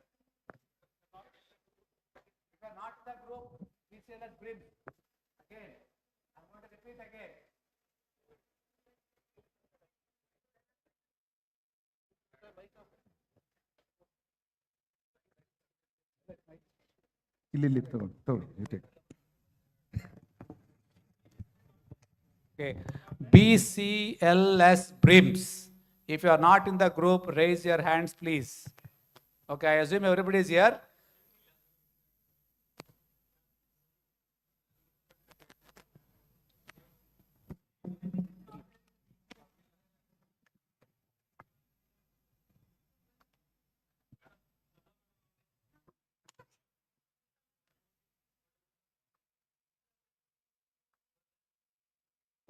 If you are not in the group, BCLS BRIMS. Again, I'm going to repeat again. ಇಲ್ಲಿ ತಗೊಳ್ಳಿ you take. Okay. BCLS BRIMS. If you are not in the group, raise your hands, please. Okay, I assume everybody is here.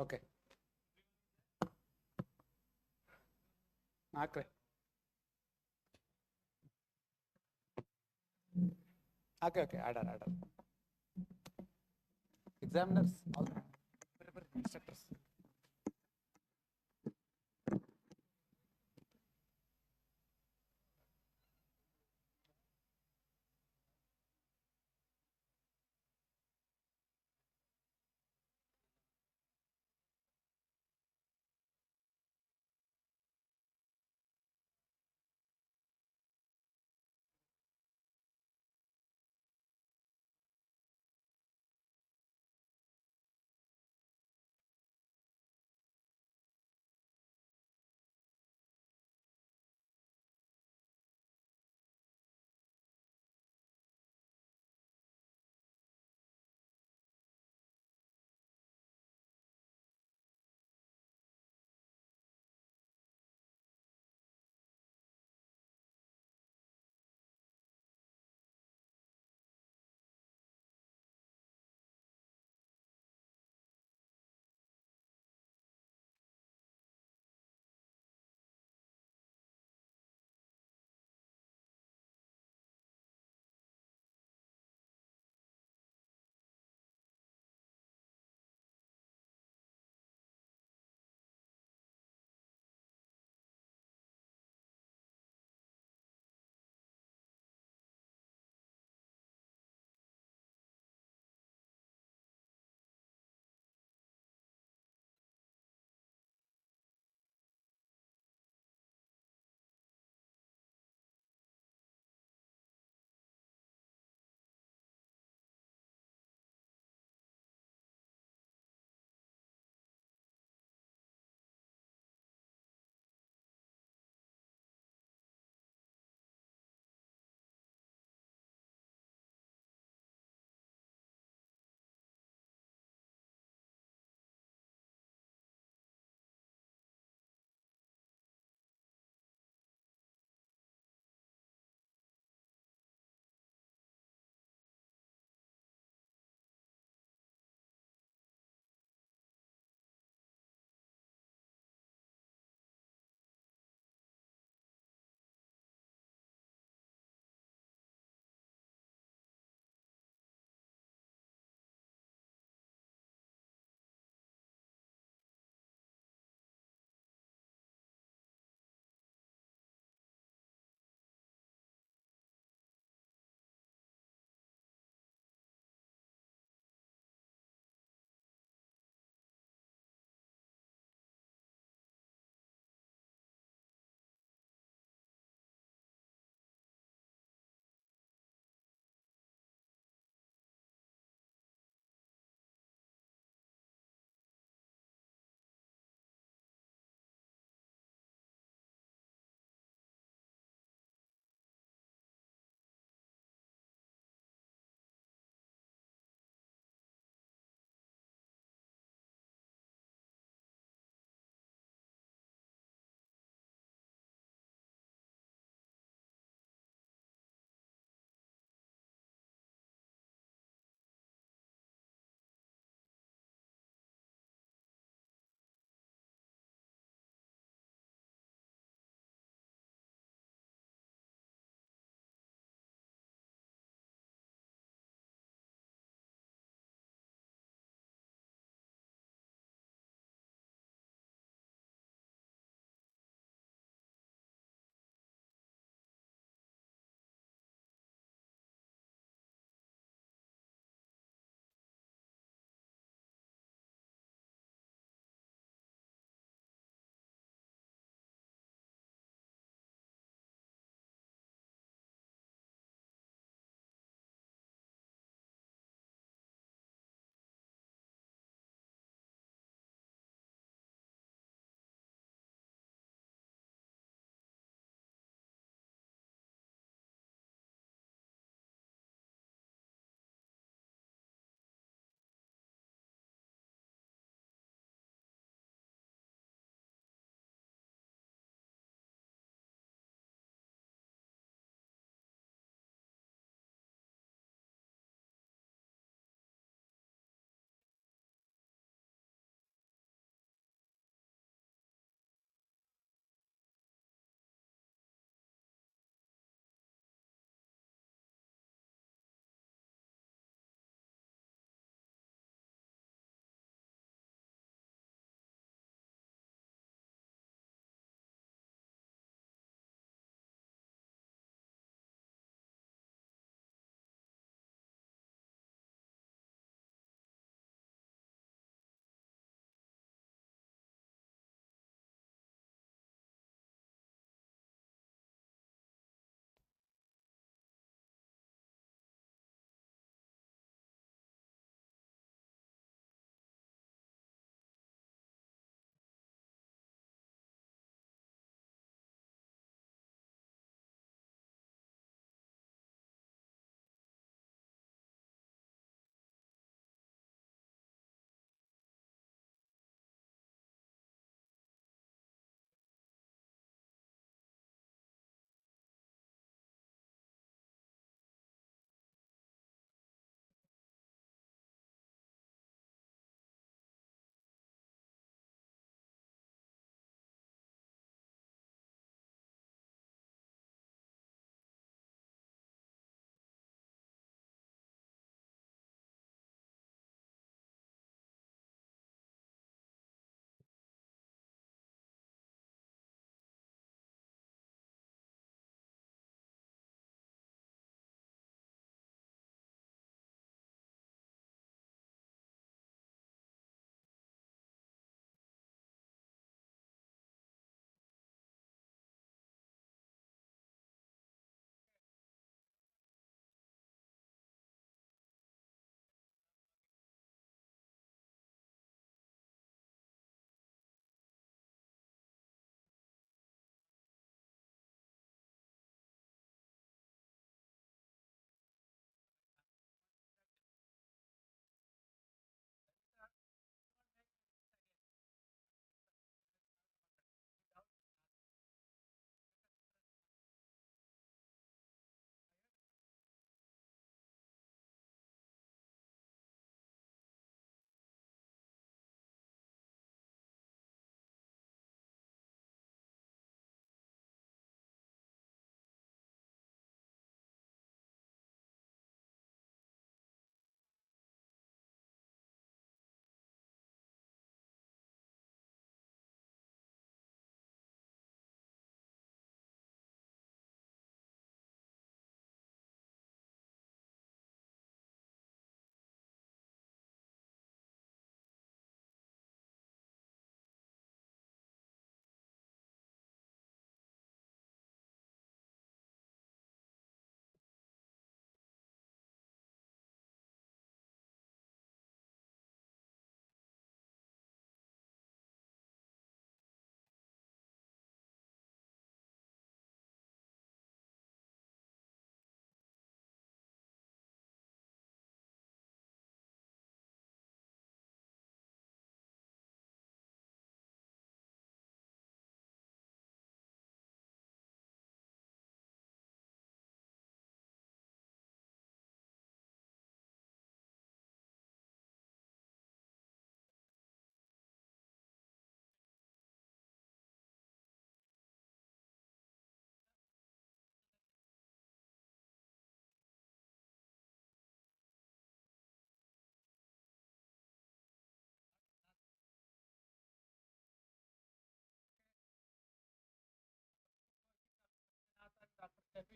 Okay. Okay. Okay. Add. Examiners, all instructors.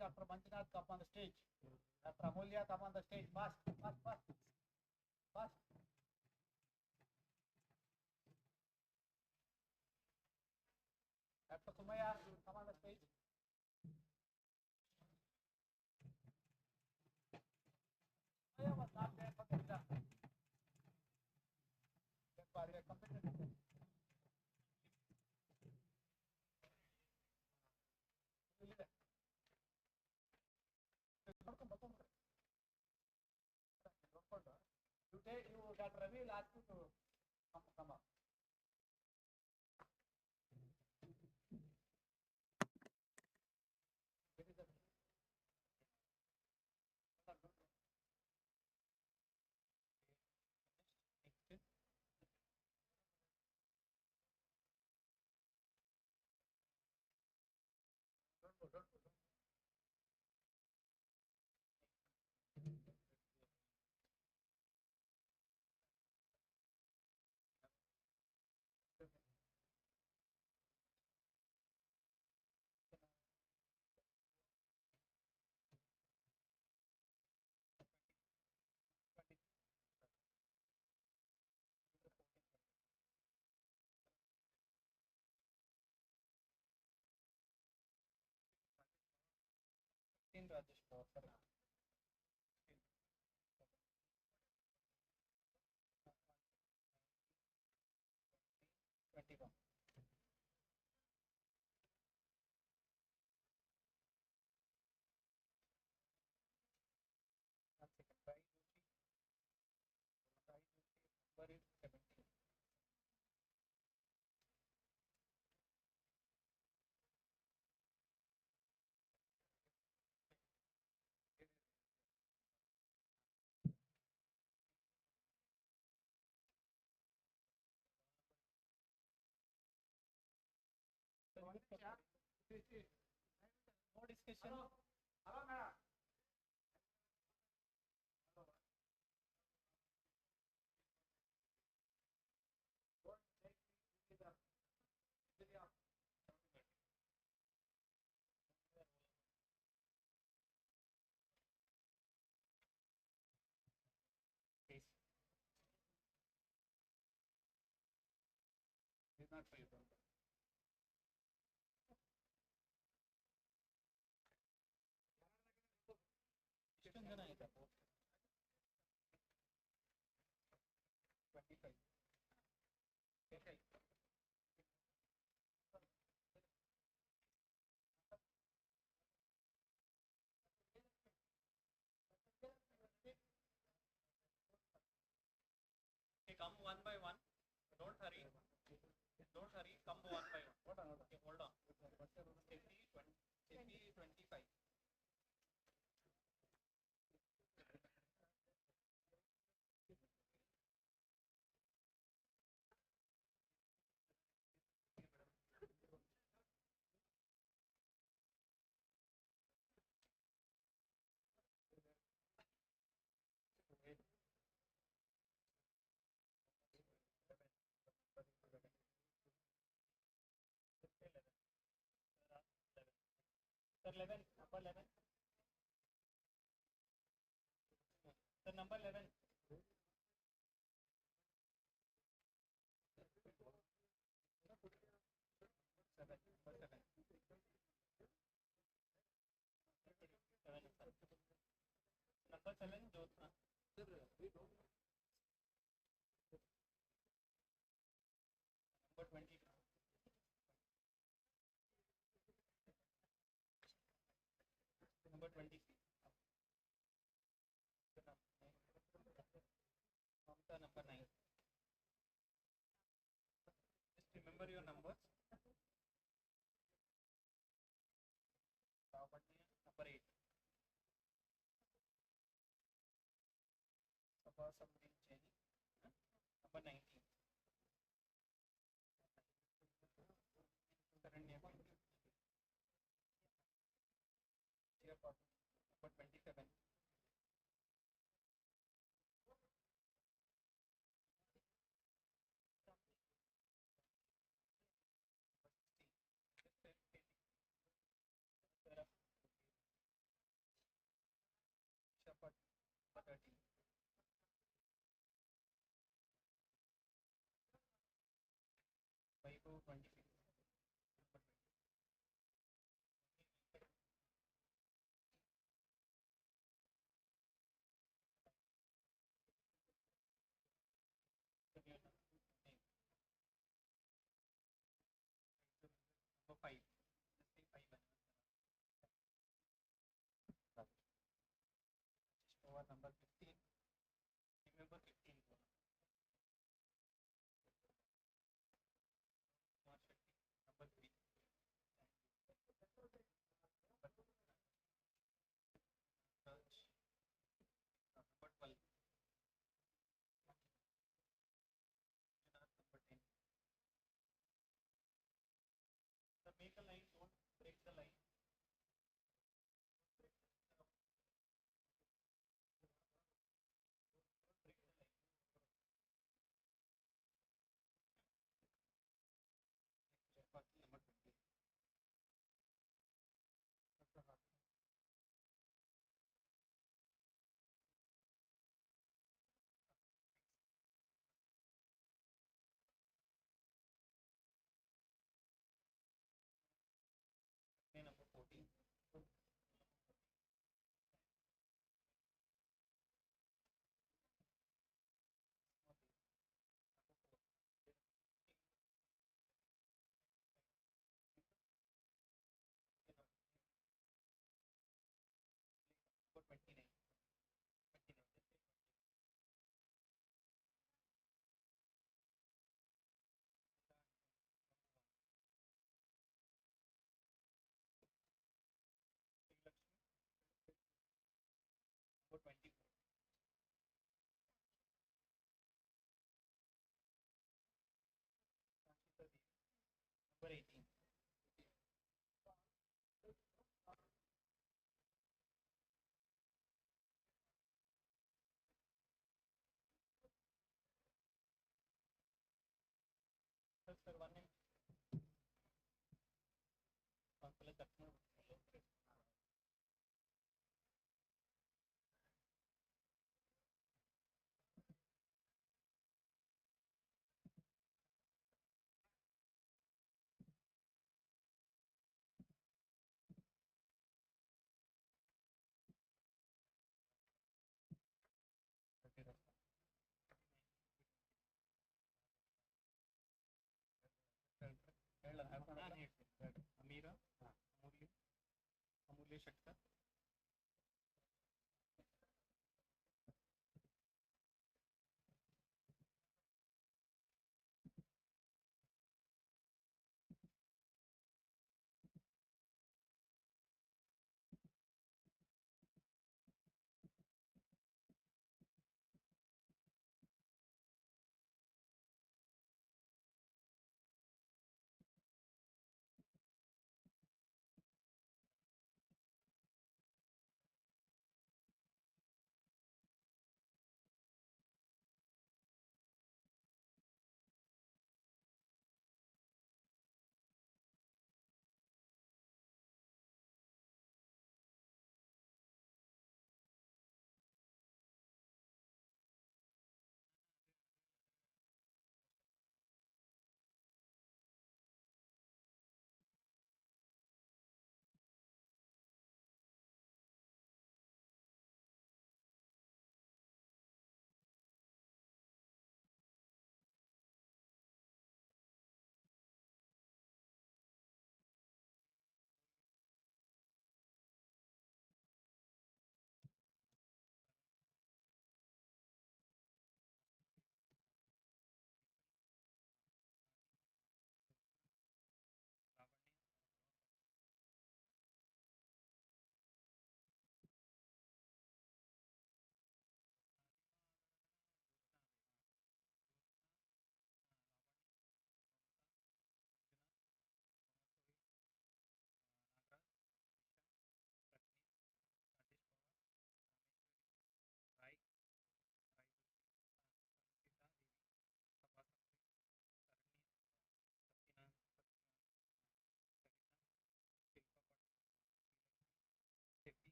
Dr. Manjunath come on the stage. Dr. Amulya come on the stage. Fast, fast, fast. Fast. Dr. Sumaya come on the stage. Sumaya was not there for the exam. Therefore, they completed. Today, Dr. Ravi will ask you to come up. Rajesh, 21. One second. Number is 17. No discussion. Hello, madam. Please. It's not for you. ಎಷ್ಟೊಂದು ಜನ ಇದ್ದಾರೆ 25. Okay, come one by one. Don't hurry. Don't hurry. Come one by one. Hold on. Okay, hold on. 25. Sir, 11. Number 11. Sir, number 11. Number 7, Jyotsna. Number 20. Number 20. Mamta, number 9. Just remember your numbers. Number 8. Sabha Samrin Cheney. Number 19. Karanya Pinto. Chairperson. Number 27.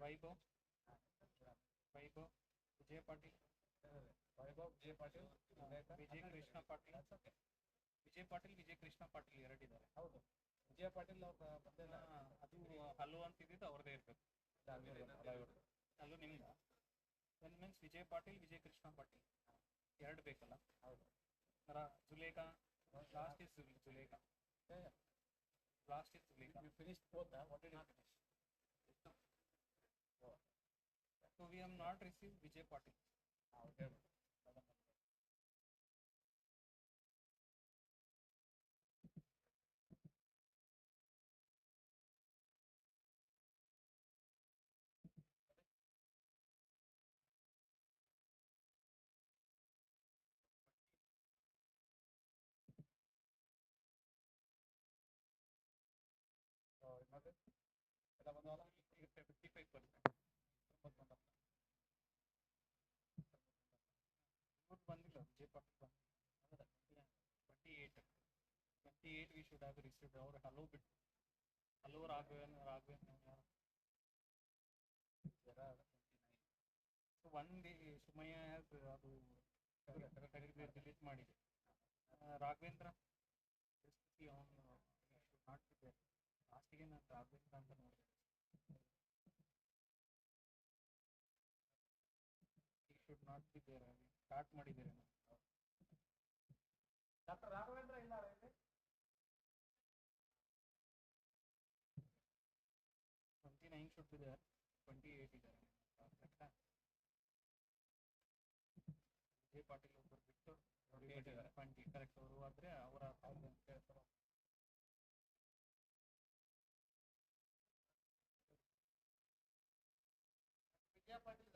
Vaibhav Vaibhav ವಿಜಯ ಪಾಟೀಲ್ ವೈಭವ್ ವಿಜಯ ಪಾಟೀಲ್ ವಿಜಯ ಕೃಷ್ಣ ಪಾಟೀಲ್ ವಿಜಯ ಪಾಟೀಲ್ ವಿಜಯ ಕೃಷ್ಣ ಪಾಟೀಲ್ ಎರಡಿದ್ದಾರೆ. ಹೌದು, ವಿಜಯ ಪಾಟೀಲ್ ಅವ್ರ ಬಂದಿಲ್ಲ. ಅದು ಹಲ್ಲು ಅಂತಿದ್ದು ಅವ್ರದೇ ಇರ್ಬೇಕು. ಹಲ್ಲು ನಿಮ್ದ means ವಿಜಯ ಪಾಟೀಲ್ ವಿಜಯ ಕೃಷ್ಣ ಪಾಟೀಲ್ ಎರಡು ಬೇಕಲ್ಲ. ಹೌದು. Zulekha last is Zulekha last is Zulekha. You finished both. What did you finish? So we have not received Vijay Patil. Okay. ಇನ್ನೊಂದು ಎಲ್ಲ ಬಂದವಲ್ಲ, ಈಗ 55%. ಇವ್ರು ಬಂದಿಲ್ಲ, ವಿಜಯ್ ಪಾಟೀಲ್ ಬಂದಿಲ್ಲ. 28 we should have received. ಅವ್ರು ಹಲವು ಬಿಟ್ಟು ಹಲವು ರಾಘವೇನ್ ಯಾರು ಸೊ ಒನ್ ಡೇ ಸುಮಯ್ಯ ಅದು ಡಿಲೀಟ್ ಮಾಡಿದೆ. ರಾಘವೇಂದ್ರ ಅವನು ನಾಟ್ ಇದೆ. ಲಾಸ್ಟಿಗೆ ನಾನು ರಾಘವೇಂದ್ರ ಅಂತ ನೋಡಿದೆ. He should not be there. Start ಮಾಡಿದ್ದೀರಿ ನಾವು. ಡಾಕ್ಟರ್ ರಾಘವೇಂದ್ರ ಇಲ್ಲ ಇಲ್ಲಿ. 29 should be there. 28 ಇದ್ದಾರೆ. ವಿಜಯ್ ಪಾಟೀಲ್ ಒಬ್ಬರು ಬಿಟ್ಟು 20 ಕರೆಕ್ಟ್. ಅವರು ಆದ್ರೆ ಅವರ ಹೇಳ್ತಾರೆ. ವಿಜಯ Patil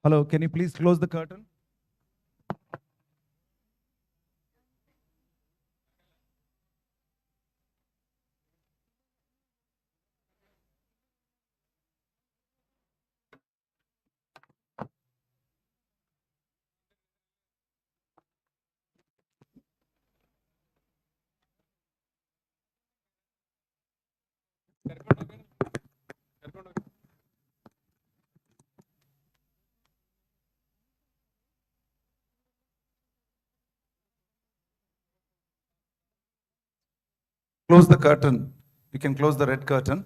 Hello, can you please close the curtain? Close the curtain. You can close the red curtain.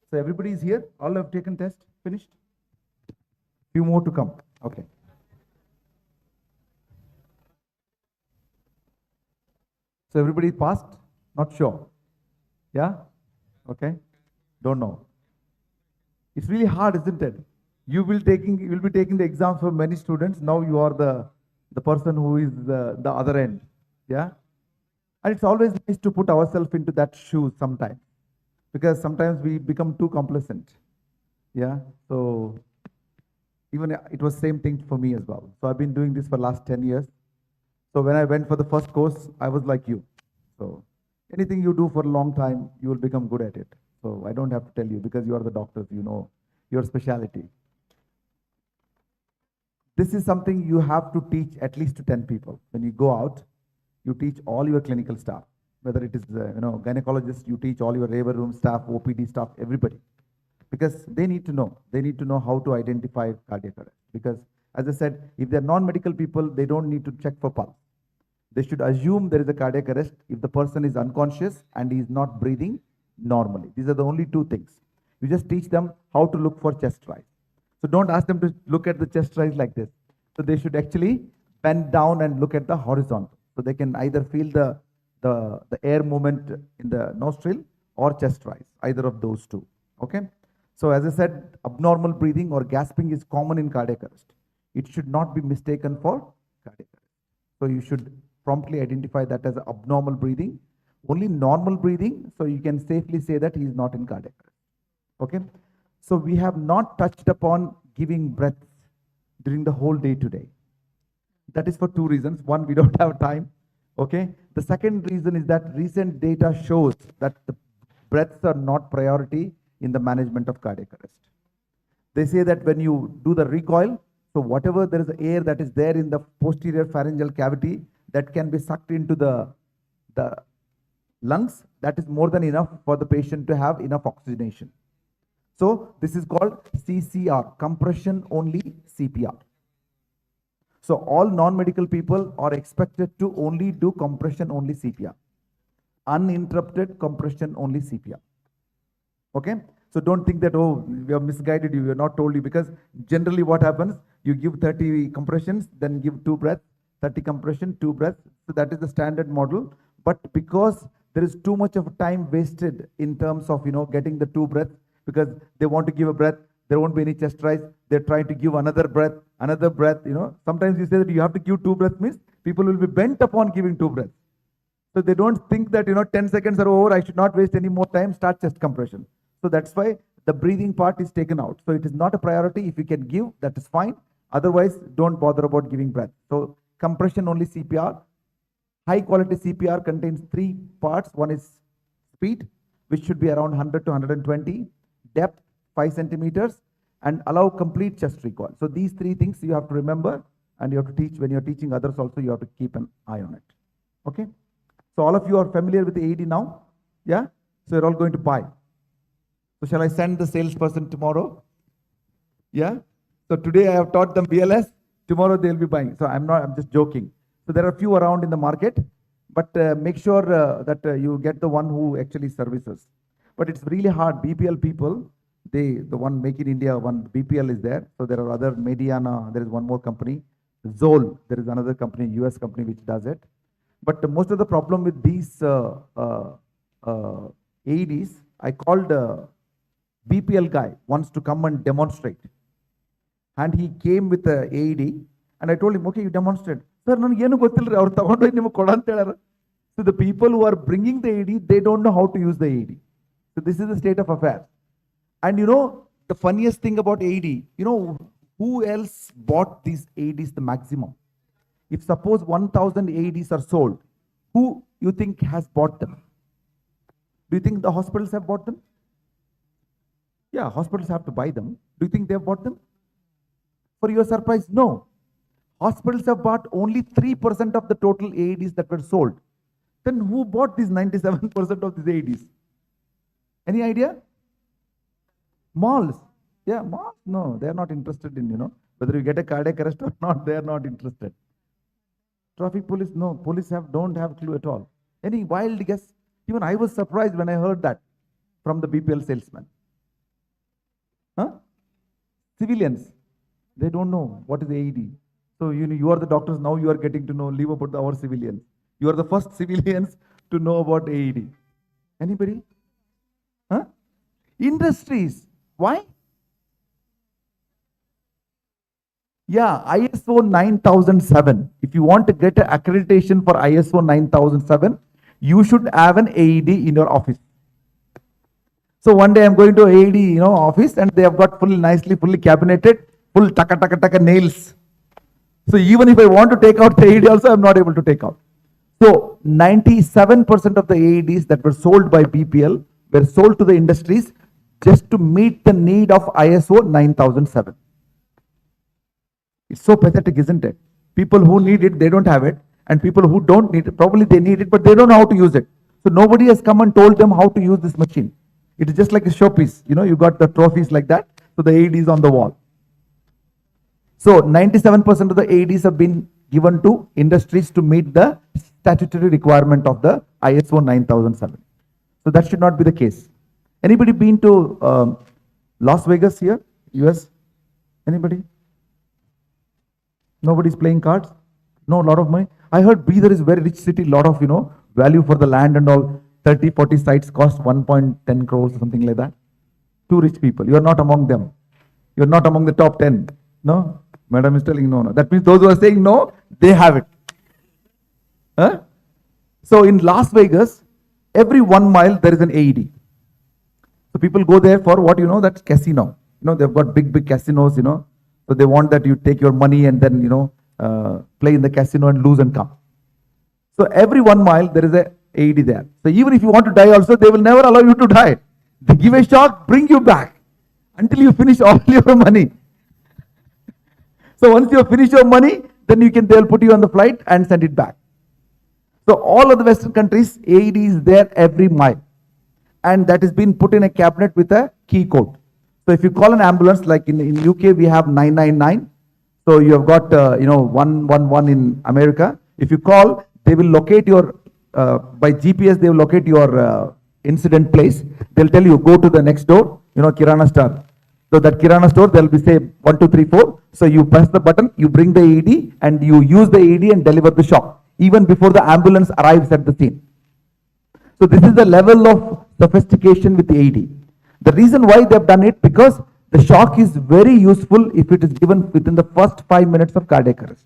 So everybody is here? All have taken test? Finished? Few more to come. Okay. So everybody passed? Not sure. Yeah? Okay. Don't know. It's really hard, isn't it? You will be taking the exam for many students. Now you are the person who is the other end. Yeah? And it's always nice to put ourselves into that shoes sometimes. Because sometimes we become too complacent. Yeah. So even it was same thing for me as well. So I've been doing this for last 10 years. So when I went for the first course, I was like you. So anything you do for a long time, you will become good at it. So I don't have to tell you because you are the doctors, you know your specialty. This is something you have to teach at least to 10 people. When you go out, you teach all your clinical staff, whether it is gynecologist, you teach all your labor room staff, OPD staff, everybody, because they need to know. They need to know how to identify cardiac arrest. Because as I said, if they're non-medical people, they don't need to check for pulse. They should assume there is a cardiac arrest if the person is unconscious and he is not breathing normally. These are the only two things. You just teach them how to look for chest rise. So don't ask them to look at the chest rise like this. So they should actually bend down and look at the horizontal. So they can either feel the air movement in the nostril or chest rise, either of those two. Okay. So as I said, abnormal breathing or gasping is common in cardiac arrest. It should not be mistaken for cardiac arrest. So you should promptly identify that as abnormal breathing. Only normal breathing, so you can safely say that he is not in cardiac arrest. Okay. So we have not touched upon giving breaths during the whole day today. That is for two reasons. One, we don't have time. Okay. The second reason is that recent data shows that the breaths are not priority in the management of cardiac arrest. They say that when you do the recoil, so whatever there is air that is there in the posterior pharyngeal cavity that can be sucked into the lungs, that is more than enough for the patient to have enough oxygenation. So this is called CCR, compression only CPR. So all non-medical people are expected to only do compression only CPR, uninterrupted compression only CPR. Okay. So don't think that, oh, we have misguided you, we have not told you, because generally what happens, you give 30 compressions, then give 2 breaths, 30 compression, 2 breaths. So that is the standard model. But because there is too much of time wasted in terms of, getting the 2 breaths, because they want to give a breath, there won't be any chest rise. They're trying to give another breath. Sometimes you say that you have to give 2 breaths means people will be bent upon giving 2 breaths. So they don't think that, 10 seconds are over, I should not waste any more time, start chest compression. So that's why the breathing part is taken out. So it is not a priority. If you can give, that is fine. Otherwise, don't bother about giving breath. So compression only CPR. High quality CPR contains 3 parts. One is speed, which should be around 100 to 120, depth 5 centimeters, and allow complete chest recoil. So these 3 things you have to remember, and you have to teach. When you're teaching others also, you have to keep an eye on it. Okay. So all of you are familiar with the AED now? Yeah? So you're all going to buy. So shall I send the salesperson tomorrow? Yeah? So today I have taught them BLS. Tomorrow they'll be buying. So I'm just joking. So there are a few around in the market, but make sure that you get the one who actually services. But it's really hard. BPL people, the one Make in India, one BPL is there. So there are other Mediana, there is one more company. Zoll, there is another company, US company which does it. But most of the problem with these AEDs, I called BPL guy wants to come and demonstrate. And he came with the AED and I told him, okay, you demonstrate. Sir, so So the people who are bringing the AED, they don't know how to use the AED. So this is the state of affairs. And you know, the funniest thing about AED, you know, who else bought these AEDs the maximum? If suppose 1,000 AEDs are sold, who you think has bought them? Do you think the hospitals have bought them? Yeah, hospitals have to buy them. Do you think they have bought them? For your surprise, no. Hospitals have bought only 3% of the total AEDs that were sold. Then who bought these 97% of these AEDs? Any idea? Malls. Yeah, malls. No, they are not interested in, you know, whether you get a cardiac arrest or not, they are not interested. Traffic police, no, police don't have clue at all. Any wild guess? Even I was surprised when I heard that from the BPL salesman. Huh? Civilians, they don't know what is AED. So you are the doctors, now you are getting to know, leave about our civilians. You are the first civilians to know about AED. Anybody? Huh? Industries. Why? Yeah, ISO 9007. If you want to get an accreditation for ISO 9007, you should have an AED in your office. So one day I'm going to AED, office, and they have got fully cabineted, full taka nails. So even if I want to take out the AED also, I'm not able to take out. So 97% of the AEDs that were sold by BPL were sold to the industries just to meet the need of ISO 9007. It's so pathetic, isn't it? People who need it, they don't have it. And people who don't need it, probably they need it, but they don't know how to use it. So nobody has come and told them how to use this machine. It is just like a showpiece. You got the trophies like that. So the AED is on the wall. So 97% of the AEDs have been given to industries to meet the statutory requirement of the ISO 9007. So that should not be the case. Anybody been to Las Vegas here, US? Anybody? Nobody's playing cards? No, a lot of money. I heard Bidar is a very rich city, lot of, value for the land and all. 30, 40 sites cost 1.10 crores or something like that. Two rich people. You are not among them. You are not among the top 10. No? Madam is telling no. That means those who are saying no, they have it. Huh? So in Las Vegas, every 1 mile there is an AED. So people go there for what, that's casino. They've got big casinos, So they want that you take your money and then, play in the casino and lose and come. So every 1 mile there is a AED there. So even if you want to die also, they will never allow you to die. They give a shock, bring you back until you finish all your money. So once you finish your money, then they'll put you on the flight and send it back. So all of the Western countries, AED is there every mile. And that has been put in a cabinet with a key code. So if you call an ambulance, like in UK, we have 999. So you have got, 111 in America. If you call, they will locate your, by GPS, they will locate your incident place. They'll tell you, go to the next door, Kirana store. So that Kirana store, they'll be say 1, 2, 3, 4. So you press the button, you bring the AED and you use the AED and deliver the shock, even before the ambulance arrives at the scene. So this is the level of sophistication with the AED. The reason why they've done it, because the shock is very useful if it is given within the first 5 minutes of cardiac arrest.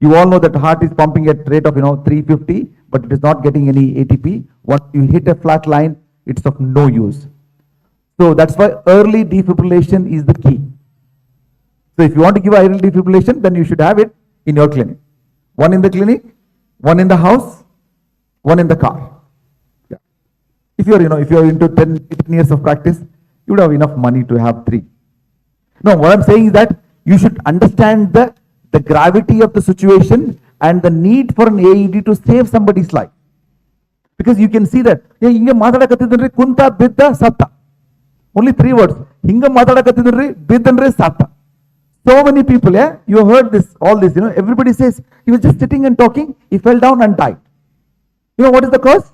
You all know that heart is pumping at rate of 350, but it is not getting any ATP. Once you hit a flat line, it's of no use. So that's why early defibrillation is the key. So if you want to give early defibrillation, then you should have it in your clinic. One in the clinic, one in the house, one in the car. Yeah. If you're into 10 years of practice, you would have enough money to have 3. No, what I'm saying is that you should understand the gravity of the situation and the need for an AED to save somebody's life. Because you can see that, kunta bidda satta. Only 3 words. Hinga matadakatidri biddanre satta. So many people, you have heard this, all this, everybody says, he was just sitting and talking, he fell down and died. You know what is the cause?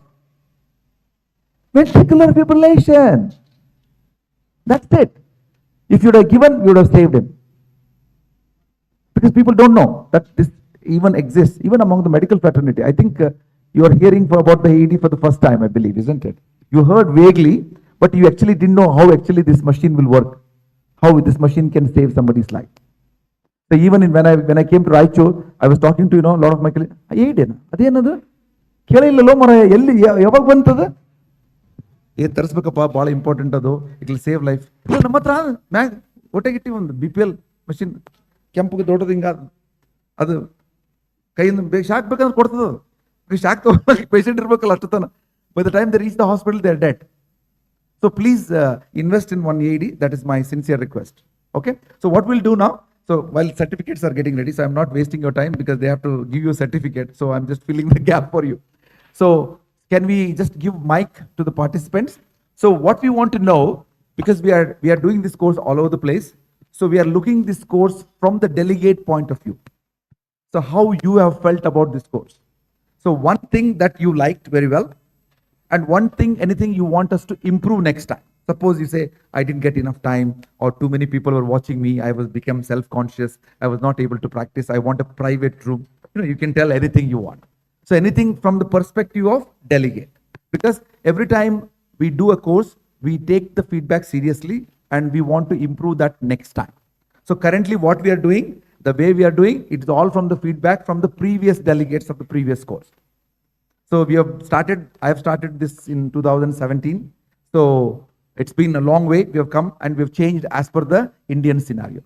Ventricular fibrillation. That's it. If you would have given, you would have saved him. Because people don't know that this even exists, even among the medical fraternity. I think you are hearing about the AED for the first time, I believe, isn't it? You heard vaguely, but you actually didn't know how actually this machine will work, how this machine can save somebody's life. So even when I came to Raichur, I was talking to a lot of my colleagues. AED, ಕೇಳಿಲ್ಲಲ್ಲೋ ಮರ ಎಲ್ಲಿ ಯಾವಾಗ ಬಂತದ ತರಿಸ್ಬೇಕಪ್ಪ, ಭಾಳ important ಅದು, it will save life. ಇಲ್ಲ ನಮ್ಮ ಹತ್ರ ಮ್ಯಾಗ್ ಒಟ್ಟೆಗಿಟ್ಟಿ ಒಂದು BPL machine ಕೆಂಪಗೆ ದೊಡ್ಡದು ಹಿಂಗ ಅದು ಕೈಯಿಂದ ಬೇಗ ಶಾಕ್ ಬೇಕಂದ್ರೆ ಕೊಡ್ತದ. ಶಾಕ್ ತಗೋಬೇಕು ಪೇಷಂಟ್ ಇರ್ಬೇಕಲ್ಲ ಅಷ್ಟು ತನ. By the time they reach the hospital they are dead. So please invest in one AED. That is my sincere request. Okay. So what we'll do now? So while certificates are getting ready, so I'm not wasting your time because they have to give you a certificate. So I'm just filling the gap for you. So can we just give mic to the participants? So what we want to know, because we are doing this course all over the place. So we are looking this course from the delegate point of view. So how you have felt about this course. So one thing that you liked very well, and one thing, anything you want us to improve next time. Suppose you say, I didn't get enough time, or too many people were watching me, I was become self-conscious, I was not able to practice, I want a private room. You can tell anything you want. So anything from the perspective of delegate. Because every time we do a course, we take the feedback seriously and we want to improve that next time. So currently what we are doing, the way we are doing, it's all from the feedback from the previous delegates of the previous course. So we have started, I have started this in 2017. So it's been a long way. We have come and we have changed as per the Indian scenario.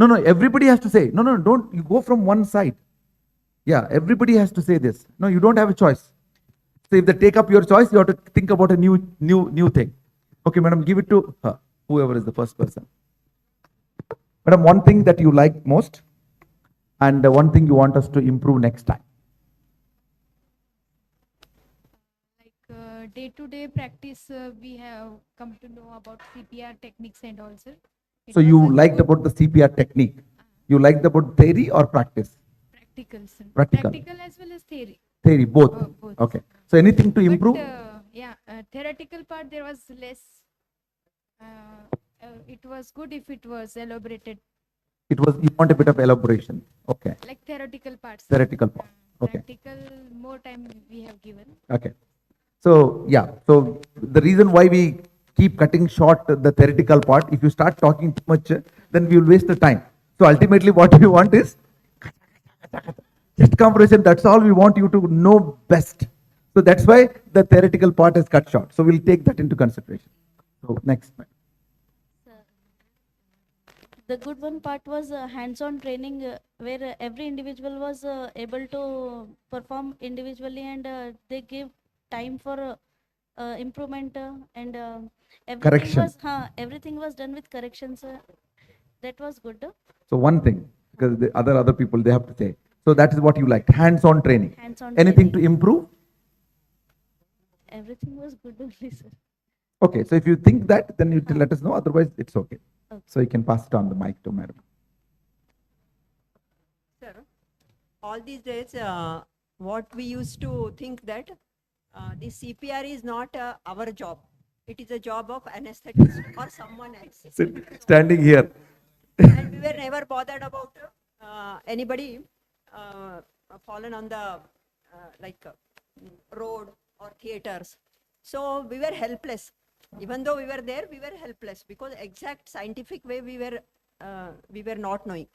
No, everybody has to say, no, don't you go from one side. Yeah, everybody has to say this. No, you don't have a choice. So if they take up your choice, you have to think about a new thing. Okay, madam, give it to her, whoever is the first person. Madam, one thing that you like most and one thing you want us to improve next time. Day-to-day practice, we have come to know about CPR techniques and also. So you liked about the CPR technique. You liked about theory or practice? Practical, sir. Practical. Practical as well as theory. Theory, both. Both. Okay. So anything to improve? Theoretical part there was less. It was good if it was elaborated. You want a bit of elaboration. Okay. Like theoretical parts. Theoretical part. Okay. Practical, more time we have given. Okay. So yeah, so the reason why we keep cutting short the theoretical part, if you start talking too much, then we will waste the time. So ultimately what we want is chest compression. That's all we want you to know best. So that's why the theoretical part is cut short. So we'll take that into consideration. So next. The good one part was hands-on training where every individual was able to perform individually and they give time for improvement and everything was done with corrections. That was good. So one thing, because the other people, they have to say. So that is what you liked, hands-on training. Anything to improve? Everything was good only, sir. Okay, so if you think that, then you let us know. Otherwise, it's okay. So you can pass it on the mic to madam. Sir, all these days, what we used to think that the CPR is not our job. It is a job of anesthetist or someone else. Standing here. And we were never bothered about anybody fallen on the road or theaters. So we were helpless. Even though we were there, we were helpless because exact scientific way we were not knowing.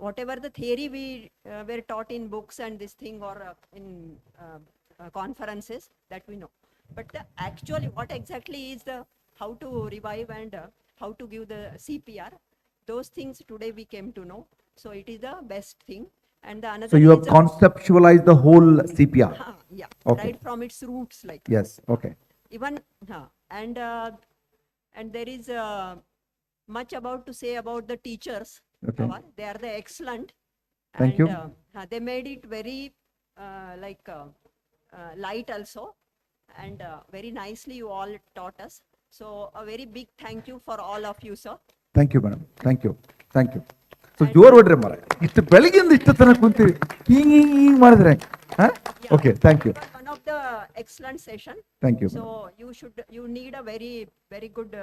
Whatever the theory we were taught in books and this thing or in conferences, that we know. But actually what exactly is the how to revive and how to give the CPR, those things today we came to know. So it is the best thing. And the another So you have conceptualized the whole CPR. Yeah, Okay. right from its roots, like. Yes. Okay. Even and there is much about to say about the teachers. Okay. They are the excellent. Thank and, you. They made it very light also, and very nicely you all taught us. So a very big thank you for all of you, sir. Thank you, madam. Thank you. Thank you. So ಜೋರ್ ಹೊಡ್ರಿ ಮರ ಇಷ್ಟು ಬೆಳಗಿಂದ ಇಷ್ಟು ತನಕ ಕುಂತೀವಿ ಹಿಂಗ್ ಮಾಡಿದ್ರೆ Okay, thank you. One of the excellent session. Thank you, So you need a very good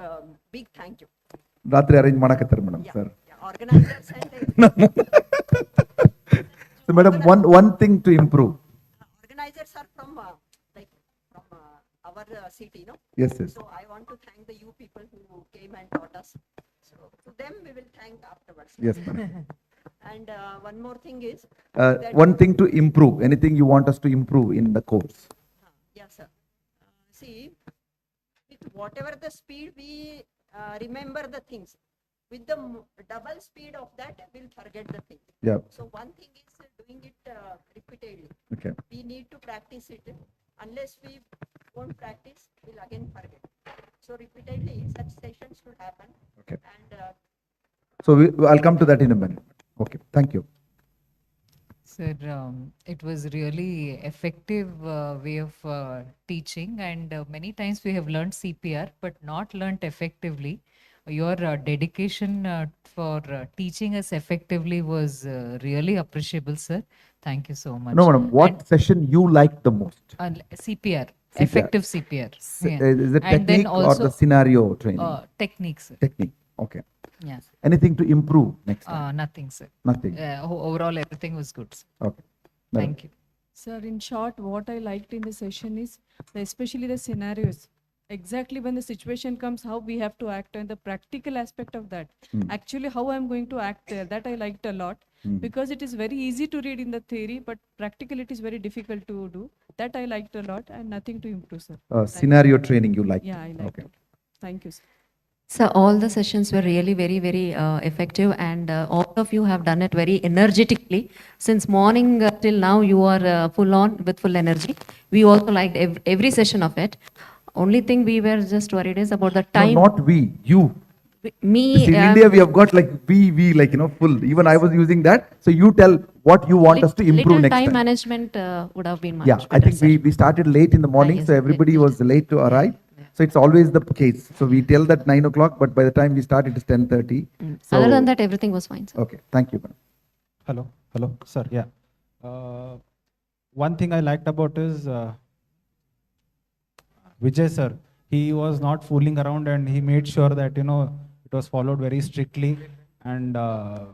big thank you. ರಾತ್ರಿ ಅರೇಂಜ್ ಮಾಡಕತ್ತಾರೆ madam sir. Organizers and So madam, one thing to improve. organizers are from our city, no? Yes, yes. So I want to thank the you people who came and taught us. So to them we will thank afterwards. Yes, madam. And one more thing is One thing to improve. Anything you want us to improve in the course? Yes, sir. See, with whatever the speed we remember the things, with the double speed of that, we'll forget the thing. Yeah. So one thing is doing it repeatedly. Okay. We need to practice it. Unless we won't practice, we'll again forget. So repeatedly, such sessions should happen. Okay. And So I'll come to that in a minute. Okay. Thank you. Sir, it was really effective way of teaching, and many times we have learned CPR but not learned effectively. Your dedication for teaching us effectively was really appreciable, sir. Thank you so much. No, madam. What session you liked the most? CPR, CPR. effective CPR. Yeah. Is it And then technique or also, the scenario training? Techniques, sir. Technique. Okay. Yes. Anything to improve next time? Nothing, sir. Nothing. Overall, everything was good, sir. Okay. Madam. Thank you. Sir, in short, what I liked in the session is especially the scenarios. Exactly when the situation comes, how we have to act and the practical aspect of that. Actually, how I'm going to act there, that I liked a lot because it is very easy to read in the theory, but practically it is very difficult to do. That I liked a lot and nothing to improve, sir. Scenario training you liked? Yeah, I liked Okay. it. Thank you, sir. So all the sessions were really very effective, and all of you have done it very energetically. Since morning till now, you are full on with full energy. We also liked every session of it. Only thing we were just worried is about the time. No, not we, you. Me. In India, we have got like we like, full. Even I was using that. So you tell what you want us to improve little next time time. management would have been much Yeah, I better, think we started late in the morning, yes, so everybody was late to arrive. So it's always the case. So we tell that 9 o'clock, but by the time we start, it is 10:30. So, Other than that, everything was fine, sir. Okay, thank you, madam. Hello, sir. Yeah. One thing I liked about is Vijay sir. He was not fooling around, and he made sure that it was followed very strictly and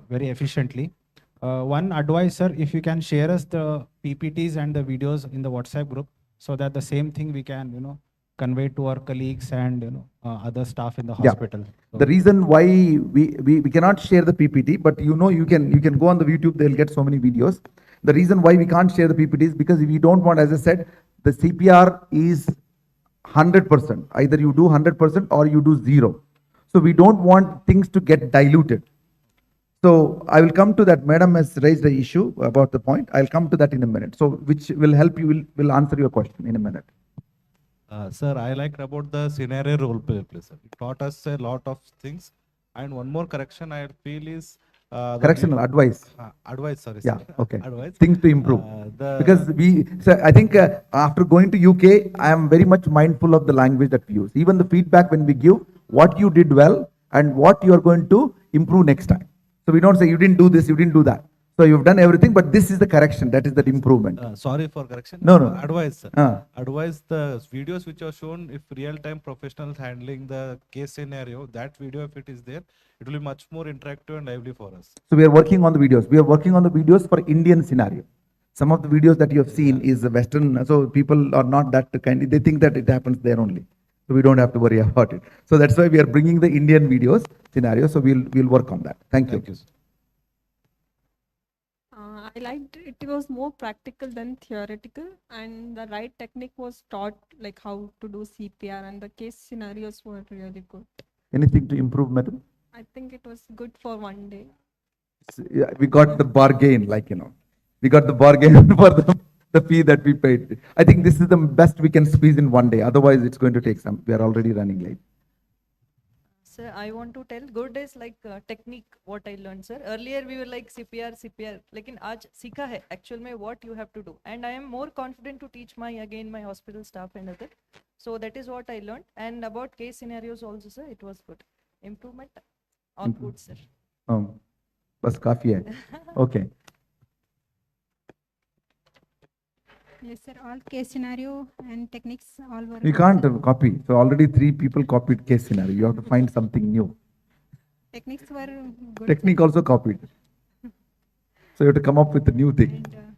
very efficiently. One advice, sir, if you can share us the PPTs and the videos in the WhatsApp group, so that the same thing we can convey to our colleagues and other staff in the hospital. The reason why we cannot share the PPT, but you can go on the YouTube, they'll get so many videos. The reason why we can't share the PPT is because we don't want, as I said, the CPR is 100%. Either you do 100% or you do 0. So we don't want things to get diluted. So I will come to that. Madam has raised the issue about the point. I'll come to that in a minute. So which will help you, will answer your question in a minute. Sir, I liked about the scenario role play, sir. It taught us a lot of things. And one more correction I feel is Correctional advice. Advice, sorry. Yeah, sir. okay. Advice. Things to improve. Because I think after going to UK, I am very much mindful of the language that we use. Even the feedback when we give, what you did well and what you are going to improve next time. So we don't say you didn't do this, you didn't do that. So you've done everything, but this is the correction. That is the improvement. Sorry for correction. No. Advice, sir. Advice, the videos which are shown, if real-time professionals handling the case scenario, that video, if it is there, it will be much more interactive and lively for us. So we are working on the videos. We are working on the videos for Indian scenario. Some of the videos that you have seen is Western, so people are not that kind. They think that it happens there only. So we don't have to worry about it. So that's why we are bringing the Indian videos scenario. So we'll work on that. Thank you. I liked it. It was more practical than theoretical, and the right technique was taught, like how to do CPR, and the case scenarios were really good. Anything to improve, madam? I think it was good for one day. Yeah, we got the bargain, we got the bargain for the fee that we paid. I think this is the best we can squeeze in one day. Otherwise, it's going to take some. We are already running late. Sir, I want to tell good is like technique what I learned, sir. Earlier we were like CPR. लेकिन आज सीखा है actual में what you have to do, and I am more confident to teach my hospital staff and other. So that is what I learned. And about case scenarios also, sir, it was good. Improvement on good, sir. बस काफी है. Okay. Yes, sir. All case scenario and techniques all were. You can't copy. So already 3 people copied case scenario. You have to find something new. Techniques were good. Technique also copied. So you have to come up with a new thing. And,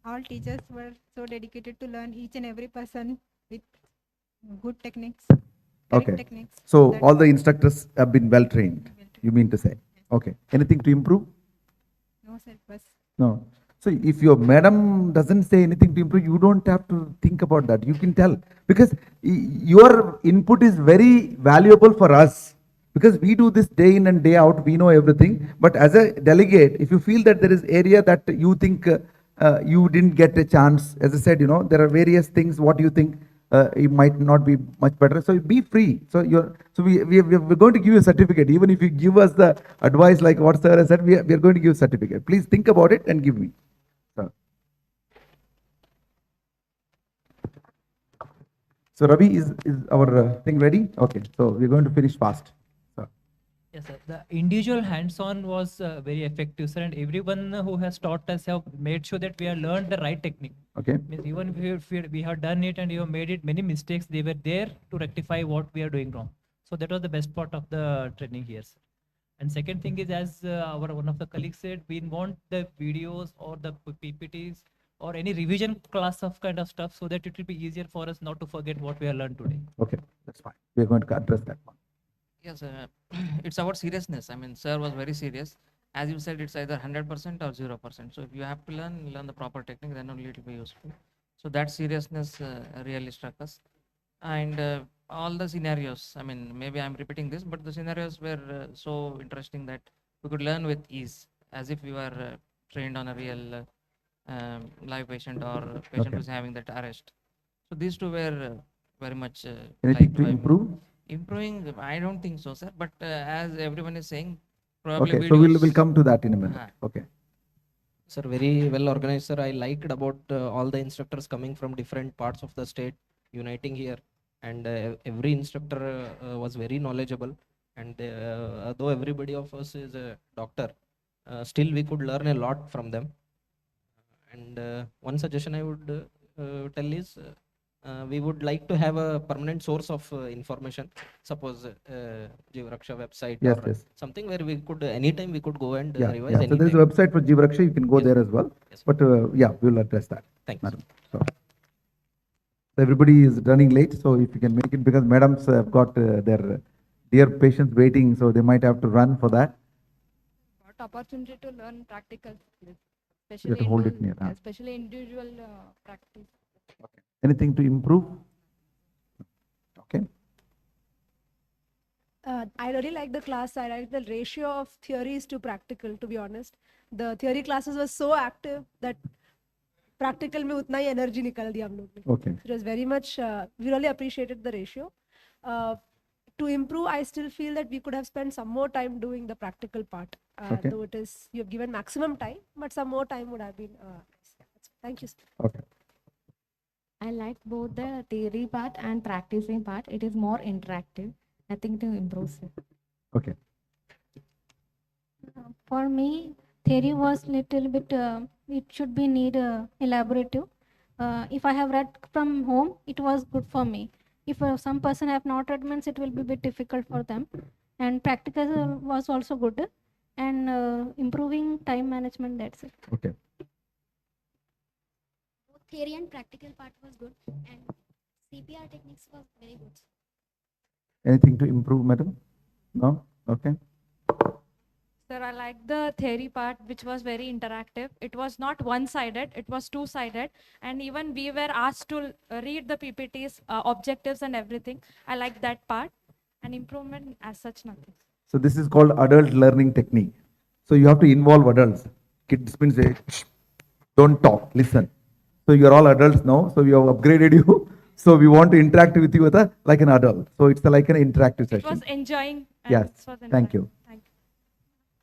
all teachers were so dedicated to learn each and every person with good techniques. Okay. Techniques. So all the instructors have been well trained. You mean to say? Okay. Anything to improve? No, sir. Bas. No. So if your madam doesn't say anything to improve, you don't have to think about that. You can tell because your input is very valuable for us because we do this day in and day out. We know everything. But as a delegate, if you feel that there is area that you think you didn't get a chance, as I said, there are various things. What you think it might not be much better. So be free. So we're going to give you a certificate. Even if you give us the advice like what sir has said, we are going to give a certificate. Please think about it and give me. So Ravi, is our thing ready? Okay, so we're going to finish fast. So. Yes, sir. The individual hands-on was very effective, sir, and everyone who has taught us have made sure that we have learned the right technique. Okay. Means even if we have done it and you have made it many mistakes, they were there to rectify what we are doing wrong. So that was the best part of the training here, sir. And second thing is, as one of the colleagues said, we want the videos or the PPTs or any revision class of kind of stuff so that it will be easier for us not to forget what we have learned today. Okay, that's fine. We're going to address that one. Yes, it's about seriousness. I mean, sir was very serious. As you said, it's either 100% or 0%. So if you have to learn the proper technique, then only it will be useful. So that seriousness really struck us. And all the scenarios, I mean, maybe I'm repeating this, but the scenarios were so interesting that we could learn with ease, as if we were trained on a real live patient or patient Okay. who's having that arrest. So these two were very much Anything liked to by me. improve? Improving, I don't think so, sir. But as everyone is saying, probably Okay, so we'll videos- come to that in a minute. Ah. Okay. Sir, very well organized, sir. I liked about all the instructors coming from different parts of the state uniting here, and every instructor was very knowledgeable. And though everybody of us is a doctor, still we could learn a lot from them. And one suggestion I would tell is we would like to have a permanent source of information. Suppose Jivraksha website Yes, or yes. something where we could anytime we could go and Yeah, revise yeah. So anytime. there is a website for Jivraksha. You can go there as well. But yeah, we'll address that. Thanks. Madam. So everybody is running late. So if you can make it, because madams have got their dear patients waiting, so they might have to run for that. Got opportunity to learn practical skills, You have to hold it near, huh? especially individual practice. Anything to improve? Okay. I really like the class. I like the ratio of theories to practical, to be honest. The theory classes were so active that practical में उतना ही energy निकाल दिया हम लोग ने. Okay. It was very much, we really appreciated the ratio. To improve, I still feel that we could have spent some more time doing the practical part. Okay. Though it is, you have given maximum time, but some more time would have been nice. Thank you. Okay. I like both the theory part and practicing part. It is more interactive. Nothing to improve, sir. Okay. For me, theory was little bit, it should be need elaborative. If I have read from home, it was good for me. If some person have not read, means it will be a bit difficult for them. And practical was also good. And improving time management, that's it. Okay. Both theory and practical part was good, and CPR techniques was very good. Anything to improve, madam? No? Okay. Sir, I like the theory part, which was very interactive. It was not one-sided, it was two-sided. And even we were asked to read the PPTs, objectives and everything. I like that part. And improvement as such, nothing. So this is called adult learning technique. So you have to involve adults. Kids means say, "Shh, don't talk, listen." So you're all adults now. So we have upgraded you. So we want to interact with you like an adult. So it's like an interactive It session. was enjoying. And Yes. it was Thank you.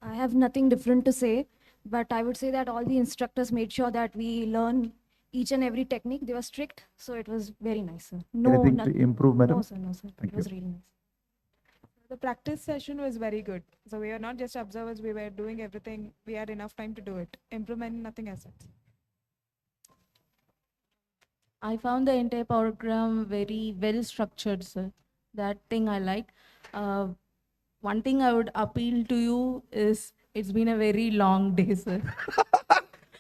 I have nothing different to say, but I would say that all the instructors made sure that we learn each and every technique. They were strict, so it was very nice, sir. Anything to improve, madam? No, sir, no, sir. Thank It was you. really nice. The practice session was very good. So we were not just observers, we were doing everything. We had enough time to do it. Implement, nothing as such. I found the entire program very well structured, sir. That thing I like. One thing I would appeal to you is it's been a very long day, sir.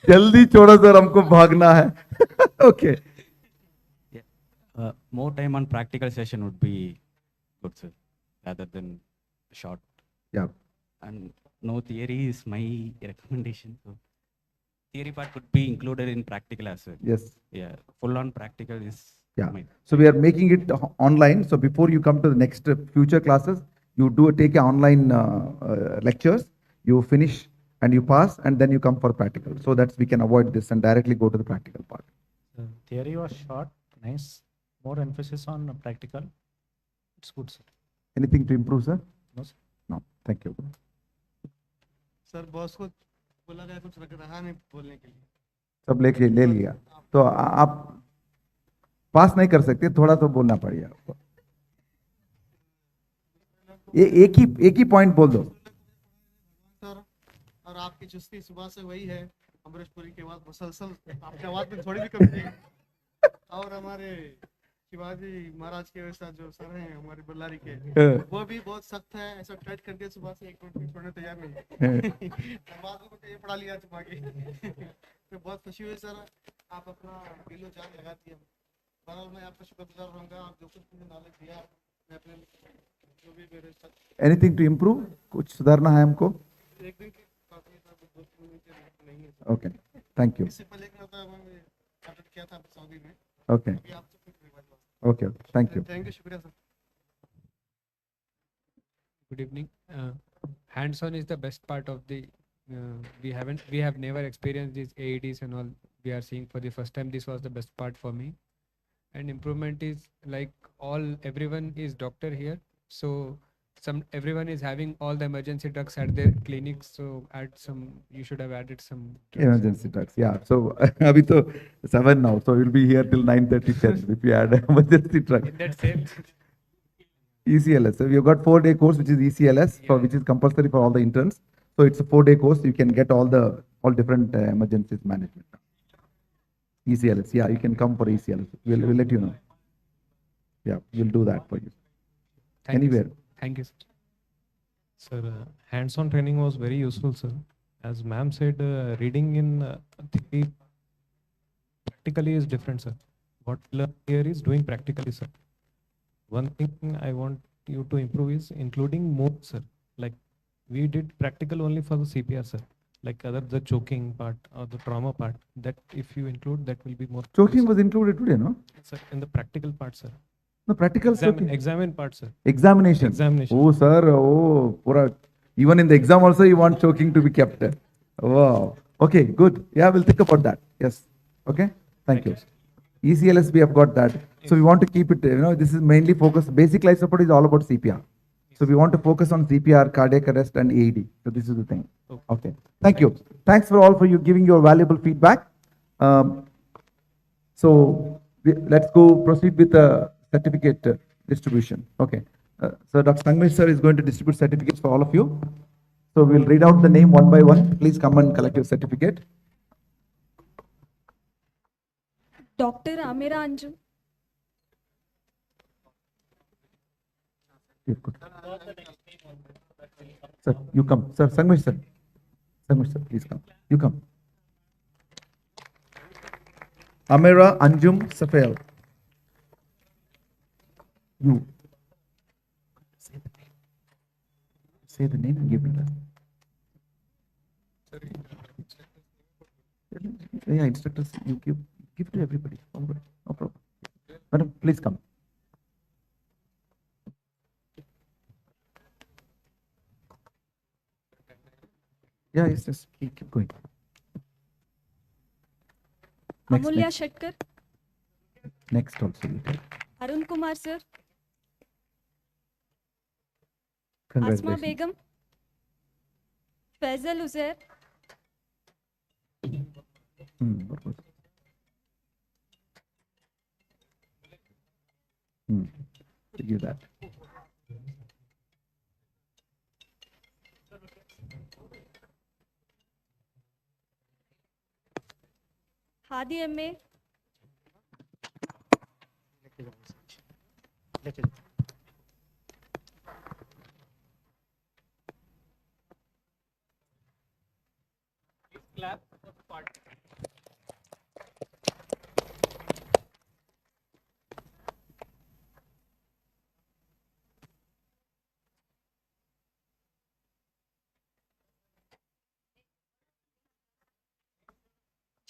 जल्दी छोड़ो sir, हमको भागना है. Okay. More time on practical session would be good, sir, rather than short. Yeah. And no theory is my recommendation. So theory part could be included in practical as well. Yes. Yeah, full on practical is. Yeah. my- So we are making it online. So before you come to the next future classes, you do take a online lectures, you finish and you pass, and then you come for practical. So that we can avoid this and directly go to the practical part. The theory was short, nice. More emphasis on practical. It's good, sir. Anything to improve, sir? No, sir. No. Thank you. Sir boss को बोला गया कुछ रहा नहीं बोलने के लिए सब लेके ले लिया तो आप पास नहीं कर सकते, थोड़ा तो बोलना पड़ेगा आपको। एक ही पॉइंट बोल दो सर। और आपकी चुस्ती सुबह से वही है, अमरीशपुरी के बाद मुसलसल आपके आवाज में थोड़ी भी कमी नहीं। और हमारे शिवाजी महाराज के वैसा जो सर हैं हमारे बल्लारी के, वो भी बहुत सख्त है, ऐसा टाइट करके सुबह से 1 मिनट भी छोड़ने तैयार नहीं। नमाज में ये पढ़ा लिया सुबह के। तो बहुत खुशी हुई सर, आप अपना दिलो जान लगा दिए। बहरहाल मैं आपका शुक्रगुजार रहूँगा, आप जो कुछ मुझे नॉलेज दिया, मैं अपने जो भी मेरे साथ। एनीथिंग टू इम्प्रूव, कुछ सुधारना है हमको? एक दिन की काफी नहीं है। Okay, thank you. इससे पहले एक मतलब मैंने अटेंड किया था सऊदी में। Okay, okay, thank you. Thank you, शुक्रिया sir. Good evening. Hands-on is the best part of the. We have never experienced these AEDs and all. We are seeing for the first time. This was the best part for me. And improvement is like everyone is doctor here. So everyone is having all the emergency drugs at their clinics. So you should have added some drugs. Emergency drugs, yeah. So abhi to 7 now, so you'll be here till 9:30 10 if you add emergency drug. In that same. ECLS. So we have got 4-day course which is ECLS, for which is compulsory for all the interns. So it's a 4-day course. You can get all different emergencies management. ECLS, yeah, you can come for ECLS. We'll let you know. Yeah, we'll do that for you. Anywhere. Thank you, sir. Sir, hands-on training was very useful, sir. As ma'am said, reading in theory practically is different, sir. What we learn here is doing practically, sir. One thing I want you to improve is including more, sir. Like we did practical only for the CPR, sir. Like the choking part or the trauma part. That if you include, that will be more. Choking was included today, no? Sir, in the practical part, sir. No, practical choking. Examine part, sir. Examination. Examination. Oh, sir. Oh, pura. Even in the exam also you want choking to be kept. Wow. Okay, good. Yeah, we'll think about that. Yes. Okay. Thank you. ECLS, we have got that. So we want to keep it, this is mainly focused, basic life support is all about CPR. So we want to focus on CPR, cardiac arrest and AED. So this is the thing. Okay. Thank you. Thanks for you giving your valuable feedback. Let's go proceed with the certificate distribution. Okay. So Dr. Sangmesh sir is going to distribute certificates for all of you. So we'll read out the name one by one. Please come and collect your certificate. Dr. Amira Anju. Good. Sir, you come. Sir, Sangmesh sir. Sangmesh sir, please come. You come. Amira Anjum Safel. You. Say the name and give me that. Yeah, instructors, you give to everybody. All right, no problem. Madam, please come. Yeah, yes, just keep going. Amulya Shetkar. Next also. Arun Kumar sir. Asma Congratulations. Begum. Faisal Uzair. What was it? Give that. Hadi MA. Clap for the part.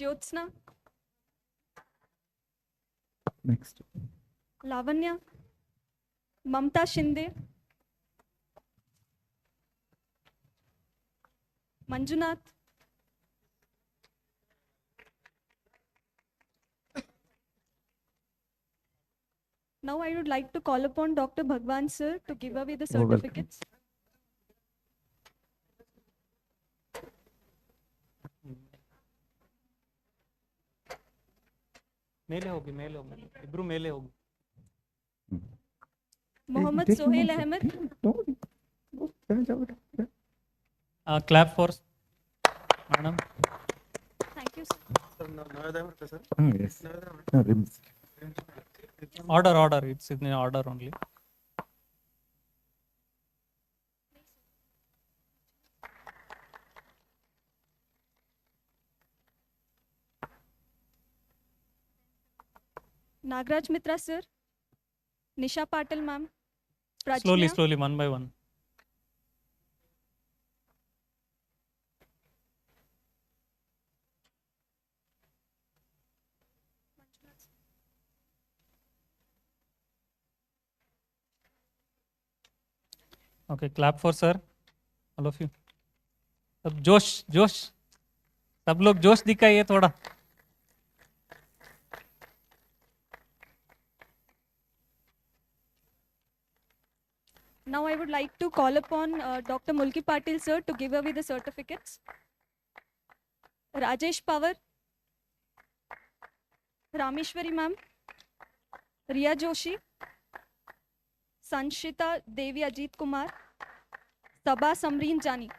Jyotsna, Next. Lavanya, Mamta Shinde, Manjunath, now I would like to call upon Dr. Bhagwan sir to give away the Oh, welcome. certificates. ಮೇಲೆ ಹೋಗಿ ಇಬ್ರು ಮೇಲೆ ಹೋಗಿ. Mohammad Take him Sohail also. Ahmed, Clap for madam. thank you sir. Ah, yes. No, rims. Order. It's in order only. Nagraj Mitra sir, Nisha Patil ma'am, Slowly, Prajna, one by one. Okay, clap for sir, all of you. अब जोश सब लोग जोश दिखाइए थोड़ा. now I would like to call upon Dr. Mulki Patil sir to give away the certificates. Rajesh Pawar, Rameshwari ma'am, Riya Joshi, Sanshita Devi Ajit Kumar, Sabha Samreen Jani.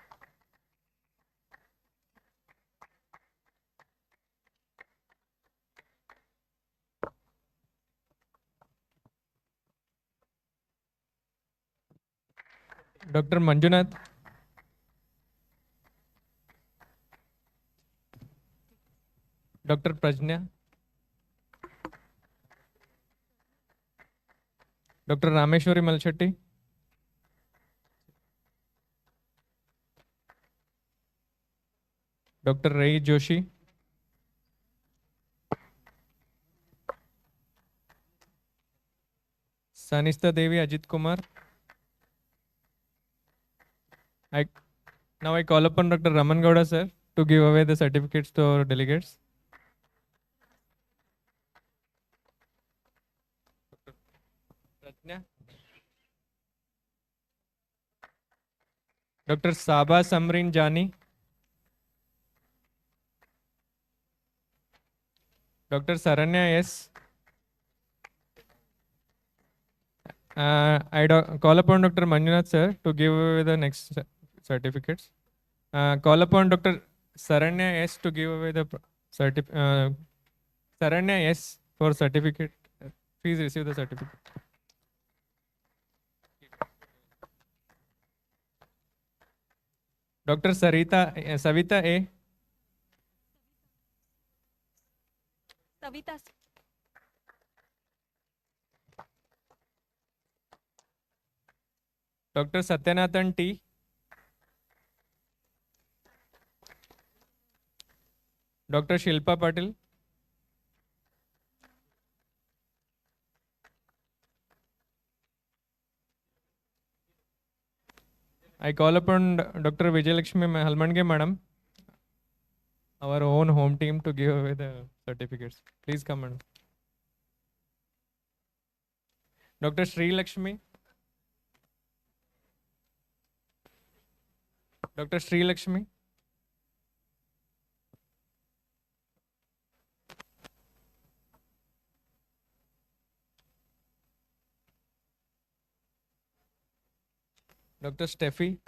Dr. Manjunath. Dr. Prajna. Dr. Rameshwari Malshetty. Dr. Rai Joshi. Sanista Devi Ajit Kumar. Now I call upon Dr. Raman Gowda sir to give away the certificates to our delegates. Prajna. Dr. Sabha Samreen Jani. Dr. Saranya S. Call upon Dr. Manjunath sir to give away the next certificates. Call upon Dr. Saranya S to give away the Saranya S for certificate. Please receive the certificate. Dr. Savita A. Savita sir. Dr. Satyanathan T. Dr. Shilpa Patil. I call upon Dr. Vijayalakshmi Halmange madam, our own home team, to give away the certificates. Please come, madam. Dr. Sri Lakshmi. Dr. Sri Lakshmi. Dr. Steffi.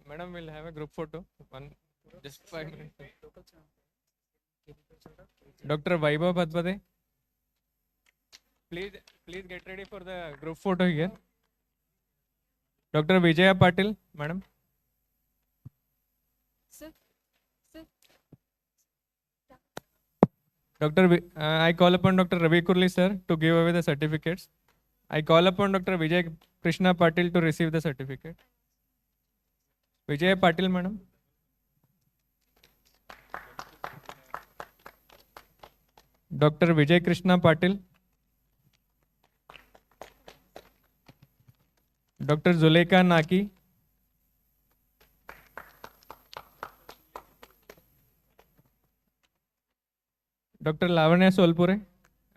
Madam, we'll have a group photo. Just 5 minutes. Dr. Vaibhav Bhadbade. Please get ready for the group photo here. Dr. Vijaya Patil, madam. Sir. I call upon Dr. Ravi Kurli sir to give away the certificates. I call upon Dr. Vijay Krishna Patil to receive the certificate. Vijay Patil, madam. Dr. Vijay Krishna Patil. Dr. Zuleka Naki. Dr. Lavanya Solpure.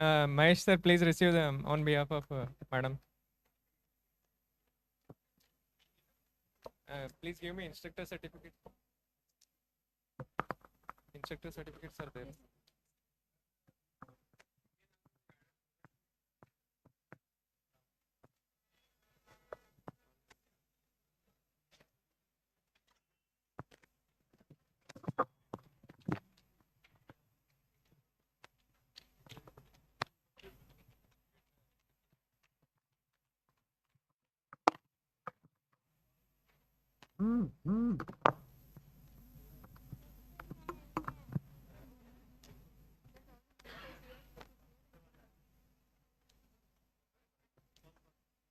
Mahesh sir, please receive them on behalf of madam. Please give me instructor certificate. Instructor certificates are there.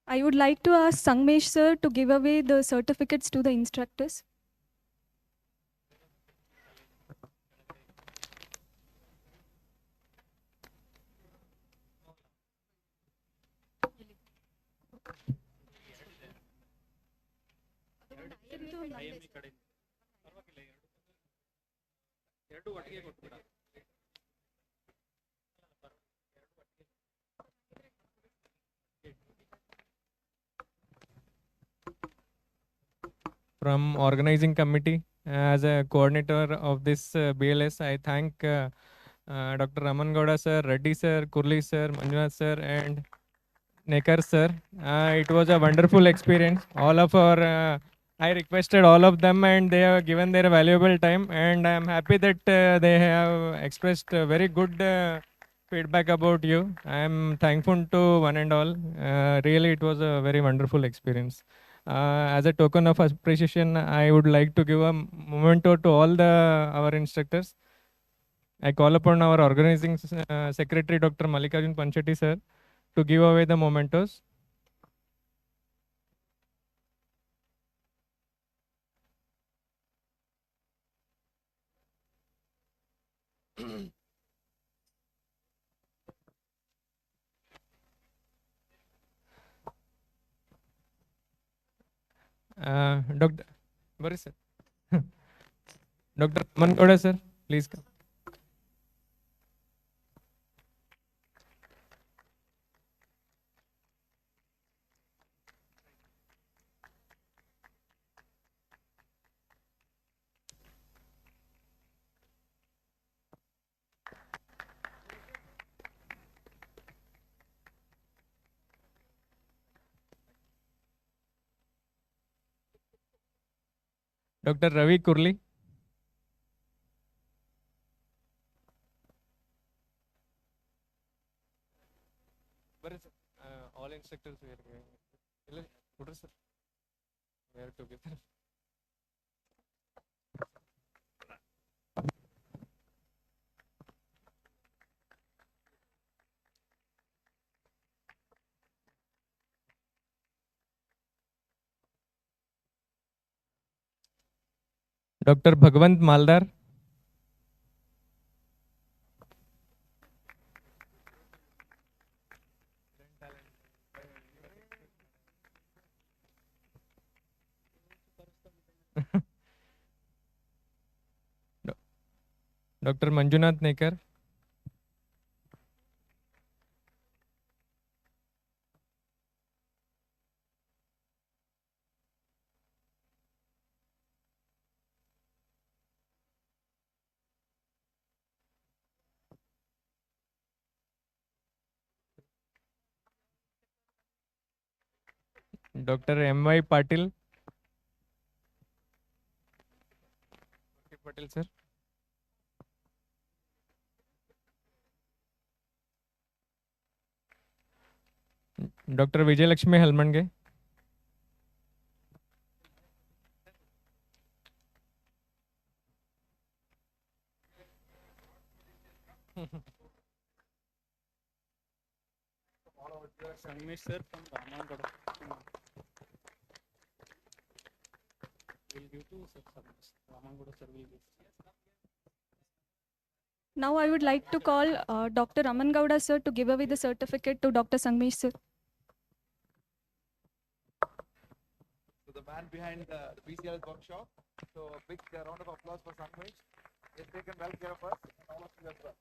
I would like to ask Sangmesh sir to give away the certificates to the instructors. From organizing committee, as a coordinator of this BLS, I thank Dr. Raman Gowda sir, Reddy sir, Kurli sir, Manjunath sir, and Nekar sir. It was a wonderful experience. All of our, I requested all of them, and they have given their valuable time, and I am happy that they have expressed very good feedback about you. I am thankful to one and all. Really, it was a very wonderful experience. As a token of appreciation, I would like to give a memento to all our instructors. I call upon our organizing secretary, Dr. Mallikarjun Panchetti sir, to give away the mementos. Dr. Boris sir. Dr. Mangoda sir, please come. Dr. Ravi Kurli. Boris sir, all instructors we are giving. Boris sir, we are together. Dr. Bhagwant Maldar. Dr. Manjunath Nekar. Dr. M.Y. Patil. Okay, Patil sir. Dr. Vijay Lakshmi Halmange. Sangmesh sir from Raman Gowda. We'll give give to Sir Ramangouda sir will give. Now I would like to call Dr. Raman Gowda sir to give away the certificate to Dr. Sangmesh sir. So the man behind the BCLS workshop. So big round of applause for Sangmesh. He's taken well care of us and all of you as well.